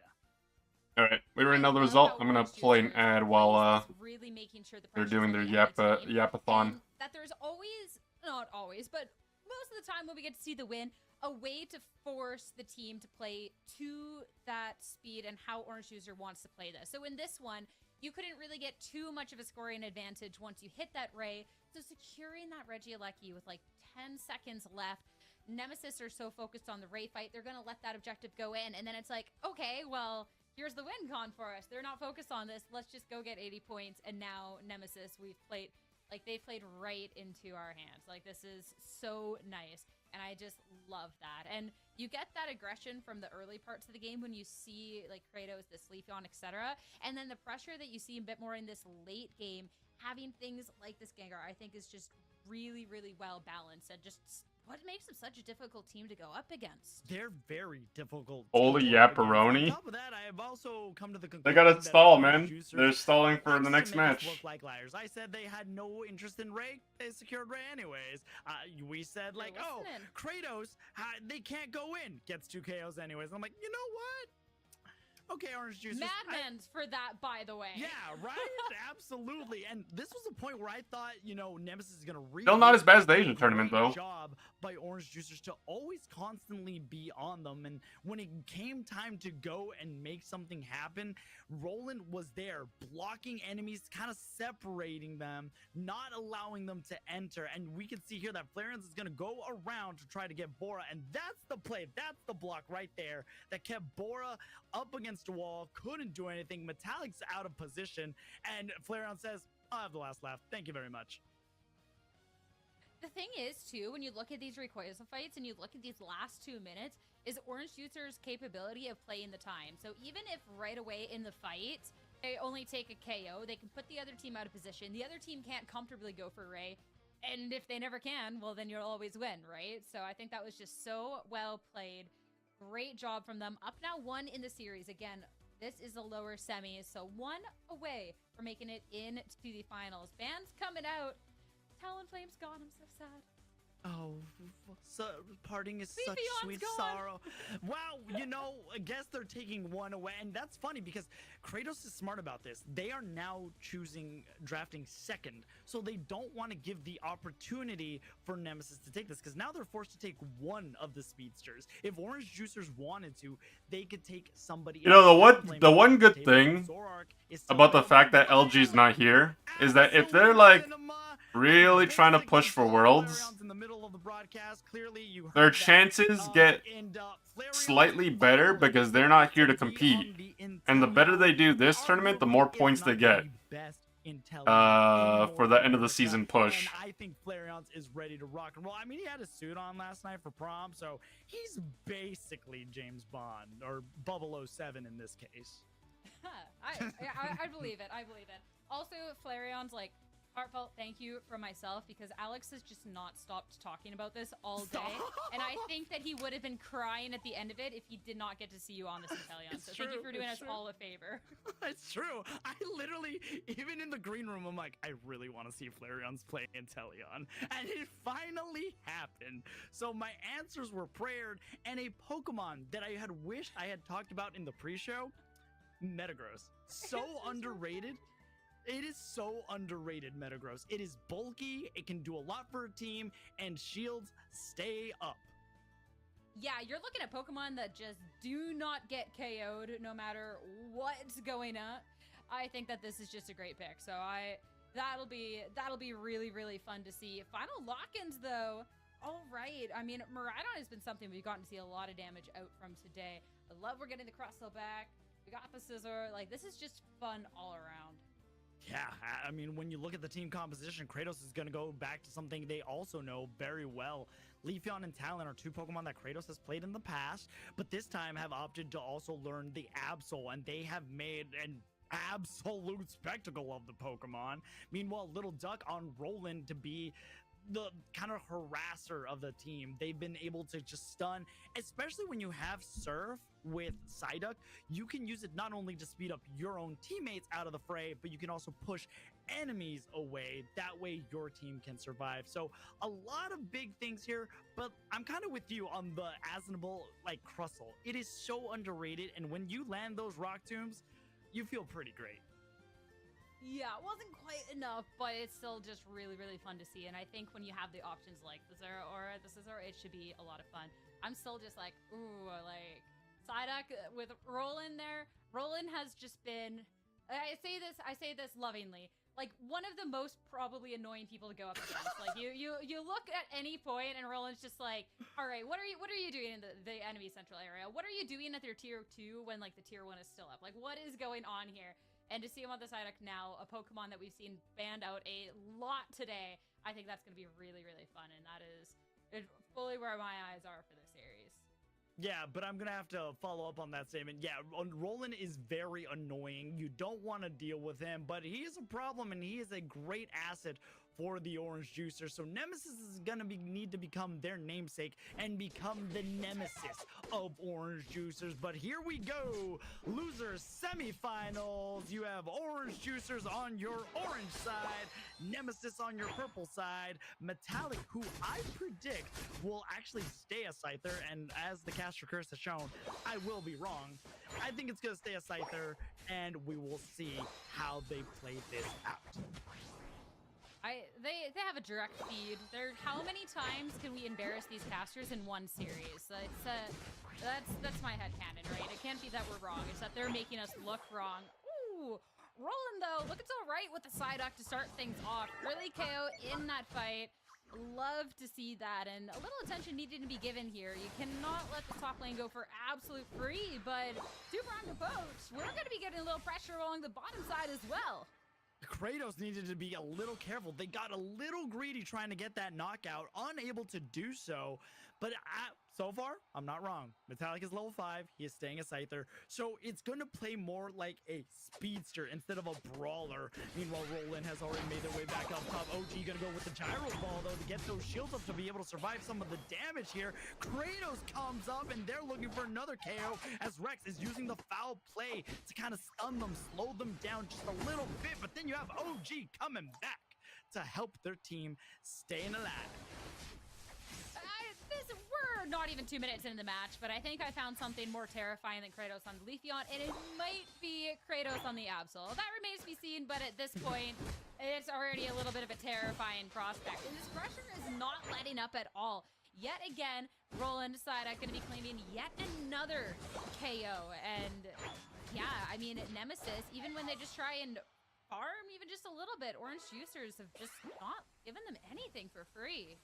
All right, we already know the result. I'm gonna play an ad while really making sure they're doing their yapathon. That there's always, not always, but most of the time when we get to see the win, a way to force the team to play to that speed and how Orange Juicer wants to play this. So in this one, you couldn't really get too much of a scoring advantage once you hit that Ray. So securing that Regieleki with like 10 seconds left, Nemesis are so focused on the Ray fight, they're gonna let that objective go in, and then it's like, okay, well, here's the win con for us. They're not focused on this. Let's just go get 80 points. And now Nemesis, they played right into our hands. Like, this is so nice. And I just love that. And you get that aggression from the early parts of the game when you see like Kratos, the Sleepyon, etc. And then the pressure that you see a bit more in this late game, having things like this Gengar, I think is just really, really well balanced and just what makes them such a difficult team to go up against. They're very difficult. Holy Yaparoni. On top of that, I have also come to the conclusion They gotta stall, man. They're stalling for the next match. Look like liars. I said they had no interest in Ray. They secured Ray anyways. We said like, oh, Kratos, they can't go in. Gets 2 KOs anyways. I'm like, you know what? Okay, Orange Juice. Madmen's for that, by the way. Yeah, right? Absolutely. And this was a point where I thought, you know, Nemesis is going to Still not as bad as the Asian tournament, though. Job by Orange Juicers to always constantly be on them. And when it came time to go and make something happen, Roland was there, blocking enemies, kind of separating them, not allowing them to enter. And we can see here that Flareons is going to go around to try to get Bora. And that's the play. That's the block right there that kept Bora up against a wall, couldn't do anything. Metallic's out of position, and Flareon says, I'll have the last laugh. Thank you very much. The thing is, too, when you look at these Rayquaza fights and you look at these last 2 minutes, is Orange Juicer's capability of playing the time. So even if right away in the fight, they only take a KO, they can put the other team out of position. The other team can't comfortably go for Ray. And if they never can, well, then you'll always win, right? So I think that was just so well played. Great job from them. Up now 1 in the series. Again, this is the lower semis, so 1 away from making it into the finals. Ban's coming out. Talonflame's gone. I'm so sad. Oh, so parting is such sweet gone. sorrow. Wow, you know, I guess they're taking 1 away, and that's funny because Kratos is smart about this. They are now drafting second, so they don't want to give the opportunity for Nemesis to take this, because now they're forced to take 1 of the speedsters. If Orange Juicers wanted to, they could take somebody. You know, the one good thing about the fact that LG's not here is that if they're like really trying to push for Worlds, their chances get slightly better because they're not here to compete. And the better they do this tournament, the more points they get for the end of the season push. And I think Flareons is ready to rock and roll. I mean, he had a suit on last night for prom, so he's basically James Bond, or 007 in this case. I believe it. I believe it. Also, Flareon's like, heartfelt thank you from myself, because Alex has just not stopped talking about this all day. And I think that he would have been crying at the end of it if he did not get to see you on this Inteleon. So thank you for doing us all a favor. It's true. I literally, even in the green room, I'm like, I really want to see Flareons play Inteleon. And it finally happened. So my answers were prayed, and a Pokemon that I had wished I had talked about in the pre-show, Metagross. So underrated. It is so underrated, Metagross. It is bulky, it can do a lot for a team, and shields stay up. Yeah, you're looking at Pokemon that just do not get KO'd no matter what's going on. I think that this is just a great pick. So That'll be really, really fun to see. Final lock-ins, though. All right. I mean, Miraidon has been something we've gotten to see a lot of damage out from today. I love we're getting the cross-hill back. We got the scissor. Like, this is just fun all around. Yeah, I mean, when you look at the team composition, Kratos is going to go back to something they also know very well. Leafeon and Talon are two Pokemon that Kratos has played in the past, but this time have opted to also learn the Absol, and they have made an absolute spectacle of the Pokemon. Meanwhile, Little Duck on Roland to be the kind of harasser of the team. They've been able to just stun, especially when you have Surf with Psyduck. You can use it not only to speed up your own teammates out of the fray, but you can also push enemies away. That way your team can survive. So a lot of big things here, but I'm kind of with you on the Asnable, like, Crustle. It is so underrated, and when you land those rock tombs, you feel pretty great. Yeah, it wasn't quite enough, but it's still just really, really fun to see. And I think when you have the options like the Zero Aura, the Scizor, it should be a lot of fun. I'm still just like, ooh, like Psyduck with Roland there. Roland has just been, I say this lovingly, like one of the most probably annoying people to go up against. Like you look at any point and Roland's just like, all right, what are you doing in the enemy central area? What are you doing at their tier 2 when like the tier 1 is still up? Like what is going on here? And to see him on the Psyduck now, a Pokemon that we've seen banned out a lot today, I think that's going to be really, really fun. And that is fully where my eyes are for this series. Yeah, but I'm going to have to follow up on that statement. Yeah, Roland is very annoying. You don't want to deal with him, but he is a problem, and he is a great asset for the Orange Juicer. So Nemesis is going to need to become their namesake and become the nemesis of Orange Juicers. But here we go. Losers semifinals. You have Orange Juicers on your orange side, Nemesis on your purple side, Metallic, who I predict will actually stay a Scyther, and as the Caster Curse has shown, I will be wrong. I think it's going to stay a Scyther, and we will see how they play this out. They have a direct feed. How many times can we embarrass these casters in one series? That's my headcanon, right? It can't be that we're wrong. It's that they're making us look wrong. Ooh, Roland though, looking so right with the Psyduck to start things off. Early KO in that fight. Love to see that, and a little attention needed to be given here. You cannot let the top lane go for absolute free, but two-pronged approach. We're going to be getting a little pressure along the bottom side as well. Kratos needed to be a little careful. They got a little greedy trying to get that knockout, unable to do so. But so far, I'm not wrong. Metallic is level 5. He is staying a Scyther. So it's going to play more like a speedster instead of a brawler. Meanwhile, Roland has already made their way back up top. OG going to go with the gyro ball, though, to get those shields up to be able to survive some of the damage here. Kratos comes up, and they're looking for another KO as Rex is using the foul play to kind of stun them, slow them down just a little bit. But then you have OG coming back to help their team staying alive. We're not even 2 minutes into the match, but I think I found something more terrifying than Kratos on the Leafeon, and it might be Kratos on the Absol. That remains to be seen, but at this point, it's already a little bit of a terrifying prospect. And this pressure is not letting up at all. Yet again, Roland Psyduck going to be claiming yet another KO. And yeah, I mean, Nemesis, even when they just try and farm even just a little bit, Orange Juicers have just not given them anything for free.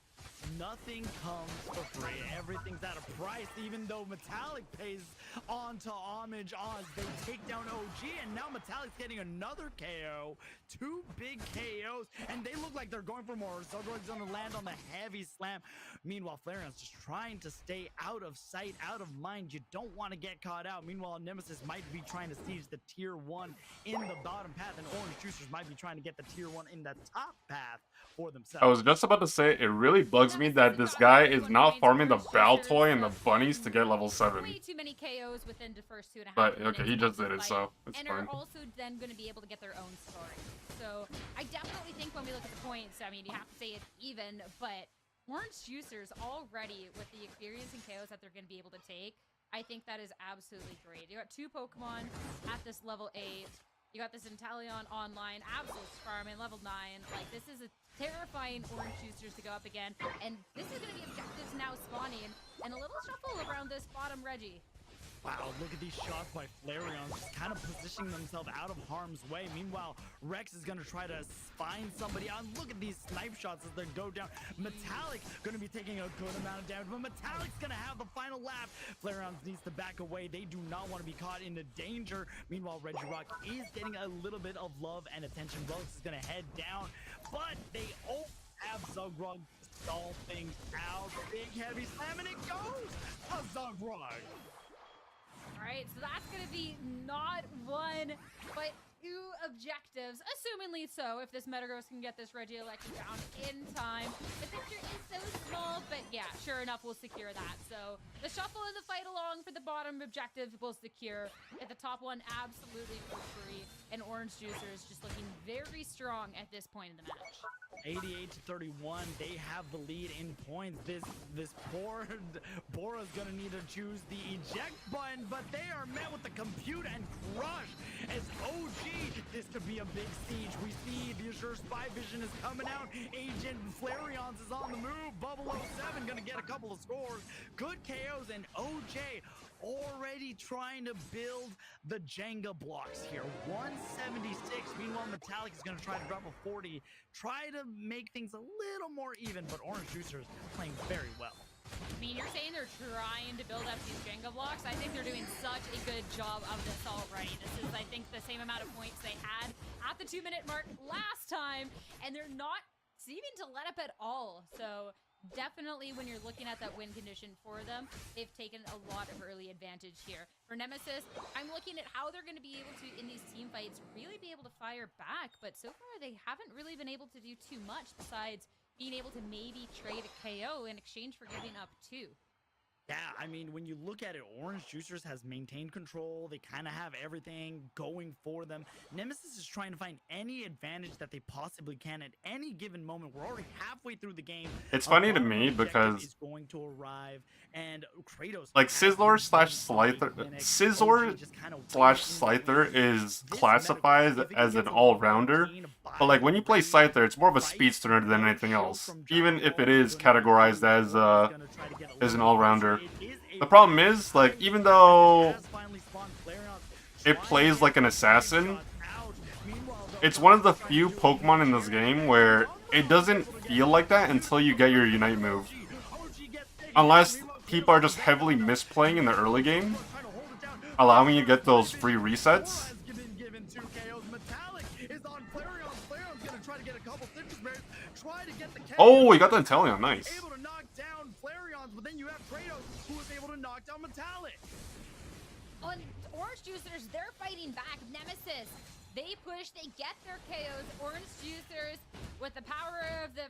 Nothing comes for free. Everything's at a price, even though Metallic pays on to Homage Oz. They take down OG, and now Metallic's getting another KO. 2 big KOs, and they look like they're going for more. Zogor's going to land on the heavy slam. Meanwhile, Flareon's just trying to stay out of sight, out of mind. You don't want to get caught out. Meanwhile, Nemesis might be trying to siege the tier 1 in the bottom path, and Orange Juicers might be trying to get the tier 1 in the top path for themselves. I was just about to say, it really bugs me that this guy is not farming the Baltoy and the bunnies to get level 7. Way too many KOs within the first 2.5 But minutes okay, he just of the did it, fight, so it's and fine. are also then going to be able to get their own story. So I definitely think when we look at the points, I mean, you have to say it's even, but Orange Juicers already with the experience and KOs that they're going to be able to take, I think that is absolutely great. You got 2 Pokemon at this level 8. You got this Inteleon online, absolute farming, level 9. Like, this is a terrifying Orange Juicers to go up again. And this is going to be objectives now spawning. And a little shuffle around this bottom Reggie. Wow, look at these shots by Flareon, just kind of positioning themselves out of harm's way. Meanwhile, Rex is going to try to find somebody out. Look at these snipe shots as they go down. Metallic going to be taking a good amount of damage, but Metallic's going to have the final lap. Flareon needs to back away. They do not want to be caught into danger. Meanwhile, Regirock is getting a little bit of love and attention. Relics is going to head down, but they have Zuggrug stall things out. Big heavy slam, and it goes to Zuggrug. All right, so that's going to be not one, but 2 objectives, assumingly so, if this Metagross can get this Regieleki down in time. The picture is so small, but yeah, sure enough, we'll secure that. So the shuffle and the fight along for the bottom objective will secure. At the top one, absolutely for free. And Orange Juicers just looking very strong at this point in the match. 88-31, they have the lead in points. This poor Bora's gonna need to choose the eject button, but they are met with the compute and crush as OG. This could be a big siege. We see the Azure Spy Vision is coming out. Agent Flareon's is on the move. Bubble 07 gonna get a couple of scores. Good KOs, and OJ already trying to build the Jenga blocks here. 176. Meanwhile, Metallic is going to try to drop a 40, try to make things a little more even, but Orange Juicers playing very well. I mean, you're saying they're trying to build up these Jenga blocks. I think they're doing such a good job of this already. This is, I think, the same amount of points they had at the 2-minute mark last time, and they're not seeming to let up at all. So definitely when you're looking at that win condition for them, they've taken a lot of early advantage here. For Nemesis, I'm looking at how they're going to be able to, in these team fights, really be able to fire back, but so far they haven't really been able to do too much besides being able to maybe trade a KO in exchange for giving up 2. Yeah, I mean, when you look at it, Orange Juicers has maintained control. They kind of have everything going for them. Nemesis is trying to find any advantage that they possibly can at any given moment. We're already halfway through the game. It's funny to me because is going to arrive, and Kratos, like Scizor slash Scyther is classified as an all-rounder, but like when you play Scyther, it's more of a speedster than anything else, even if it is categorized as an all-rounder. The problem is, like, even though it plays like an assassin, it's one of the few Pokemon in this game where it doesn't feel like that until you get your Unite move. Unless people are just heavily misplaying in the early game, allowing you to get those free resets. Oh, he got the Inteleon, nice. Able to knock down Flareon, but then you have Kratos, who was able to knock down Metallic. On Orange Juicers, they're fighting back. Nemesis, they push, they get their KOs. Orange Juicers, with the power of the...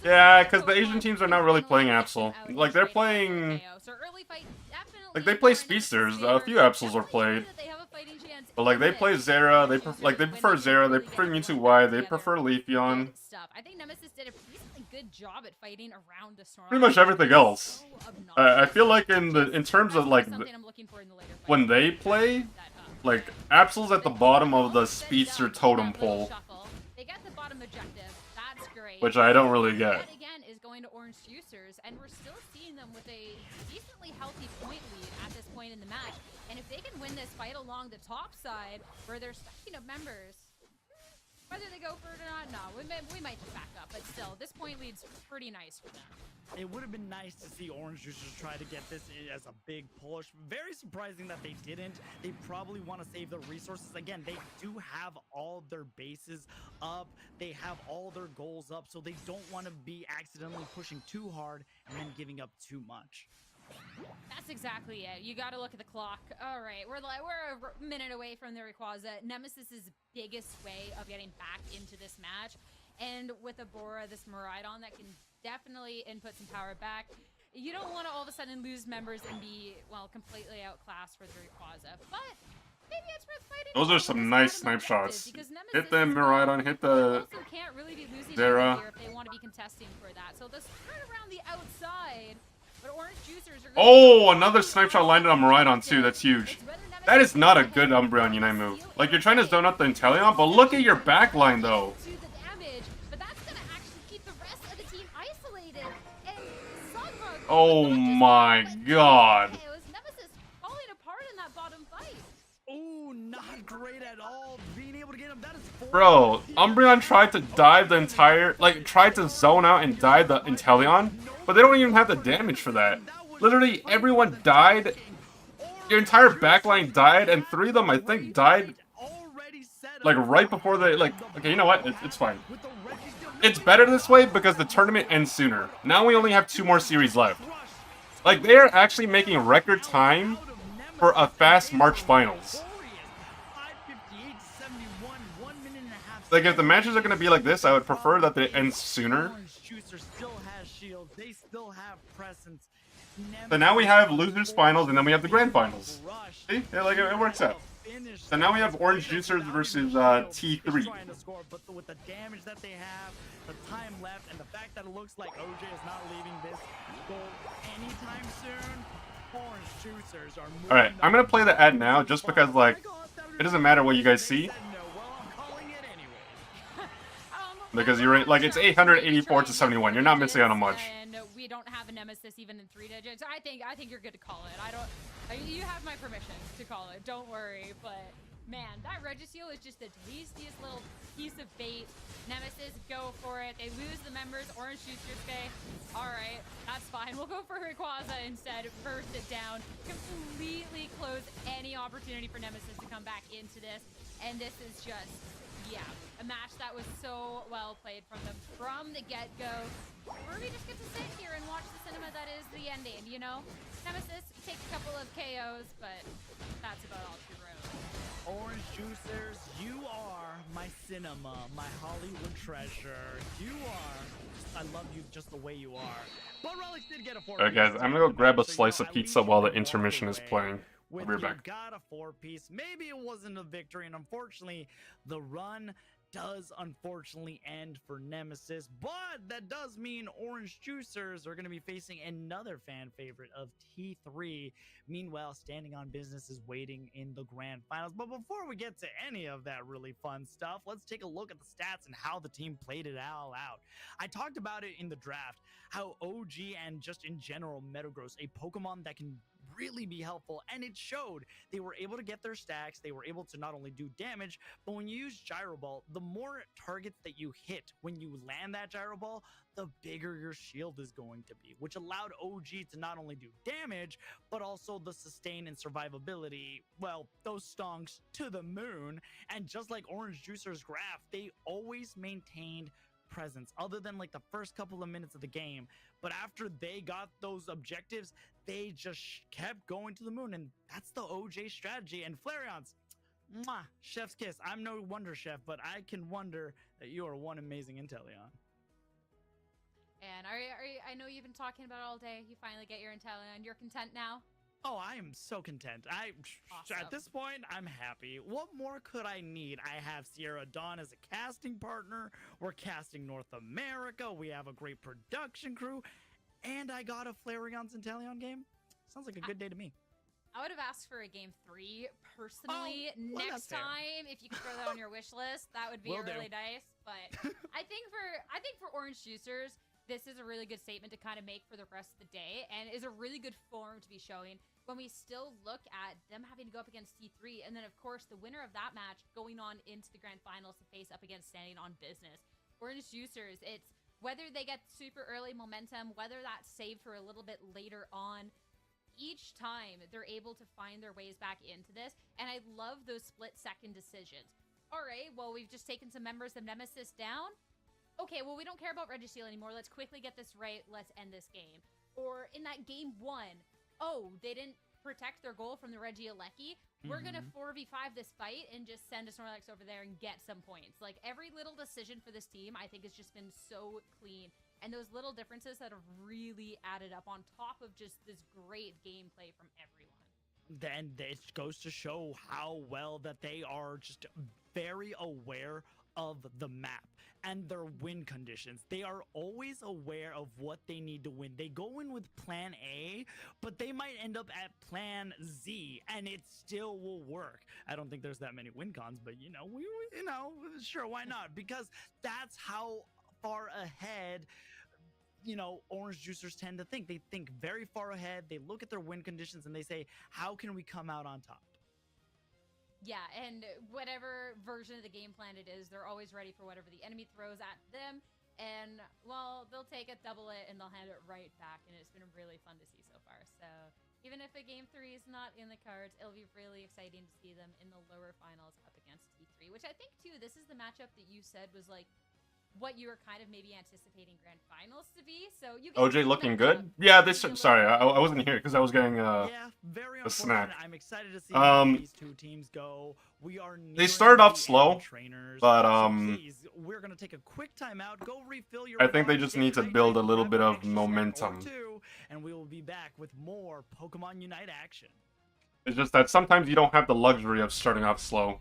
Yeah, because the Asian teams are not really playing Absol. Like, they're playing... So early fight, definitely like, they play Speedsters. A few Absols are played. But, like, they play Zera. They prefer Zera. They prefer Mewtwo Y. They prefer Leafeon. I think Nemesis did a reasonably good job at fighting around the storm. Pretty much everything else. I feel like in terms of, like, when they play, like, Absol's at the bottom of the Speedster totem pole. They get the bottom objective. That's great. Which I don't really get. That, again, is going to Orange Juicers, and we're still seeing them with a decently healthy point lead at this point in the match. And if they can win this fight along the top side, where they're stacking up members, whether they go for it or not, no, we might just back up. But still, this point lead's pretty nice for them. It would have been nice to see Orange Juicers try to get this as a big push. Very surprising that they didn't. They probably want to save the resources. Again, they do have all their bases up. They have all their goals up, so they don't want to be accidentally pushing too hard and then giving up too much. That's exactly it. You got to look at the clock. All right, we're a minute away from the Rayquaza. Nemesis's biggest way of getting back into this match, and with a Bora, this Miraidon that can definitely input some power back. You don't want to all of a sudden lose members and be, well, completely outclassed for the Rayquaza, but maybe it's worth fighting. Those are some nice snipe shots. Hit the Miraidon, hit the can't really be losing Zera. If they want to be contesting for that. So the spread around the outside, but Orange Juicers are oh, another snipe shot landed on Miraidon too. That's huge. That is not a good Umbreon Unite move. Like, you're trying to zone out the Inteleon, but look at your backline though. Oh my god. Nemesis falling apart in that great at all. Being able to get him, that is 4. Bro, Umbreon tried to dive the entire, like, tried to zone out and dive the Inteleon, but they don't even have the damage for that. Literally, everyone died. Your entire backline died, and 3 of them, I think, died, like, right before they, like, okay, you know what? It's fine. It's better this way because the tournament ends sooner. Now we only have 2 more series left. Like, they are actually making record time for a fast March Finals. Like, if the matches are going to be like this, I would prefer that they end sooner. So now we have losers finals, and then we have the grand finals. See? Yeah, like, it works out. So now we have Orange Juicers versus T3. But with the damage that they have, the time left, and the fact that it looks like OJ is not leaving this goal anytime soon, Orange Juicers are moving. Alright, I'm going to play the ad now just because, like, it doesn't matter what you guys see. Because you're like, it's 884 to 71. You're not missing out on much. And we don't have a nemesis even in 3 digits. I think you're good to call it. You have my permission to call it. Don't worry. But man, that Registeel is just the tastiest little piece of bait. Nemesis, go for it. They lose the members. Orange Juicers say, all right, that's fine. We'll go for Rayquaza instead. Burst it down. Completely close any opportunity for Nemesis to come back into this. And this is just, yeah, a match that was so well played from them from the get-go. Where we just get to sit here and watch the cinema that is the ending, you know? Nemesis, take a couple of KOs, but that's about all she wrote. Orange Juicers, you are my cinema, my Hollywood treasure. You are. I love you just the way you are. But Relics did get a 4. Alright guys, I'm gonna go grab a slice of pizza while the intermission is playing. I'll be right back. Got a 4-piece. Maybe it wasn't a victory, and unfortunately, the run does unfortunately end for Nemesis, but that does mean Orange Juicers are going to be facing another fan favorite of T3. Meanwhile, Standing on Business is waiting in the grand finals. But before we get to any of that really fun stuff, let's take a look at the stats and how the team played it all out. I talked about it in the draft, how OG and just in general Metagross, a Pokemon that can really be helpful, and it showed. They were able to get their stacks, they were able to not only do damage, but when you use Gyro Ball, the more targets that you hit when you land that Gyro Ball, the bigger your shield is going to be, which allowed OG to not only do damage, but also the sustain and survivability, well, those stonks to the moon. And just like Orange Juicer's graph, they always maintained presence other than like the first couple of minutes of the game, but after they got those objectives, they just kept going to the moon, and that's the OJ strategy. And Flareon's, mwah, chef's kiss. I'm no wonder chef, but I can wonder that you are one amazing Inteleon. And I know you've been talking about it all day. You finally get your Inteleon. You're content now? Oh, I am so content. Awesome. At this point, I'm happy. What more could I need? I have Sierra Dawn as a casting partner. We're casting North America. We have a great production crew. And I got a Flareon's Inteleon game. Sounds like a good day to me. I would have asked for a game 3 personally. Well, next time, if you could throw that on your wish list, that would be really nice. But I think for Orange Juicers, this is a really good statement to kind of make for the rest of the day, and is a really good form to be showing when we still look at them having to go up against T3, and then of course the winner of that match going on into the grand finals to face up against Standing on Business. Orange Juicers, it's whether they get super early momentum, whether that's saved for a little bit later on, each time they're able to find their ways back into this, and I love those split-second decisions. All right, well, we've just taken some members of Nemesis down. Okay, well, we don't care about Registeel anymore. Let's quickly get this right. Let's end this game. Or in that game 1, oh, they didn't protect their goal from the Regieleki. We're going to 4v5 this fight and just send a Snorlax over there and get some points. Like, every little decision for this team, I think, has just been so clean. And those little differences that have really added up on top of just this great gameplay from everyone. Then it goes to show how well that they are just very aware of the map and their win conditions. They are always aware of what they need to win. They go in with plan A, but they might end up at plan Z, and it still will work. I don't think there's that many win cons, but you know, sure, why not? Because that's how far ahead, you know, Orange Juicers tend to think. They think very far ahead. They look at their win conditions and they say, how can we come out on top? Yeah, and whatever version of the game plan it is, they're always ready for whatever the enemy throws at them. And, well, they'll take it, double it, and they'll hand it right back. And it's been really fun to see so far. So even if a Game 3 is not in the cards, it'll be really exciting to see them in the lower finals up against T3. Which I think, too, this is the matchup that you said was, like, what you were kind of maybe anticipating grand finals to be. So you OJ looking good? Yeah, this. Sorry, I wasn't here because I was getting Yeah, very a snack. unfortunate. I'm excited to see how these two teams go. We are They nearing started off the slow, end, trainers, but so please, we're gonna take a quick timeout. Go refill your. I think they water, just get need to hydrated, build a little grab bit an of extra snack or momentum. two, and we will be back with more Pokemon Unite action. It's just that sometimes you don't have the luxury of starting off slow.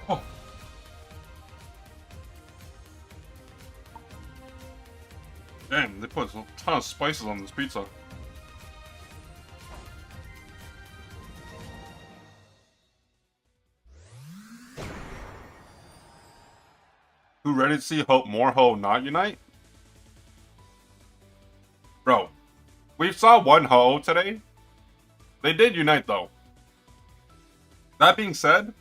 Oh. Damn, they put a ton of spices on this pizza. Who ready to see more Ho not unite? Bro, we saw one Ho today. They did unite though. That being said,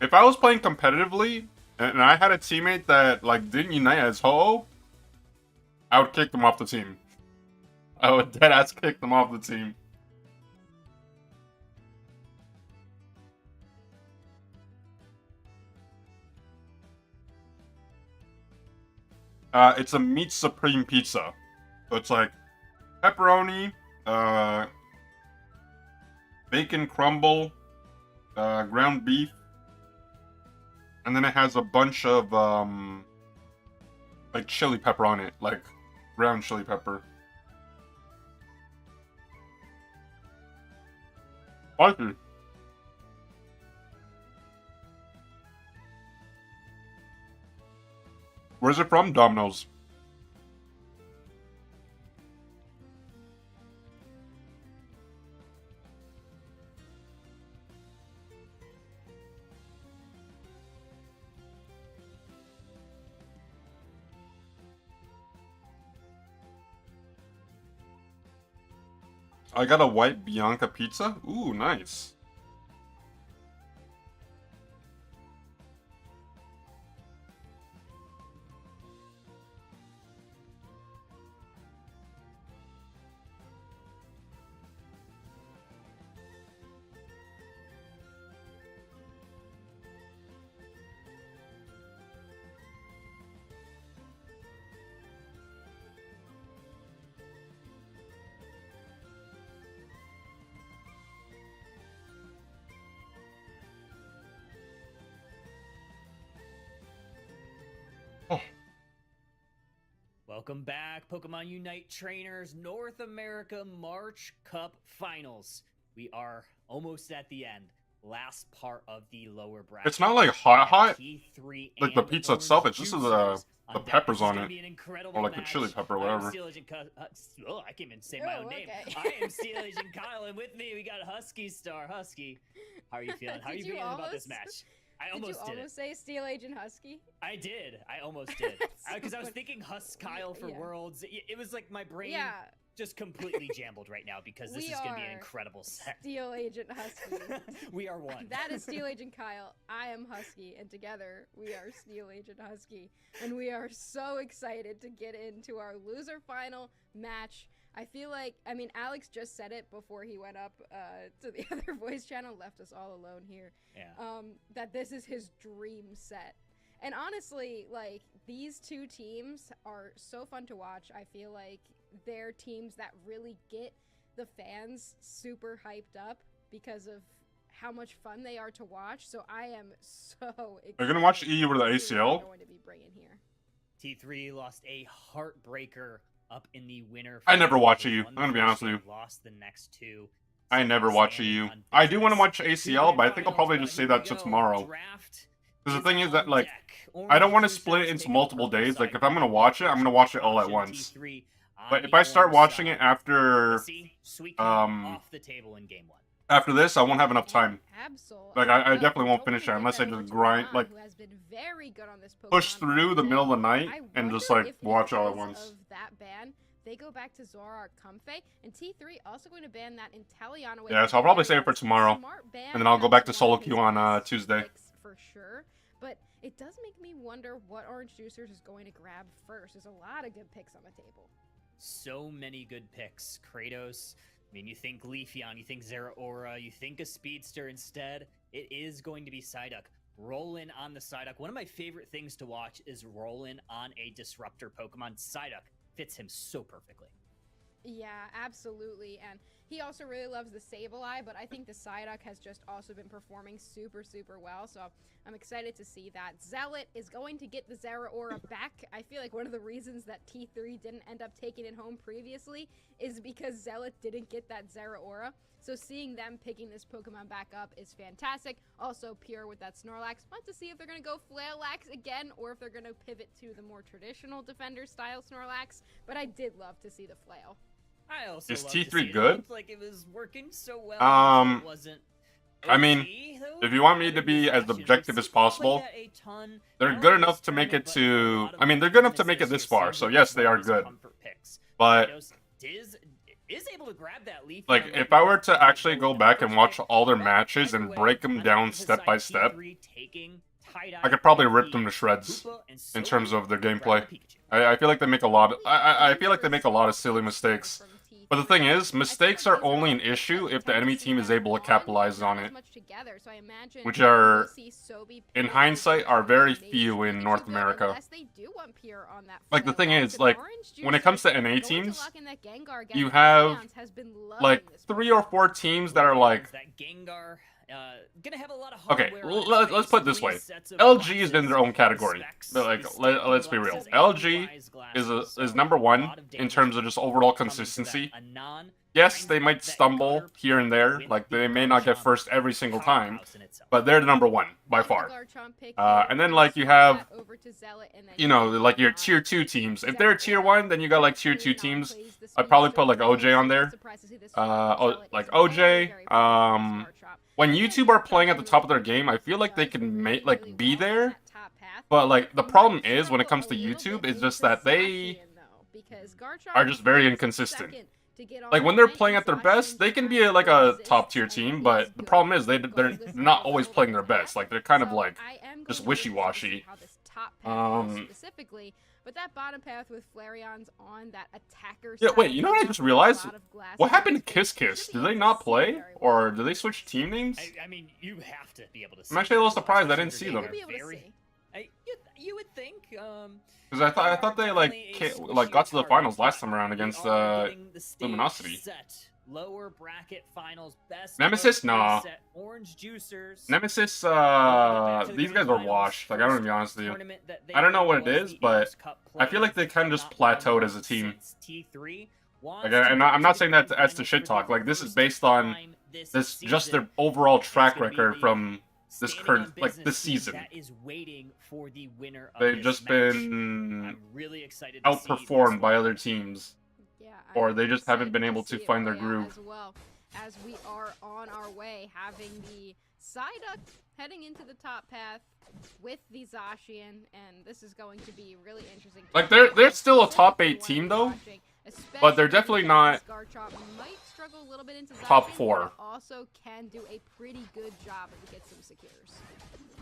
if I was playing competitively and I had a teammate that like didn't unite as Ho, I would kick them off the team. I would deadass kick them off the team. It's a meat supreme pizza. So it's like pepperoni, bacon crumble, ground beef, and then it has a bunch of like chili pepper on it, like ground chili pepper. Spicy. Where's it from? Domino's. I got a white Bianca pizza. Ooh, nice. Welcome back, Pokemon Unite trainers, North America March Cup Finals. We are almost at the end. Last part of the lower bracket. It's not like hot. T3 Like the pizza itself, it's just the peppers on it. Or like the chili pepper or whatever. I can't even say my own name. I am Steel Agent Kyle, and with me we got Husky Star. Husky, how are you feeling? How are you feeling about this match? I almost did. Did you almost say Steel Agent Husky? I did. I almost did. Because I was thinking Kyle for Worlds. It was like my brain just completely jambled right now because this is going to be an incredible set. Steel Agent Husky. We are one. That is Steel Agent Kyle. I am Husky. And together we are Steel Agent Husky. And we are so excited to get into our loser final match. I feel like, I mean, Alex just said it before he went up to the other voice channel, left us all alone here. Yeah. That this is his dream set. And honestly, like, these two teams are so fun to watch. I feel like they're teams that really get the fans super hyped up because of how much fun they are to watch. So I am so excited. Are you gonna watch EU with the to see what ACL? they're going to be bringing here. T3 lost a heartbreaker up in the winner. I never watch finals. EU. Won I'm the gonna be first honest with game, you. Lost the next two. I So never they're watch standing EU. on I do want to business. watch ACL, but I think I'll probably Finals, just say but that here to we go. tomorrow. Draft Because the is thing is that, on like, deck. I don't want to Orange split it Juicers into taking multiple the purple days. Like, side. if I'm gonna watch it, I'm gonna watch it all at Option once. T3 on But the if I start orange watching side. it after Let's see, Suicune off the table in game 1. after this, I won't have enough time. Absol, Like, I well, definitely won't don't finish it forget unless I that just Orange grind, Pokemon, like, who has been very good on this push Pokemon through the today. middle of the night I and just wonder like if watch all at because once. of that ban, they go back to Zoroark Comfey, and T3 also going to ban that Inteleon away. Yeah, from so I'll probably Fairy save it for Dust. tomorrow. Smart ban, And then I'll go back to that's one solo of his queue on best Tuesday. picks for sure. But it does make me wonder what Orange Juicers is going to grab first. There's a lot of good picks on the table. So many good picks. Kratos. I mean, you think Leafeon, you think Zeraora, you think a Speedster instead. It is going to be Psyduck. Rollin on the Psyduck. One of my favorite things to watch is Rollin on a Disruptor Pokemon. Psyduck fits him so perfectly. Yeah, absolutely. And he also really loves the Sableye, but I think the Psyduck has just also been performing super, super well. So I'm excited to see that. Zealot is going to get the Zeraora back. I feel like one of the reasons that T3 didn't end up taking it home previously is because Zealot didn't get that Zeraora. So seeing them picking this Pokemon back up is fantastic. Also Pure with that Snorlax. Want to see if they're going to go Flaillax again or if they're going to pivot to the more traditional Defender style Snorlax. But I did love to see the Flail. I also Is love to T3 see it. It good? looked like it was working so well. Um, until it wasn't. I mean, OG, though, if you want me to out of be this as action, objective we've as seen them play possible, that a ton, they're not good only enough this to make tournament, it but in a to. lot of I mean, they're the good enough to tournaments make it this this far. year, So seems yes, like they are these good. comfort picks. But Kratos is able to grab that Leaf. like, if I were to actually go back and watch all their matches and break them down step by step, I could probably rip them to shreds in terms of their gameplay. I feel like they make a lot. I feel like they make a lot of silly mistakes. But the thing is, mistakes are only an issue if the enemy team is able to capitalize on it, which are, in hindsight, are very few in North America. Like, the thing is, like, when it comes to NA teams, you have, like, 3 or 4 teams that are, like, that Gengar. Gonna have a lot of okay, hardware on let's its put it face, this way. 3 sets of LG is in boxes, their own category. specs, But, like, these let's be real. LG is number 1 in terms of just overall consistency. Yes, they might stumble here and there. Like, they may not get first every single time. But they're the number 1, by far. And then, like, you have, you know, like, your tier 2 teams. If they're tier 1, then you got, like, tier 2 teams. I'd probably put, like, OJ on there. Like, OJ, when YouTube are playing at the top of their game, I feel like they can make, like, be there. But, like, the problem is, when it comes to YouTube, is just that they are just very inconsistent. Like, when they're playing at their best, they can be like a top tier team, but the problem is they're not always playing their best. Like, they're kind of like just wishy-washy. Specifically, but that bottom path with Flareon's on that attacker. Yeah, side wait, you know what I just realized? a lot of glass What happened to space. Kiss Kiss? Really Did they easy not to see play? very well. Or did they switch team names? I mean, you have to be able to see. I'm actually a little them, surprised I especially didn't see if them. they're You'll be able to very- see. You would think. Because I thought they like got to the finals last time around against Luminosity. Lower bracket finals, best Nemesis? of Nah. set, Orange Juicers. Nemesis, these guys are washed. Like, I don't to be honest with you. Tournament that they I don't know had what it was is, the but East Cup I feel like they playoffs. kind of just Not won plateaued as a team. since T3. Like, and I'm not saying that that's the shit talk. Like, this is based on this just their overall track record from this current, like, this season. That is waiting for the winner of They've this just match. been I'm really excited to see outperformed this by one. other teams. Yeah, Or I'm they just haven't excited been able to see it find their play out groove. As well as we are on our way, having the Psyduck heading into the top path with the Zacian, and this is going to be really interesting. Like, they're still a top 8 team, though, but they're definitely not Garchomp might struggle a little bit into top Zacian, 4. but also can do a pretty good job if he gets some secures.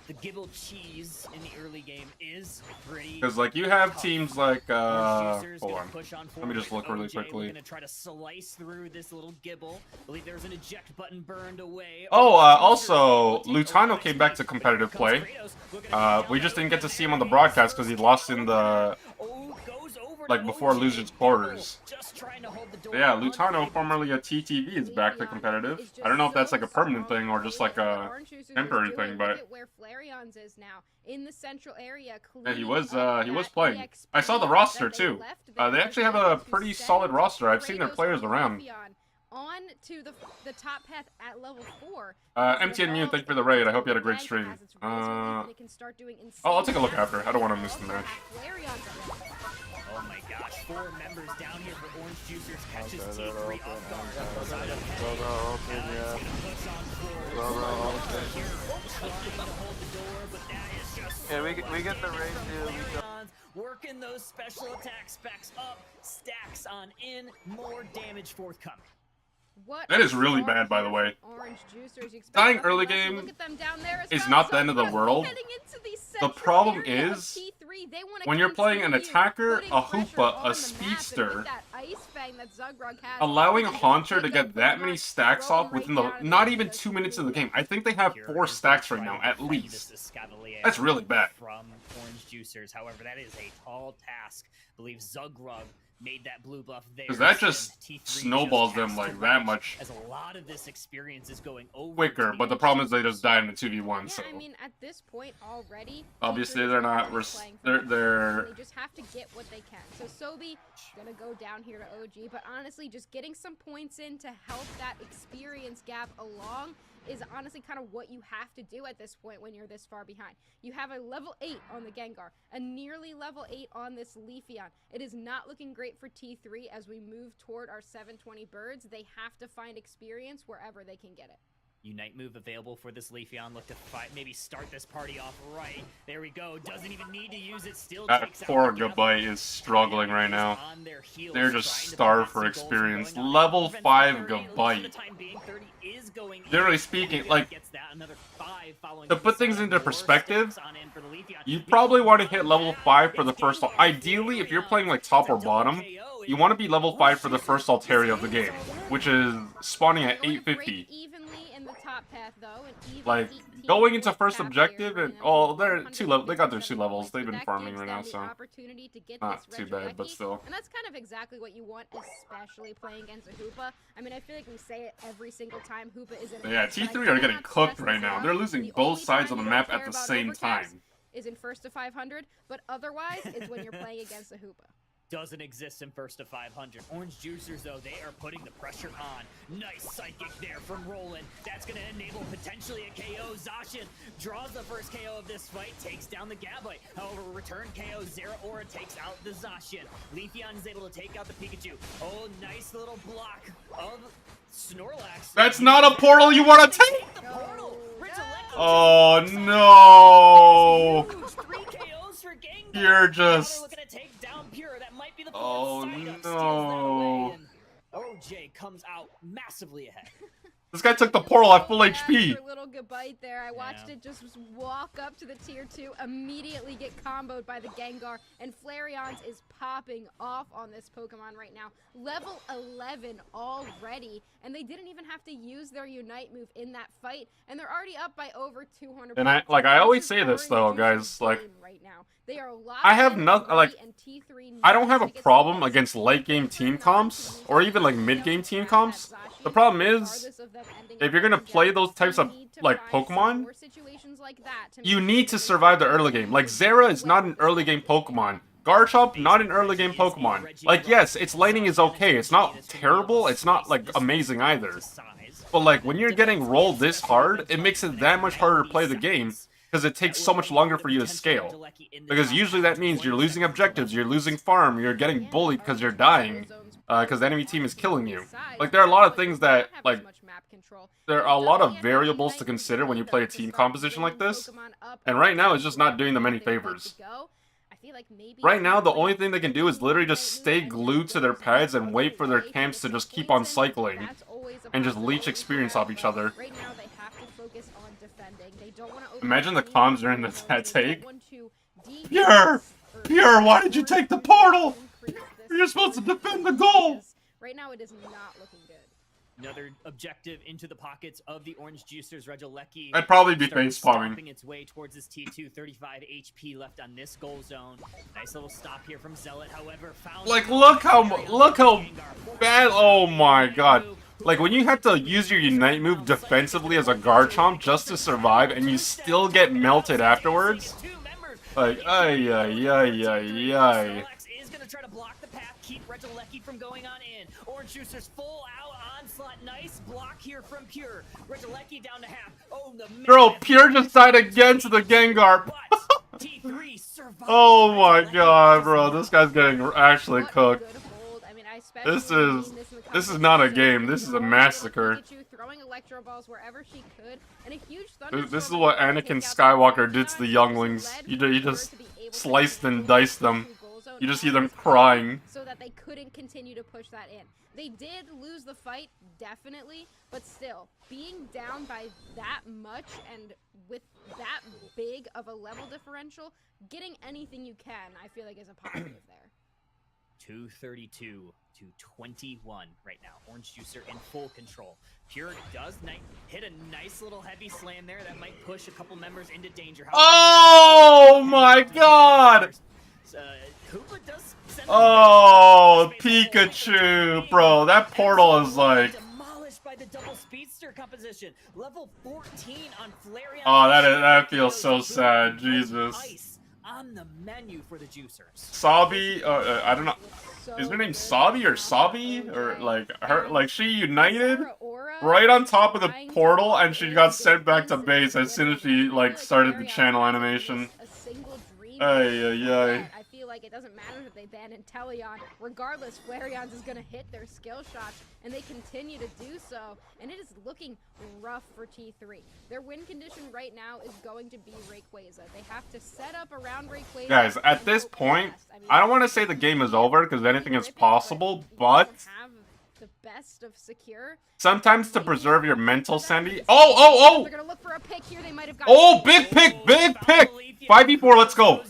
The Gibble cheese in the early game is pretty. Because, like, you have tough. teams like, Orange Juicers hold gonna on. push on Let me just forward look really with OJ. We're quickly. gonna try to slice through this little Gibble. I believe there's an eject button burned away. Oh, Orange Juicers also, will take Lutano over came next back to week. competitive Here play. comes Kratos. Looking to We just didn't get to see him on the broadcast because he lost in the... Oh, goes over like before Losers Quarters. Just trying to hold the door. Yeah, Lutano, formerly a TTV, is back to competitive. I don't know if that's like a permanent thing or just like a temporary thing, but where Flareon's is now in the central area. yeah, he was playing. I saw the roster too. They actually have a pretty solid roster. I've seen their players around. On to the top path at level 4. MTN Mew, thank you for the raid. I hope you had a great stream. Oh, I'll take a look after. I don't want to miss the match. Oh my gosh, 4 members down here for Orange Juicers catches T3 off guard. Yeah, we get the raid too. Working those special attack specs up, stacks on in, more damage forthcoming. That is really bad, by the way. Orange Juicers, Dying early game is not the end of the world. The problem is, when you're playing an attacker, a Hoopa, a speedster, allowing Haunter to get that many stacks off within the not even 2 minutes of the game. I think they have 4 stacks right now, at least. That's really bad. From Orange Juicers, however, that is a tall task. I believe Zugrug made that blue buff there. Because that just snowballs them like that much as a lot of this experience is going over quicker, but the problem is they just die in the 2v1, so. I mean, at this point already, obviously they're not, they're they just have to get what they can. So Sobi gonna go down here to OG, but honestly, just getting some points in to help that experience gap along is honestly kind of what you have to do at this point when you're this far behind. You have a level 8 on the Gengar, a nearly level 8 on this Leafeon. It is not looking great for T3 as we move toward our 720 birds. They have to find experience wherever they can get it. Unite move available for this Leafeon. Look to fight, maybe start this party off right. There we go. Doesn't even need to use it. Still that poor Gabite is struggling right now. They're just starved for experience. Level 5 Gabite. Generally speaking, like, to put things into perspective, you probably want to hit level 5 for the first. Ideally, if you're playing like top or bottom, you want to be level 5 for the first Altaria of the game, which is spawning at 850. Like, going into first objective and they're they got their 2 levels. They've been farming right now, so not too bad, but still. And that's kind of exactly what you want, especially playing against a Hoopa. I mean, I feel like we say it every single time Hoopa is in. Yeah, T3 are getting cooked right now. They're losing both sides of the map at the same time. Is in first to 500, but otherwise, it's when you're playing against a Hoopa. Doesn't exist in first to 500. Orange Juicers, though, they are putting the pressure on. Nice psychic there from Roland. That's going to enable potentially a KO. Zacian draws the first KO of this fight, takes down the Gabite. However, return KO, Zeraora takes out the Zacian. Leafeon is able to take out the Pikachu. Oh, nice little block of Snorlax. That's not a portal you want to take! Oh, no! 3 KOs for Gengar. You're just... Oh no! OJ comes out massively ahead. This guy took the portal at full HP. Little Gabite there. I watched it just walk up to the tier 2, immediately get comboed by the Gengar, and Flareon's is popping off on this Pokemon right now. Level 11 already, and they didn't even have to use their Unite move in that fight, and they're already up by over 200. And I always say this though, guys, like, right now. They are I have nothing, like, I don't have a problem against late game team comps, or even like mid game team comps. The problem is, if you're gonna play those types of, like, Pokemon, you need to survive the early game. Like, Zera is not an early game Pokemon. Garchomp, not an early game Pokemon. Like, yes, its laning is okay. It's not terrible. It's not, like, amazing either. But, like, when you're getting rolled this hard, it makes it that much harder to play the game, because it takes so much longer for you to scale. Because usually that means you're losing objectives, you're losing farm, you're getting bullied because you're dying. Because the enemy team is killing you. Like, there are a lot of things that, like, there are a lot of variables to consider when you play a team composition like this. And right now, it's just not doing them any favors. Right now, the only thing they can do is literally just stay glued to their pads and wait for their camps to just keep on cycling. And just leech experience off each other. Imagine the comms during that take. Pure, why did you take the portal? You're supposed to defend the goal! Right now, it is not looking good. Another objective into the pockets of the Orange Juicers. Regieleki I'd probably be started face palming. stomping its way towards his T2, 35 HP left on this goal zone. Nice little stop here from Zealot, however, found Like, look how bad. Oh my god. Like, when you have to use your Unite move defensively as a Garchomp just to survive, and you still get melted afterwards. Like, ay. Stellax is gonna try to block the path, keep Regieleki from going on in. Orange Juicers full out onslaught. Nice block here from Pure. Regieleki down to half. Oh, the Bro, Pure just died again to the Gengar. but T3 survived. Oh my god, bro. This guy's getting actually cooked. This is not a game. This is a massacre. Throwing electro balls wherever she could, and a huge This is what Anakin Skywalker did to the younglings. You just sliced and diced them. You just hear them crying. So that they couldn't continue to push that in. They did lose the fight, definitely, but still, being down by that much and with that big of a level differential, getting anything you can, I feel like is a positive there. 232 to 21 right now. Orange Juicer in full control. Pure does hit a nice little heavy slam there that might push a couple members into danger. Oh my god! Hoopa does send Oh, Pikachu, bro, that portal is like... demolished by the double speedster composition. Level 14 on Flareon. Oh, that feels so sad, Jesus. Ice on the menu for the Juicers. Sabi, I don't know. Is her name Sabi or Sabi? Or like she united right on top of the portal and she got sent back to base as soon as she like started the channel animation. Ay. I feel like it doesn't matter that they ban Inteleon. Regardless, Flareon's is gonna hit their skill shots, and they continue to do so. And it is looking rough for T3. Their win condition right now is going to be Rayquaza. They have to set up around Rayquaza. Guys, at this point, I don't want to say the game is over because anything is possible, but the best of secure. Sometimes to preserve your mental sanity. Oh! They're gonna look for a pick here. They might have got Big pick! 5v4, let's go.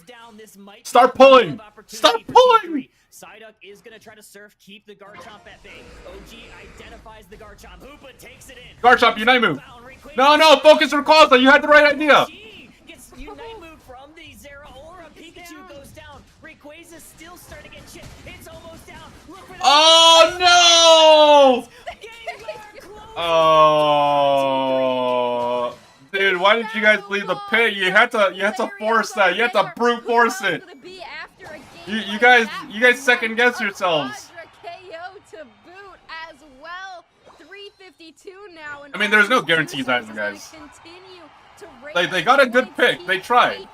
Start pulling. Start pulling. Psyduck is gonna try to surf, keep the Garchomp at bay. OG identifies the Garchomp. Hoopa takes it in. Garchomp, Unite move. No, focus Rayquaza. You had the right idea. Gets Unite move from the Zeraora. Pikachu goes down. Rayquaza's still starting to get chipped. It's almost down. Look for the Oh no! Oh, dude, why did you guys leave the pit? You had to force that. You had to brute force it. You guys second guess yourselves. I mean, there's no guarantees either, guys. They got a good pick. They tried.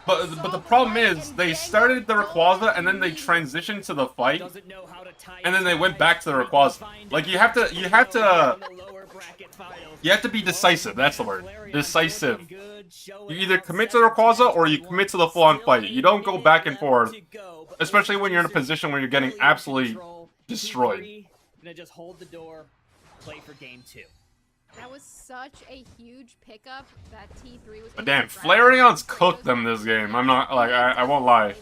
But the problem is, they started the Rayquaza and then they transitioned to the fight, and then they went back to the Rayquaza. Like you have to be decisive. That's the word. Decisive. You either commit to the Rayquaza or you commit to the full-on fight. You don't go back and forth, especially when you're in a position where you're getting absolutely destroyed. Gonna just hold the door, play for game 2. That was such a huge pickup that T3 was. But damn, Flareon's cooked them this game. I'm not like I won't lie.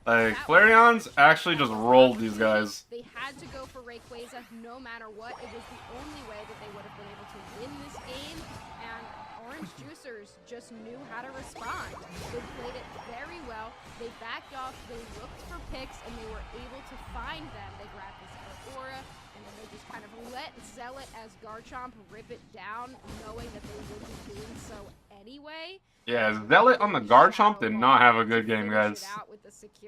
Like Flareon's actually just rolled these guys. They had to go for Rayquaza no matter what. It was the only way that they would have been able to win this game, and Orange Juicers just knew how to respond. They played it very well. They backed off. They looked for picks, and they were able to find them. They grabbed this Aura. Just kind of let Zealot as Garchomp rip it down, knowing that they would be doing so anyway. Yeah, Zealot on the Garchomp did not have a good game, guys.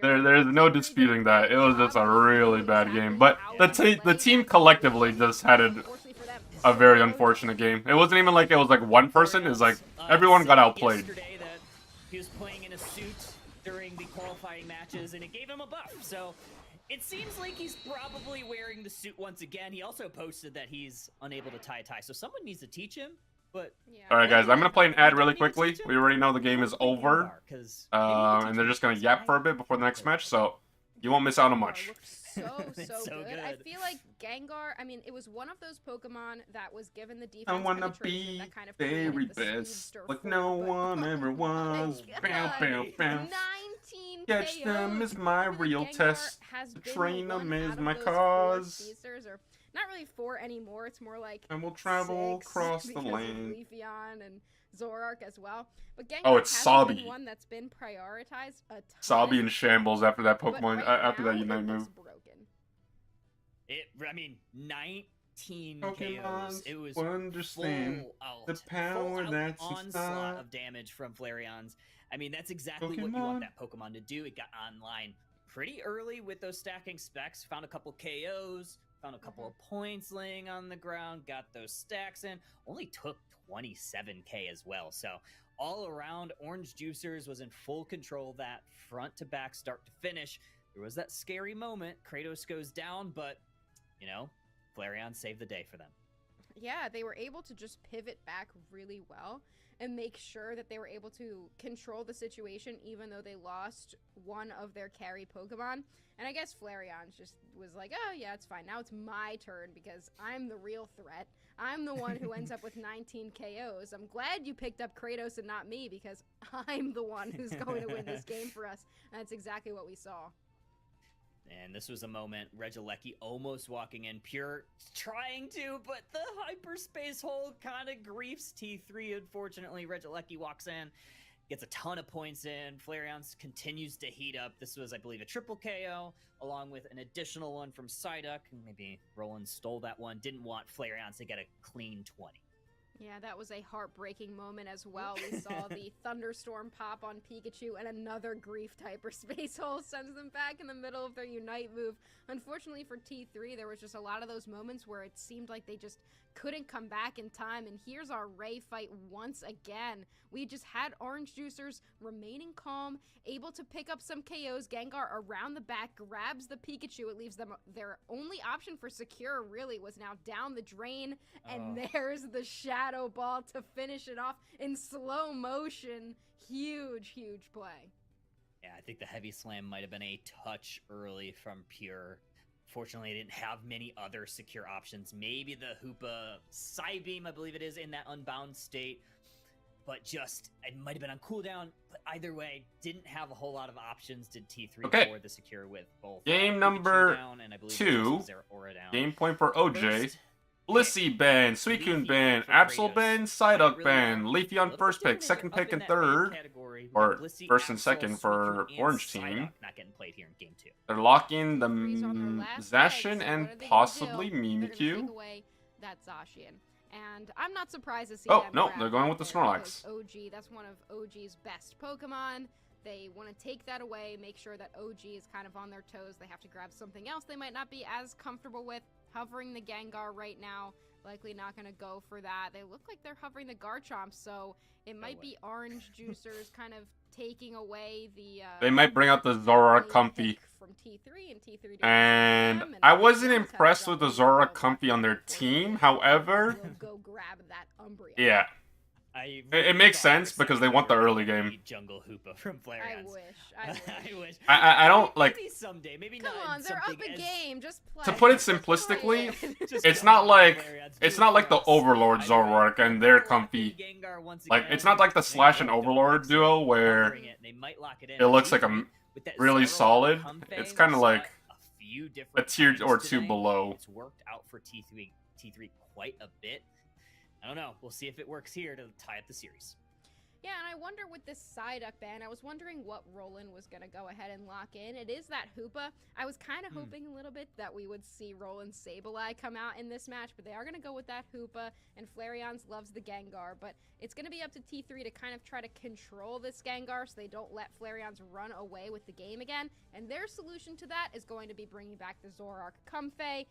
There's no disputing that. It was just a really bad game. But the team collectively just had a very unfortunate game. It wasn't even like it was like one person. It was like everyone got outplayed. He was playing in a suit during the qualifying matches, and it gave him a buff. So it seems like he's probably wearing the suit once again. He also posted that he's unable to tie a tie, so someone needs to teach him. But alright guys, I'm gonna play an ad really quickly. We already know the game is over. And they're just gonna yap for a bit before the next match, so you won't miss out on much. So good. I feel like Gengar, I mean, it was one of those Pokemon that was given the defense I wanna be that kind of very best, like no one ever was. Bow, bow, bow. 19 Catch them KOs. is my real Gengar test. has To been train one them is out of my those cause. four speedsters, or not really 4 anymore. It's more like And we'll travel 6 across the because of lane. Leafeon and Zoroark as well. But Gengar Oh, it's hasn't been Sabi. one that's been prioritized a ton. Sabi in shambles after that but Pokemon, right after that now, Unite it move. looks broken. I mean, 19 Pokemons KOs. It was will understand full out, the power full out that's onslaught inside. of damage from Flareon's. I mean, that's exactly what you want that Pokemon to do. It got online pretty early with those stacking specs. Found a couple KOs, found a couple of points laying on the ground, got those stacks in. Only took 27k as well. So all around, Orange Juicers was in full control of that front to back, start to finish. There was that scary moment. Kratos goes down, but, you know, Flareon saved the day for them. Yeah, they were able to just pivot back really well and make sure that they were able to control the situation even though they lost one of their carry Pokemon. And I guess Flareon just was like, oh yeah, it's fine. Now it's my turn because I'm the real threat. I'm the one who ends up with 19 KOs. I'm glad you picked up Kratos and not me because I'm the one who's going to win this game for us. And that's exactly what we saw. And this was a moment, Regieleki almost walking in, Pure trying to, but the hyperspace hole kind of griefs T3. Unfortunately, Regieleki walks in, gets a ton of points in. Flareon continues to heat up. This was, I believe, a triple KO, along with an additional one from Psyduck. Maybe Roland stole that one. Didn't want Flareon to get a clean 20. Yeah, that was a heartbreaking moment as well. We saw the thunderstorm pop on Pikachu and another griefed hyperspace hole sends them back in the middle of their Unite move. Unfortunately for T3, there was just a lot of those moments where it seemed like they just couldn't come back in time, and here's our Ray fight once again. We just had Orange Juicers remaining calm, able to pick up some KOs. Gengar around the back grabs the Pikachu. It leaves them, their only option for secure really was now down the drain, and there's the Shadow Ball to finish it off in slow motion. Huge, huge play. Yeah, I think the Heavy Slam might have been a touch early from Pure. Fortunately, they didn't have many other secure options. Maybe the Hoopa Psybeam, I believe it is, in that unbound state. But just, it might have been on cooldown. But either way, didn't have a whole lot of options, did T3 Okay. for the secure with both. Game Pikachu number down, and I believe 2. Zeraora down. Game point for OJ. First, Blissey ban, Suicune ban, for Absol Kratos. ban, Psyduck Really ban, well. Leafeon Look first what pick, they're second doing pick, up and in that ban third. category. Or Blissey, first and Absol, second for Suicune, and Orange team. Psyduck not getting played here in game 2. They're locking the Three's on their last Zacian legs. and What are they gonna possibly do? They're gonna take Mimikyu. away that Zacian. And I'm not surprised to see Oh, them no, grab they're going that with the there Snorlax. because OG, that's one of OG's best Pokemon. They want to take that away, make sure that OG is kind of on their toes. They have to grab something else they might not be as comfortable with. Hovering the Gengar right now, likely not going to go for that. They look like they're hovering the Garchomp, so it might be Orange Juicers kind of taking away the... They might bring out the Zoroark pick Comfy. from T3 and T3 And them, I wasn't Flareon's impressed had with the double Zoroark double Comfy on their double team. double. However, We'll go grab that Umbreon. yeah. It makes sense because they want the early game. Jungle Hoopa from I Flareon. wish. I wish. I wish. I don't like Maybe someday. Maybe Come not. on, in they're up something a as- game. Just play. to put it Just play simplistically. it. Just It's come not on, like Flareon's it's do not it like for the us. Overlord Either Zoroark way, and their they'll lock in Comfy. Gengar once Like again. it's not like the Slash and Overlord duo where Covering it, they might lock it in. it looks like a With that really Zoroark solid. Comfey, It's we kinda saw like it a few a different tier times or two today. below. It's worked out for T3 quite a bit. I don't know. We'll see if it works here to tie up the series. Yeah, and I wonder with this Psyduck ban, I was wondering what Roland was going to go ahead and lock in. It is that Hoopa. I was kind of hoping a little bit that we would see Roland Sableye come out in this match, but they are going to go with that Hoopa, and Flareon's loves the Gengar, but it's going to be up to T3 to kind of try to control this Gengar so they don't let Flareon's run away with the game again, and their solution to that is going to be bringing back the Zoroark Comfey.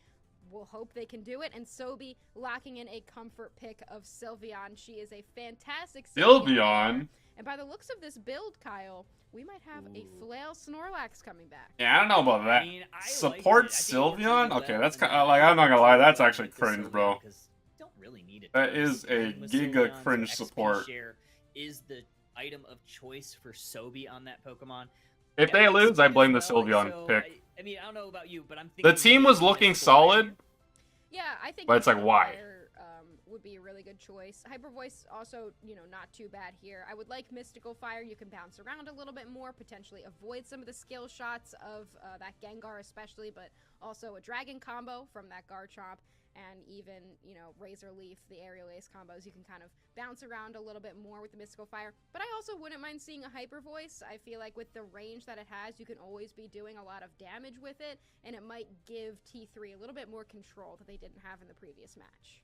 We'll hope they can do it. And Sobi locking in a comfort pick of Sylveon. She is a fantastic Sylveon? player. And by the looks of this build, Kyle, we might have a Flail Snorlax coming back. Yeah, I don't know about that. I mean, I Support like it. I think it's Sylveon? really Okay, well, that's and kind of like I'm not gonna lie, that's I actually like the cringe, Sylveon bro. because you don't really need it. That is a With giga Sylveon, so cringe XP support. share is the item of choice for Sobi on that Pokemon. If they Yeah, lose, I XP blame the as well, Sylveon so pick. I mean, I don't know about you, but I'm thinking The team was looking solid. Yeah, I think But it's like, why? would be a really good choice. Hyper Voice also, you know, not too bad here. I would like Mystical Fire. You can bounce around a little bit more, potentially avoid some of the skill shots of that Gengar especially, but also a Dragon combo from that Garchomp, and even, you know, Razor Leaf, the Aerial Ace combos. You can kind of bounce around a little bit more with the Mystical Fire. But I also wouldn't mind seeing a Hyper Voice. I feel like with the range that it has, you can always be doing a lot of damage with it, and it might give T3 a little bit more control that they didn't have in the previous match.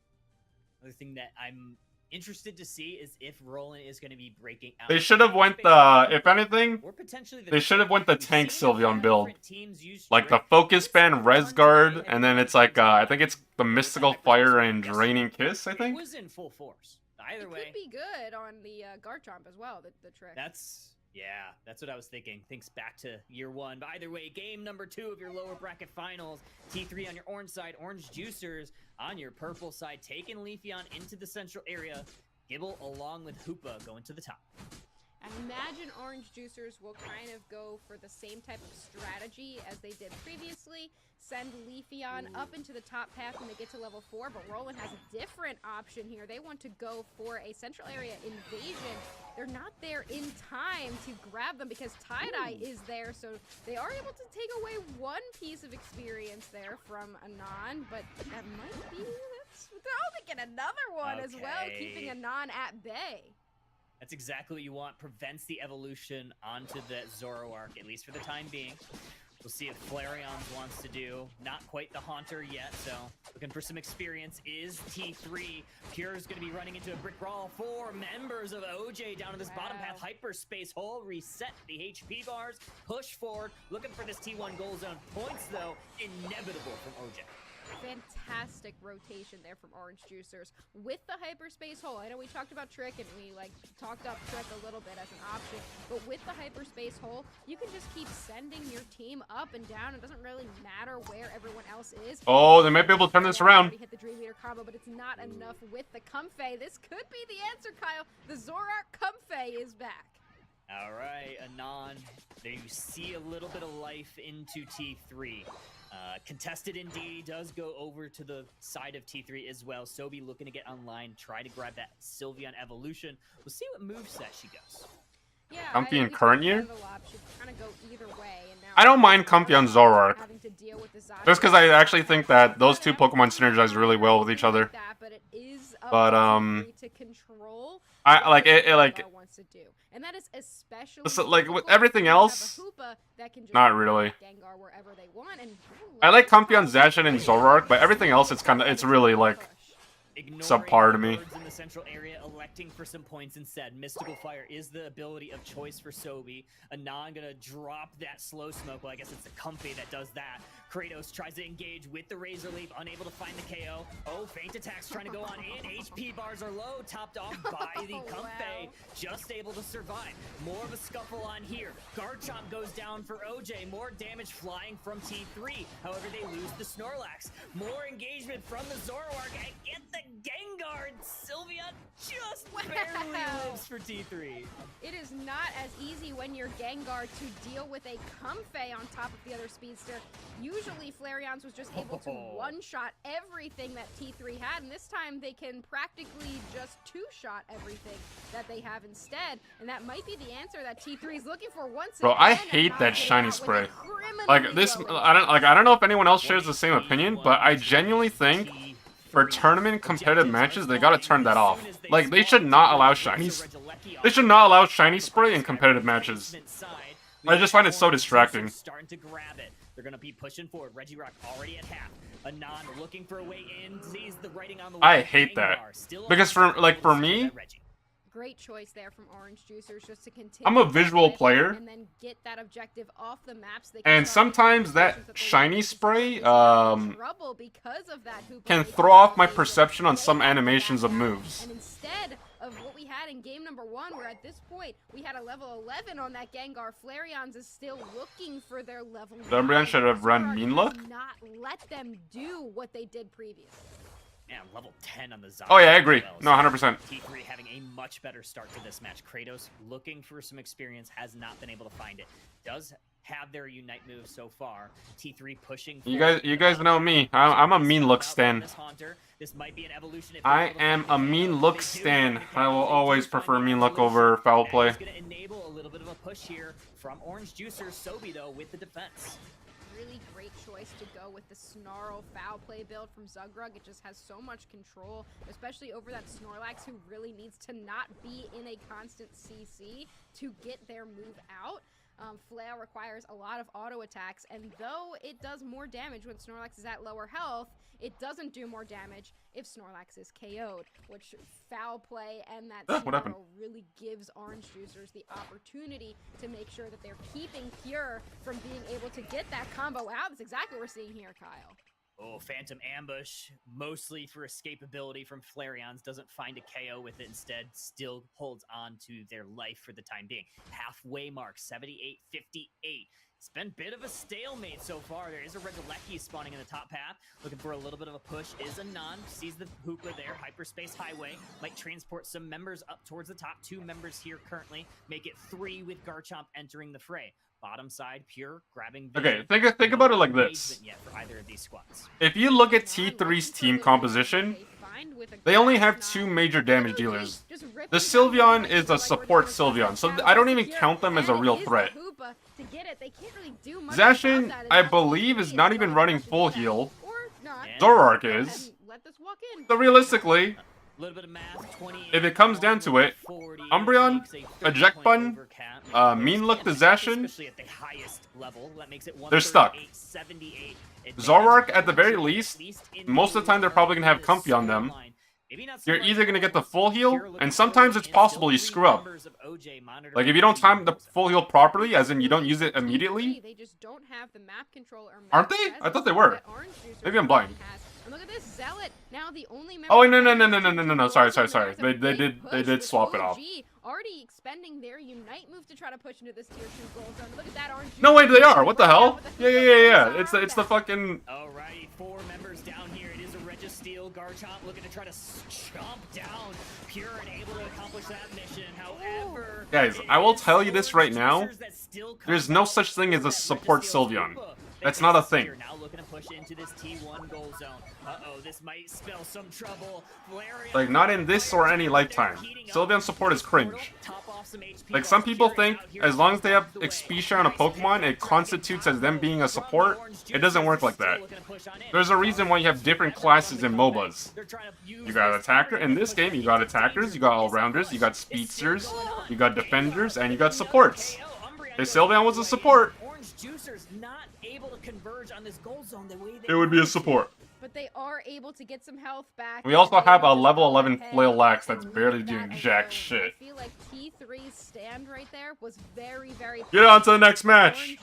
Another thing that I'm interested to see is if Roland is going to be breaking out. They should have went the, if anything, or potentially they should have went the tank Sylveon build. Teams Like the Focus Band, Res Guard, and then it's like, I think it's the Mystical Fire and Draining Kiss, I It think? was in full force. Either It way, could be good on the Garchomp as well, the trick. that's what I was thinking. Thinks back to year one. But either way, game number 2 of your lower bracket finals. T3 on your orange side, Orange Juicers on your purple side, taking Leafeon into the central area. Gibble along with Hoopa going to the top. I imagine Orange Juicers will kind of go for the same type of strategy as they did previously. Send Leafeon up into the top path when they get to level 4, but Roland has a different option here. They want to go for a central area invasion. They're not there in time to grab them because Tie-Dye is there, so they are able to take away one piece of experience there from Anon, but that might be... They're getting another one as well, keeping Anon at bay. That's exactly what you want. Prevents the evolution onto the Zoroark, at least for the time being. We'll see if Flareon wants to do. Not quite the Haunter yet, so looking for some experience is T3. Pure's going to be running into a brick brawl. 4 members of OJ down in this bottom path. Hyperspace hole. Reset the HP bars. Push forward. Looking for this T1 goal zone. Points, though, inevitable from OJ. Fantastic rotation there from Orange Juicers with the Hyperspace hole. I know we talked about Trick and we talked up Trick a little bit as an option, but with the Hyperspace hole, you can just keep sending your team up and down. It doesn't really matter where everyone else is. Oh, they might be able to turn this around. Hit the Dream Eater combo, but it's not enough with the Comfey. This could be the answer, Kyle. The Zoroark Comfey is back. All right, Anon. There you see a little bit of life into T3. Contested indeed, does go over to the side of T3 as well. Sobi looking to get online, try to grab that Sylveon evolution. We'll see what moveset she goes. Yeah, Comfey in current year? Kind of go either way, and now I don't mind Comfey on Zoroark. Just because I actually think that those two Pokemon synergize really well with each other. But to control I like it like wants to do. And that is especially so, like with everything else, not really. I like Comfey on Zacian and Zoroark, but everything else it's really like subpar to me. In the central area, electing for some points instead. Mystical Fire is the ability of choice for Sobi. Anon gonna drop that slow smoke. Well, I guess it's the Comfey that does that. Kratos tries to engage with the Razor Leaf, unable to find the KO. Oh, feint attacks trying to go on in. HP bars are low, topped off by the Comfey. Wow. Just able to survive. More of a scuffle on here. Garchomp goes down for OJ. More damage flying from T3. However, they lose the Snorlax. More engagement from the Zoroark and get the Gengar. Sylveon just barely lives for T3. It is not as easy when you're Gengar to deal with a Comfey on top of the other speedster. Usually Flareon's was just able to one-shot everything that T3 had, and this time they can practically just two-shot everything that they have instead, and that might be the answer that T3 is looking for once again. Bro, I hate that shiny spray. Like this, I don't know if anyone else shares the same opinion, but I genuinely think for tournament competitive matches, they gotta turn that off. Like, they should not allow shinies. They should not allow shiny spray in competitive matches. I just find it so distracting. Starting to grab it. They're gonna be pushing forward. Regirock already at half. Anon looking for a way in. Sees the writing on the wall. I hate that because for me. Great choice there from Orange Juicers just to continue. I'm a visual player, and then get that objective off the maps. And sometimes that shiny spray can throw off my perception on some animations of moves. And instead of what we had in game number 1, where at this point we had a level 11 on that Gengar, Flareon's is still looking for their level 9. Umbreon should have run Mean Look. Not let them do what they did previously. Yeah, level 10 on the Zombie. Oh yeah, I agree. No, 100%. T3 having a much better start to this match. Kratos looking for some experience, has not been able to find it. Does have their Unite move so far. T3 pushing. You guys know me. I'm a mean look stan. This might be an evolution. I am a mean look stan. I will always prefer mean look over foul play. It's going to enable a little bit of a push here from Orange Juicer. Sobi though with the defense. Really great choice to go with the Snarl foul play build from Zugrug. It just has so much control, especially over that Snorlax, who really needs to not be in a constant CC to get their move out. Flail requires a lot of auto attacks, and though it does more damage when Snorlax is at lower health, it doesn't do more damage if Snorlax is KO'd, which foul play and that Snarl really gives Orange Juicers the opportunity to make sure that they're keeping Pure from being able to get that combo out. That's exactly what we're seeing here, Kyle. Oh, Phantom Ambush, mostly for escapability from Flareons, doesn't find a KO with it, instead still holds on to their life for the time being. Halfway mark, 78-58. It's been a bit of a stalemate so far. There is a Regieleki spawning in the top path, looking for a little bit of a push. Is Anon, sees the Hookah there, Hyperspace Highway, might transport some members up towards the top. 2 members here currently, make it 3 with Garchomp entering the fray. Bottom side, Pure grabbing. Okay, think about it like this. Yet for either of these squads. If you look at T3's team composition, they only have 2 major damage dealers. The Sylveon is a support Sylveon, so I don't even count them as a real threat. Zacian, I believe, is not even running full heal. Zoroark is. So realistically, if it comes down to it, Umbreon, eject button, mean look to Zacian, they're stuck. Zoroark, at the very least, most of the time they're probably going to have Comfy on them. You're either going to get the full heal, and sometimes it's possible you screw up. Like, if you don't time the full heal properly, as in you don't use it immediately. Aren't they? I thought they were. Maybe I'm blind. Look at this Zealot. Now the only member. Oh, no. Sorry. They did swap it off. Already expending their Unite move to try to push into this tier 2 gold zone. Look at that orange. No, wait, they are. What the hell? Yeah. It's the fucking. Alrighty, 4 members down here. It is a Registeel. Garchomp looking to try to chomp down Pure and able to accomplish that mission. However, guys, I will tell you this right now. There's no such thing as a support Sylveon. That's not a thing. Now looking to push into this T1 goal zone. Uh-oh, this might spell some trouble. Like, not in this or any lifetime. Sylveon support is cringe. Like, some people think as long as they have XP share on a Pokemon, it constitutes as them being a support. It doesn't work like that. There's a reason why you have different classes in MOBAs. You got attacker. In this game, you got attackers, you got all-rounders, you got speedsters, you got defenders, and you got supports. If Sylveon was a support, it would be a support. But they are able to get some health back. We also have a level 11 Flail-Lax that's barely doing jack shit. I feel like T3's stand right there was very, very. Get on to the next match.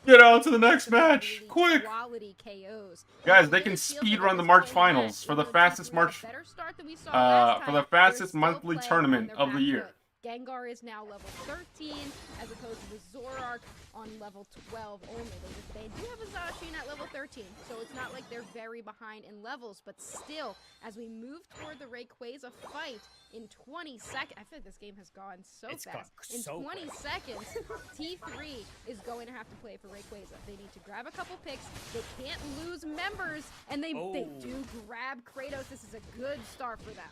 Get on to the next match, quick! Guys, they can speed run the March finals for the fastest monthly tournament of the year. Gengar is now level 13, as opposed to the Zoroark on level 12 only. They do have a Zacian at level 13, so it's not like they're very behind in levels, but still, as we move toward the Rayquaza fight in 20 seconds, I feel like this game has gone so fast. In 20 seconds, T3 is going to have to play for Rayquaza. They need to grab a couple picks, they can't lose members, and they do grab Kratos. This is a good start for them.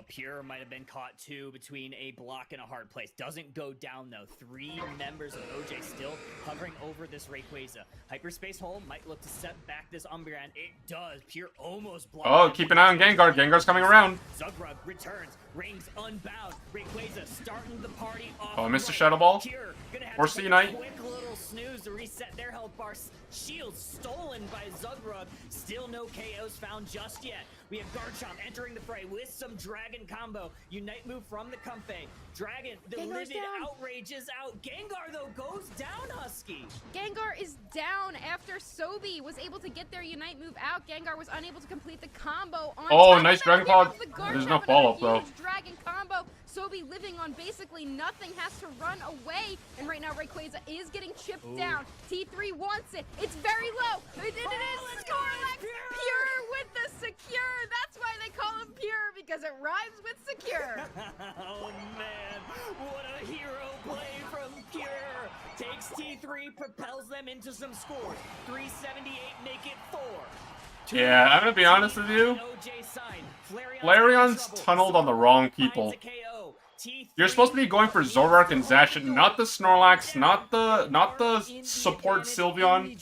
Pure might have been caught too between a block and a hard place. Doesn't go down though. 3 members of OJ still hovering over this Rayquaza. Hyperspace Hole might look to set back this Umbreon. It does. Pure almost blocked. Oh, keep an eye on Gengar. Gengar's coming around. Zugrug returns. Rings unbound. Rayquaza starting the party off. Oh, Mr. Shadow Ball. Pure gonna have or to C-Knight. Quick little snooze to reset their health bar. Shield stolen by Zugrug. Still no KOs found just yet. We have Garchomp entering the fray with some Dragon combo. Unite move from the Comfey. Dragon, the Gengar's livid down. outrage is out. Gengar, though, goes down, Husky. Gengar is down after Sobi was able to get their Unite move out. Gengar was unable to complete the combo on top nice of Dragon that. Claw. The There's no Garchomp, follow-up, another though. huge Dragon combo. Sobi living on basically nothing, has to run away. And right now, Rayquaza is getting chipped down. T3 wants it. It's very low. It is Snorlax. Pure with the secure. That's why they call him Pure, because it rhymes with secure. Oh, man. What a hero play from Pure. Takes T3, propels them into some scores. 378 make it 4. Yeah, I'm gonna be honest with you. Flarion's tunneled on the wrong people. You're supposed to be going for Zoroark and Zacian, not the Snorlax, not the support Sylveon.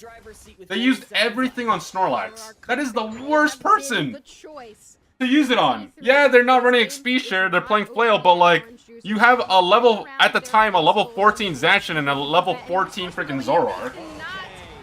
They used everything on Snorlax. That is the worst person to use it on. Yeah, they're not running XP share, they're playing Flail, but like, you have a level, at the time, a level 14 Zacian and a level 14 freaking Zoroark.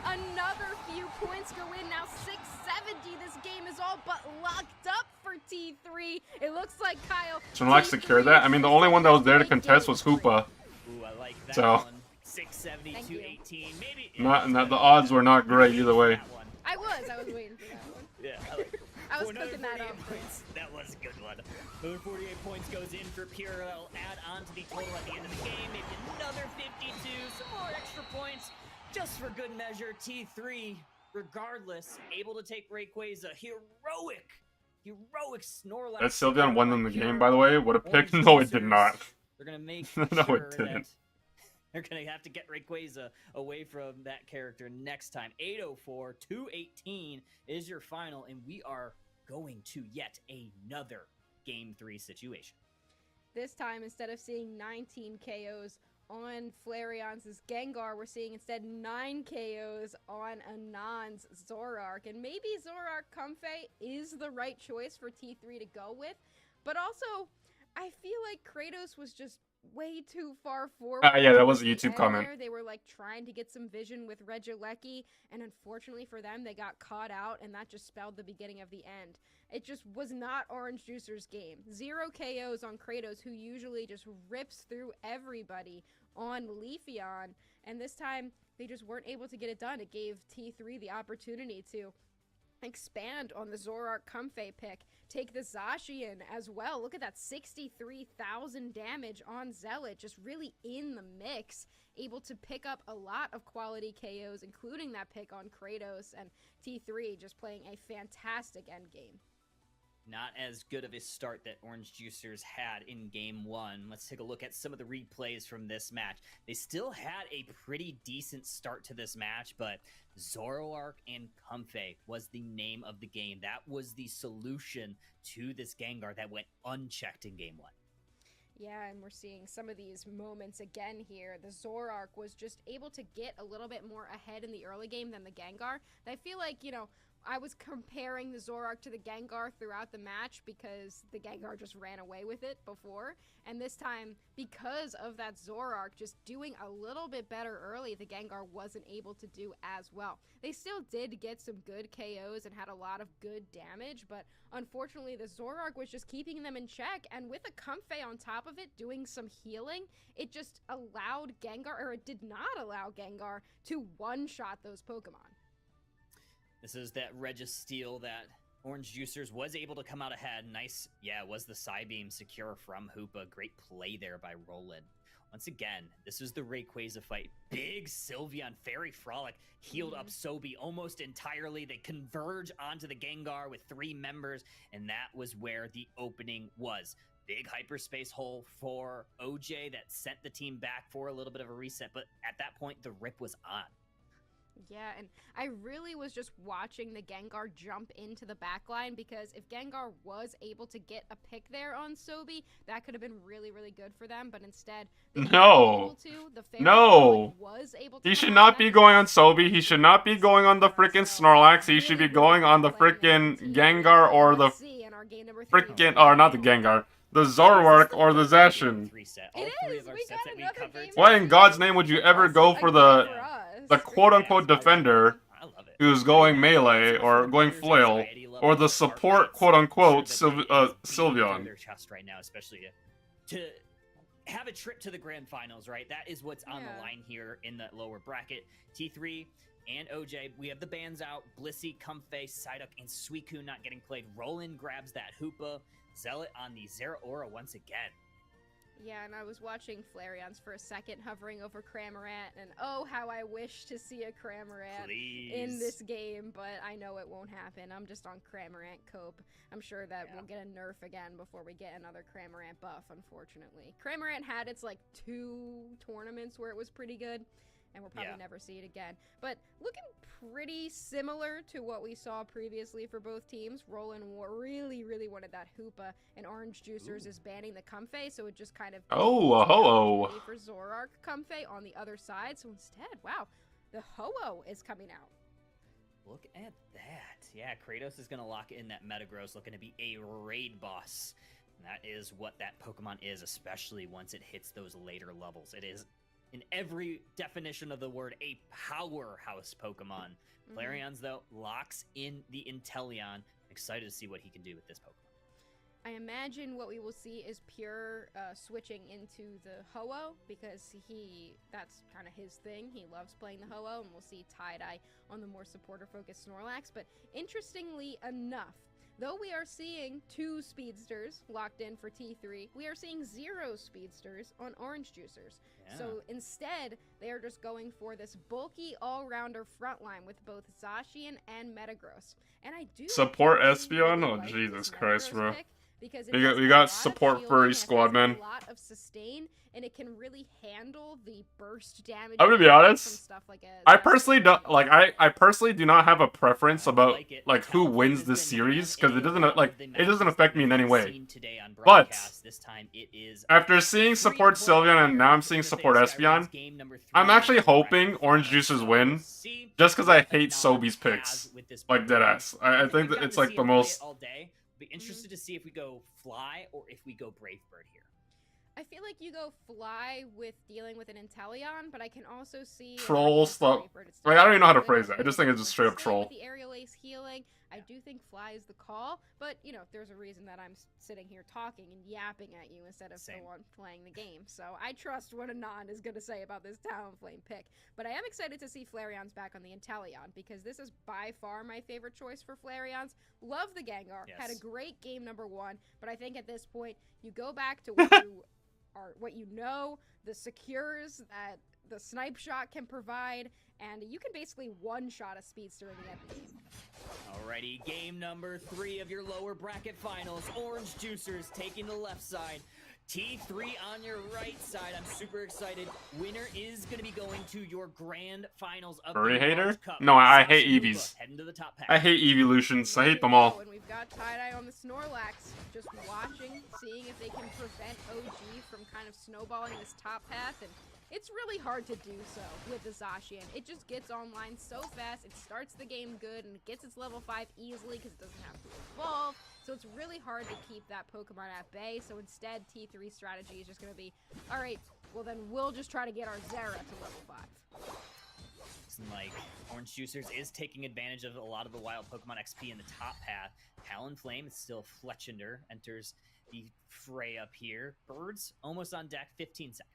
Another few points go in now. 670. This game is all but locked up for T3. It looks like Kyle. Snorlax secured that. I mean, the only one that was there to contest was Hoopa. Ooh, I like that So, one. 670 to 18. Maybe the odds were not great either way. I was waiting for that one. Yeah, I like it. I was For another cooking that 48 up. points, that was a good one. Another 48 points goes in for Purell. Add on to the total at the end of the game. Maybe another 52. Some more extra points. Just for good measure, T3, regardless, able to take Rayquaza. Heroic Snorlax. That Sylveon won them the game, by the way. What a pick. No, it did not. They're going to make No, sure it didn't. that they're going to have to get Rayquaza away from that character next time. 804, 218 is your final, and we are going to yet another Game 3 situation. This time, instead of seeing 19 KOs on Flareon's Gengar, we're seeing instead 9 KOs on Anand's Zoroark. And maybe Zoroark Comfey is the right choice for T3 to go with, but also, I feel like Kratos was just way too far forward. Yeah, that was a towards the YouTube end comment. there. They were like trying to get some vision with Regieleki, and unfortunately for them, they got caught out, and that just spelled the beginning of the end. It just was not Orange Juicer's game. 0 KOs on Kratos, who usually just rips through everybody on Leafeon, and this time they just weren't able to get it done. It gave T3 the opportunity to expand on the Zoroark Comfey pick, take the Zacian as well. Look at that 63,000 damage on Zealot, just really in the mix, able to pick up a lot of quality KOs, including that pick on Kratos, and T3 just playing a fantastic endgame. Not as good of a start that Orange Juicers had in Game 1. Let's take a look at some of the replays from this match. They still had a pretty decent start to this match, but Zoroark and Comfey was the name of the game. That was the solution to this Gengar that went unchecked in Game 1. Yeah, and we're seeing some of these moments again here. The Zoroark was just able to get a little bit more ahead in the early game than the Gengar. And I feel like, I was comparing the Zoroark to the Gengar throughout the match because the Gengar just ran away with it before. And this time, because of that Zoroark just doing a little bit better early, the Gengar wasn't able to do as well. They still did get some good KOs and had a lot of good damage, but unfortunately the Zoroark was just keeping them in check, and with a Comfey on top of it doing some healing, it just allowed Gengar, or it did not allow Gengar to one-shot those Pokemon. This is that Registeel that Orange Juicers was able to come out ahead. Nice, yeah, it was the Psybeam secure from Hoopa. Great play there by Roland. Once again, this was the Rayquaza fight. Big Sylveon, Fairy Frolic healed up Sobi almost entirely. They converge onto the Gengar with 3 members, and that was where the opening was. Big hyperspace hole for OJ that sent the team back for a little bit of a reset, but at that point, the rip was on. Yeah, and I really was just watching the Gengar jump into the backline, because if Gengar was able to get a pick there on Sobi, that could have been really, really good for them, but instead, they weren't able to. The Fairy Frolic was able to He come should out not of be that. going on Sobi. He should not be going on the freaking Snorlax. He should be going on the freaking Gengar or the freaking, or not the Gengar, the Zoroark or the Zacian. It is! We got another game. Why in God's name would you ever go for the the quote-unquote defender who's going melee or going flail, or the support quote-unquote Sylveon? Their chest right now, especially to have a trip to the grand finals, right? That is what's on the line here in that lower bracket. T3 and OJ, we have the bans out. Blissey, Comfey, Psyduck, and Suicune not getting played. Roland grabs that Hoopa. Zealot on the Zeraora once again. Yeah, and I was watching Flareon's for a second, hovering over Cramorant, and oh, how I wish to see a Cramorant in this game, but I know it won't happen. I'm just on Cramorant cope. I'm sure that we'll get a nerf again before we get another Cramorant buff, unfortunately. Cramorant had its, 2 tournaments where it was pretty good, and we'll probably Yeah. never see it again. But looking pretty similar to what we saw previously for both teams. Roland really wanted that Hoopa, and Orange Juicers is banning the Comfey, so it just kind of Oh, a Ho-Oh. for Zoroark Comfey on the other side. So instead, wow, the Ho-Oh is coming out. Look at that. Yeah, Kratos is going to lock in that Metagross, looking to be a raid boss. And that is what that Pokemon is, especially once it hits those later levels. It is, in every definition of the word, a powerhouse Pokemon. Flareon's, though, locks in the Inteleon. Excited to see what he can do with this Pokemon. I imagine what we will see is pure switching into the Ho-Oh, because that's kind of his thing. He loves playing the Ho-Oh, and we'll see Tie-Dye on the more supporter-focused Snorlax. But interestingly enough, though we are seeing 2 Speedsters locked in for T3, we are seeing 0 Speedsters on Orange Juicers. Yeah. So instead, they are just going for this bulky all-rounder frontline with both Zacian and Metagross. And I do Support really Espeon? Oh, like Jesus this Christ, Metagross bro. pick, because it We does got have a lot of support shielding, furry and it squad, has man. a lot of sustain, and it can really handle the burst damage. I'm gonna be from honest, stuff like I personally don't like. I personally do not have a preference about like who wins this series because it doesn't affect me in any way. But this time it is after seeing support Sylveon and now I'm seeing support Espeon, I'm actually hoping Orange Juicers win just because I hate Sobe's picks. Like deadass. I think that it's like the most. all day. Be interested to see if we go Fly or if we go Brave Bird here. I feel like you go Fly with dealing with an Inteleon, but I can also see Troll stuff. Like, I don't even know how to phrase it. I just think it's just straight up troll. With the Aerial Ace healing, I do think Fly is the call, but you know, there's a reason that I'm sitting here talking and yapping at you instead of the one playing the game. So I trust what Anand is going to say about this Talonflame pick. But I am excited to see Flareon's back on the Inteleon, because this is by far my favorite choice for Flareon's. Love the Gengar. Yes. Had a great game number 1, but I think at this point you go back to what you know, the secures that the Snipe Shot can provide, and you can basically one-shot a Speedster in the end of the game. Alrighty, game number 3 of your lower bracket finals. Orange Juicers taking the left side. T3 on your right side. I'm super excited. Winner is going to be going to your grand finals of Furry the hater? Orange Cup. No, I hate Sasuke Eevees. heading to the top pack. I hate evolutions. I hate them all. And we've got Tie-Dye on the Snorlax, just watching, seeing if they can prevent OG from kind of snowballing this top path, and it's really hard to do so with the Zacian. It just gets online so fast, it starts the game good, and it gets its level 5 easily because it doesn't have to evolve. So it's really hard to keep that Pokemon at bay. So instead, T3 strategy is just going to be, all right, well then we'll just try to get our Zera to level 5. Looks like Orange Juicers is taking advantage of a lot of the wild Pokemon XP in the top path. Talonflame is still Fletchinder, enters the fray up here. Birds almost on deck, 15 seconds.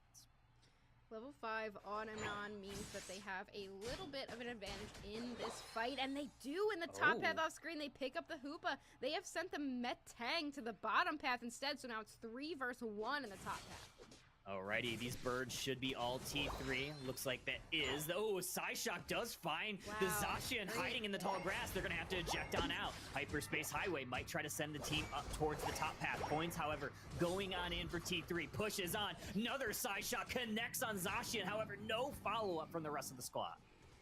Level 5 on and on means that they have a little bit of an advantage in this fight, and they do in the top path off screen. They pick up the Hoopa. They have sent the Metang to the bottom path instead, so now it's 3 versus 1 in the top path. Alrighty, these birds should be all T3. Looks like that is. Oh, Psyshock does find the Zacian hiding in the tall grass. They're going to have to eject on out. Hyperspace Highway might try to send the team up towards the top path. Coins, however, going on in for T3. Pushes on. Another Psyshock connects on Zacian. However, no follow-up from the rest of the squad.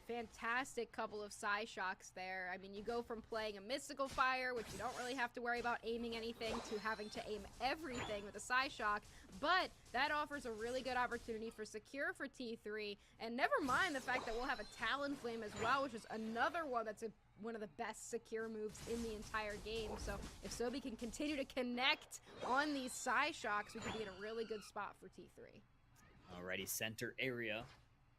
Fantastic couple of Psyshocks there. I mean, you go from playing a Mystical Fire, which you don't really have to worry about aiming anything, to having to aim everything with a Psyshock, but that offers a really good opportunity for Secure for T3, and never mind the fact that we'll have a Talonflame as well, which is another one that's one of the best Secure moves in the entire game. So if Sobe can continue to connect on these Psyshocks, we could be in a really good spot for T3. Alrighty, center area.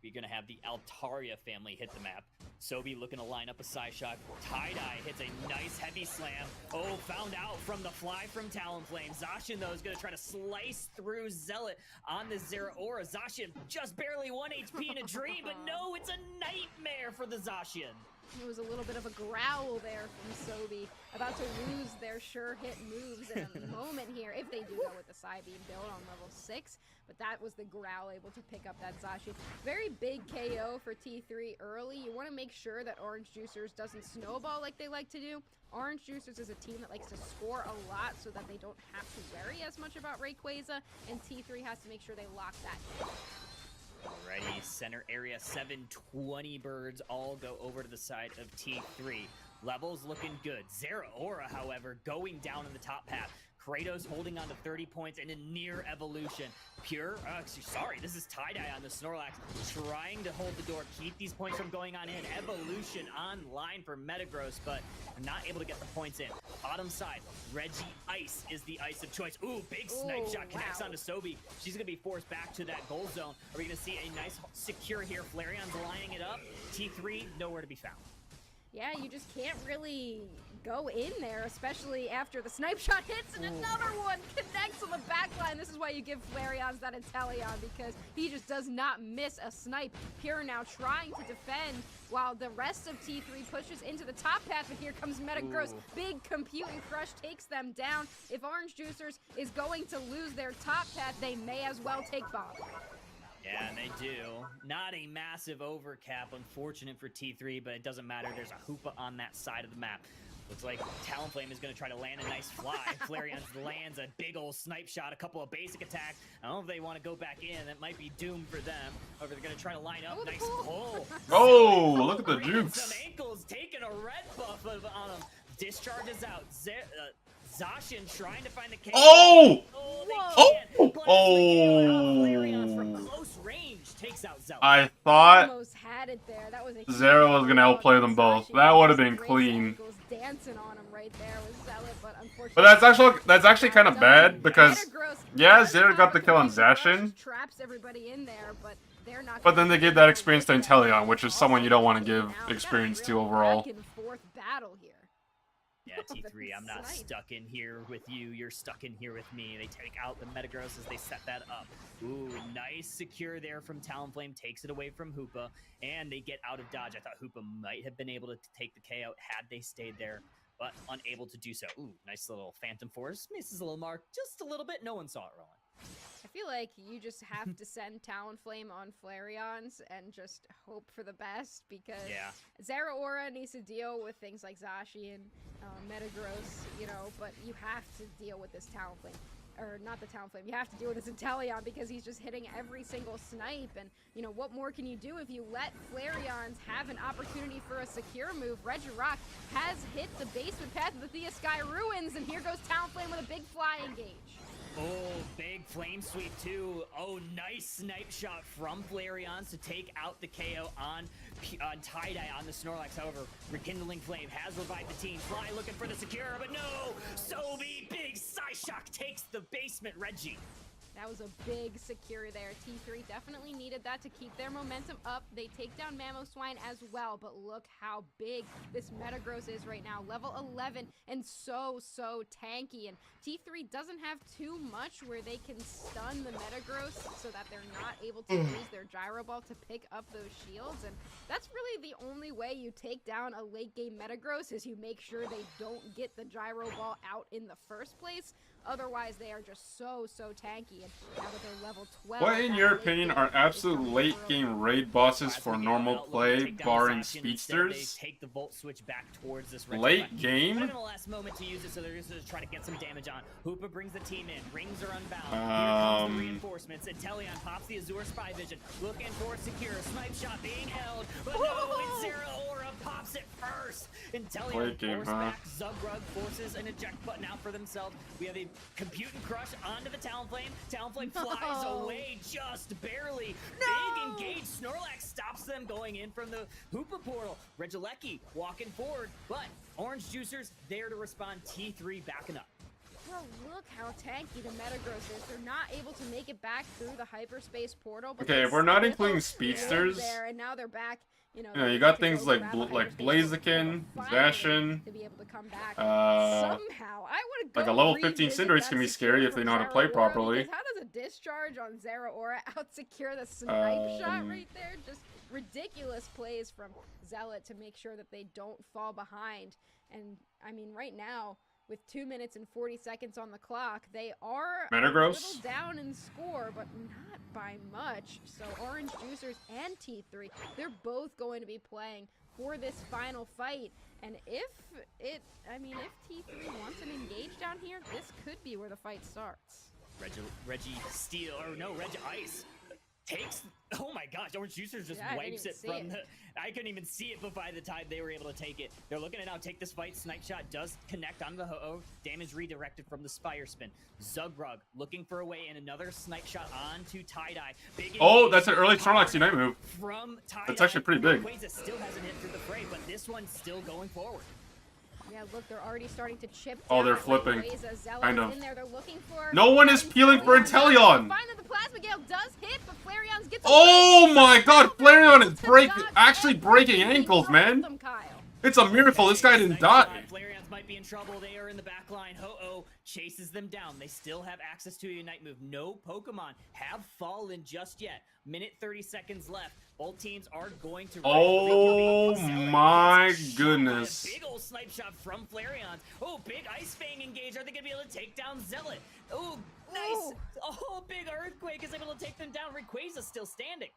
We're going to have the Altaria family hit the map. Sobe looking to line up a Psyshock. Tie-Dye hits a nice heavy slam. Oh, found out from the fly from Talonflame. Zacian, though, is going to try to slice through Zealot on the Zeraora. Zacian just barely 1 HP in a dream, but no, it's a nightmare for the Zacian. It was a little bit of a growl there from Sobe, about to lose their sure hit moves in a moment here, if they do go with the Psybeam build on level 6. But that was the growl able to pick up that Zacian. Very big KO for T3 early. You want to make sure that Orange Juicers doesn't snowball like they like to do. Orange Juicers is a team that likes to score a lot so that they don't have to worry as much about Rayquaza, and T3 has to make sure they lock that in. Alrighty, center area 720 birds all go over to the side of T3. Levels looking good. Zera Aura, however, going down in the top path. Kratos holding on to 30 points and a near evolution. Pure, this is Tie-Dye on the Snorlax, trying to hold the door, keep these points from going on in. Evolution online for Metagross, but not able to get the points in. Bottom side, Reggie Ice is the ice of choice. Ooh, big snipe shot connects onto Sobi. She's gonna be forced back to that goal zone. Are we gonna see a nice secure here? Flareon's lining it up. T3, nowhere to be found. Yeah, you just can't really go in there, especially after the snipe shot hits and another one connects on the back line. This is why you give Flareon's that Inteleon, because he just does not miss a snipe. Pure now trying to defend while the rest of T3 pushes into the top path, but here comes Metagross. Big computing crush takes them down. If Orange Juicers is going to lose their top path, they may as well take bomb. Yeah, they do. Not a massive overcap, unfortunate for T3, but it doesn't matter. There's a Hoopa on that side of the map. Looks like Talonflame is going to try to land a nice fly. Flareon lands a big old snipe shot, a couple of basic attacks. I don't know if they want to go back in. That might be doomed for them. However, they're going to try to line up. Nice pull. Oh, look at the jukes. Some ankles, taking a red buff on him. Discharges out. Zacian trying to find the KO. Oh! Flareon from close range takes out Zealot. I thought Almost had it there. That was a Zera was gonna outplay them both. That would have been clean. Dancing on him right there with Zealot, but unfortunately. But that's actually kind of bad because yeah, Zera got the kill on Zacian. Traps everybody in there, but they're not. But then they give that experience to Inteleon, which is someone you don't want to give experience to overall. Back and forth battle here. Yeah, T3, I'm not stuck in here with you. You're stuck in here with me. They take out the Metagross as they set that up. Ooh, nice secure there from Talonflame. Takes it away from Hoopa, and they get out of dodge. I thought Hoopa might have been able to take the K out had they stayed there, but unable to do so. Ooh, nice little Phantom Force. Misses a little mark just a little bit. No one saw it rolling. I feel like you just have to send Talonflame on Flareons and just hope for the best, because Zera Aura needs to deal with things like Zacian, Metagross, you know, but you have to deal with this Talonflame. Or not the Talonflame, you have to deal with this Inteleon because he's just hitting every single snipe, and you know, what more can you do if you let Flareons have an opportunity for a secure move? Regirock has hit the basement path of the Thea Sky Ruins, and here goes Talonflame with a big fly engage. Oh, big flame sweep too. Oh, nice snipe shot from Flareon to take out the KO on Tie-Dye on the Snorlax. However, Rekindling Flame has revived the team. Fly looking for the secure, but no! Sobi, big Psyshock takes the basement Reggie. That was a big secure there. T3 definitely needed that to keep their momentum up. They take down Mamoswine as well, but look how big this Metagross is right now. Level 11 and so tanky. And T3 doesn't have too much where they can stun the Metagross so that they're not able to use their Gyro Ball to pick up those shields. And that's really the only way you take down a late game Metagross, is you make sure they don't get the Gyro Ball out in the first place. Otherwise, they are just so tanky. And now that they're level 12, what, in your opinion, are absolute late game raid bosses for normal play, barring speedsters? They take the Volt Switch back towards this late game? In the last moment to use it, so they're just going to try to get some damage on. Hoopa brings the team in. Rings are unbound. Here comes the reinforcements. Inteleon pops the Azure Spy Vision. Looking for secure. Snipe shot being held. But no, it's Zera Aura pops it first. Inteleon force back. Zugrug forces an eject button out for themselves. We have a Computing Crush onto the Talonflame. Talonflame flies away just barely. Big engage. Snorlax stops them going in from the Hoopa portal. Regieleki walking forward, but Orange Juicers there to respond. T3 backing up. Well, look how tanky the Metagross is. They're not able to make it back through the hyperspace portal. But okay, if we're not including speedsters, there, and now they're back. You know, you got things like Blaziken, Zacian. To be able to come back somehow. I would go like a level 15 Cinderace can be scary if they know how to play properly. How does a discharge on Zera Aura out-secure the snipe shot right there? Just ridiculous plays from Zealot to make sure that they don't fall behind. And I mean, right now, with 2 minutes and 40 seconds on the clock, they are Metagross a little down in score, but not by much. So Orange Juicers and T3, they're both going to be playing for this final fight. And if T3 wants an engage down here, this could be where the fight starts. Reggie Steel, or no, Reggie Ice. takes. Oh my gosh, Orange Juicers just Yeah, I didn't wipes even it see from it. the. I couldn't even see it by the time they were able to take it. They're looking to now take this fight. Snipe Shot does connect onto the Ho-Oh. Damage redirected from the Spire Spin. Zugrug looking for a way, and another Snipe Shot onto Tie-Dye. Oh, that's an early Snorlax Unite move. From Tie-Dye. That's actually pretty big. Rayquaza still hasn't hit through the fray, but this one's still going forward. Yeah, look, they're already starting to chip. Oh, they're down. flipping. Rayquaza, Zealot Kind is of. in there. They're looking for No one is peeling for Inteleon. Finally, the Plasma Gale does hit, but Flareon's gets Oh my god, Flareon is to actually dodge breaking everything ankles, from man. them, Kyle. It's a miracle this guy didn't die. Flareons might be in trouble. They are in the back line. Ho-Oh chases them down. They still have access to a Unite move. No Pokemon have fallen just yet. Minute 30 seconds left. Both teams are going to. Oh my goodness. Big old Snipe Shot from Flareon. Oh, big Ice Fang engage. Are they going to be able to take down Zealot? Oh, nice. Oh, big Earthquake is able to take them down. Rayquaza still standing.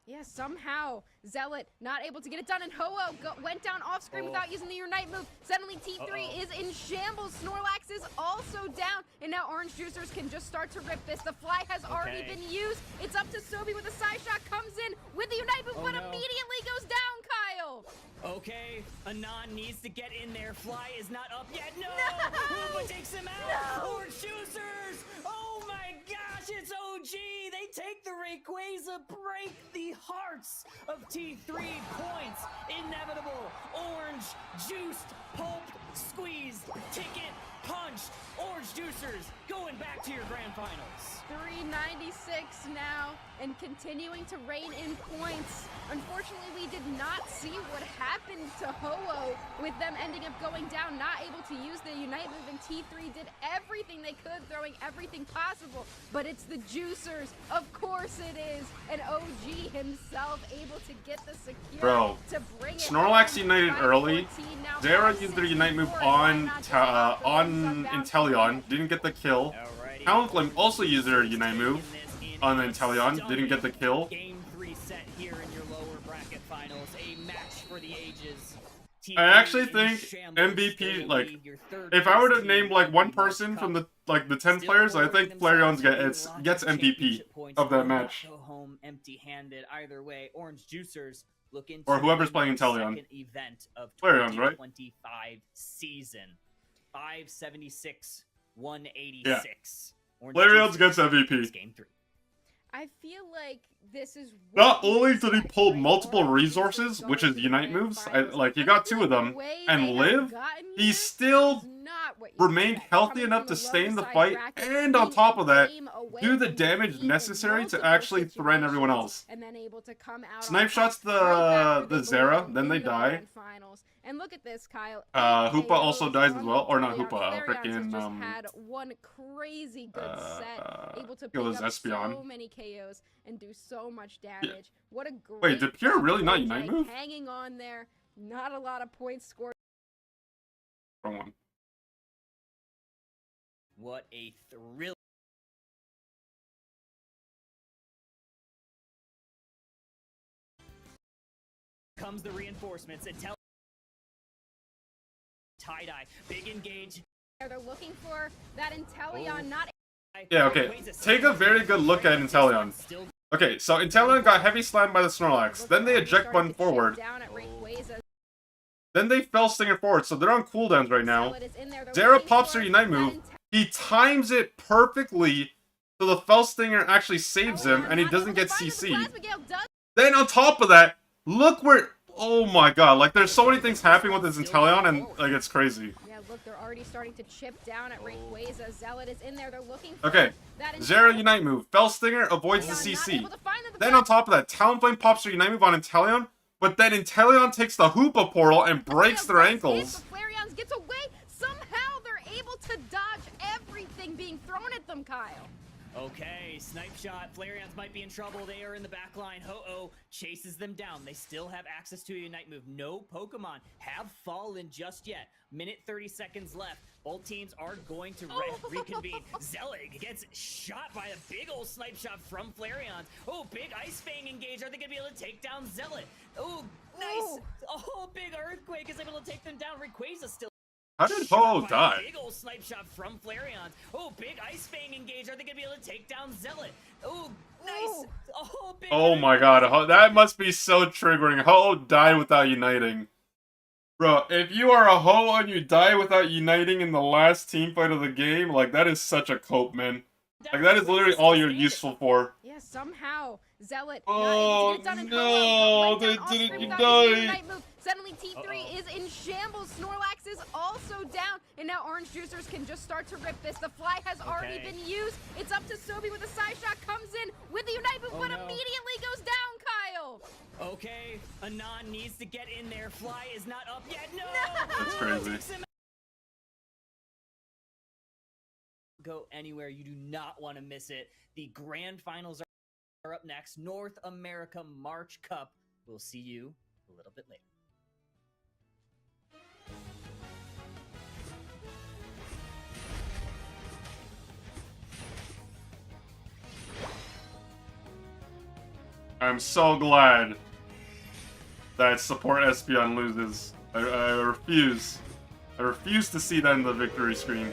Yeah, somehow Zealot not able to get it done, and Ho-Oh went down off screen without using the Unite move. Suddenly T3 is in shambles. Snorlax is also down, and now Orange Juicers can just start to rip this. The fly has already been used. It's up to Sobi with a side shot, comes in with the Unite move, but immediately goes down, Kyle. Okay, Anon needs to get in there. Fly is not up yet. No! No! Hoopa takes him out! No! Orange Juicers! Oh my gosh, it's OG! They take the Rayquaza, break the hearts of T3 points. Inevitable. Orange, juiced, pulped, squeezed, ticket, punched. Orange Juicers going back to your grand finals. 396 now, and continuing to reign in points. Unfortunately, we did not see what happened to Ho-Oh with them ending up going down, not able to use the Unite move, and T3 did everything they could, throwing everything possible, but it's the Juicers. Of course it is, and OG himself able to get the security to bring it Snorlax home. United early. 514 now. Zera used their Unite move on Inteleon, didn't get the kill. Talonflame also used their Unite move on Inteleon, didn't get the kill. Game 3 set here in your lower bracket finals, a match for the ages. I actually think MVP, like, if I were to name like one person from the 10 players, I think Flareon gets MVP of that match. Go home empty-handed. Either way, Orange Juicers look into Or whoever's playing Inteleon. second event of Flareon's, right? 2025 season. 576, 186. Yeah. Flareon's gets MVP. Game 3. I feel like this is Not only did he pull multiple resources, which is Unite moves, like he got 2 of them, and live, he still remained healthy enough to stay in the fight, and on top of that, do the damage necessary to actually threaten everyone else. And then able to come out Snipe shots the Zera, then they die. And look at this, Kyle. Hoopa also dies as well, or not Hoopa, freaking freaking had one crazy good set, able to it was pick up Espeon. so many KOs and do so much damage. What a great Wait, did Pure really not OJ Unite move? hanging on there, not a lot of points scored. Wrong one. What a thrill. Comes the reinforcements. Intel Tie-Dye. Big engage. They're looking for that Inteleon, not Yeah, okay. Take a very good look at Inteleon. Okay, so Inteleon got heavy slammed by the Snorlax. Then they eject button forward. Then they fell stinger forward, so they're on cooldowns right now. Zera pops their Unite move. He times it perfectly so the fell stinger actually saves him and he doesn't get CC'd. Then on top of that, look where... Oh my god, like there's so many things happening with this Inteleon and like it's crazy. Yeah, look, they're already starting to chip down at Rayquaza. Zealot is in there. They're looking for Okay, that Zera Unite move. Fell Stinger avoids the CC. Then on top of that, Talonflame pops their Unite move on Inteleon, but then Inteleon takes the Hoopa portal and breaks their ankles. Flareon gets away. Somehow they're able to dodge everything being thrown at them, Kyle. Okay, Snipe Shot. Flareons might be in trouble. They are in the back line. Ho-Oh chases them down. They still have access to a Unite move. No Pokemon have fallen just yet. Minute 30 seconds left. Both teams are going to reconvene. Zelig gets shot by a big old Snipe Shot from Flareon. Oh, big Ice Fang engage. Are they going to be able to take down Zealot? Oh, nice. Oh, big Earthquake is able to take them down. Rayquaza still How did Shot Ho by a die? Big old snipe shot from Flareon. Oh, big Ice Fang engage. Are they gonna be able to take down Zealot? Oh, nice. Ooh. Oh, big Oh my god, that must be so triggering. Ho died without uniting. Bro, if you are a Ho and you die without uniting in the last team fight of the game, like, that is such a cope, man. Like, that is literally all you're useful for. Yeah, somehow Zealot Oh, not able to get it done in no, Colo. they Went down didn't off-screen unite. without using the Ignite move. Suddenly T3 is in shambles. Snorlax is also down, and now Orange Juicers can just start to rip this. The fly has already been used. It's up to Sobi with a side shot, comes in with the Unite move, but immediately goes down, Kyle. Okay, Anon needs to get in there. Fly is not up yet. No! That's crazy. Go anywhere. You do not want to miss it. The grand finals are up next. North America March Cup. We'll see you a little bit later. I'm so glad that support Espeon loses. I refuse. I refuse to see that in the victory screen.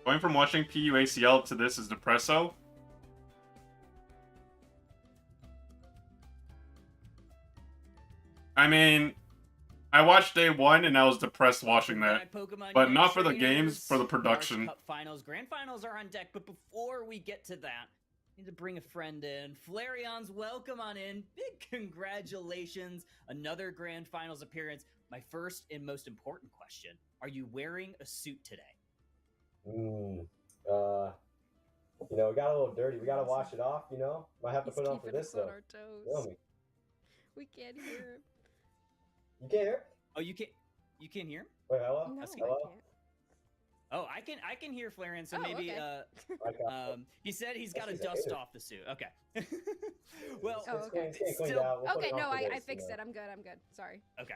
Going from watching PUACL to this is depresso. I mean, I watched day one and I was depressed watching that. But not for the games, for the production. Cup finals, grand finals are on deck, but before we get to that, I need to bring a friend in. Flareon's welcome on in. Big congratulations. Another grand finals appearance. My first and most important question. Are you wearing a suit today? You know, it got a little dirty. We gotta wash it off, you know? Might have to put it on for this, though. Feel me? We can't hear him. You can't hear? Oh, you can't hear him? Wait, hello? No, Hello? I can't. Oh, I can hear Flareon, so Oh, maybe okay. he said he's got to She's a dust hater. off the suit. Okay. Well, Oh, okay. It's getting cleaned Still- out. We'll put Okay, it on no, for I this, fixed you it. know? I'm good. Sorry. okay.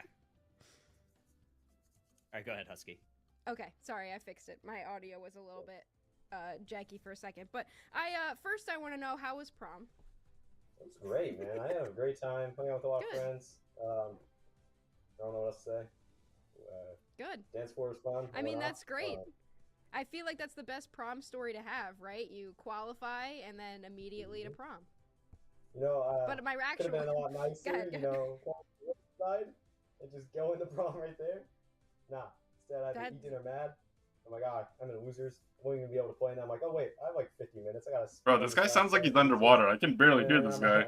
All right, go ahead, Husky. Okay, sorry, I fixed it. My audio was a little bit janky for a second. But first I want to know, how was prom? It's great, man. I had a great time hung out with a lot of Good. friends. I don't know what else to say. Good. Dance floor is fun. I mean, went that's off. great. I feel like that's the best prom story to have, right? You qualify and then immediately to prom. You know, But my could actual have been a lot nicer, Go ahead, you go ahead. know, go on the other side and just go in the prom right there. Nah, instead I had to eat dinner mad. Oh my god, I'm in losers. I won't even be able to play. And I'm like, oh wait, I have like 50 minutes. I gotta. Bro, this guy sounds like he's underwater. I can barely hear this guy.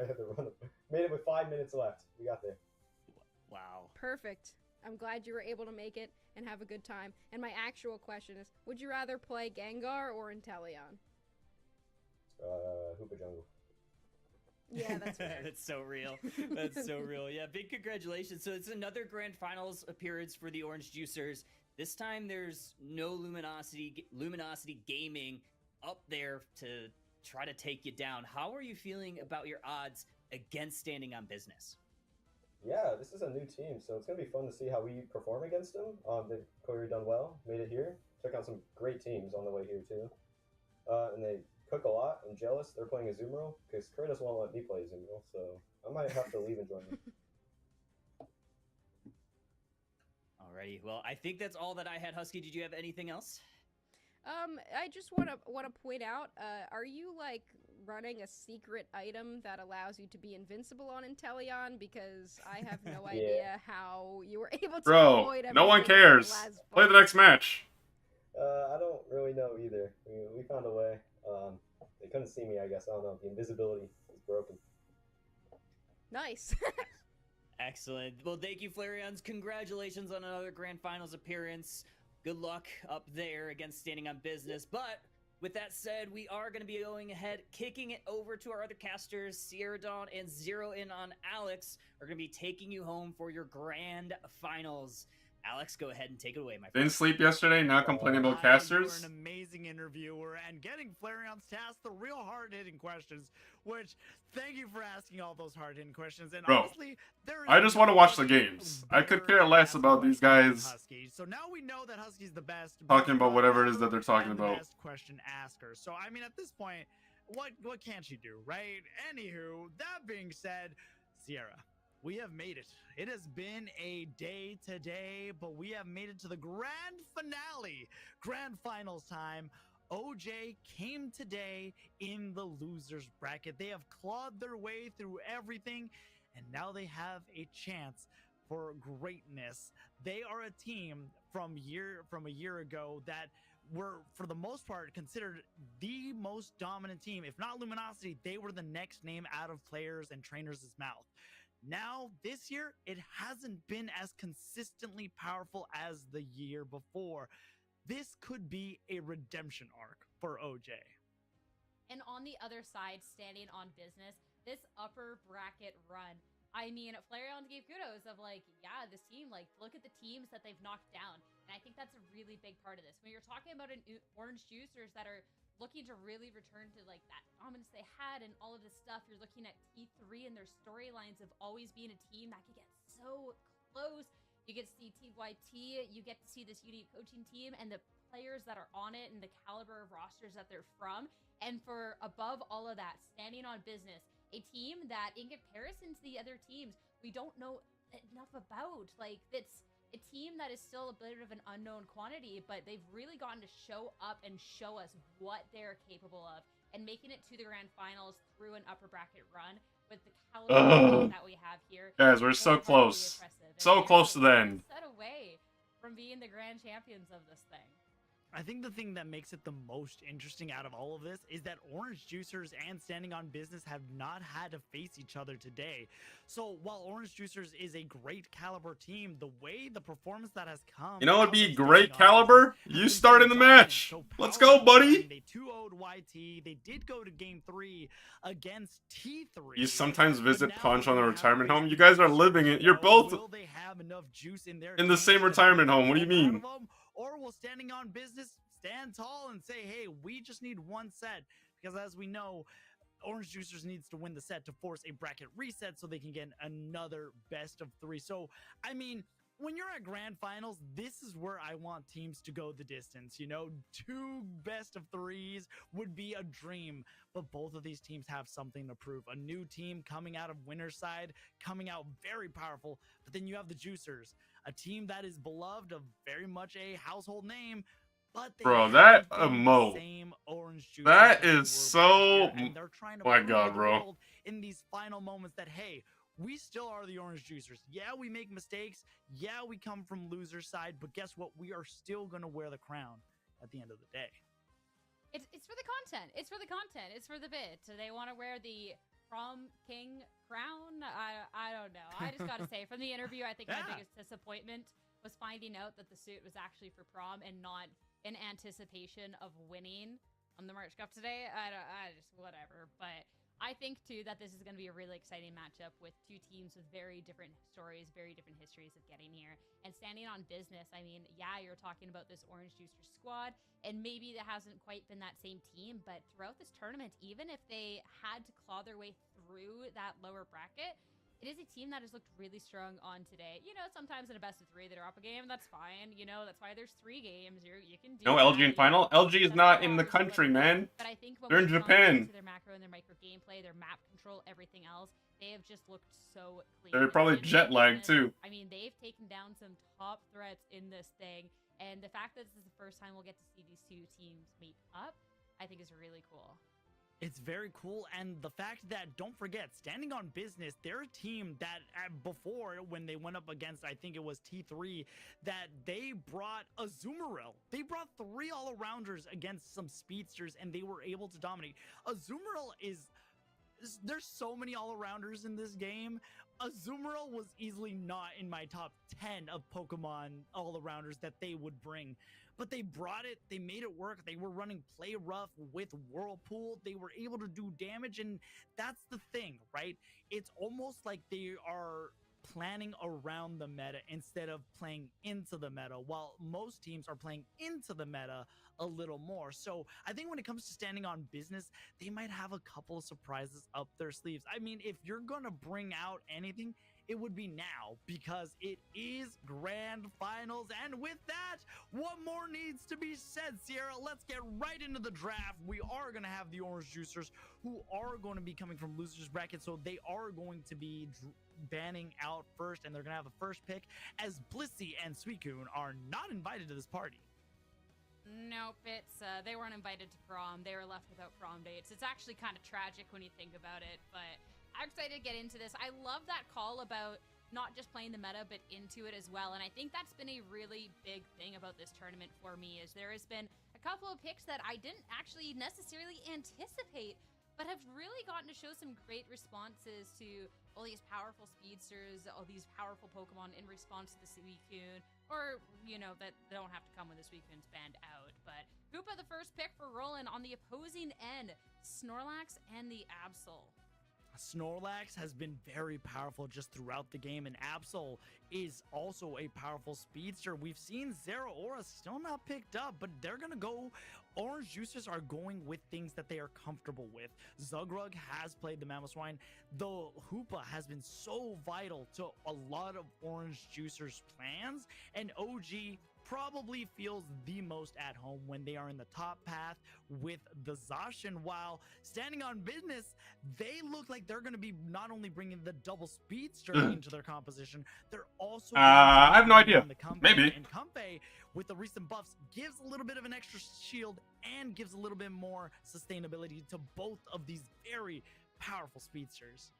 Made it with 5 minutes left. We got there. Wow. Perfect. I'm glad you were able to make it and have a good time. And my actual question is, would you rather play Gengar or Inteleon? Hoopa Jungle. Yeah, that's fair. That's so real. That's so real. Yeah, big congratulations. So it's another grand finals appearance for the Orange Juicers. This time there's no Luminosity Gaming up there to try to take you down. How are you feeling about your odds against Standing on Business? Yeah, this is a new team, so it's gonna be fun to see how we perform against them. They've clearly done well, made it here. Took on some great teams on the way here too, and they cook a lot. I'm jealous. They're playing Azumarill because Kratos won't let me play Azumarill, so I might have to leave and join them. Alrighty, well, I think that's all that I had. Husky, did you have anything else? I just want to point out, are you like running a secret item that allows you to be invincible on Inteleon? Because I have no idea how you were able to avoid no one everything cares. in the last Play the fight. next match. I don't really know either. We found a way. They couldn't see me, I guess. I don't know. The invisibility is broken. Nice. Excellent. Well, thank you, Flareons. Congratulations on another Grand Finals appearance. Good luck up there against Standing on Business. But with that said, we are going to be going ahead, kicking it over to our other casters. Sierra Dawn and Zero In on Alex are going to be taking you home for your Grand Finals. Alex, go ahead and take it away, my friend. Didn't sleep yesterday, now complaining about Ryan, casters. You're an amazing interviewer and getting Flareon's to ask the real hard-hitting questions, which, thank you for asking all those hard-hitting questions. And Bro, honestly, there is I just want to watch the nobody games. I could better care less at about these questions than guys Husky. So now we know that Husky's the best. talking about best whatever it is asker that they're talking and the about. best question asker. So, I mean, at this point, what can't you do, right? Anywho, that being said, Sierra, we have made it. It has been a day today, but we have made it to the grand finale. Grand finals time. OJ came today in the losers bracket. They have clawed their way through everything, and now they have a chance for greatness. They are a team from a year ago that were, for the most part, considered the most dominant team. If not Luminosity, they were the next name out of players and trainers' mouth. Now, this year, it hasn't been as consistently powerful as the year before. This could be a redemption arc for OJ. And on the other side, Standing on Business, this upper bracket run. I mean, Flareon gave kudos of like, yeah, this team, like, look at the teams that they've knocked down. And I think that's a really big part of this. When you're talking about an Orange Juicers that are looking to really return to like that dominance they had and all of this stuff, you're looking at T3 and their storylines of always being a team that could get so close. You get to see TYT, you get to see this unique coaching team and the players that are on it and the caliber of rosters that they're from. And for above all of that, Standing on Business, a team that in comparison to the other teams, we don't know enough about. Like, it's a team that is still a bit of an unknown quantity, but they've really gotten to show up and show us what they're capable of, and making it to the grand finals through an upper bracket run with the caliber that we have here. Guys, we're so close. So close to the end. Set away from being the grand champions of this thing. I think the thing that makes it the most interesting out of all of this is that Orange Juicers and Standing on Business have not had to face each other today. So while Orange Juicers is a great caliber team, the way the performance that has come... You know what would be great caliber? You start in the match. Let's go, buddy. They 2-0'd YT. They did go to game 3 against T3. You sometimes visit Punch on the retirement home. You guys are living it. You're both Will they have enough juice in their in the same tanks to retirement home. What do you pull out mean? of them? Or will Standing on Business stand tall and say, hey, we just need one set? Because as we know, Orange Juicers needs to win the set to force a bracket reset so they can get another best of 3. So, I mean, when you're at grand finals, this is where I want teams to go the distance. You know, 2 best of 3s would be a dream, but both of these teams have something to prove. A new team coming out of winner's side, coming out very powerful, but then you have the Juicers, a team that is beloved, of very much a household name, but they Bro, that emote. same orange juice That is so. and they're trying to My prove God, to the bro. world in these final moments that, hey, we still are the orange juicers. Yeah, we make mistakes. Yeah, we come from loser side, but guess what? We are still gonna wear the crown at the end of the day. It's for the content. It's for the content. It's for the bit. So they want to wear the prom king crown. I don't know. I just gotta say, from the interview, I think my biggest disappointment was finding out that the suit was actually for prom and not in anticipation of winning on the March Cup today. I just whatever. But I think too that this is going to be a really exciting matchup with 2 teams with very different stories, very different histories of getting here and standing on business. I mean, yeah, you're talking about this Orange Juicer squad, and maybe that hasn't quite been that same team, but throughout this tournament, even if they had to claw their way through that lower bracket, it is a team that has looked really strong on today. You know, sometimes in a best of 3 they're up a game. That's fine. You know, that's why there's 3 games. You can do No that, LG in final. LG is not in the country, man. But I think when They're in we come Japan. into their macro and their micro gameplay, their map control, everything else, they have just looked so clean. They're probably jet lagged too. I mean, they've taken down some top threats in this thing, and the fact that this is the first time we'll get to see these 2 teams meet up, I think is really cool. It's very cool, and the fact that, don't forget, standing on business, they're a team that before, when they went up against, I think it was T3, that they brought a Azumarill. They brought 3 all-arounders against some speedsters, and they were able to dominate. Azumarill there's so many all-arounders in this game. Azumarill was easily not in my top 10 of Pokemon all-arounders that they would bring. But they brought it, they made it work. They were running play rough with Whirlpool. They were able to do damage, and that's the thing, right? It's almost like they are planning around the meta instead of playing into the meta, while most teams are playing into the meta a little more. So I think when it comes to standing on business, they might have a couple of surprises up their sleeves. I mean, if you're gonna bring out anything, it would be now, because it is grand finals. And with that, what more needs to be said, Sierra? Let's get right into the draft. We are going to have the Orange Juicers, who are going to be coming from losers bracket, so they are going to be banning out first, and they're going to have the first pick, as Blissey and Suicune are not invited to this party. Nope, it's they weren't invited to prom. They were left without prom dates. It's actually kind of tragic when you think about it, but I'm excited to get into this. I love that call about not just playing the meta, but into it as well. And I think that's been a really big thing about this tournament for me, is there has been a couple of picks that I didn't actually necessarily anticipate, but have really gotten to show some great responses to all these powerful speedsters, all these powerful Pokemon in response to the Suicune, or, you know, that they don't have to come when the Suicune's banned out. But Hoopa, the first pick for Roland on the opposing end, Snorlax and the Absol. Snorlax has been very powerful just throughout the game, and Absol is also a powerful speedster. We've seen Zeraora still not picked up, but they're gonna go. Orange Juicers are going with things that they are comfortable with. Zugrug has played the Mamoswine. The Hoopa has been so vital to a lot of Orange Juicers' plans, and OG probably feels the most at home when they are in the top path with the Zacian. While standing on business, they look like they're going to be not only bringing the double speedster into their composition, they're also I have no idea. Maybe. And Comfey, with the recent buffs, gives a little bit of an extra shield and gives a little bit more sustainability to both of these very powerful speedsters.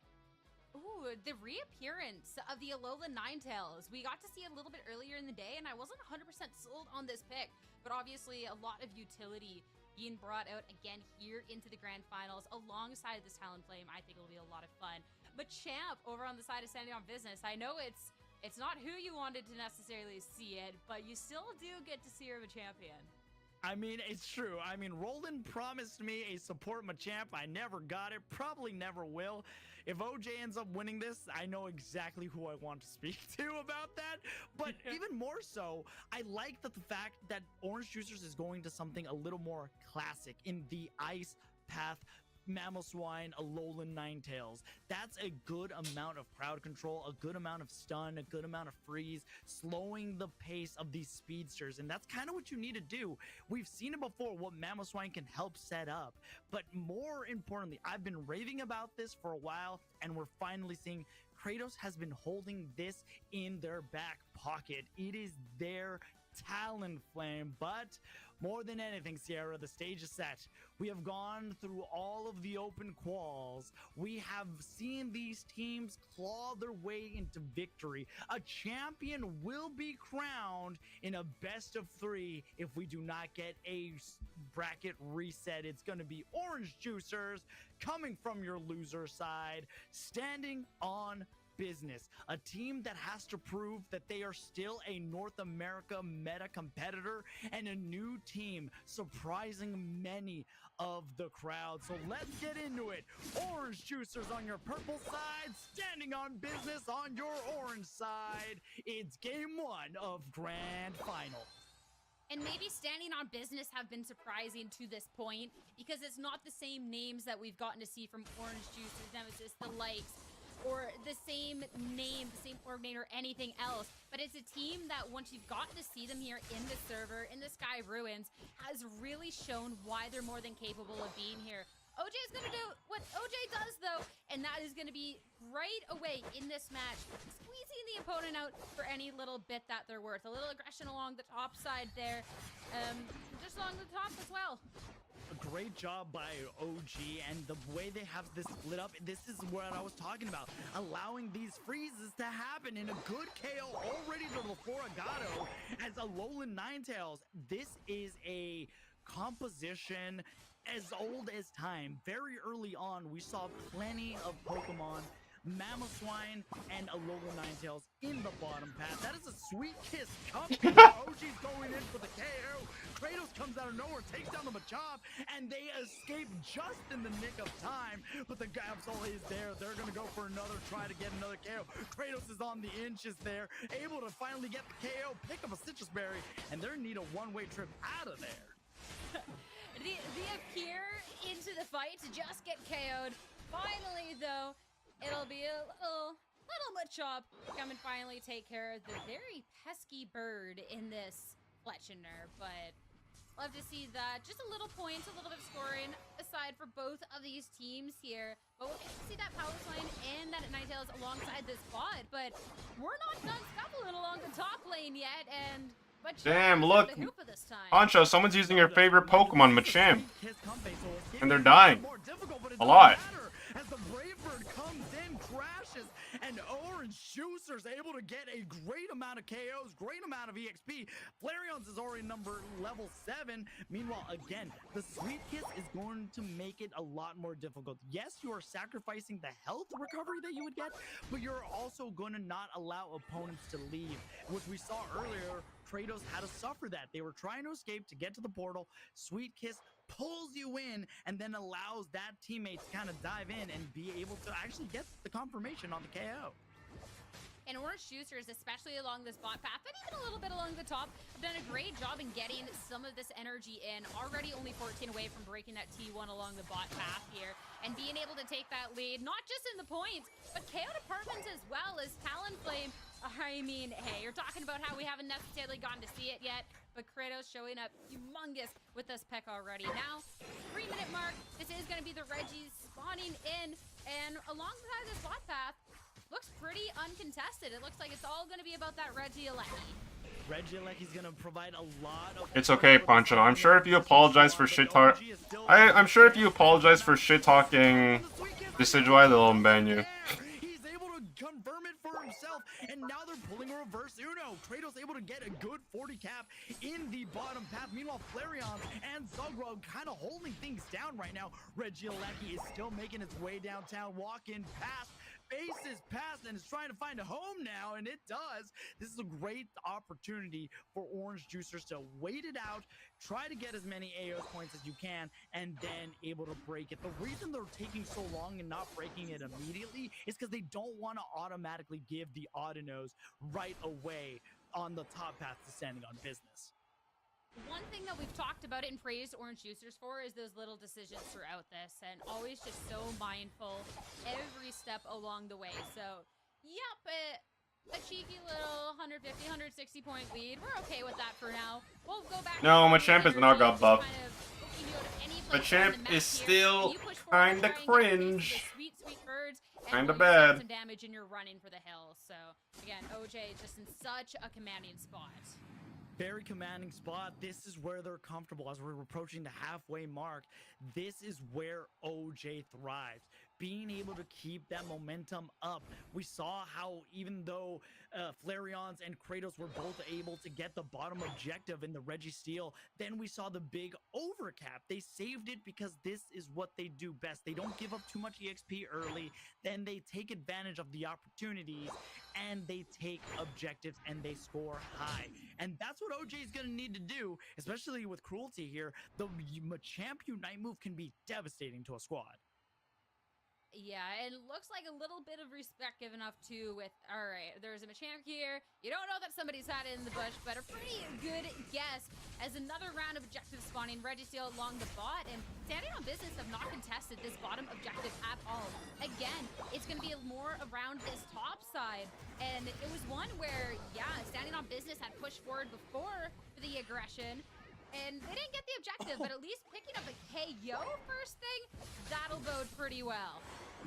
Ooh, the reappearance of the Alola Ninetales. We got to see a little bit earlier in the day, and I wasn't 100% sold on this pick, but obviously a lot of utility being brought out again here into the grand finals alongside this Talonflame. I think it'll be a lot of fun. Machamp over on the side of standing on business. I know it's not who you wanted to necessarily see it, but you still do get to see her a champion. I mean, it's true. I mean, Roland promised me a support Machamp. I never got it, probably never will. If OJ ends up winning this, I know exactly who I want to speak to about that. But even more so, I like that the fact that Orange Juicers is going to something a little more classic in the Ice Path Mamoswine, Alolan Ninetales. That's a good amount of crowd control, a good amount of stun, a good amount of freeze, slowing the pace of these speedsters. And that's kind of what you need to do. We've seen it before, what Mamoswine can help set up. But more importantly, I've been raving about this for a while, and we're finally seeing Kratos has been holding this in their back pocket. It is their Talonflame, but more than anything, Sierra, the stage is set. We have gone through all of the open quals. We have seen these teams claw their way into victory. A champion will be crowned in a best of 3 if we do not get a bracket reset. It's going to be Orange Juicers coming from your loser side, standing on business. A team that has to prove that they are still a North America meta competitor and a new team surprising many of the crowd. So let's get into it. Orange Juicers on your purple side, standing on business on your orange side. It's game 1 of Grand Final. And maybe standing on business have been surprising to this point because it's not the same names that we've gotten to see from Orange Juicers, Nemesis, the likes, or the same name, the same coordinator, anything else. But it's a team that once you've gotten to see them here in the server, in the Sky Ruins, has really shown why they're more than capable of being here. OJ is going to do what OJ does, though, and that is going to be right away in this match, squeezing the opponent out for any little bit that they're worth. A little aggression along the top side there, just along the top as well. A great job by OG, and the way they have this split up, this is what I was talking about, allowing these freezes to happen in a good KO already to the Floragato as Alolan Ninetales. This is a composition as old as time. Very early on, we saw plenty of Pokemon, Mamoswine and Alolan Ninetales in the bottom path. That is a Sweet Kiss coming. OG's going in for the KO. Kratos comes out of nowhere, takes down the Machop, and they escape just in the nick of time. But the Absol is there. They're going to go for another try to get another KO. Kratos is on the inches there, able to finally get the KO, pick up a Citrus Berry, and they're going to need a one-way trip out of there. They appear into the fight to just get KO'd. Finally, though, it'll be a little Machop come and finally take care of the very pesky bird in this Fletchender, but love to see that. Just a little points, a little bit of scoring aside for both of these teams here. But we'll get to see that Mamoswine and that Ninetales alongside this bot, but we're not done scuffling along the top lane yet, and damn, look, Poncho, someone's using your favorite Pokemon, Machamp, and they're dying a lot. As the Brave Bird comes in, crashes, and Orange Juicers able to get a great amount of KOs, great amount of EXP. Flareon's is already level 7. Meanwhile, again, the Sweet Kiss is going to make it a lot more difficult. Yes, you are sacrificing the health recovery that you would get, but you're also going to not allow opponents to leave, which we saw earlier. Kratos had to suffer that. They were trying to escape to get to the portal. Sweet Kiss pulls you in and then allows that teammate to kind of dive in and be able to actually get the confirmation on the KO. And Orange Juicers, especially along this bot path, but even a little bit along the top, have done a great job in getting some of this energy in. Already only 14 away from breaking that T1 along the bot path here. And being able to take that lead, not just in the points, but KO departments as well as Talonflame. I mean, hey, you're talking about how we haven't necessarily gotten to see it yet, but Kratos showing up humongous with this pick already. Now, 3-minute mark, this is going to be the Regis spawning in, and alongside this bot path, looks pretty uncontested. It looks like it's all going to be about that Regieleki. Regieleki's going to provide a lot of... It's okay, Poncho. I'm sure if you apologize for shit talk... I'm sure if you apologize for shit talking Decidueye, they'll unban you. He's able to confirm it for himself, and now they're pulling a reverse Uno. Kratos able to get a good 40 cap in the bottom path. Meanwhile, Flareon and Zugro kind of holding things down right now. Regieleki is still making its way downtown, walking past, faces past, and is trying to find a home now, and it does. This is a great opportunity for Orange Juicers to wait it out, try to get as many AOS points as you can, and then able to break it. The reason they're taking so long and not breaking it immediately is because they don't want to automatically give the Audinose right away on the top path to standing on business. one thing that we've talked about and praised Orange Juicers for is those little decisions throughout this, and always just so mindful every step along the way. So, yep, a cheeky little 150, 160 point lead. We're okay with that for now. We'll go back. No, Machamp has not got buffed. Machamp is still kinda cringe. Sweet birds. Kinda Kinda bad. Some damage and you're running for the hill. So again, OJ just in such a commanding spot. Very commanding spot. This is where they're comfortable as we're approaching the halfway mark. This is where OJ thrives. Being able to keep that momentum up. We saw how even though Flareons and Kratos were both able to get the bottom objective in the Registeel, then we saw the big overcap. They saved it because this is what they do best. They don't give up too much EXP early, then they take advantage of the opportunities and they take objectives and they score high. And that's what OJ is going to need to do, especially with Cruelty here. The Machamp Unite move can be devastating to a squad. Yeah, and it looks like a little bit of respect given off too with, all right, there's a Machamp here. You don't know that somebody's had it in the bush, but a pretty good guess as another round of objective spawning. Registeel along the bot, and Standing on Business have not contested this bottom objective at all. Again, it's going to be more around this top side, and it was one where, yeah, Standing on Business had pushed forward before the aggression, and they didn't get the objective, but at least picking up a KO first thing, that'll bode pretty well.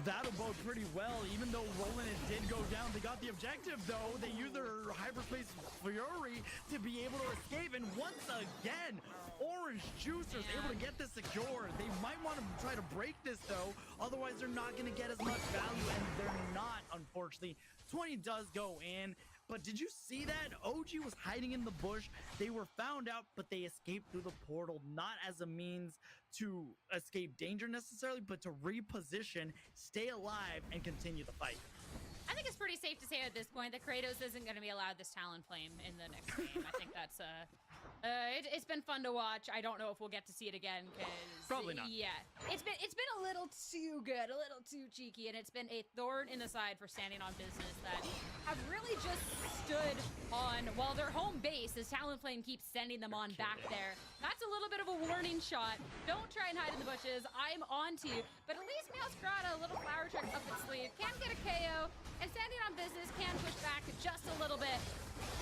That'll bode pretty well, even though Roland did go down. They got the objective, though. They used their Hyperspace Fury to be able to escape. And once again, Orange Juicers able to get this secure. They might want to try to break this, though. Otherwise, they're not going to get as much value, and they're not, unfortunately. 20 does go in. But did you see that? OG was hiding in the bush. They were found out, but they escaped through the portal, not as a means to escape danger necessarily, but to reposition, stay alive, and continue the fight. I think it's pretty safe to say at this point that Kratos isn't going to be allowed this Talonflame in the next game. I think that's it's been fun to watch. I don't know if we'll get to see it again because probably not. Yeah, it's been a little too good, a little too cheeky, and it's been a thorn in the side for Standing on Business that have really just stood on while their home base as Talonflame keeps sending them on back there. That's a little bit of a warning shot. Don't try and hide in the bushes. I'm on to you, but at least Meowscarada, a little flower trick up its sleeve, can get a KO. And Standing on Business can push back just a little bit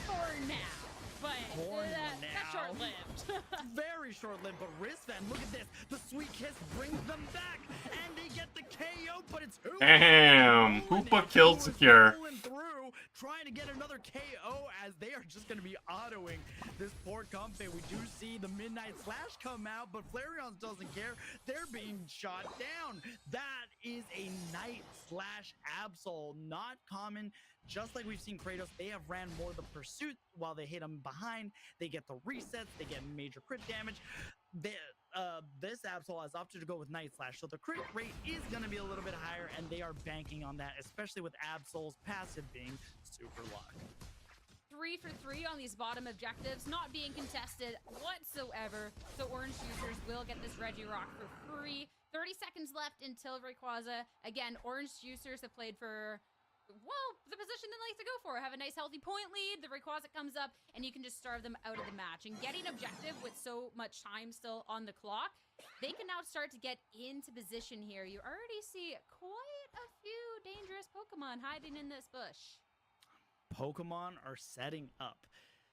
for now. But that's short-lived. Very short-lived, but Rizvan, look at this. The Sweet Kiss brings them back, and they get the KO, but it's Hoopa. Damn, Hoopa killed Secure. Through, trying to get another KO as they are just going to be autoing this poor Comfey. We do see the Midnight Slash come out, but Flareon doesn't care. They're being shot down. That is a Night Slash Absol. Not common. Just like we've seen Kratos, they have ran more the pursuit while they hit them behind. They get the resets, they get major crit damage. This Absol has opted to go with Night Slash, so the crit rate is going to be a little bit higher, and they are banking on that, especially with Absol's passive being Super Luck. 3 for 3 on these bottom objectives, not being contested whatsoever. So Orange Juicers will get this Regirock for free. 30 seconds left until Rayquaza. Again, Orange Juicers have played for, well, the position they like to go for. Have a nice healthy point lead. The Rayquaza comes up, and you can just starve them out of the match. And getting objective with so much time still on the clock, they can now start to get into position here. You already see quite a few dangerous Pokemon hiding in this bush. Pokemon are setting up.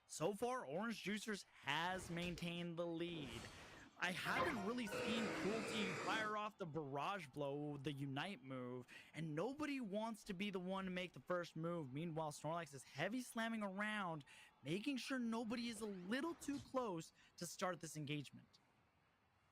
So far, Orange Juicers has maintained the lead. I haven't really seen Cruelty fire off the Barrage Blow, the Unite move, and nobody wants to be the one to make the first move. Meanwhile, Snorlax is heavy slamming around, making sure nobody is a little too close to start this engagement.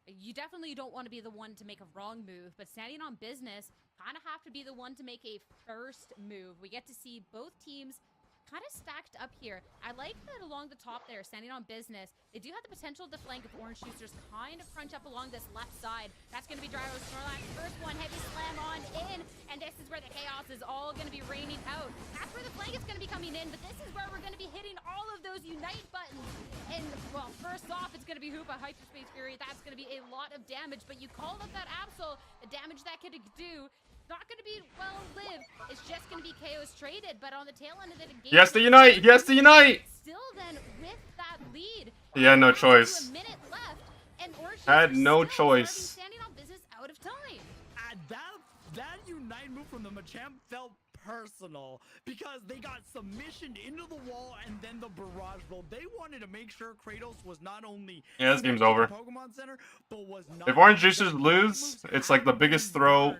You definitely don't want to be the one to make a wrong move, but Standing on Business kind of have to be the one to make a first move. We get to see both teams kind of stacked up here. I like that along the top there, Standing on Business, they do have the potential to flank if Orange Juicers kind of crunch up along this left side. That's going to be Gyro Snorlax. First one, heavy slam on in, and this is where the chaos is all going to be raining out. That's where the flank is going to be coming in, but this is where we're going to be hitting all of those Unite buttons. And, well, first off, it's going to be Hoopa, Hyperspace Fury. That's going to be a lot of damage, but you called up that Absol, the damage that could do. not going to be well lived. It's just going to be KOs traded, but on the tail end of the game, He has to unite. He has to unite. still then with that lead. He had no down to choice. A minute left, and Orange Had Juicers no still choice. Standing on business out of time. That Unite move from the Machamp felt personal because they got submission into the wall and then the barrage roll. They wanted to make sure Kratos was not only Yeah, this game's connected over. to Pokemon Center, but was not. If Orange Juicers lose, it's like the biggest throw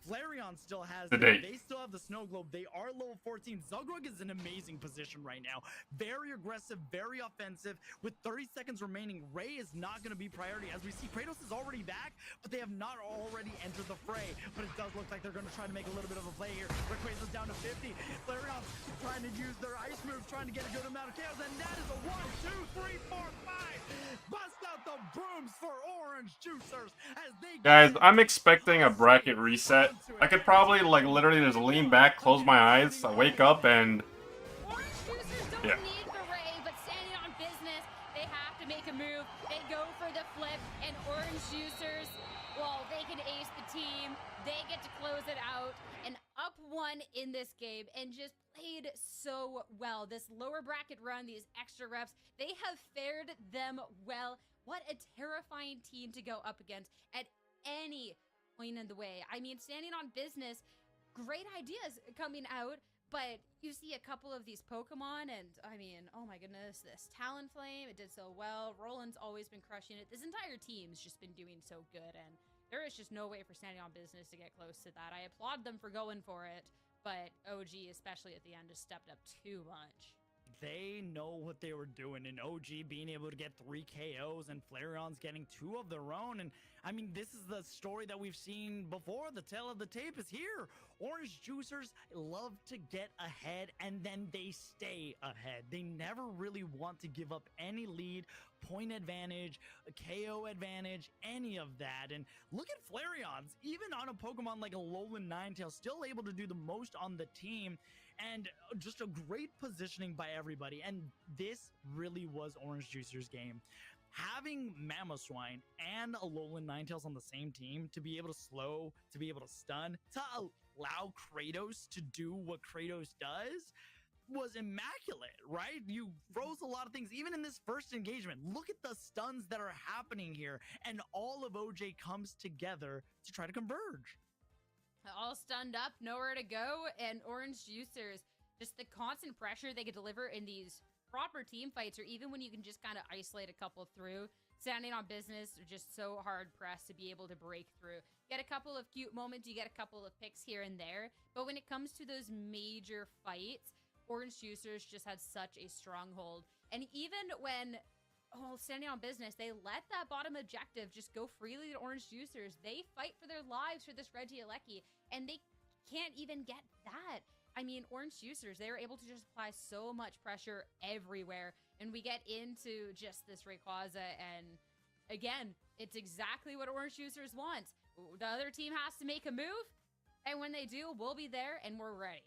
Flareon still has to it. date. They still have the Snow Globe. They are level 14. Zugrug is in an amazing position right now. Very aggressive, very offensive. With 30 seconds remaining, Ray is not going to be priority. As we see, Kratos is already back, but they have not already entered the fray. But it does look like they're going to try to make a little bit of a play here. Rayquaza's down to 50. Flareon's trying to use their ice move, trying to get a good amount of chaos. And that is a 1, 2, 3, 4, 5. Bust out the brooms for Orange Juicers as they Guys, I'm expecting a bracket reset. I could probably, like, literally just lean back, close my eyes, wake up, and... Orange Juicers don't Yeah. need the Ray, but standing on business, they have to make a move. They go for the flip, and Orange Juicers, well, they can ace the team. They get to close it out, and up 1 in this game, and just played so well. This lower bracket run, these extra reps, they have fared them well. What a terrifying team to go up against at any point in the way. I mean, standing on business, great ideas coming out, but you see a couple of these Pokemon, and I mean, oh my goodness, this Talonflame, it did so well. Roland's always been crushing it. This entire team's just been doing so good, and there is just no way for standing on business to get close to that. I applaud them for going for it, but OG, especially at the end, just stepped up too much. They know what they were doing, and OG being able to get 3 KOs and Flareon's getting 2 of their own. And I mean, this is the story that we've seen before. The tail of the tape is here. Orange Juicers love to get ahead and then they stay ahead. They never really want to give up any lead, point advantage, a KO advantage, any of that. And look at Flareon's, even on a Pokemon like a Alolan Ninetales, still able to do the most on the team. And just a great positioning by everybody. And this really was Orange Juicer's game. Having Mamoswine and Alolan Ninetales on the same team to be able to slow, to be able to stun, to allow Kratos to do what Kratos does was immaculate, right? You froze a lot of things, even in this first engagement. Look at the stuns that are happening here. And all of OJ comes together to try to converge. All stunned up, nowhere to go, and Orange Juicers, just the constant pressure they could deliver in these proper team fights, or even when you can just kind of isolate a couple through. Standing on business, just so hard pressed to be able to break through. Get a couple of cute moments, you get a couple of picks here and there, but when it comes to those major fights, Orange Juicers just had such a stronghold. And even when standing on business, they let that bottom objective just go freely to Orange Juicers. They fight for their lives for this Regieleki, and they can't even get that. I mean, Orange Juicers, they were able to just apply so much pressure everywhere, and we get into just this Rayquaza, and again, it's exactly what Orange Juicers wants. The other team has to make a move, and when they do, we'll be there, and we're ready.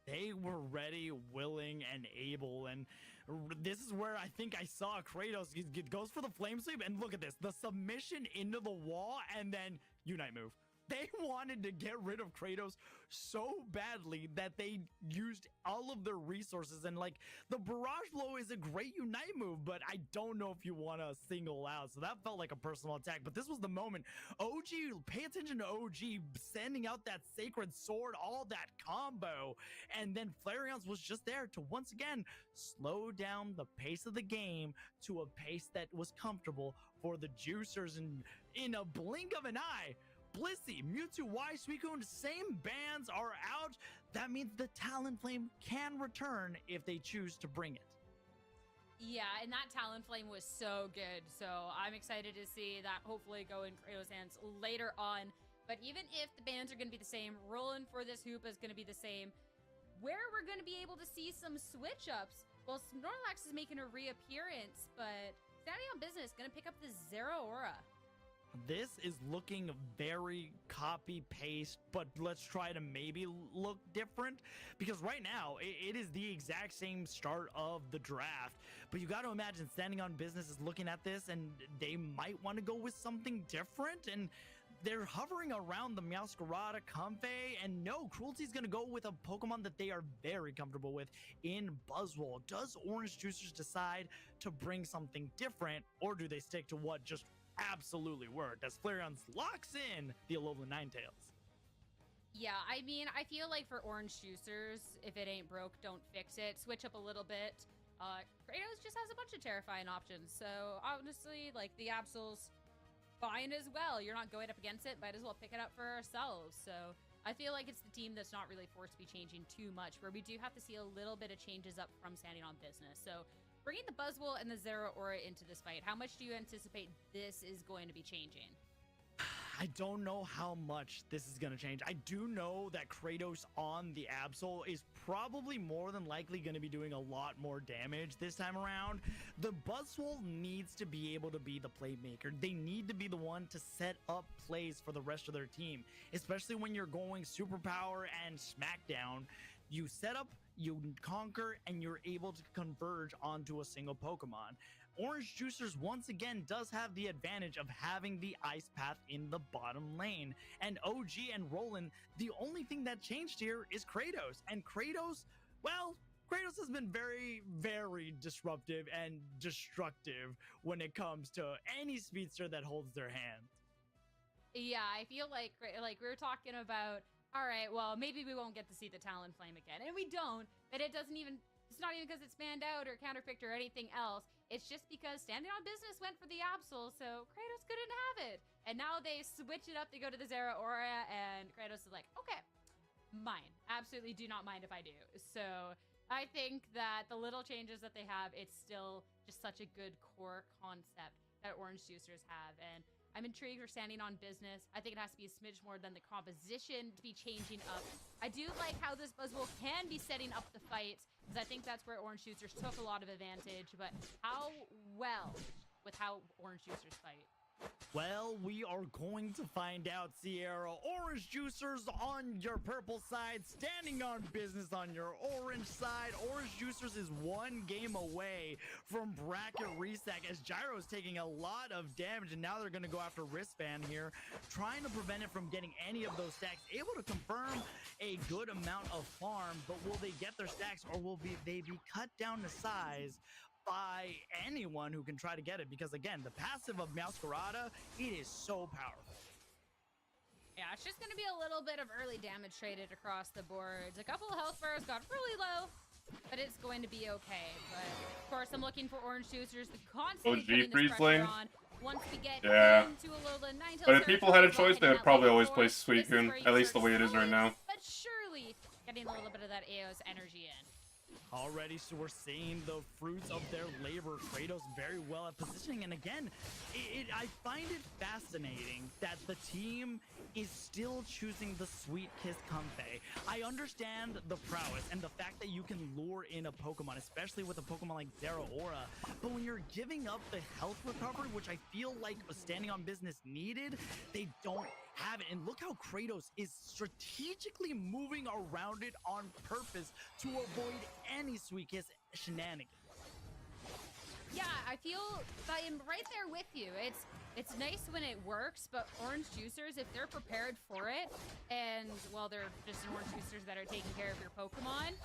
They were ready, willing, and able, and this is where I think I saw Kratos. He goes for the flame sweep, and look at this. The submission into the wall, and then Unite move. They wanted to get rid of Kratos so badly that they used all of their resources. And like, the Barrage Blow is a great Unite move, but I don't know if you want to single out. So that felt like a personal attack. But this was the moment. OG, pay attention to OG sending out that Sacred Sword, all that combo. And then Flareon's was just there to once again slow down the pace of the game to a pace that was comfortable for the Juicers. And in a blink of an eye, Blissey, Mewtwo, Y, Suicune, same bands are out. That means the Talonflame can return if they choose to bring it. Yeah, and that Talonflame was so good. So I'm excited to see that hopefully go in Kratos' hands later on. But even if the bands are going to be the same, rolling for this Hoopa is going to be the same. Where we're going to be able to see some switch-ups, well, Snorlax is making a reappearance, but Standing on Business going to pick up the Zeraora. This is looking very copy-paste, but let's try to maybe look different. Because right now, it is the exact same start of the draft. But you got to imagine Standing on Business is looking at this, and they might want to go with something different. And they're hovering around the Meowscarada, Comfey, and no, Cruelty's gonna go with a Pokemon that they are very comfortable with in Buzzwole. Does Orange Juicers decide to bring something different, or do they stick to what just absolutely worked as Flareon locks in the Alolan Ninetales? Yeah, I mean, I feel like for Orange Juicers, if it ain't broke, don't fix it. Switch up a little bit. Kratos just has a bunch of terrifying options. So honestly, like the Absol's fine as well. You're not going up against it, might as well pick it up for ourselves. So I feel like it's the team that's not really forced to be changing too much, where we do have to see a little bit of changes up from Standing on Business. So bringing the Buzzwole and the Zeraora into this fight, how much do you anticipate this is going to be changing? I don't know how much this is going to change. I do know that Kratos on the Absol is probably more than likely going to be doing a lot more damage this time around. The Buzzwole needs to be able to be the playmaker. They need to be the one to set up plays for the rest of their team, especially when you're going Superpower and Smackdown. You set up, you conquer, and you're able to converge onto a single Pokemon. Orange Juicers once again does have the advantage of having the Ice Path in the bottom lane. And OG and Roland, the only thing that changed here is Kratos. And Kratos, well, Kratos has been very, very disruptive and destructive when it comes to any speedster that holds their hand. Yeah, I feel like we were talking about, all right, well, maybe we won't get to see the Talonflame again. And we don't, but it's not even because it's banned out or counterpicked or anything else. It's just because Standing on Business went for the Absol, so Kratos couldn't have it. And now they switch it up to go to the Zeraora, and Kratos is like, okay, mine. Absolutely do not mind if I do. So I think that the little changes that they have, it's still just such a good core concept that Orange Juicers have. And I'm intrigued for Standing on Business. I think it has to be a smidge more than the composition to be changing up. I do like how this Buzzwole can be setting up the fight, because I think that's where Orange Juicers took a lot of advantage. But how well with how Orange Juicers fight? Well, we are going to find out, Sierra. Orange Juicers on your purple side, Standing on Business on your orange side. Orange Juicers is one game away from bracket reset as Gyro is taking a lot of damage, and now they're going to go after Wristband here, trying to prevent it from getting any of those stacks. Able to confirm a good amount of farm, but will they get their stacks, or will they be cut down to size by anyone who can try to get it? Because again, the passive of Meowscarada, it is so powerful. Yeah, it's just going to be a little bit of early damage traded across the boards. A couple of health bars got really low, but it's going to be okay. But of course, I'm looking for Orange Juicers to constantly putting this pressure on. Once we get into Alolan Ninetales, but if people had a choice, they would probably always play Suicune, at least the way it is right now. But surely getting a little bit of that Eos energy in. Already, so we're seeing the fruits of their labor. Kratos very well at positioning, and again, I find it fascinating that the team is still choosing the Sweet Kiss Comfey. I understand the prowess and the fact that you can lure in a Pokemon, especially with a Pokemon like Zeraora, but when you're giving up the health recovery, which I feel like Standing on Business needed, they don't have it. And look how Kratos is strategically moving around it on purpose to avoid any Sweet Kiss shenanigans. Yeah, I feel I am right there with you. It's nice when it works, but Orange Juicers, if they're prepared for it, and well, they're just Orange Juicers that are taking care of your Pokemon,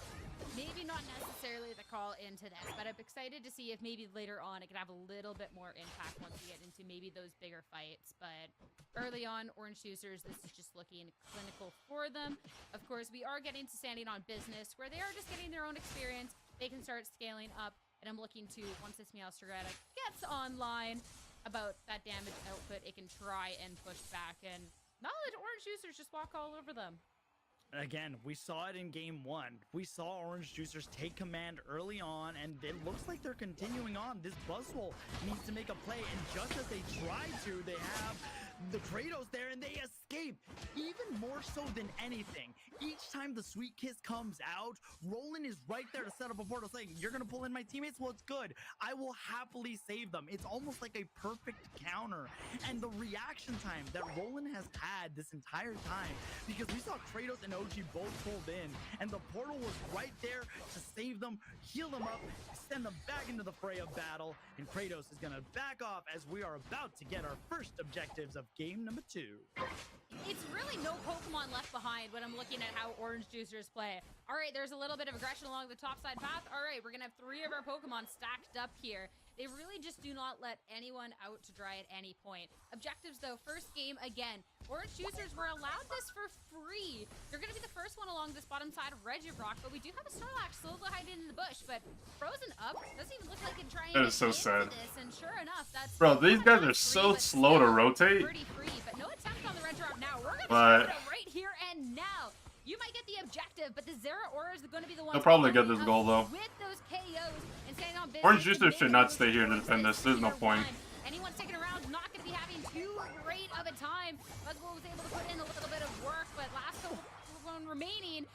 maybe not necessarily the call into this, but I'm excited to see if maybe later on it can have a little bit more impact once we get into maybe those bigger fights. But early on, Orange Juicers, this is just looking clinical for them. Of course, we are getting to Standing on Business, where they are just getting their own experience. They can start scaling up, and I'm looking to, once this Meowscarada gets online, about that damage output, it can try and push back, and now that Orange Juicers just walk all over them. Again, we saw it in game one. We saw Orange Juicers take command early on, and it looks like they're continuing on. This Buzzwole needs to make a play, and just as they tried to, they have the Kratos there, and they escape escape. Even more so than anything, each time the Sweet Kiss comes out, Roland is right there to set up a portal saying, you're going to pull in my teammates? Well, it's good. I will happily save them. It's almost like a perfect counter. And the reaction time that Roland has had this entire time, because we saw Kratos and OG both pulled in, and the portal was right there to save them, heal them up, send them back into the fray of battle, and Kratos is going to back off as we are about to get our first objectives of game number 2. It's really no Pokemon left behind when I'm looking at how Orange Juicers play. All right, there's a little bit of aggression along the top side path. All right, we're going to have 3 of our Pokemon stacked up here. They really just do not let anyone out to dry at any point. Objectives, though, first game again. Orange Juicers were allowed this for free. They're going to be the first one along this bottom side of Regirock, but we do have a Snorlax slowly hiding in the bush. But Frozen Up doesn't even look like it's trying That to is so get sad. into this, and sure enough, that's Bro, these guys are so slow to rotate. pretty free, but no attempt on the Regirock now. We're going to But start it right here and now. You might get the objective, but the Zeraora is going to be the one. they'll probably get this goal though. With those KOs and standing on business. Orange Juicers should not stay here to defend this. There's no point. Anyone sticking around is not going to be having too great of a time. Buzzwole was able to put in a little bit of work, but last one remaining.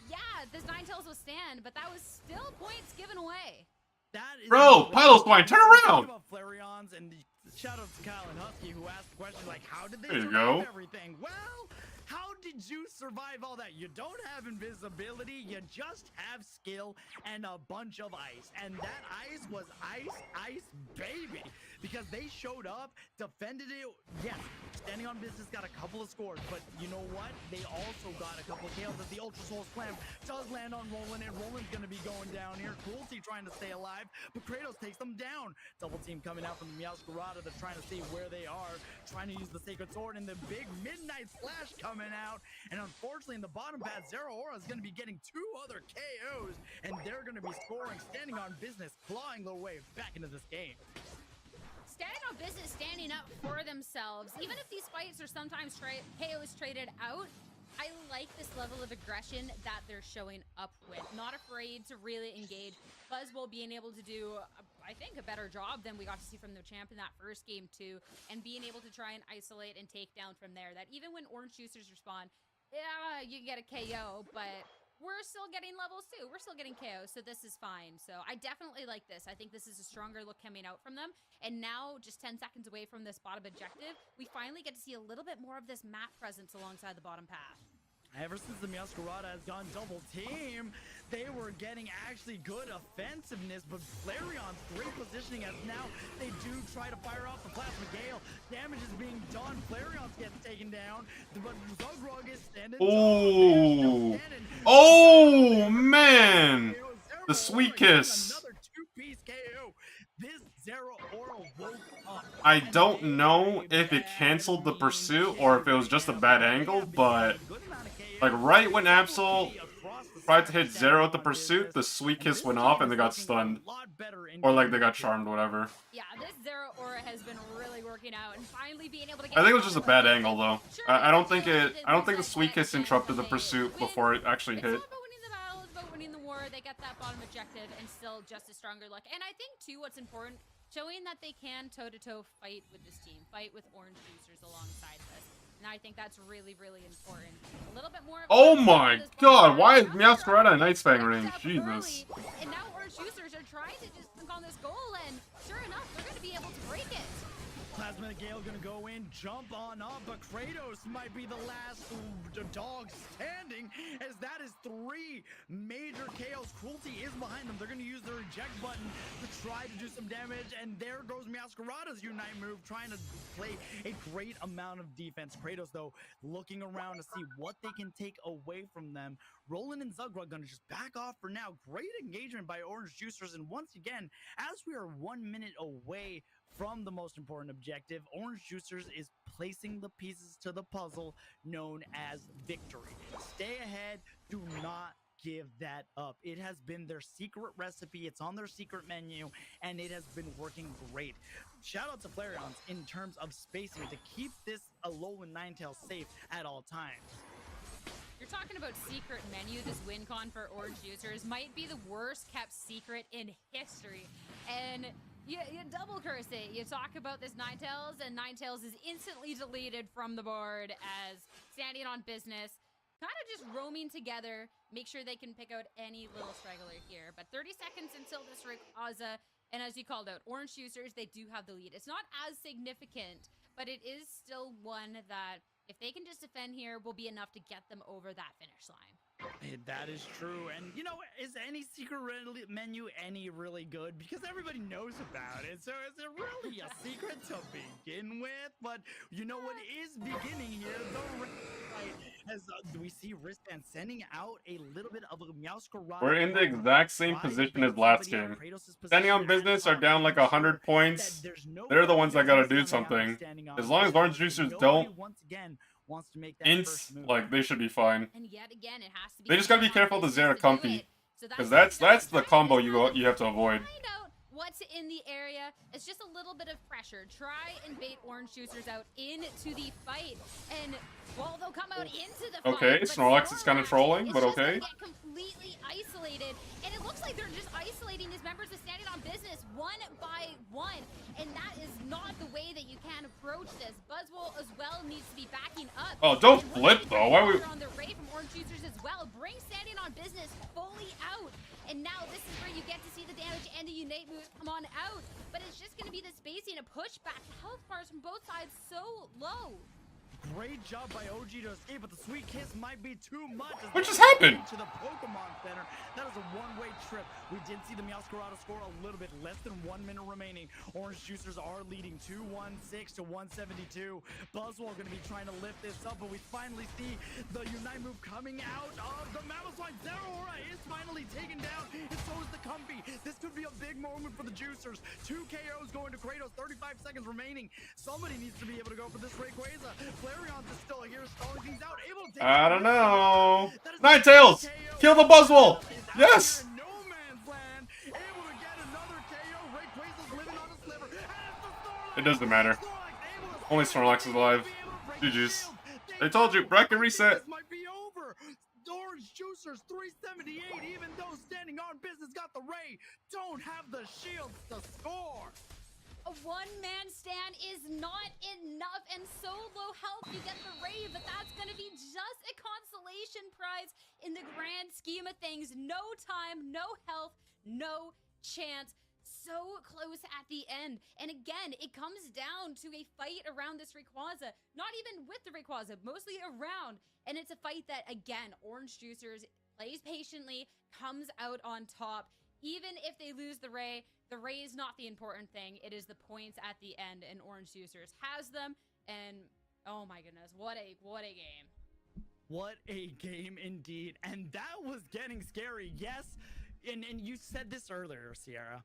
Yeah, this Ninetales will stand, but that was still points given away. That is Bro, Piloswine, turn around! Flareons, and shout out to Kyle and Husky who asked questions like, how did they There you survive go. everything? Well, how did you survive all that? You don't have invisibility, you just have skill and a bunch of ice. And that ice was ice baby. Because they showed up, defended it, yes, standing on business, got a couple of scores, but you know what? They also got a couple of kills as the Ultra Soul Slam does land on Roland, and Roland's gonna be going down here. Cruelty trying to stay alive, but Kratos takes them down. Double team coming out from the Meowscarada. They're trying to see where they are, trying to use the Sacred Sword, and the big Midnight Slash coming out. And unfortunately, in the bottom path, Zeraora is gonna be getting 2 other KOs, and they're gonna be scoring, standing on business, clawing their way back into this game. Standing on business, standing up for themselves. Even if these fights are sometimes KOs traded out, I like this level of aggression that they're showing up with. Not afraid to really engage. Buzzwole being able to do, I think, a better job than we got to see from the champ in that first game too, and being able to try and isolate and take down from there. That even when Orange Juicers respond, yeah, you can get a KO, but we're still getting levels too. We're still getting KOs, so this is fine. So I definitely like this. I think this is a stronger look coming out from them. And now, just 10 seconds away from this bottom objective, we finally get to see a little bit more of this map presence alongside the bottom path. Ever since the Meowscarada has gone double team, they were getting actually good offensiveness, but Flareon's great positioning as now they do try to fire off the Plasma Gale. Damage is being done. Flareon's getting taken down, but Zugrug is standing Oh, oh man! The Sweet Kiss. Another 2-piece KO. This Zeraora woke up. I don't know if it canceled the pursuit or if it was just a bad angle, but like right when Absol tried to hit Zero at the pursuit, the Sweet Kiss went off and they got stunned. Or like they got charmed, whatever. Yeah, this Zeraora has been really working out and finally being able to get I think it was just a bad angle though. I don't think the Sweet Kiss interrupted the pursuit before it actually hit. It's not about winning the battle, it's about winning the war. They get that bottom objective and still just a stronger look. And I think too what's important, showing that they can toe-to-toe fight with this team, fight with Orange Juicers alongside this. And I think that's really, really important. A little bit more. Oh my god, why is Meowscarada in Night Fang range? Jesus. And now Orange Juicers are trying to just think on this goal, and sure enough, they're going to be able to break it. Plasma Gale gonna go in, jump on up, but Kratos might be the last dog standing, as that is 3 major KOs. Cruelty is behind them. They're gonna use their eject button to try to do some damage, and there goes Meowscarada's Unite move, trying to play a great amount of defense. Kratos, though, looking around to see what they can take away from them. Roland and Zugrug gonna just back off for now. Great engagement by Orange Juicers, and once again, as we are 1 minute away from the most important objective, Orange Juicers is placing the pieces to the puzzle known as victory. Stay ahead, do not give that up. It has been their secret recipe, it's on their secret menu, and it has been working great. Shout out to Flareons in terms of spacing to keep this Alolan Ninetales safe at all times. You're talking about secret menu. This win con for Orange Juicers might be the worst kept secret in history. And you double curse it. You talk about this Ninetales, and Ninetales is instantly deleted from the board as standing on business, kind of just roaming together, make sure they can pick out any little straggler here. But 30 seconds until this Rayquaza, and as you called out, Orange Juicers, they do have the lead. It's not as significant, but it is still one that, if they can just defend here, will be enough to get them over that finish line. That is true. And, you know, is any secret menu any really good? Because everybody knows about it. So is it really a secret to begin with? But you know what is beginning here? As we see Ristan sending out a little bit of a Meowscarada. We're in the exact same position as last game. Standing on business are down like 100 points. They're the ones that gotta do something. As long as Orange Juicers don't ints, like, they should be fine. And yet again, it has to be, they just gotta be careful of the Zera Comfy, because that's the combo you have to avoid. What's in the area? It's just a little bit of pressure. Try and bait Orange Juicers out into the fight, and well, they'll come out into the fight. Okay, Snorlax is kind of trolling, but okay. Get completely isolated, and it looks like they're just isolating his members of Standing on Business one by one, and that is not the way that you can approach this. Buzzwole as well needs to be backing up. Oh, don't flip though. Why we? On the Ray from Orange Juicers as well. Bring Standing on Business fully out. And now this is where you get to see the damage and the Unite moves come on out. But it's just going to be the spacing, a pushback. Health bars from both sides so low. Great job by OG to escape, but the sweet kiss might be too much. What just happened? To the Pokemon Center. That is a one-way trip. We did see the Meowscarada score a little bit, less than 1 minute remaining. Orange Juicers are leading 216 to 172. Buzzwole going to be trying to lift this up, but we finally see the Unite move coming out of the Mamoswine. Zeraora is finally taken down, and so is the Comfy. This could be a big moment for the Juicers. 2 KOs going to Kratos, 35 seconds remaining. Somebody needs to be able to go for this Rayquaza. Flareon is still here, stalling things out, able to take I don't know. Ninetales! Kill the Buzzwole! Yes! No man's land, able to get another KO. Rayquaza's living on a sliver. It doesn't matter. Only Snorlax is alive. GG's. I told you, bracket reset. This might be over. Orange Juicers 378, even though Standing on Business got the Ray, don't have the shields to score. A one-man stand is not enough, and so low health you get the Ray, but that's going to be just a consolation prize in the grand scheme of things. No time, no health, no chance. So close at the end. And again, it comes down to a fight around this Rayquaza. Not even with the Rayquaza, mostly around. And it's a fight that, again, Orange Juicers plays patiently, comes out on top. Even if they lose the Ray is not the important thing. It is the points at the end, and Orange Juicers has them. And oh my goodness, what a game. What a game indeed. And that was getting scary. Yes. And you said this earlier, Sierra.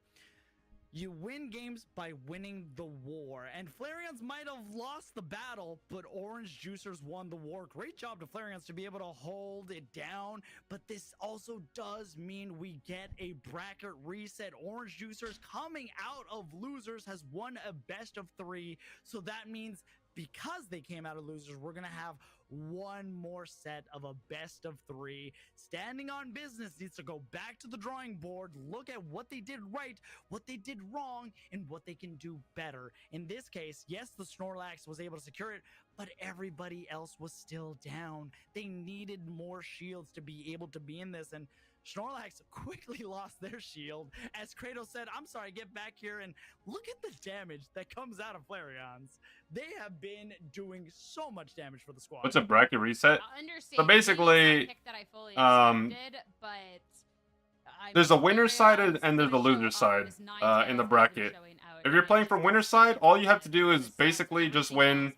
You win games by winning the war. And Flareons might have lost the battle, but Orange Juicers won the war. Great job to Flareons to be able to hold it down. But this also does mean we get a bracket reset. Orange Juicers coming out of losers has won a best of 3. So that means because they came out of losers, we're going to have one more set of a best of 3. Standing on Business needs to go back to the drawing board, look at what they did right, what they did wrong, and what they can do better. In this case, yes, the Snorlax was able to secure it, but everybody else was still down. They needed more shields to be able to be in this, and Snorlax quickly lost their shield. As Kratos said, I'm sorry, get back here, and look at the damage that comes out of Flareons. They have been doing so much damage for the squad. What's a bracket reset? So basically, there's a winner's side and there's a loser's side in the bracket. If you're playing from winner's side, all you have to do is basically just win.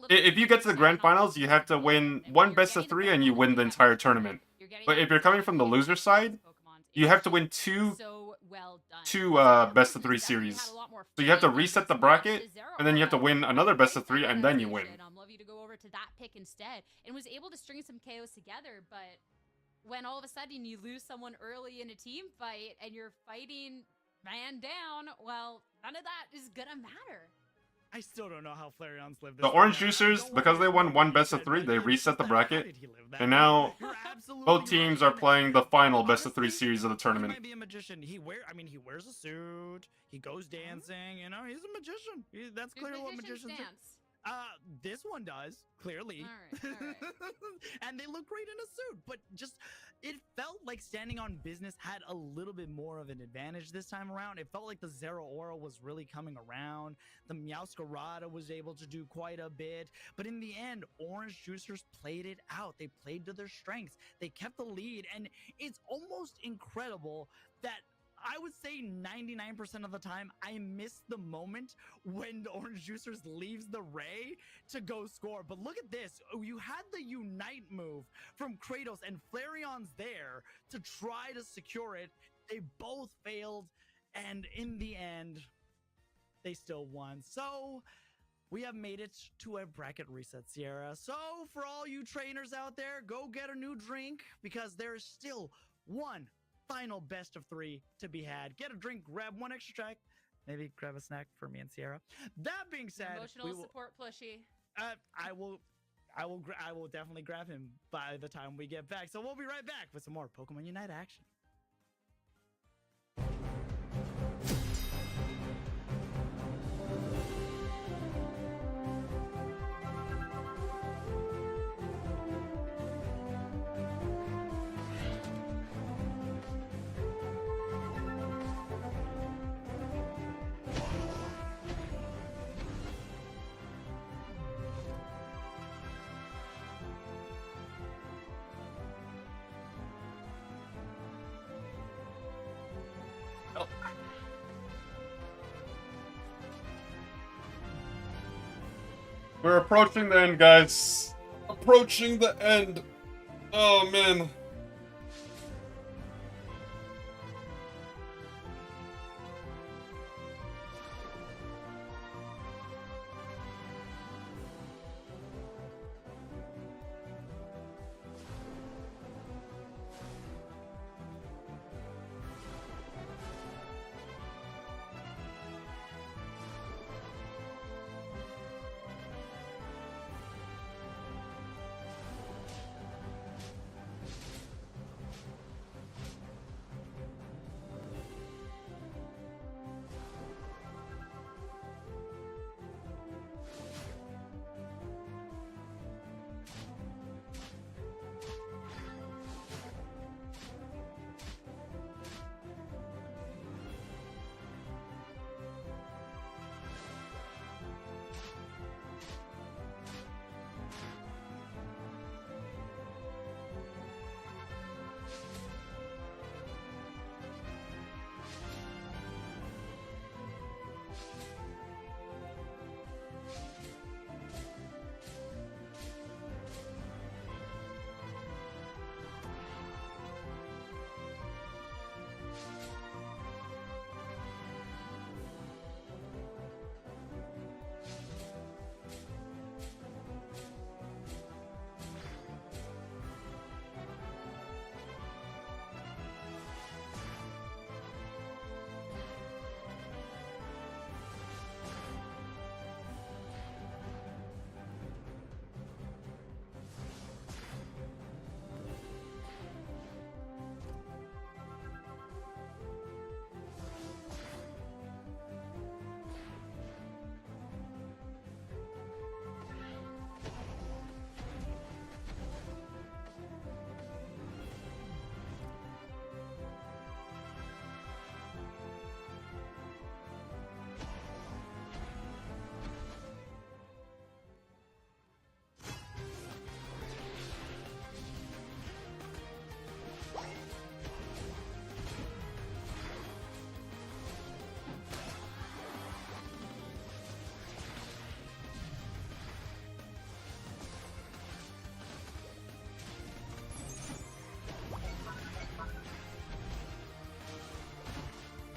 If you get to the grand finals, you have to win one best of 3 and you win the entire tournament. But if you're coming from the loser side, you have to win two best of 3 series. So you have to reset the bracket, and then you have to win another best of 3, and then you win. Love you to go over to that pick instead, and was able to string some KOs together. But when all of a sudden you lose someone early in a team fight and you're fighting man down, well, none of that is gonna matter. I still don't know how Flareon's lived this. The far Orange down. I Juicers, don't because wanna they won one best of get 3, they but reset the how bracket, did he live that and long? now You're absolutely both teams are right. playing the final best of 3 Honestly, series of the he tournament. might be a magician. He wears a suit. He goes dancing. You know, he's a magician. That's Does clearly what magicians magicians do. dance? This one does, clearly. All right. And they look great in a suit, but just it felt like standing on business had a little bit more of an advantage this time around. It felt like the Zero Aura was really coming around. The Meowscarada was able to do quite a bit, but in the end, Orange Juicers played it out. They played to their strengths. They kept the lead, and it's almost incredible that I would say 99% of the time, I miss the moment when the Orange Juicers leaves the Ray to go score. But look at this. You had the Unite move from Kratos, and Flareon's there to try to secure it. They both failed, and in the end, they still won. So we have made it to a bracket reset, Sierra. So for all you trainers out there, go get a new drink, because there is still one final best of 3 to be had. Get a drink, grab one extra track, maybe grab a snack for me and Sierra. That being said, Emotional support plushie. I will definitely grab him by the time we get back. So we'll be right back with some more Pokemon Unite action. We're approaching the end, guys. Approaching the end. Oh, man.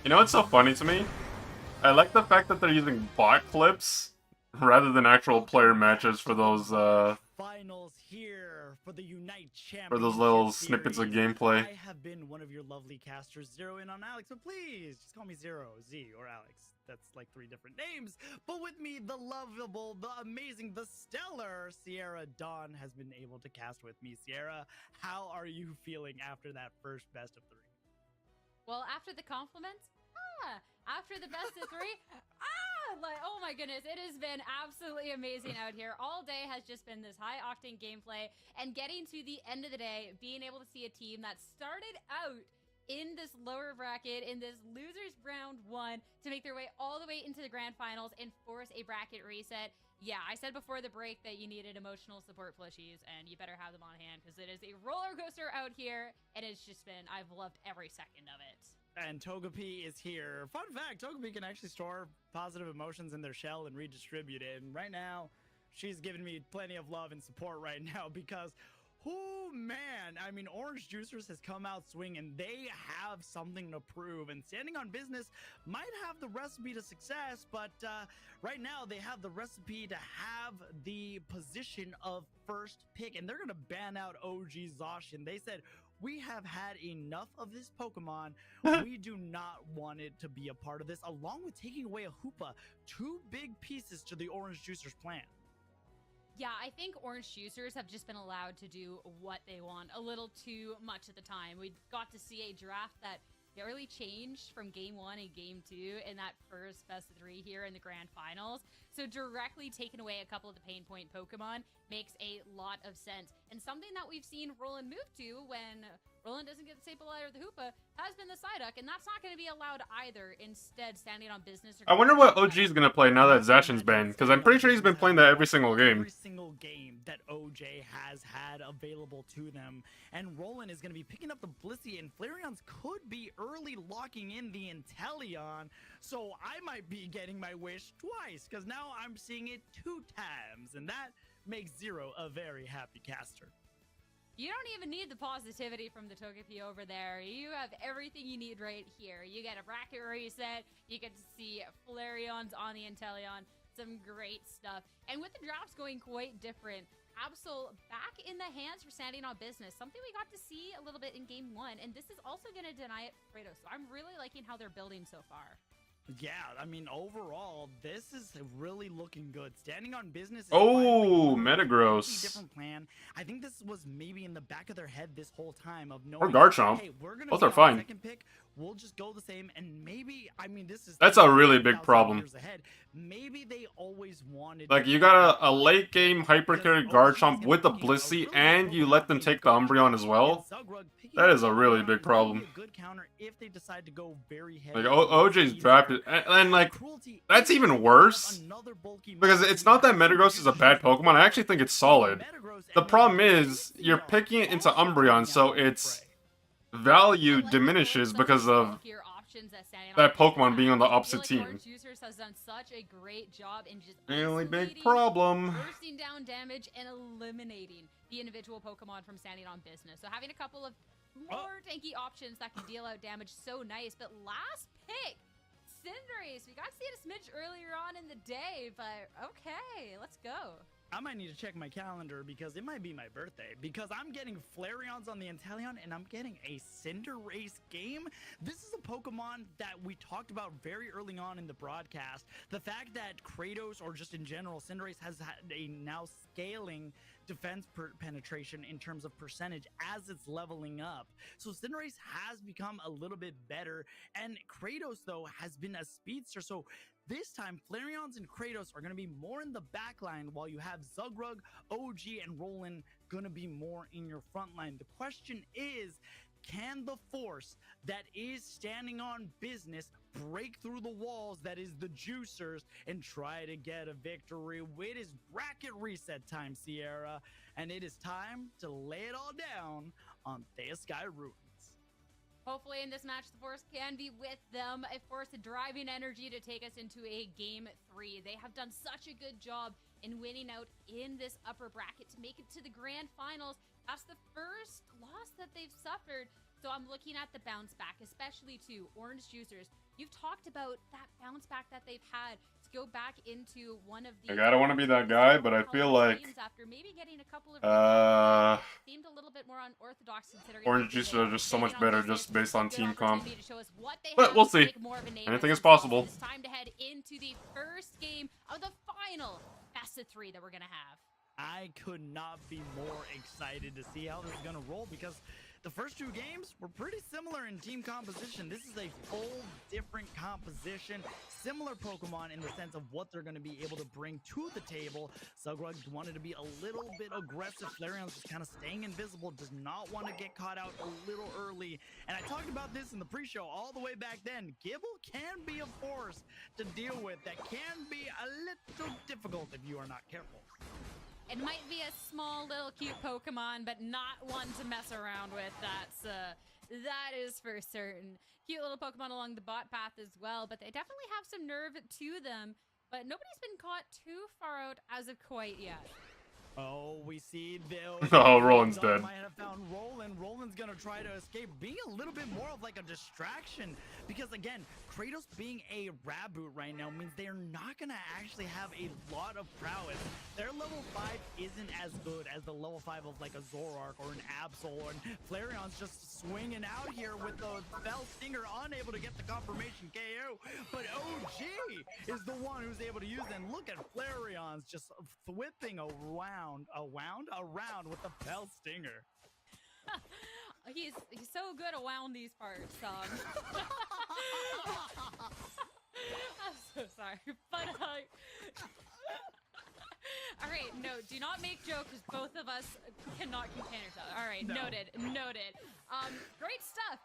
You know what's so funny to me? I like the fact that they're using bot clips rather than actual player matches for those finals here for the Unite Championship For those little snippets of Series. gameplay. I have been one of your lovely casters, Zero in on Alex, but please just call me Zero, Z, or Alex. That's like 3 different names. But with me, the lovable, the amazing, the stellar Sierra Dawn has been able to cast with me. Sierra, how are you feeling after that first best of 3? Well, after the compliments, after the best of 3, like, oh my goodness, it has been absolutely amazing out here. All day has just been this high octane gameplay, and getting to the end of the day, being able to see a team that started out in this lower bracket, in this losers round 1, to make their way all the way into the grand finals and force a bracket reset. Yeah, I said before the break that you needed emotional support plushies, and you better have them on hand, because it is a roller coaster out here, and it's just been, I've loved every second of it. And Togepi is here. Fun fact, Togepi can actually store positive emotions in their shell and redistribute it. And right now, she's giving me plenty of love and support right now because, oh man, I mean, Orange Juicers has come out swinging. They have something to prove. And Standing on Business might have the recipe to success, but right now they have the recipe to have the position of first pick. And they're going to ban out OG Zacian. They said, we have had enough of this Pokemon. We do not want it to be a part of this, along with taking away a Hoopa. 2 big pieces to the Orange Juicers plan. Yeah, I think Orange Juicers have just been allowed to do what they want a little too much at the time. We got to see a draft that really changed from game 1 and game 2 in that first best of 3 here in the grand finals. So directly taking away a couple of the pain point Pokemon makes a lot of sense. And something that we've seen Roland move to when Roland doesn't get the Sableye or the Hoopa has been the Psyduck, and that's not going to be allowed either. Instead, Standing on Business. I wonder what OG is going to play now that Zacian's banned, because I'm pretty sure he's been playing that every single game. Every single game that OJ has had available to them. And Roland is going to be picking up the Blissey, and Flareon's could be early locking in the Inteleon. So I might be getting my wish twice, because now I'm seeing it 2 times. And that makes Zero a very happy caster. You don't even need the positivity from the Togepi over there. You have everything you need right here. You get a bracket reset. You get to see Flareons on the Inteleon. Some great stuff. And with the drafts going quite different, Absol back in the hands for Standing on Business. Something we got to see a little bit in game 1. And this is also going to deny it for Kratos. So I'm really liking how they're building so far. Yeah, I mean, overall, this is really looking good. Standing on Business is Oh, a Metagross. different plan. I think this was maybe in the back of their head this whole time of knowing, Or Garchomp. hey, we're gonna Both be are on fine. Second pick. We'll just go the same, and maybe, I mean, this is That's a really big 1,000 problem. years ahead. Maybe they always wanted. Like, you got a late game hyper carry Garchomp with the Blissey, and you let them take the Umbreon as well. That is a really big problem. Good counter if they decide to go very heavy. Like, OJ's drafted, and like, that's even worse, because it's not that Metagross is a bad Pokemon. I actually think it's solid. The problem is, you're picking it into Umbreon, so its value diminishes because of that Pokemon being on the opposite team. Orange Juicers has done such a great job in just Really big isolating, problem. bursting down damage, and eliminating the individual Pokemon from Standing on Business. So having a couple of more tanky options that can deal out damage, so nice. But last pick, Cinderace. We got to see it a smidge earlier on in the day, but okay, let's go. I might need to check my calendar because it might be my birthday, because I'm getting Flareons on the Inteleon and I'm getting a Cinderace game. This is a Pokemon that we talked about very early on in the broadcast. The fact that Kratos, or just in general, Cinderace has had a now scaling defense penetration in terms of percentage as it's leveling up. So Cinderace has become a little bit better, and Kratos, though, has been a speedster. So this time, Flareons and Kratos are going to be more in the back line, while you have Zugrug, OG, and Roland going to be more in your front line. The question is, can the force that is Standing on Business break through the walls that is the Juicers and try to get a victory? It is bracket reset time, Sierra, and it is time to lay it all down on Thea Sky Ruins. Hopefully in this match, the Force can be with them. A Force driving energy to take us into a Game 3. They have done such a good job in winning out in this upper bracket to make it to the grand finals. That's the first loss that they've suffered. So I'm looking at the bounce back, especially to Orange Juicers. You've talked about that bounce back that they've had to go back into one of the. Like, I don't want to be that guy, but I feel like after maybe getting a couple of seemed a little bit more unorthodox considering Orange Juice are just so much better just based on good team comp. opportunity to show us what they But have we'll to see. make more of a name Anything for is themselves. possible. It's time to head into the first game of the final best of 3 that we're gonna have. I could not be more excited to see how this is going to roll because the first 2 games were pretty similar in team composition. This is a full different composition, similar Pokemon in the sense of what they're going to be able to bring to the table. Zugrug wanted to be a little bit aggressive. Flareon's just kind of staying invisible, does not want to get caught out a little early. And I talked about this in the pre-show all the way back then. Gible can be a force to deal with that can be a little difficult if you are not careful. It might be a small little cute Pokemon, but not one to mess around with. That is for certain. Cute little Pokemon along the bot path as well, but they definitely have some nerve to them. But nobody's been caught too far out as of quite yet. Oh, we see Bill. Oh, Roland's dead. Might have found Roland. Roland's gonna try to escape, being a little bit more of like a distraction because again, Kratos being a Raboot right now means they're not gonna actually have a lot of prowess. Their level 5 isn't as good as the level 5 of like a Zoroark or an Absol, and Flareon's just swinging out here with the Bell Stinger, unable to get the confirmation KO. But OG is the one who's able to use it. And look at Flareon's just whipping around with the Bell Stinger. He's so good around these parts. I'm so sorry, but all right, no, do not make jokes. Both of us cannot contain ourselves. All right, No. noted. Great stuff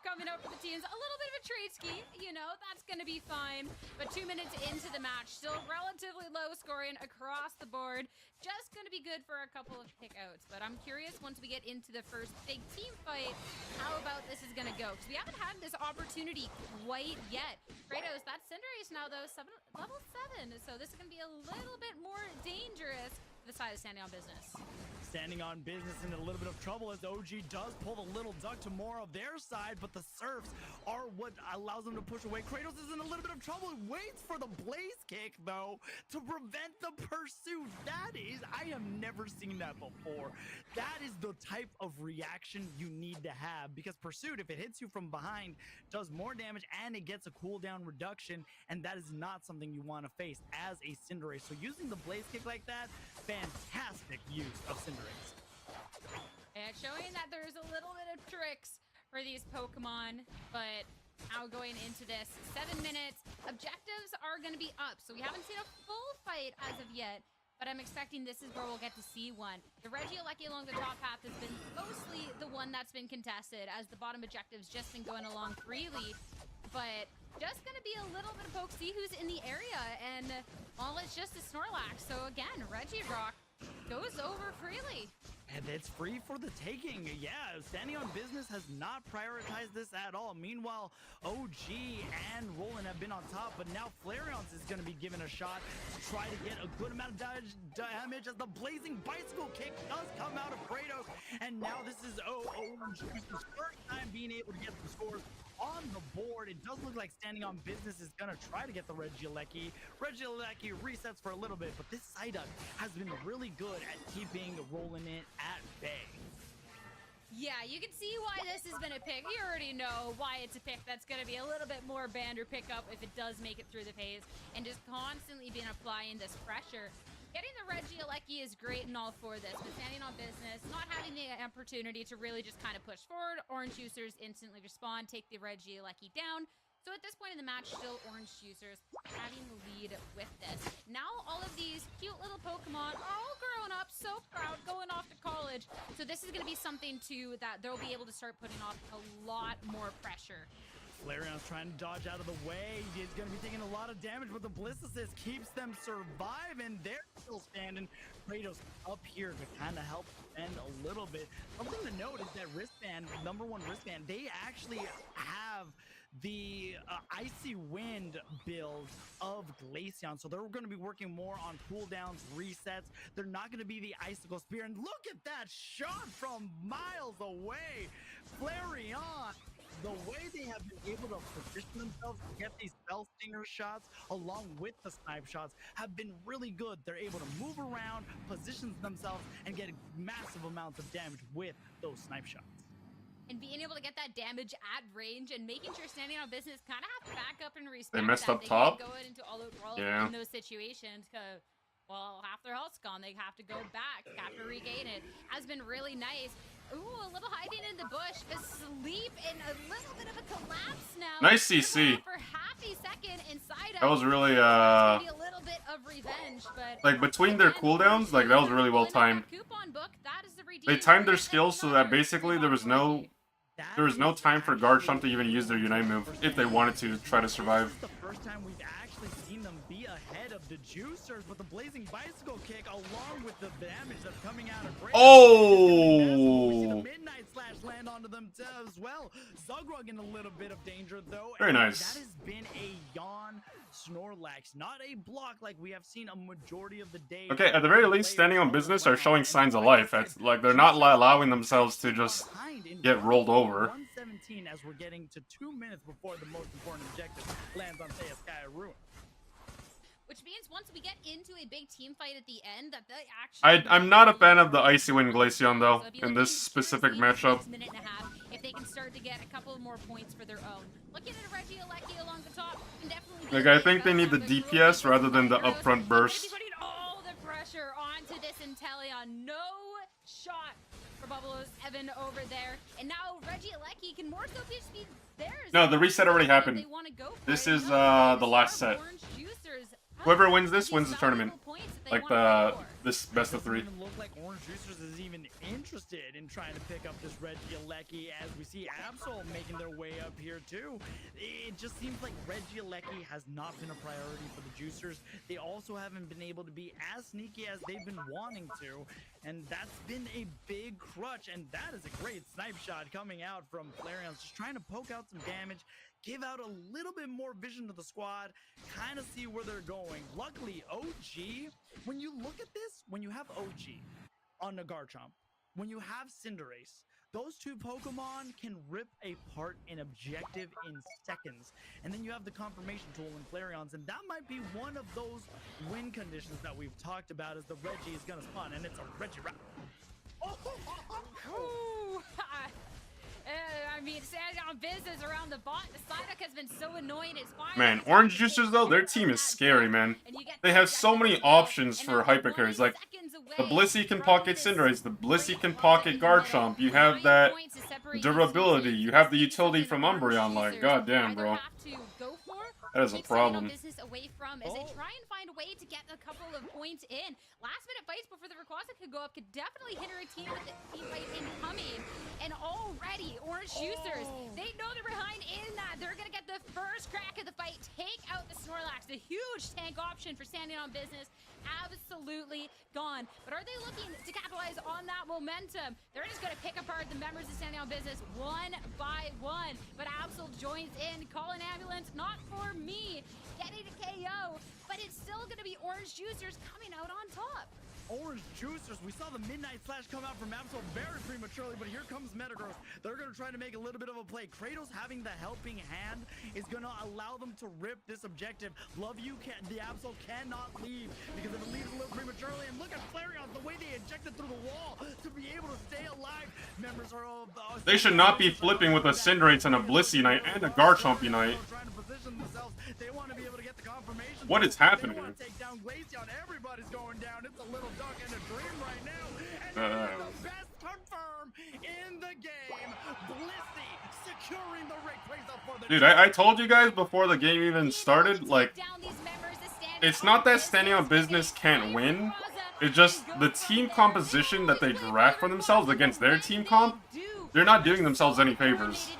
coming up for the teams. A little bit of a trade ski, you know, that's going to be fine. But 2 minutes into the match, still relatively low scoring across the board. Just going to be good for a couple of pickouts. But I'm curious, once we get into the first big team fight, how about this is going to go? Because we haven't had this opportunity quite yet. Kratos, that's Cinderace now, though, level 7. So this is going to be a little bit more dangerous for the side of Standing on Business. Standing on Business in a little bit of trouble as OG does pull the little duck to more of their side, but the Surfs are what allows them to push away. Kratos is in a little bit of trouble. He waits for the Blaze Kick, though, to prevent the pursuit. That is, I have never seen that before. That is the type of reaction you need to have, because Pursuit, if it hits you from behind, does more damage and it gets a cooldown reduction, and that is not something you want to face as a Cinderace. So using the Blaze Kick like that, fantastic use of Cinderace. And showing that there's a little bit of tricks for these Pokemon, but now going into this 7 minutes, objectives are going to be up. So we haven't seen a full fight as of yet, but I'm expecting this is where we'll get to see one. The Regieleki along the top path has been mostly the one that's been contested, as the bottom objectives just been going along freely. But just going to be a little bit of poke, see who's in the area, and well, it's just a Snorlax. So again, Regirock goes over freely. And it's free for the taking. Yeah, Standing on Business has not prioritized this at all. Meanwhile, OG and Roland have been on top, but now Flareon's is going to be given a shot to try to get a good amount of damage as the Blazing Bicycle Kick does come out of Kratos. And now this is OG's first time being able to get the scores on the board. It does look like Standing on Business is going to try to get the Regieleki. Regieleki resets for a little bit, but this Psyduck has been really good at keeping Roland in at bay. Yeah, you can see why this has been a pick. You already know why it's a pick that's going to be a little bit more Bander pickup if it does make it through the phase, and just constantly been applying this pressure. Getting the Regieleki is great and all for this, but Standing on Business, not having the opportunity to really just kind of push forward. Orange Juicers instantly respond, take the Regieleki down. So at this point in the match, still Orange Juicers having the lead with this. Now all of these cute little Pokemon are all grown up, so proud, going off to college. So this is going to be something, too, that they'll be able to start putting off a lot more pressure. Flareon's trying to dodge out of the way. He's going to be taking a lot of damage, but the Bliss Assist keeps them surviving. They're still standing. Kratos up here to kind of help defend a little bit. Something to note is that wristband, number 1 wristband, they actually have the Icy Wind build of Glaceon. So they're going to be working more on cooldowns, resets. They're not going to be the Icicle Spear. And look at that shot from miles away. Flareon the way they have been able to position themselves to get these Spell Stinger shots along with the snipe shots have been really good. They're able to move around, position themselves, and get massive amounts of damage with those snipe shots. And being able to get that damage at range and making sure Standing on Business kind of have to back up and respect They messed that. up They top. can't go into all-out brawl Yeah. in those situations because, well, half their health's gone. They have to go back, have to regain it. Has been really nice. Ooh, a little hiding in the bush, asleep, and a little bit of a collapse now. Nice CC. For half a second inside That was really a little bit of revenge, but like between their cooldowns, like that was really well timed. They timed their skills so that basically there was no time for Garchomp to even use their Unite move if they wanted to try to survive. This is the first time we've actually seen them be ahead of the Juicers with the Blazing Bicycle kick along with the damage that's coming out of Great. Oh! Midnight Slash land onto them as well. Zugrug in a little bit of danger though. Very nice. That has been a yawn Snorlax, not a block like we have seen a majority of the day. Okay, at the very least, Standing on Business are showing signs of life. It's like they're not allowing themselves to just get rolled over. 117 as we're getting to 2 minutes before the most important objective lands on Thea Sky Ruin. Which means once we get into a big team fight at the end, that they actually... I'm not a fan of the Icy Wind Glaceon though, in this specific matchup. Minute and a half, if they can start to get a couple of more points for their own. Looking at Regieleki along the top, can definitely... Like, I think they need the DPS rather than the upfront burst. Putting all the pressure onto this Inteleon. No shot for Bubble's Evan over there. And now Regieleki can more so just be theirs. No, the reset already happened. This is the last set. Whoever wins this wins the tournament. Like this best of 3. It doesn't look like Orange Juicers is even interested in trying to pick up this Regieleki as we see Absol making their way up here too. It just seems like Regieleki has not been a priority for the Juicers. They also haven't been able to be as sneaky as they've been wanting to, and that's been a big crutch, and that is a great snipe shot coming out from Flareon, just trying to poke out some damage, give out a little bit more vision to the squad, kind of see where they're going. Luckily, OG, when you look at this, when you have OG on the Garchomp, when you have Cinderace, those two Pokemon can rip apart an objective in seconds. And then you have the confirmation tool in Flareons, and that might be one of those win conditions that we've talked about as the Reggie is going to spawn, and it's a Regirock. Ooh, I mean, standing on business around the bot. The Psyduck has been so annoying. It's fine. Man, Orange Juicers though, their team is scary, man. They have so many options for hyper carries. Like, the Blissey can pocket Cinderace, the Blissey can pocket Garchomp. You have that durability. You have the utility from Umbreon. Like, goddamn, bro. That is a problem. Away from as they try and find a way to get a couple of points in. Last minute fights before the Rayquaza could go up could definitely hinder a team with the team fight incoming. And already, Orange Juicers, they know they're behind in that. They're going to get the first crack of the fight, take out the Snorlax. The huge tank option for Standing on Business. Absolutely gone. But are they looking to capitalize on that momentum? They're just going to pick apart the members of Standing on Business one by one. But Absol joins in, call an ambulance, not for me. Getting a KO, but it's still going to be Orange Juicers coming out on top. Orange Juicers, we saw the Midnight Slash come out from Absol very prematurely, but here comes Metagross. They're going to try to make a little bit of a play. Kratos having the helping hand is going to allow them to rip this objective. Love you, the Absol cannot leave because if it leaves a little prematurely, and look at Flareon, the way they ejected through the wall to be able to stay alive. Members are of the... They should not be flipping with a Cinderace and a Bliss Unite and a Garchomp Unite. They want to be able to get the confirmation. What is happening? They want to take down Glaceon. Everybody's going down. It's a little duck in a dream right now. And the best confirm in the game. Blissey securing the Rayquaza for the... Dude, I told you guys before the game even started, like, it's not that Standing on Business can't win. It's just the team composition that they draft for themselves against their team comp, they're not doing themselves any favors.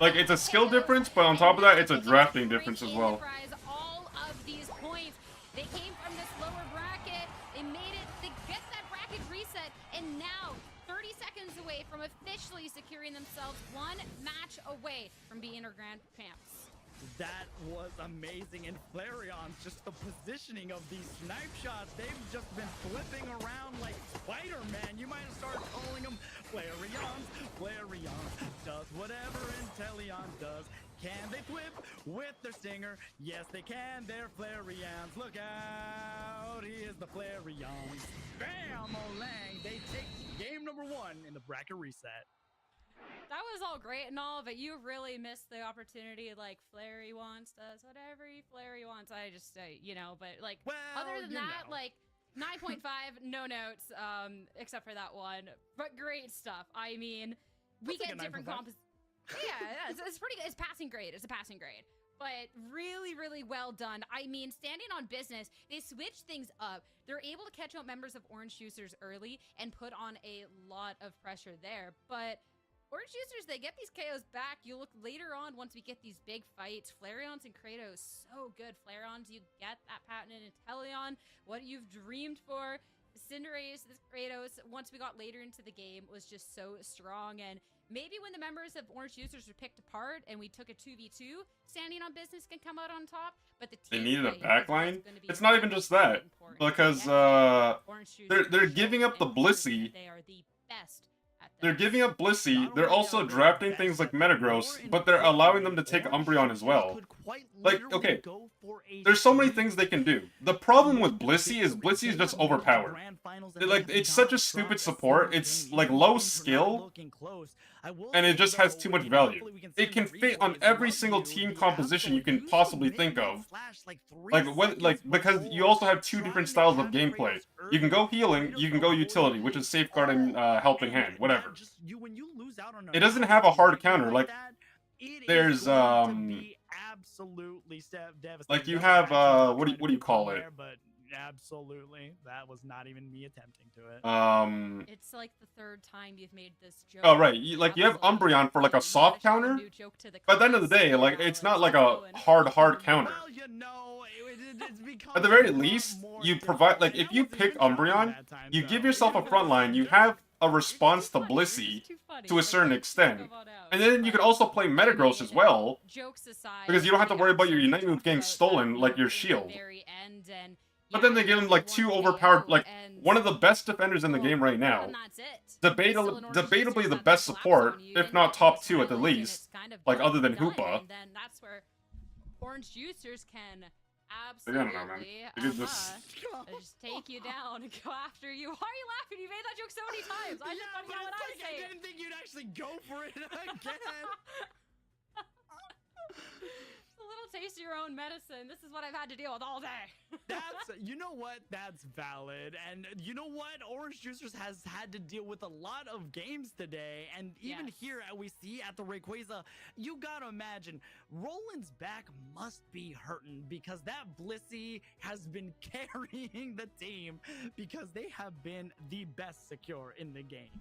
Like, it's a skill difference, but on top of that, it's a drafting difference as well. All of these points, they came from this lower bracket. They made it, they get that bracket reset, and now 30 seconds away from officially securing themselves one match away from being our grand champs. That was amazing. And Flareon's just the positioning of these snipe shots. They've just been flipping around like Spider-Man. You might have started calling them Flareons. Flareons does whatever Inteleon does. Can they flip with their stinger? Yes, they can. They're Flareons. Look out. He is the Flareons. Bam! Olang. They take game number 1 in the bracket reset. That was all great and all, but you really missed the opportunity. Like Flary wants does whatever Flary wants. I just you know, but like Well, other than you that, know. like 9.5, no notes, except for that one. But great stuff. I mean, we That's like get a different 9.5. comps. Yeah, it's pretty good. It's passing grade. It's a passing grade. But really, really well done. I mean, standing on business, they switched things up. They're able to catch out members of Orange Juicers early and put on a lot of pressure there. But Orange Juicers, they get these KOs back. You look later on once we get these big fights. Flareons and Kratos, so good. Flareons, you get that patent in Inteleon, what you've dreamed for. Cinderace, this Kratos, once we got later into the game, was just so strong. And maybe when the members of Orange Juicers were picked apart and we took a 2v2, standing on business can come out on top. But the They team needed a play is backline. what's gonna be It's not even just that, important. because Orange Juicers they're have giving shown up the and proven Blissey. that they are the best at They're this. giving up Blissey. Not They're only also are they drafting the things like best, Metagross, more but they're allowing them to importantly, take Orange Umbreon as Juicers well. could quite Like, literally okay, go for a there's so many sweep. things they can do. The problem with Blissey is Blissey is just overpowered. Like, it's such a stupid support. It's like low skill, and it just has too much value. It can fit on every single team composition you can possibly think of. Because you also have 2 different styles of gameplay. You can go healing, you can go utility, which is safeguarding, helping hand, whatever. It doesn't have a hard counter. Like, there's like you have what do you call it? But absolutely, that was not even me attempting to it. It's like the 3rd time you've made this joke. Oh right, you have Umbreon for like a soft counter. But at the end of the day, like it's not like a hard counter. Well, you know, it's become At the very more least, and more you important. provide, like, And if I you wasn't pick even trying Umbreon, that time, you though. give yourself a front line, you have a response to Blissey to a certain extent. And then you can also play Metagross as well, Jokes aside, because you don't have to worry about your Unite Move getting stolen like your shield. But then they give him like 2 overpowered, like one of the best defenders in the game right now. Debatably the best support, if not top 2 at the least, like other than Hoopa. And then that's where Orange Juicers can I absolutely don't know, man. It is just... just take you down and go after you. Why are you laughing? You made that joke so many times. I just Yeah, want to but know what I it's like say. I didn't think you'd actually go for it again. Just a little taste of your own medicine. This is what I've had to deal with all day. You know what? That's valid. And you know what? Orange Juicers has had to deal with a lot of games today. And even Yes. here, we see at the Rayquaza, you gotta imagine, Roland's back must be hurting because that Blissey has been carrying the team because they have been the best secure in the game.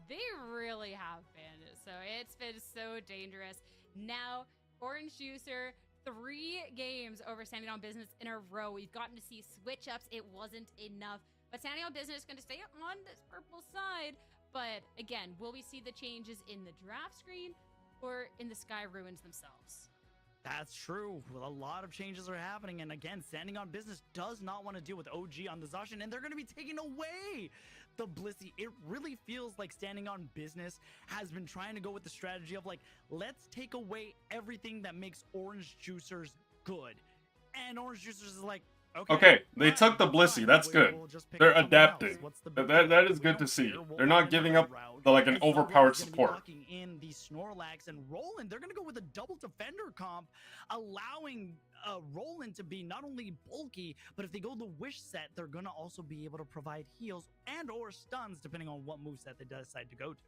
They really have been. So it's been so dangerous. Now, Orange Juicer, 3 games over standing on business in a row. We've gotten to see switch ups. It wasn't enough. But standing on business is going to stay on this purple side. But again, will we see the changes in the draft screen or in the Sky Ruins themselves? That's true. Well, a lot of changes are happening, and again, standing on business does not want to deal with OG on the Zacian, and they're going to be taking away the Blissey. It really feels like standing on business has been trying to go with the strategy of like, let's take away everything that makes Orange Juicers good. And Orange Juicers is like, Okay, they fine, took the Blissey, fine, that's good. we'll just pick They're up someone else. adapting. What's the big That deal? is We good to don't see. care. We'll They're not find giving another up route. like an And so overpowered Roland's gonna be support. locking in the Snorlax and Roland. They're going to go with a double defender comp, allowing Roland to be not only bulky, but if they go the Wish set, they're going to also be able to provide heals and or stuns depending on what moveset they decide to go to.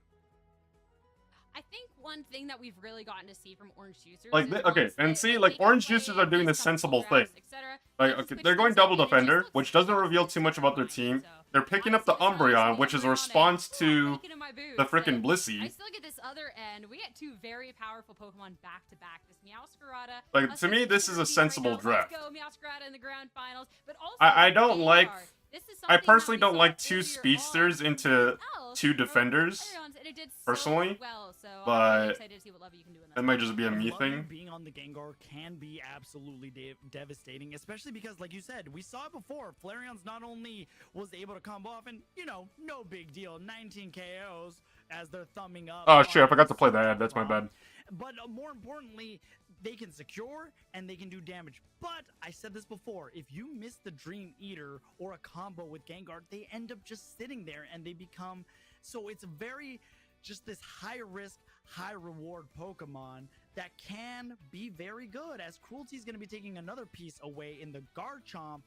I think one thing that we've really gotten to see from Orange Juicers Like, is okay, once and they- see, they like, can Orange play Juicers are doing the these couple sensible drafts, thing. etc. Like, They can okay, switch they're going things up, double and it just defender, looks which doesn't so reveal too much about their team. so. They're picking up the Honestly, Umbreon, which is a Umbreon response is to breaking in my boots, the frickin' and Blissey. I still get this other end. We get 2 very powerful Pokemon back to back. This Meowscarada. Like, us to me, with this is a Kirby sensible right now. draft. Let's go Meowscarada in the grand finals. But also I don't like- Gengar. This is I something personally that we don't saw like 2 earlier speedsters on into with Elf 2 from defenders, Arians, and it did so personally, well. So I'm but- really excited to see what Levy can do in that. That might just be a me Love thing. being on the Gengar can be absolutely devastating, especially because, like you said, we saw it before. Flareon's not only was able to combo off, and you know, no big deal, 19 KOs as they're thumbing up. Oh shit, I forgot to play that ad. That's my bad. But more importantly, they can secure and they can do damage. But I said this before, if you miss the Dream Eater or a combo with Gengar, they end up just sitting there and they become, so it's very just this high risk, high reward Pokemon that can be very good, as Cruelty is going to be taking another piece away in the Garchomp.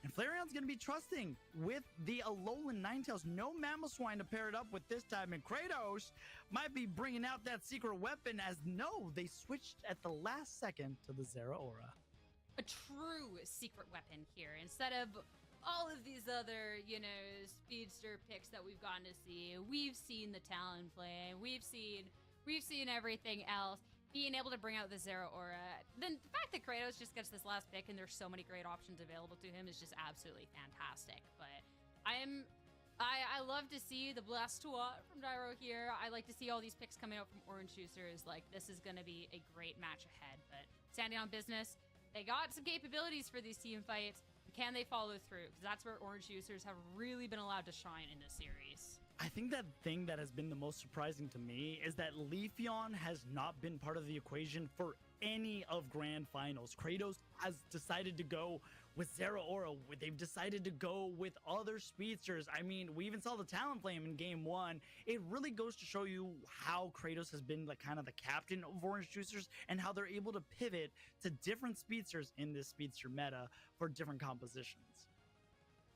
And Flareon's going to be trusting with the Alolan Ninetales. No Mamoswine to pair it up with this time. And Kratos might be bringing out that secret weapon, as no, they switched at the last second to the Zeraora. A true secret weapon here. Instead of all of these other, you know, speedster picks that we've gotten to see. We've seen the Talonflame. We've seen everything else. Being able to bring out the Zeraora, then the fact that Kratos just gets this last pick and there's so many great options available to him is just absolutely fantastic. But I love to see the Blastoise from Dyro here. I like to see all these picks coming out from Orange Juicers. Like, this is going to be a great match ahead. But standing on business, they got some capabilities for these team fights. Can they follow through? Because that's where Orange Juicers have really been allowed to shine in this series. I think that thing that has been the most surprising to me is that Leafeon has not been part of the equation for any of Grand Finals. Kratos has decided to go with Zeraora. They've decided to go with other speedsters. I mean, we even saw the Talonflame in Game 1. It really goes to show you how Kratos has been like kind of the captain of Orange Juicers and how they're able to pivot to different speedsters in this speedster meta for different compositions.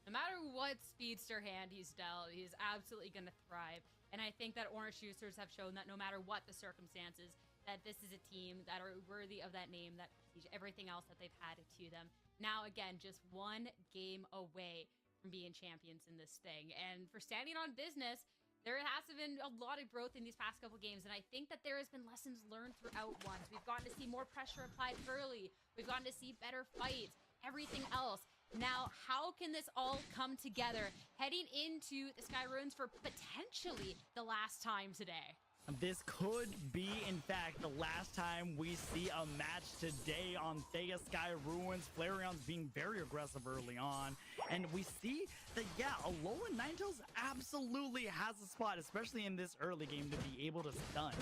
No matter what speedster hand he's dealt, he's absolutely going to thrive. And I think that Orange Juicers have shown that no matter what the circumstances, that this is a team that are worthy of that name, that prestige, everything else that they've had to them. Now, again, just one game away from being champions in this thing. And for standing on business, there has been a lot of growth in these past couple games, and I think that there has been lessons learned throughout ones. We've gotten to see more pressure applied early. We've gotten to see better fights, everything else. Now, how can this all come together heading into the Sky Ruins for potentially the last time today? This could be, in fact, the last time we see a match today on Thea Sky Ruins. Flareon's being very aggressive early on. And we see that, yeah, Alolan Ninetales absolutely has a spot, especially in this early game, to be able to stun.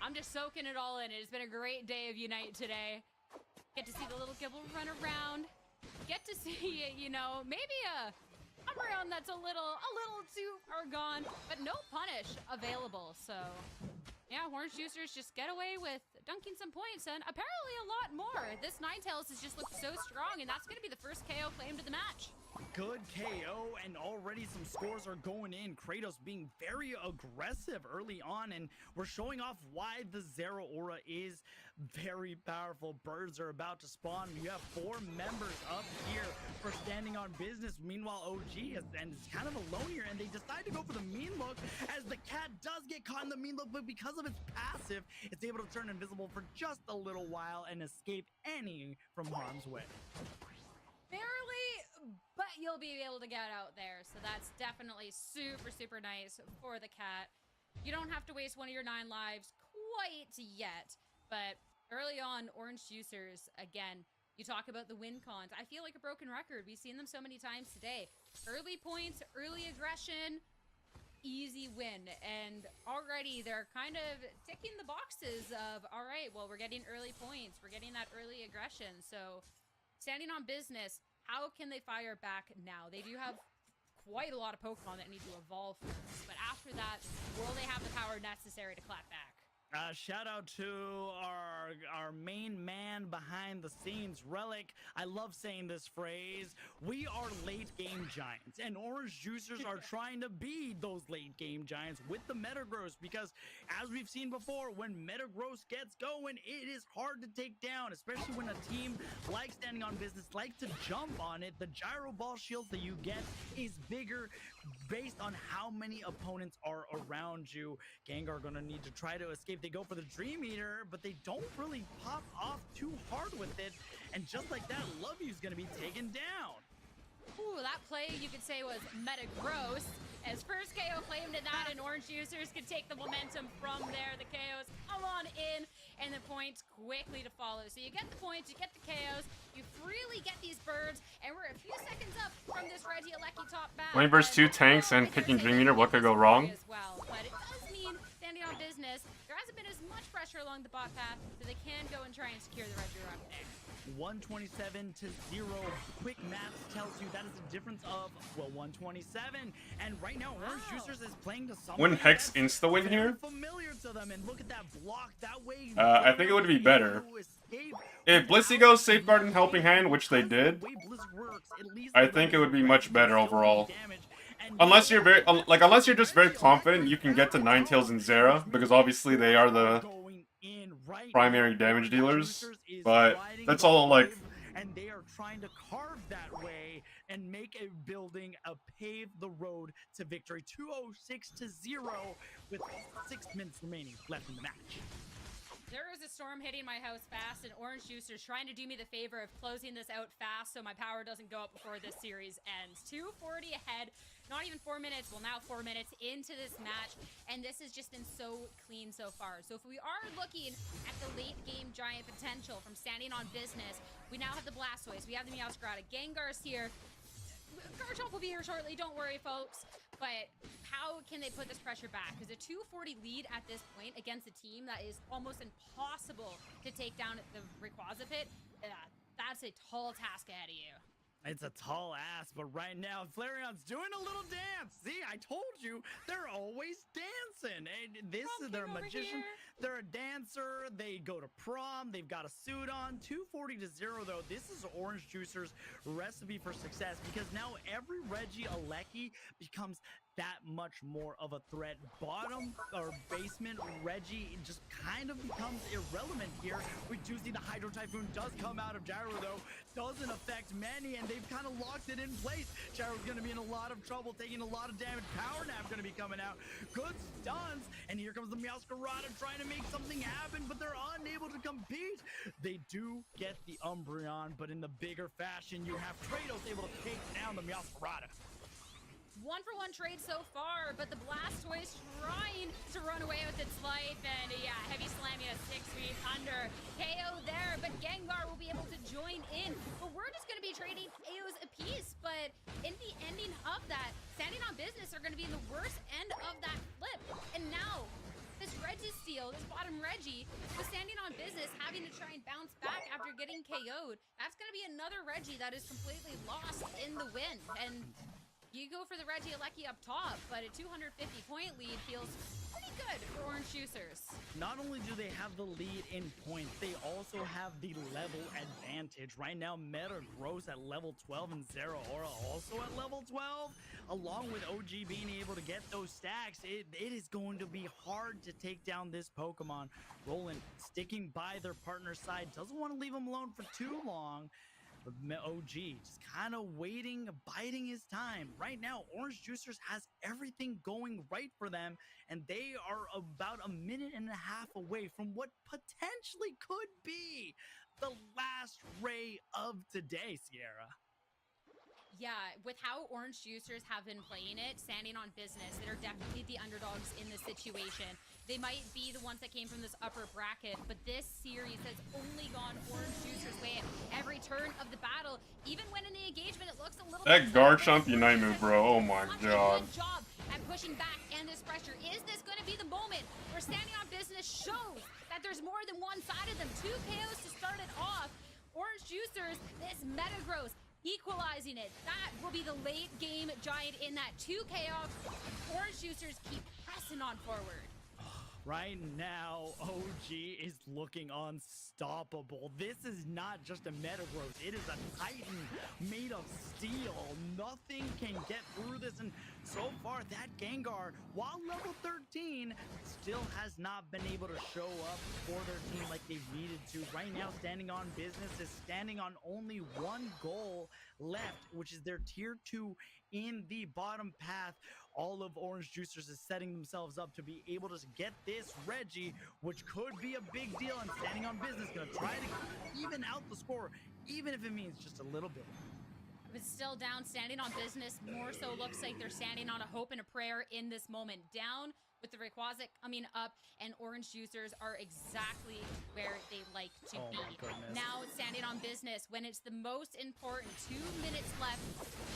I'm just soaking it all in. It's been a great day of Unite today. Get to see the little Gible run around. Get to see, you know, maybe a Umbreon that's a little too far gone, but no punish available. So, yeah, Orange Juicers just get away with dunking some points, and apparently a lot more. This Ninetales has just looked so strong, and that's going to be the first KO claim to the match. Good KO, and already some scores are going in. Kratos being very aggressive early on, and we're showing off why the Zeraora is very powerful. Birds are about to spawn. You have 4 members up here for standing on business. Meanwhile, OG is kind of alone here, and they decide to go for the mean look, as the cat does get caught in the mean look, but because of its passive, it's able to turn invisible for just a little while and escape any from harm's way. Barely, but you'll be able to get out there. So that's definitely super, super nice for the cat. You don't have to waste one of your 9 lives quite yet. But early on, Orange Juicers, again, you talk about the win cons. I feel like a broken record. We've seen them so many times today. Early points, early aggression, easy win. And already they're kind of ticking the boxes of, all right, well, we're getting early points. We're getting that early aggression. So standing on business, how can they fire back now? They do have quite a lot of Pokemon that need to evolve first, but after that, will they have the power necessary to clap back? Shout out to our main man behind the scenes, Relic. I love saying this phrase. We are late game giants, and Orange Juicers are trying to be those late game giants with the Metagross, because as we've seen before, when Metagross gets going, it is hard to take down, especially when a team like Standing on Business likes to jump on it. The Gyro Ball shields that you get is bigger based on how many opponents are around you. Gengar are going to need to try to escape. They go for the Dream Eater, but they don't really pop off too hard with it. And just like that, Lovey's going to be taken down. Ooh, that play you could say was meta gross. As first KO claimed in that, and Orange Juicers could take the momentum from there. The KOs come on in, and the points quickly to follow. So you get the points, you get the KOs, you freely get these birds, and we're a few seconds up from this Reggie Alecki top back. 20 versus 2 tanks and picking Dream Eater, what could go wrong? As well. But it does mean standing on business. There hasn't been as much pressure along the bot path, so they can go and try and secure the Reggie Rock there. 127 to 0. Quick maths tells you that is a difference of, well, 127. And right now, Orange Juicers is playing to something Wouldn't Hex that's insta win here? familiar to them. And look at that block. That way, I think it would be better if Blissey goes Safeguard Helping Hand, which they did. I think it would be much better overall. Unless you're very, unless you're just very confident you can get to Ninetales and Zera, because obviously they are the primary damage dealers, but that's all like. And they are trying to carve that way and make a building, pave the road to victory. 206 to 0 with 6 minutes remaining left in the match. There is a storm hitting my house fast, and Orange Juicers trying to do me the favor of closing this out fast so my power doesn't go up before this series ends. 240 ahead, not even 4 minutes, well now 4 minutes into this match, and this has just been so clean so far. So if we are looking at the late game giant potential from standing on business, we now have the Blastoise, we have the Meowscarada, Gengar's here, Garchomp will be here shortly, don't worry folks. But how can they put this pressure back? Because a 240 lead at this point against a team that is almost impossible to take down at the Rayquaza pit, that's a tall task ahead of you. It's a tall ass, but right now, Flareon's doing a little dance. See, I told you, they're always dancing. And this is their magician. They're a dancer. They go to prom. They've got a suit on. 240 to 0, though. This is Orange Juicers' recipe for success because now every Reggie Alecki becomes that much more of a threat. Bottom or basement Reggie just kind of becomes irrelevant here. We do see the Hydro Typhoon does come out of Gyro, though. Doesn't affect many, and they've kind of locked it in place. Gyro's going to be in a lot of trouble, taking a lot of damage. Power Nap going to be coming out. Good stuns, and here comes the Meowscarada trying to make something happen, but they're unable to compete. They do get the Umbreon, but in the bigger fashion, you have Kratos able to take down the Meowscarada. 1-for-1 trade so far, but the Blastoise trying to run away with its life, and yeah, heavy slamming at 6 feet under. KO there, but Gengar will be able to join in. But we're just going to be trading KOs apiece, but in the ending of that, standing on business are going to be in the worst end of that flip. And now, this Registeel, this bottom Reggie, was standing on business, having to try and bounce back after getting KO'd. That's going to be another Reggie that is completely lost in the wind. And you go for the Reggie Alecki up top, but a 250-point lead feels pretty good for Orange Juicers. Not only do they have the lead in points, they also have the level advantage. Right now, Metagross at level 12 and Zeraora also at level 12. Along with OG being able to get those stacks, it is going to be hard to take down this Pokemon. Roland sticking by their partner's side, doesn't want to leave him alone for too long. But OG just kind of waiting, biding his time. Right now, Orange Juicers has everything going right for them, and they are about a minute and a half away from what potentially could be the last ray of today, Sierra. Yeah, with how Orange Juicers have been playing it, standing on business, they're definitely the underdogs in this situation. They might be the ones that came from this upper bracket, but this series has only gone Orange Juicers' way at every turn of the battle. Even when in the engagement, it looks a little that Garchomp Unite move, bro. Oh my god. Good job at pushing back and this pressure. Is this going to be the moment where standing on business shows that there's more than one side of them? 2 KOs to start it off. Orange Juicers, this Metagross, equalizing it. That will be the late game giant in that 2 KO. Orange Juicers keep pressing on forward. Right now, OG is looking unstoppable. This is not just a Metagross. It is a Titan made of steel. Nothing can get through this. And so far, that Gengar, while level 13, still has not been able to show up for their team like they've needed to. Right now, standing on business is standing on only one goal left, which is their tier 2 in the bottom path. All of Orange Juicers is setting themselves up to be able to get this Reggie, which could be a big deal, and standing on business, gonna try to even out the score, even if it means just a little bit. but still down, standing on business. More so looks like they're standing on a hope and a prayer in this moment. Down with the Rayquaza coming up, and Orange Juicers are exactly where they like to be. Now it's standing on business when it's the most important. 2 minutes left.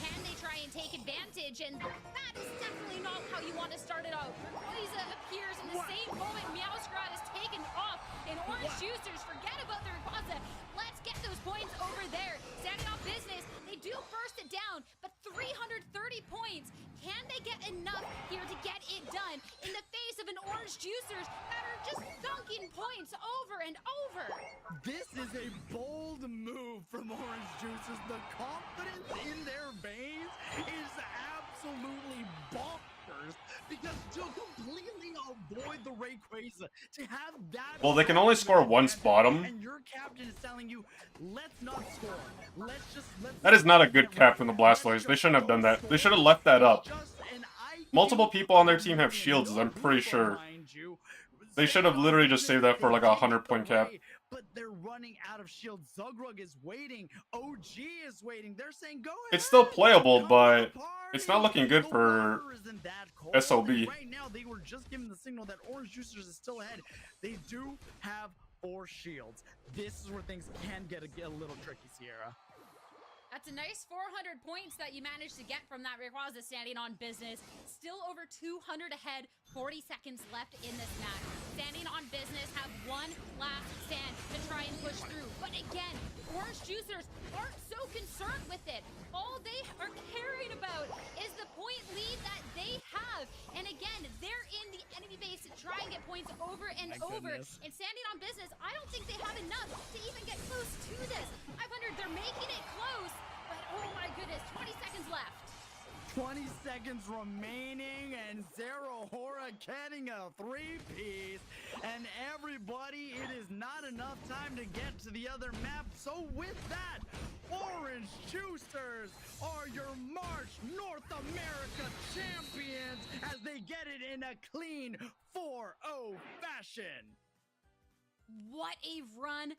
Can they try and take advantage? And that is definitely not how you want to start it out. Rayquaza appears in the same moment. Meowscarada is taken off, and Orange Juicers forget about the Rayquaza. Let's get those points over there. Standing on business, they do burst it down, but 330 points. Can they get enough here to get it done in the face of an Orange Juicers that are just dunking points over and over? This is a bold move from Orange Juicers. The confidence in their veins is absolutely bonkers, because to completely avoid the Rayquaza, to have that... Well, they can only score once bottom. And your captain is telling you, let's not score. That is not a good cap from the Blastoise. They shouldn't have done that. They should have left that up. Multiple people on their team have shields, I'm pretty sure. They should have literally just saved that for like a 100-point cap. But they're running out of shields. Zugrug is waiting. OG is waiting. They're saying, go ahead. It's still playable, but it's not looking good for SOB. Right now, they were just given the signal that Orange Juicers is still ahead. They do have 4 shields. This is where things can get a little tricky, Sierra. That's a nice 400 points that you managed to get from that Rayquaza standing on business. Still over 200 ahead, 40 seconds left in this match. Standing on business, have one last stand to try and push through. But again, Orange Juicers aren't so concerned with it. All they are caring about is the point lead that they have. And again, they're in the enemy base to try and get points over and over. And standing on business, I don't think they have enough to even get close to this. 500, they're making it close. But oh my goodness, 20 seconds left. 20 seconds remaining, and Zero Hora getting a 3-piece. And everybody, it is not enough time to get to the other map. So with that, Orange Juicers are your March North America champions as they get it in a clean 4-0 fashion. What a run.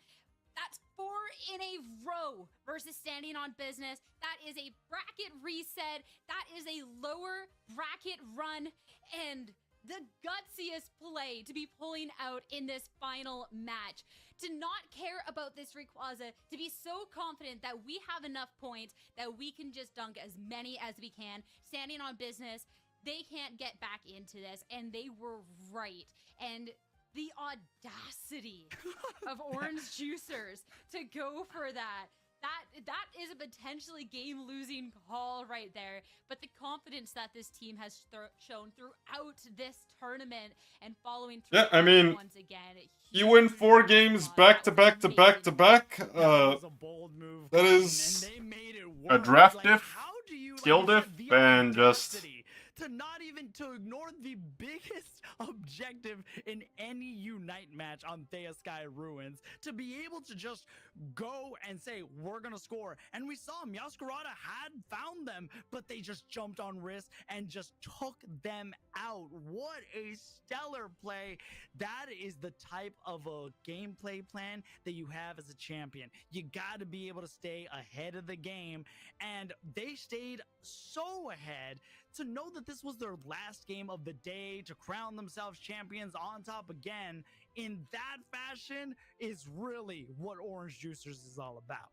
That's 4 in a row versus standing on business. That is a bracket reset. That is a lower bracket run. And the gutsiest play to be pulling out in this final match. To not care about this Rayquaza, to be so confident that we have enough points that we can just dunk as many as we can. Standing on business, they can't get back into this, and they were right. And the audacity of Orange Juicers to go for that. That is a potentially game-losing call right there. But the confidence that this team has shown throughout this tournament and following through once again. You win 4 games back to back to back to back. That is a draft diff, skill diff, and just... to ignore the biggest objective in any Unite match on Thea Sky Ruins, to be able to just go and say, we're gonna score. And we saw Meowscarada had found them, but they just jumped on risk and just took them out. What a stellar play. That is the type of a gameplay plan that you have as a champion. You gotta be able to stay ahead of the game, and they stayed so ahead to know that this was their last game of the day, to crown themselves champions on top again in that fashion is really what Orange Juicers is all about.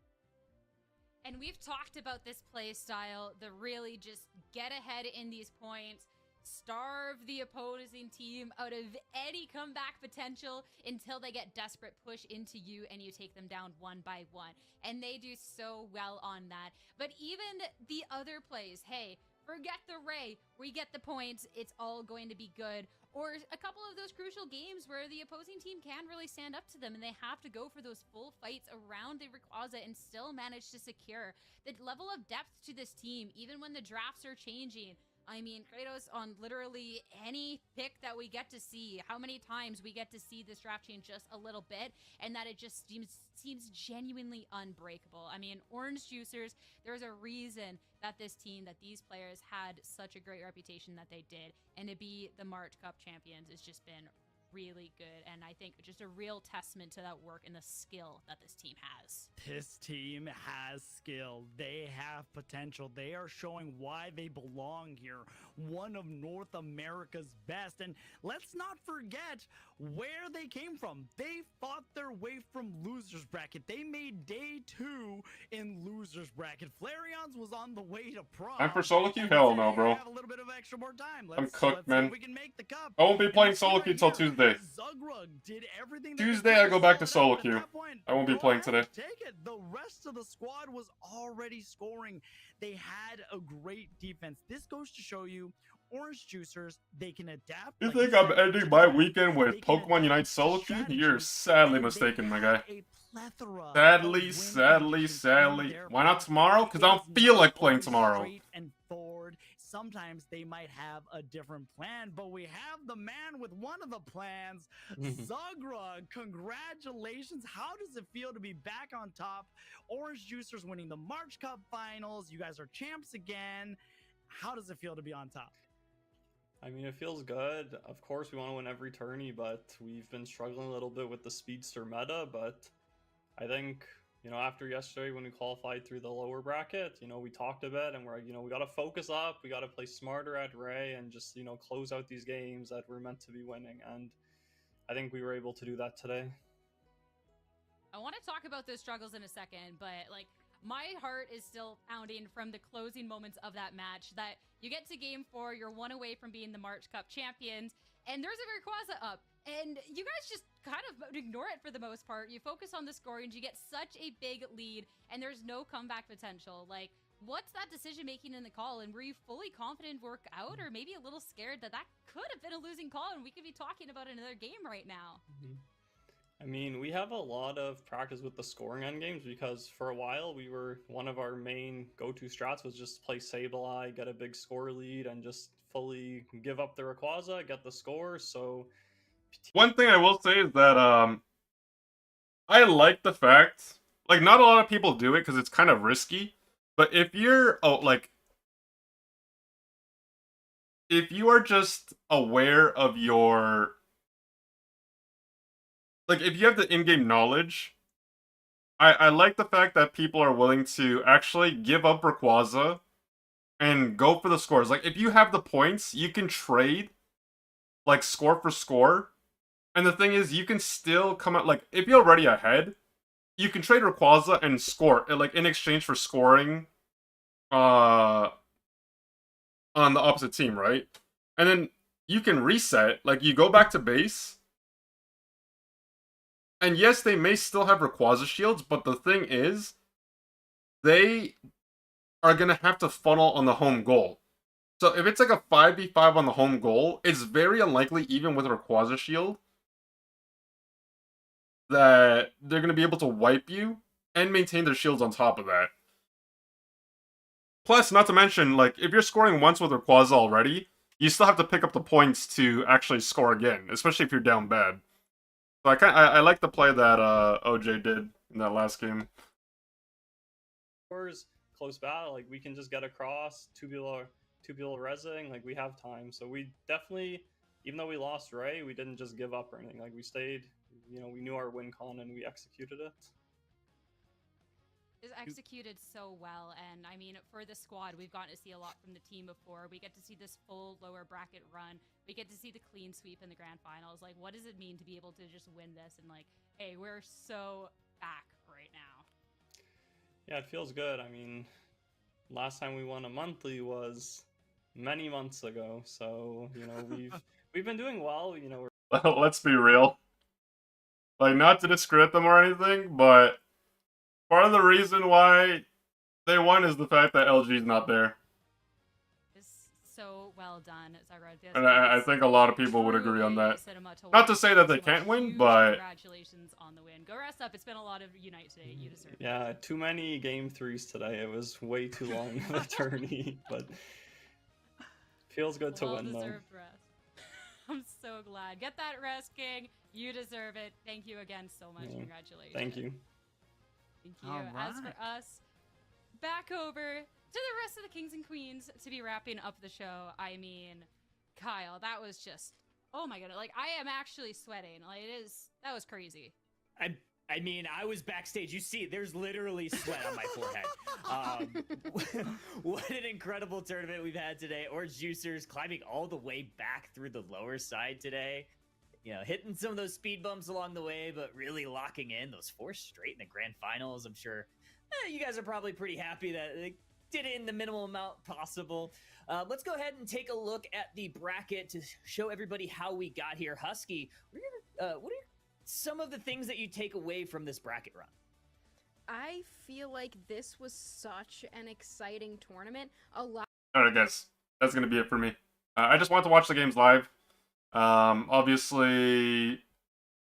And we've talked about this play style, the really just get ahead in these points, starve the opposing team out of any comeback potential until they get desperate, push into you, and you take them down one by one. And they do so well on that. But even the other plays, hey, forget the Ray, we get the points, it's all going to be good. Or a couple of those crucial games where the opposing team can really stand up to them and they have to go for those full fights around the Rayquaza and still manage to secure the level of depth to this team, even when the drafts are changing. I mean, Kratos on literally any pick that we get to see, how many times we get to see this draft change just a little bit, and that it just seems genuinely unbreakable. I mean, Orange Juicers, there's a reason that this team, that these players had such a great reputation that they did, and to be the March Cup champions has just been really good, and I think just a real testament to that work and the skill that this team has. This team has skill. They have potential. They are showing why they belong here. One of North America's best. And let's not forget where they came from. They fought their way from losers bracket. They made day 2 in losers bracket. Flareon's was on the way to prom. I'm for solo queue? Hell no, bro. Have a little bit of extra more time. I'm cooked, man. We can make the cup. I won't be playing solo queue till Tuesday. Zugrug did everything Tuesday I go back to solo queue. I won't be playing today. Take it. The rest of the squad was already scoring. They had a great defense. This goes to show you, Orange Juicers, they can adapt. You think I'm ending my weekend with Pokemon Unite solo queue? You're sadly mistaken, my guy. Sadly. Why not tomorrow? Because I don't feel like playing tomorrow. Sometimes they might have a different plan, but we have the man with one of the plans, Zugrug. Congratulations. How does it feel to be back on top? Orange Juicers winning the March Cup finals. You guys are champs again. How does it feel to be on top? I mean, it feels good. Of course, we want to win every tourney, but we've been struggling a little bit with the speedster meta, but I think, you know, after yesterday when we qualified through the lower bracket, you know, we talked a bit and we're like, you know, we got to focus up, we got to play smarter at Ray and just, you know, close out these games that we're meant to be winning. And I think we were able to do that today. I want to talk about those struggles in a second, but like my heart is still pounding from the closing moments of that match that you get to game 4, you're 1 away from being the March Cup champions, and there's a Rayquaza up. And you guys just kind of ignore it for the most part. You focus on the scoring, you get such a big lead, and there's no comeback potential. Like, what's that decision making in the call? And were you fully confident work out, or maybe a little scared that that could have been a losing call and we could be talking about another game right now? I mean, we have a lot of practice with the scoring end games because for a while one of our main go-to strats was just play Sableye, get a big score lead, and just fully give up the Rayquaza, get the score. So one thing I will say is that I like the fact, like, not a lot of people do it because it's kind of risky, but if you're if you are just aware of your, like, if you have the in-game knowledge, I like the fact that people are willing to actually give up Rayquaza and go for the scores. Like, if you have the points, you can trade, like, score for score. And the thing is, you can still come out, like, if you're already ahead, you can trade Rayquaza and score, like, in exchange for scoring on the opposite team, right? And then you can reset, like, you go back to base. And yes, they may still have Rayquaza shields, but the thing is, they are going to have to funnel on the home goal. So if it's like a 5v5 on the home goal, it's very unlikely, even with Rayquaza shield, that they're going to be able to wipe you and maintain their shields on top of that. Plus, not to mention, like, if you're scoring once with Rayquaza already, you still have to pick up the points to actually score again, especially if you're down bad. So I like the play that OJ did in that last game. Scores, close battle, like, we can just get across, two people rezzing, like, we have time. So we definitely, even though we lost Ray, we didn't just give up or anything. Like, we stayed, you know, we knew our win con and we executed it. Is executed so well, and I mean, for the squad, we've gotten to see a lot from the team before. We get to see this full lower bracket run. We get to see the clean sweep in the grand finals. Like, what does it mean to be able to just win this? And like, hey, we're so back right now. Yeah, it feels good. I mean, last time we won a monthly was many months ago, so you know we've been doing well. You know, let's be real. Like, not to discredit them or anything, but part of the reason why they won is the fact that LG's not there. It's so well done, Zugrug. And I think a lot of people would agree on that. Not to say that they can't win, but congratulations on the win. Go rest up. It's been a lot of Unite today. You deserve it. Yeah, too many game 3s today. It was way too long of a tourney, but feels good to win though. Well-deserved rest. I'm so glad. Get that rest, King. You deserve it. Thank you again so much. Yeah. Congratulations. Thank you. Thank you. Right. As for us, back over to the rest of the kings and queens to be wrapping up the show. I mean, Kyle, that was just Oh my goodness! Like I am actually sweating. Like that was crazy. I mean, I was backstage. You see, there's literally sweat on my forehead. What an incredible tournament we've had today. Orange Juicers climbing all the way back through the lower side today. You know, hitting some of those speed bumps along the way, but really locking in those 4 straight in the grand finals. I'm sure you guys are probably pretty happy that they did it in the minimal amount possible. Let's go ahead and take a look at the bracket to show everybody how we got here. Husky, what are some of the things that you take away from this bracket run? I feel like this was such an exciting tournament. A lot. All right, guys, that's gonna be it for me. I just wanted to watch the games live. Obviously,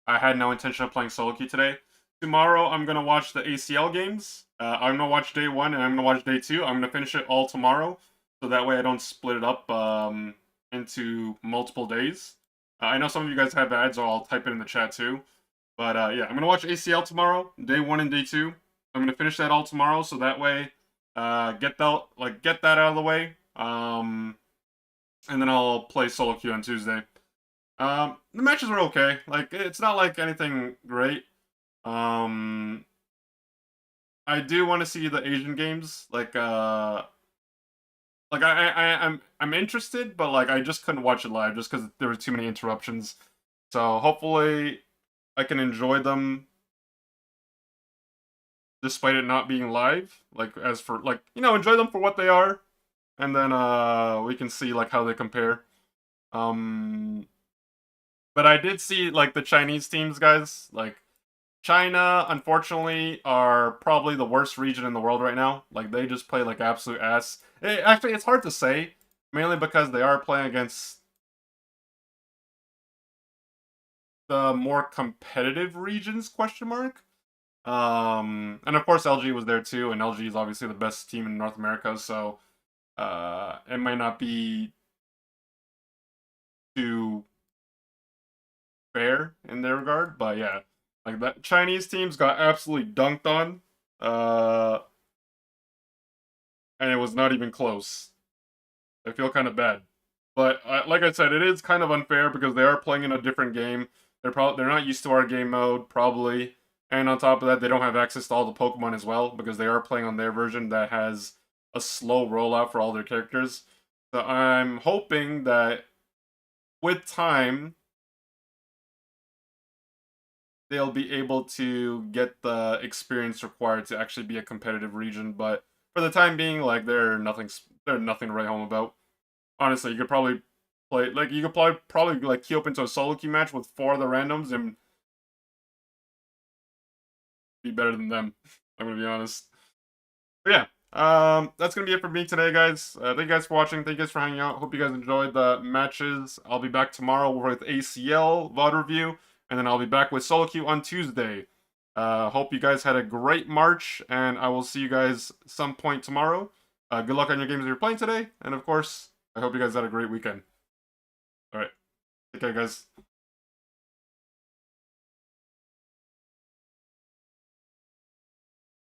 I had no intention of playing solo queue today. Tomorrow, I'm gonna watch the ACL games. I'm gonna watch day 1 and I'm gonna watch day 2. I'm gonna finish it all tomorrow, so that way I don't split it up into multiple days. I know some of you guys have ads, so I'll type it in the chat too. But yeah, I'm gonna watch ACL tomorrow, day 1 and day 2. I'm gonna finish that all tomorrow, so that way, get that out of the way. And then I'll play solo queue on Tuesday. The matches were okay. Like, it's not like anything great. I do want to see the Asian games. I'm interested, but like I just couldn't watch it live just because there were too many interruptions. So hopefully I can enjoy them despite it not being live. Enjoy them for what they are, and then we can see like how they compare. But I did see like the Chinese teams, guys. Like China, unfortunately, are probably the worst region in the world right now. Like they just play like absolute ass. Actually, it's hard to say, mainly because they are playing against the more competitive regions, question mark. And of course LG was there too, and LG is obviously the best team in North America, so it might not be too fair in their regard, but yeah. Like that Chinese teams got absolutely dunked on. And it was not even close. I feel kind of bad. But like I said, it is kind of unfair because they are playing in a different game. They're not used to our game mode, probably. And on top of that, they don't have access to all the Pokemon as well because they are playing on their version that has a slow rollout for all their characters. So I'm hoping that with time, they'll be able to get the experience required to actually be a competitive region. But for the time being, like they're nothing to write home about. Honestly, you could probably play probably queue up into a solo queue match with 4 of the randoms and be better than them. I'm gonna be honest. But yeah, that's gonna be it for me today, guys. Thank you guys for watching. Thank you guys for hanging out. Hope you guys enjoyed the matches. I'll be back tomorrow with ACL VOD review, and then I'll be back with solo queue on Tuesday. Hope you guys had a great March, and I will see you guys some point tomorrow. Good luck on your games that you're playing today, and of course, I hope you guys had a great weekend. Alright, take care, guys.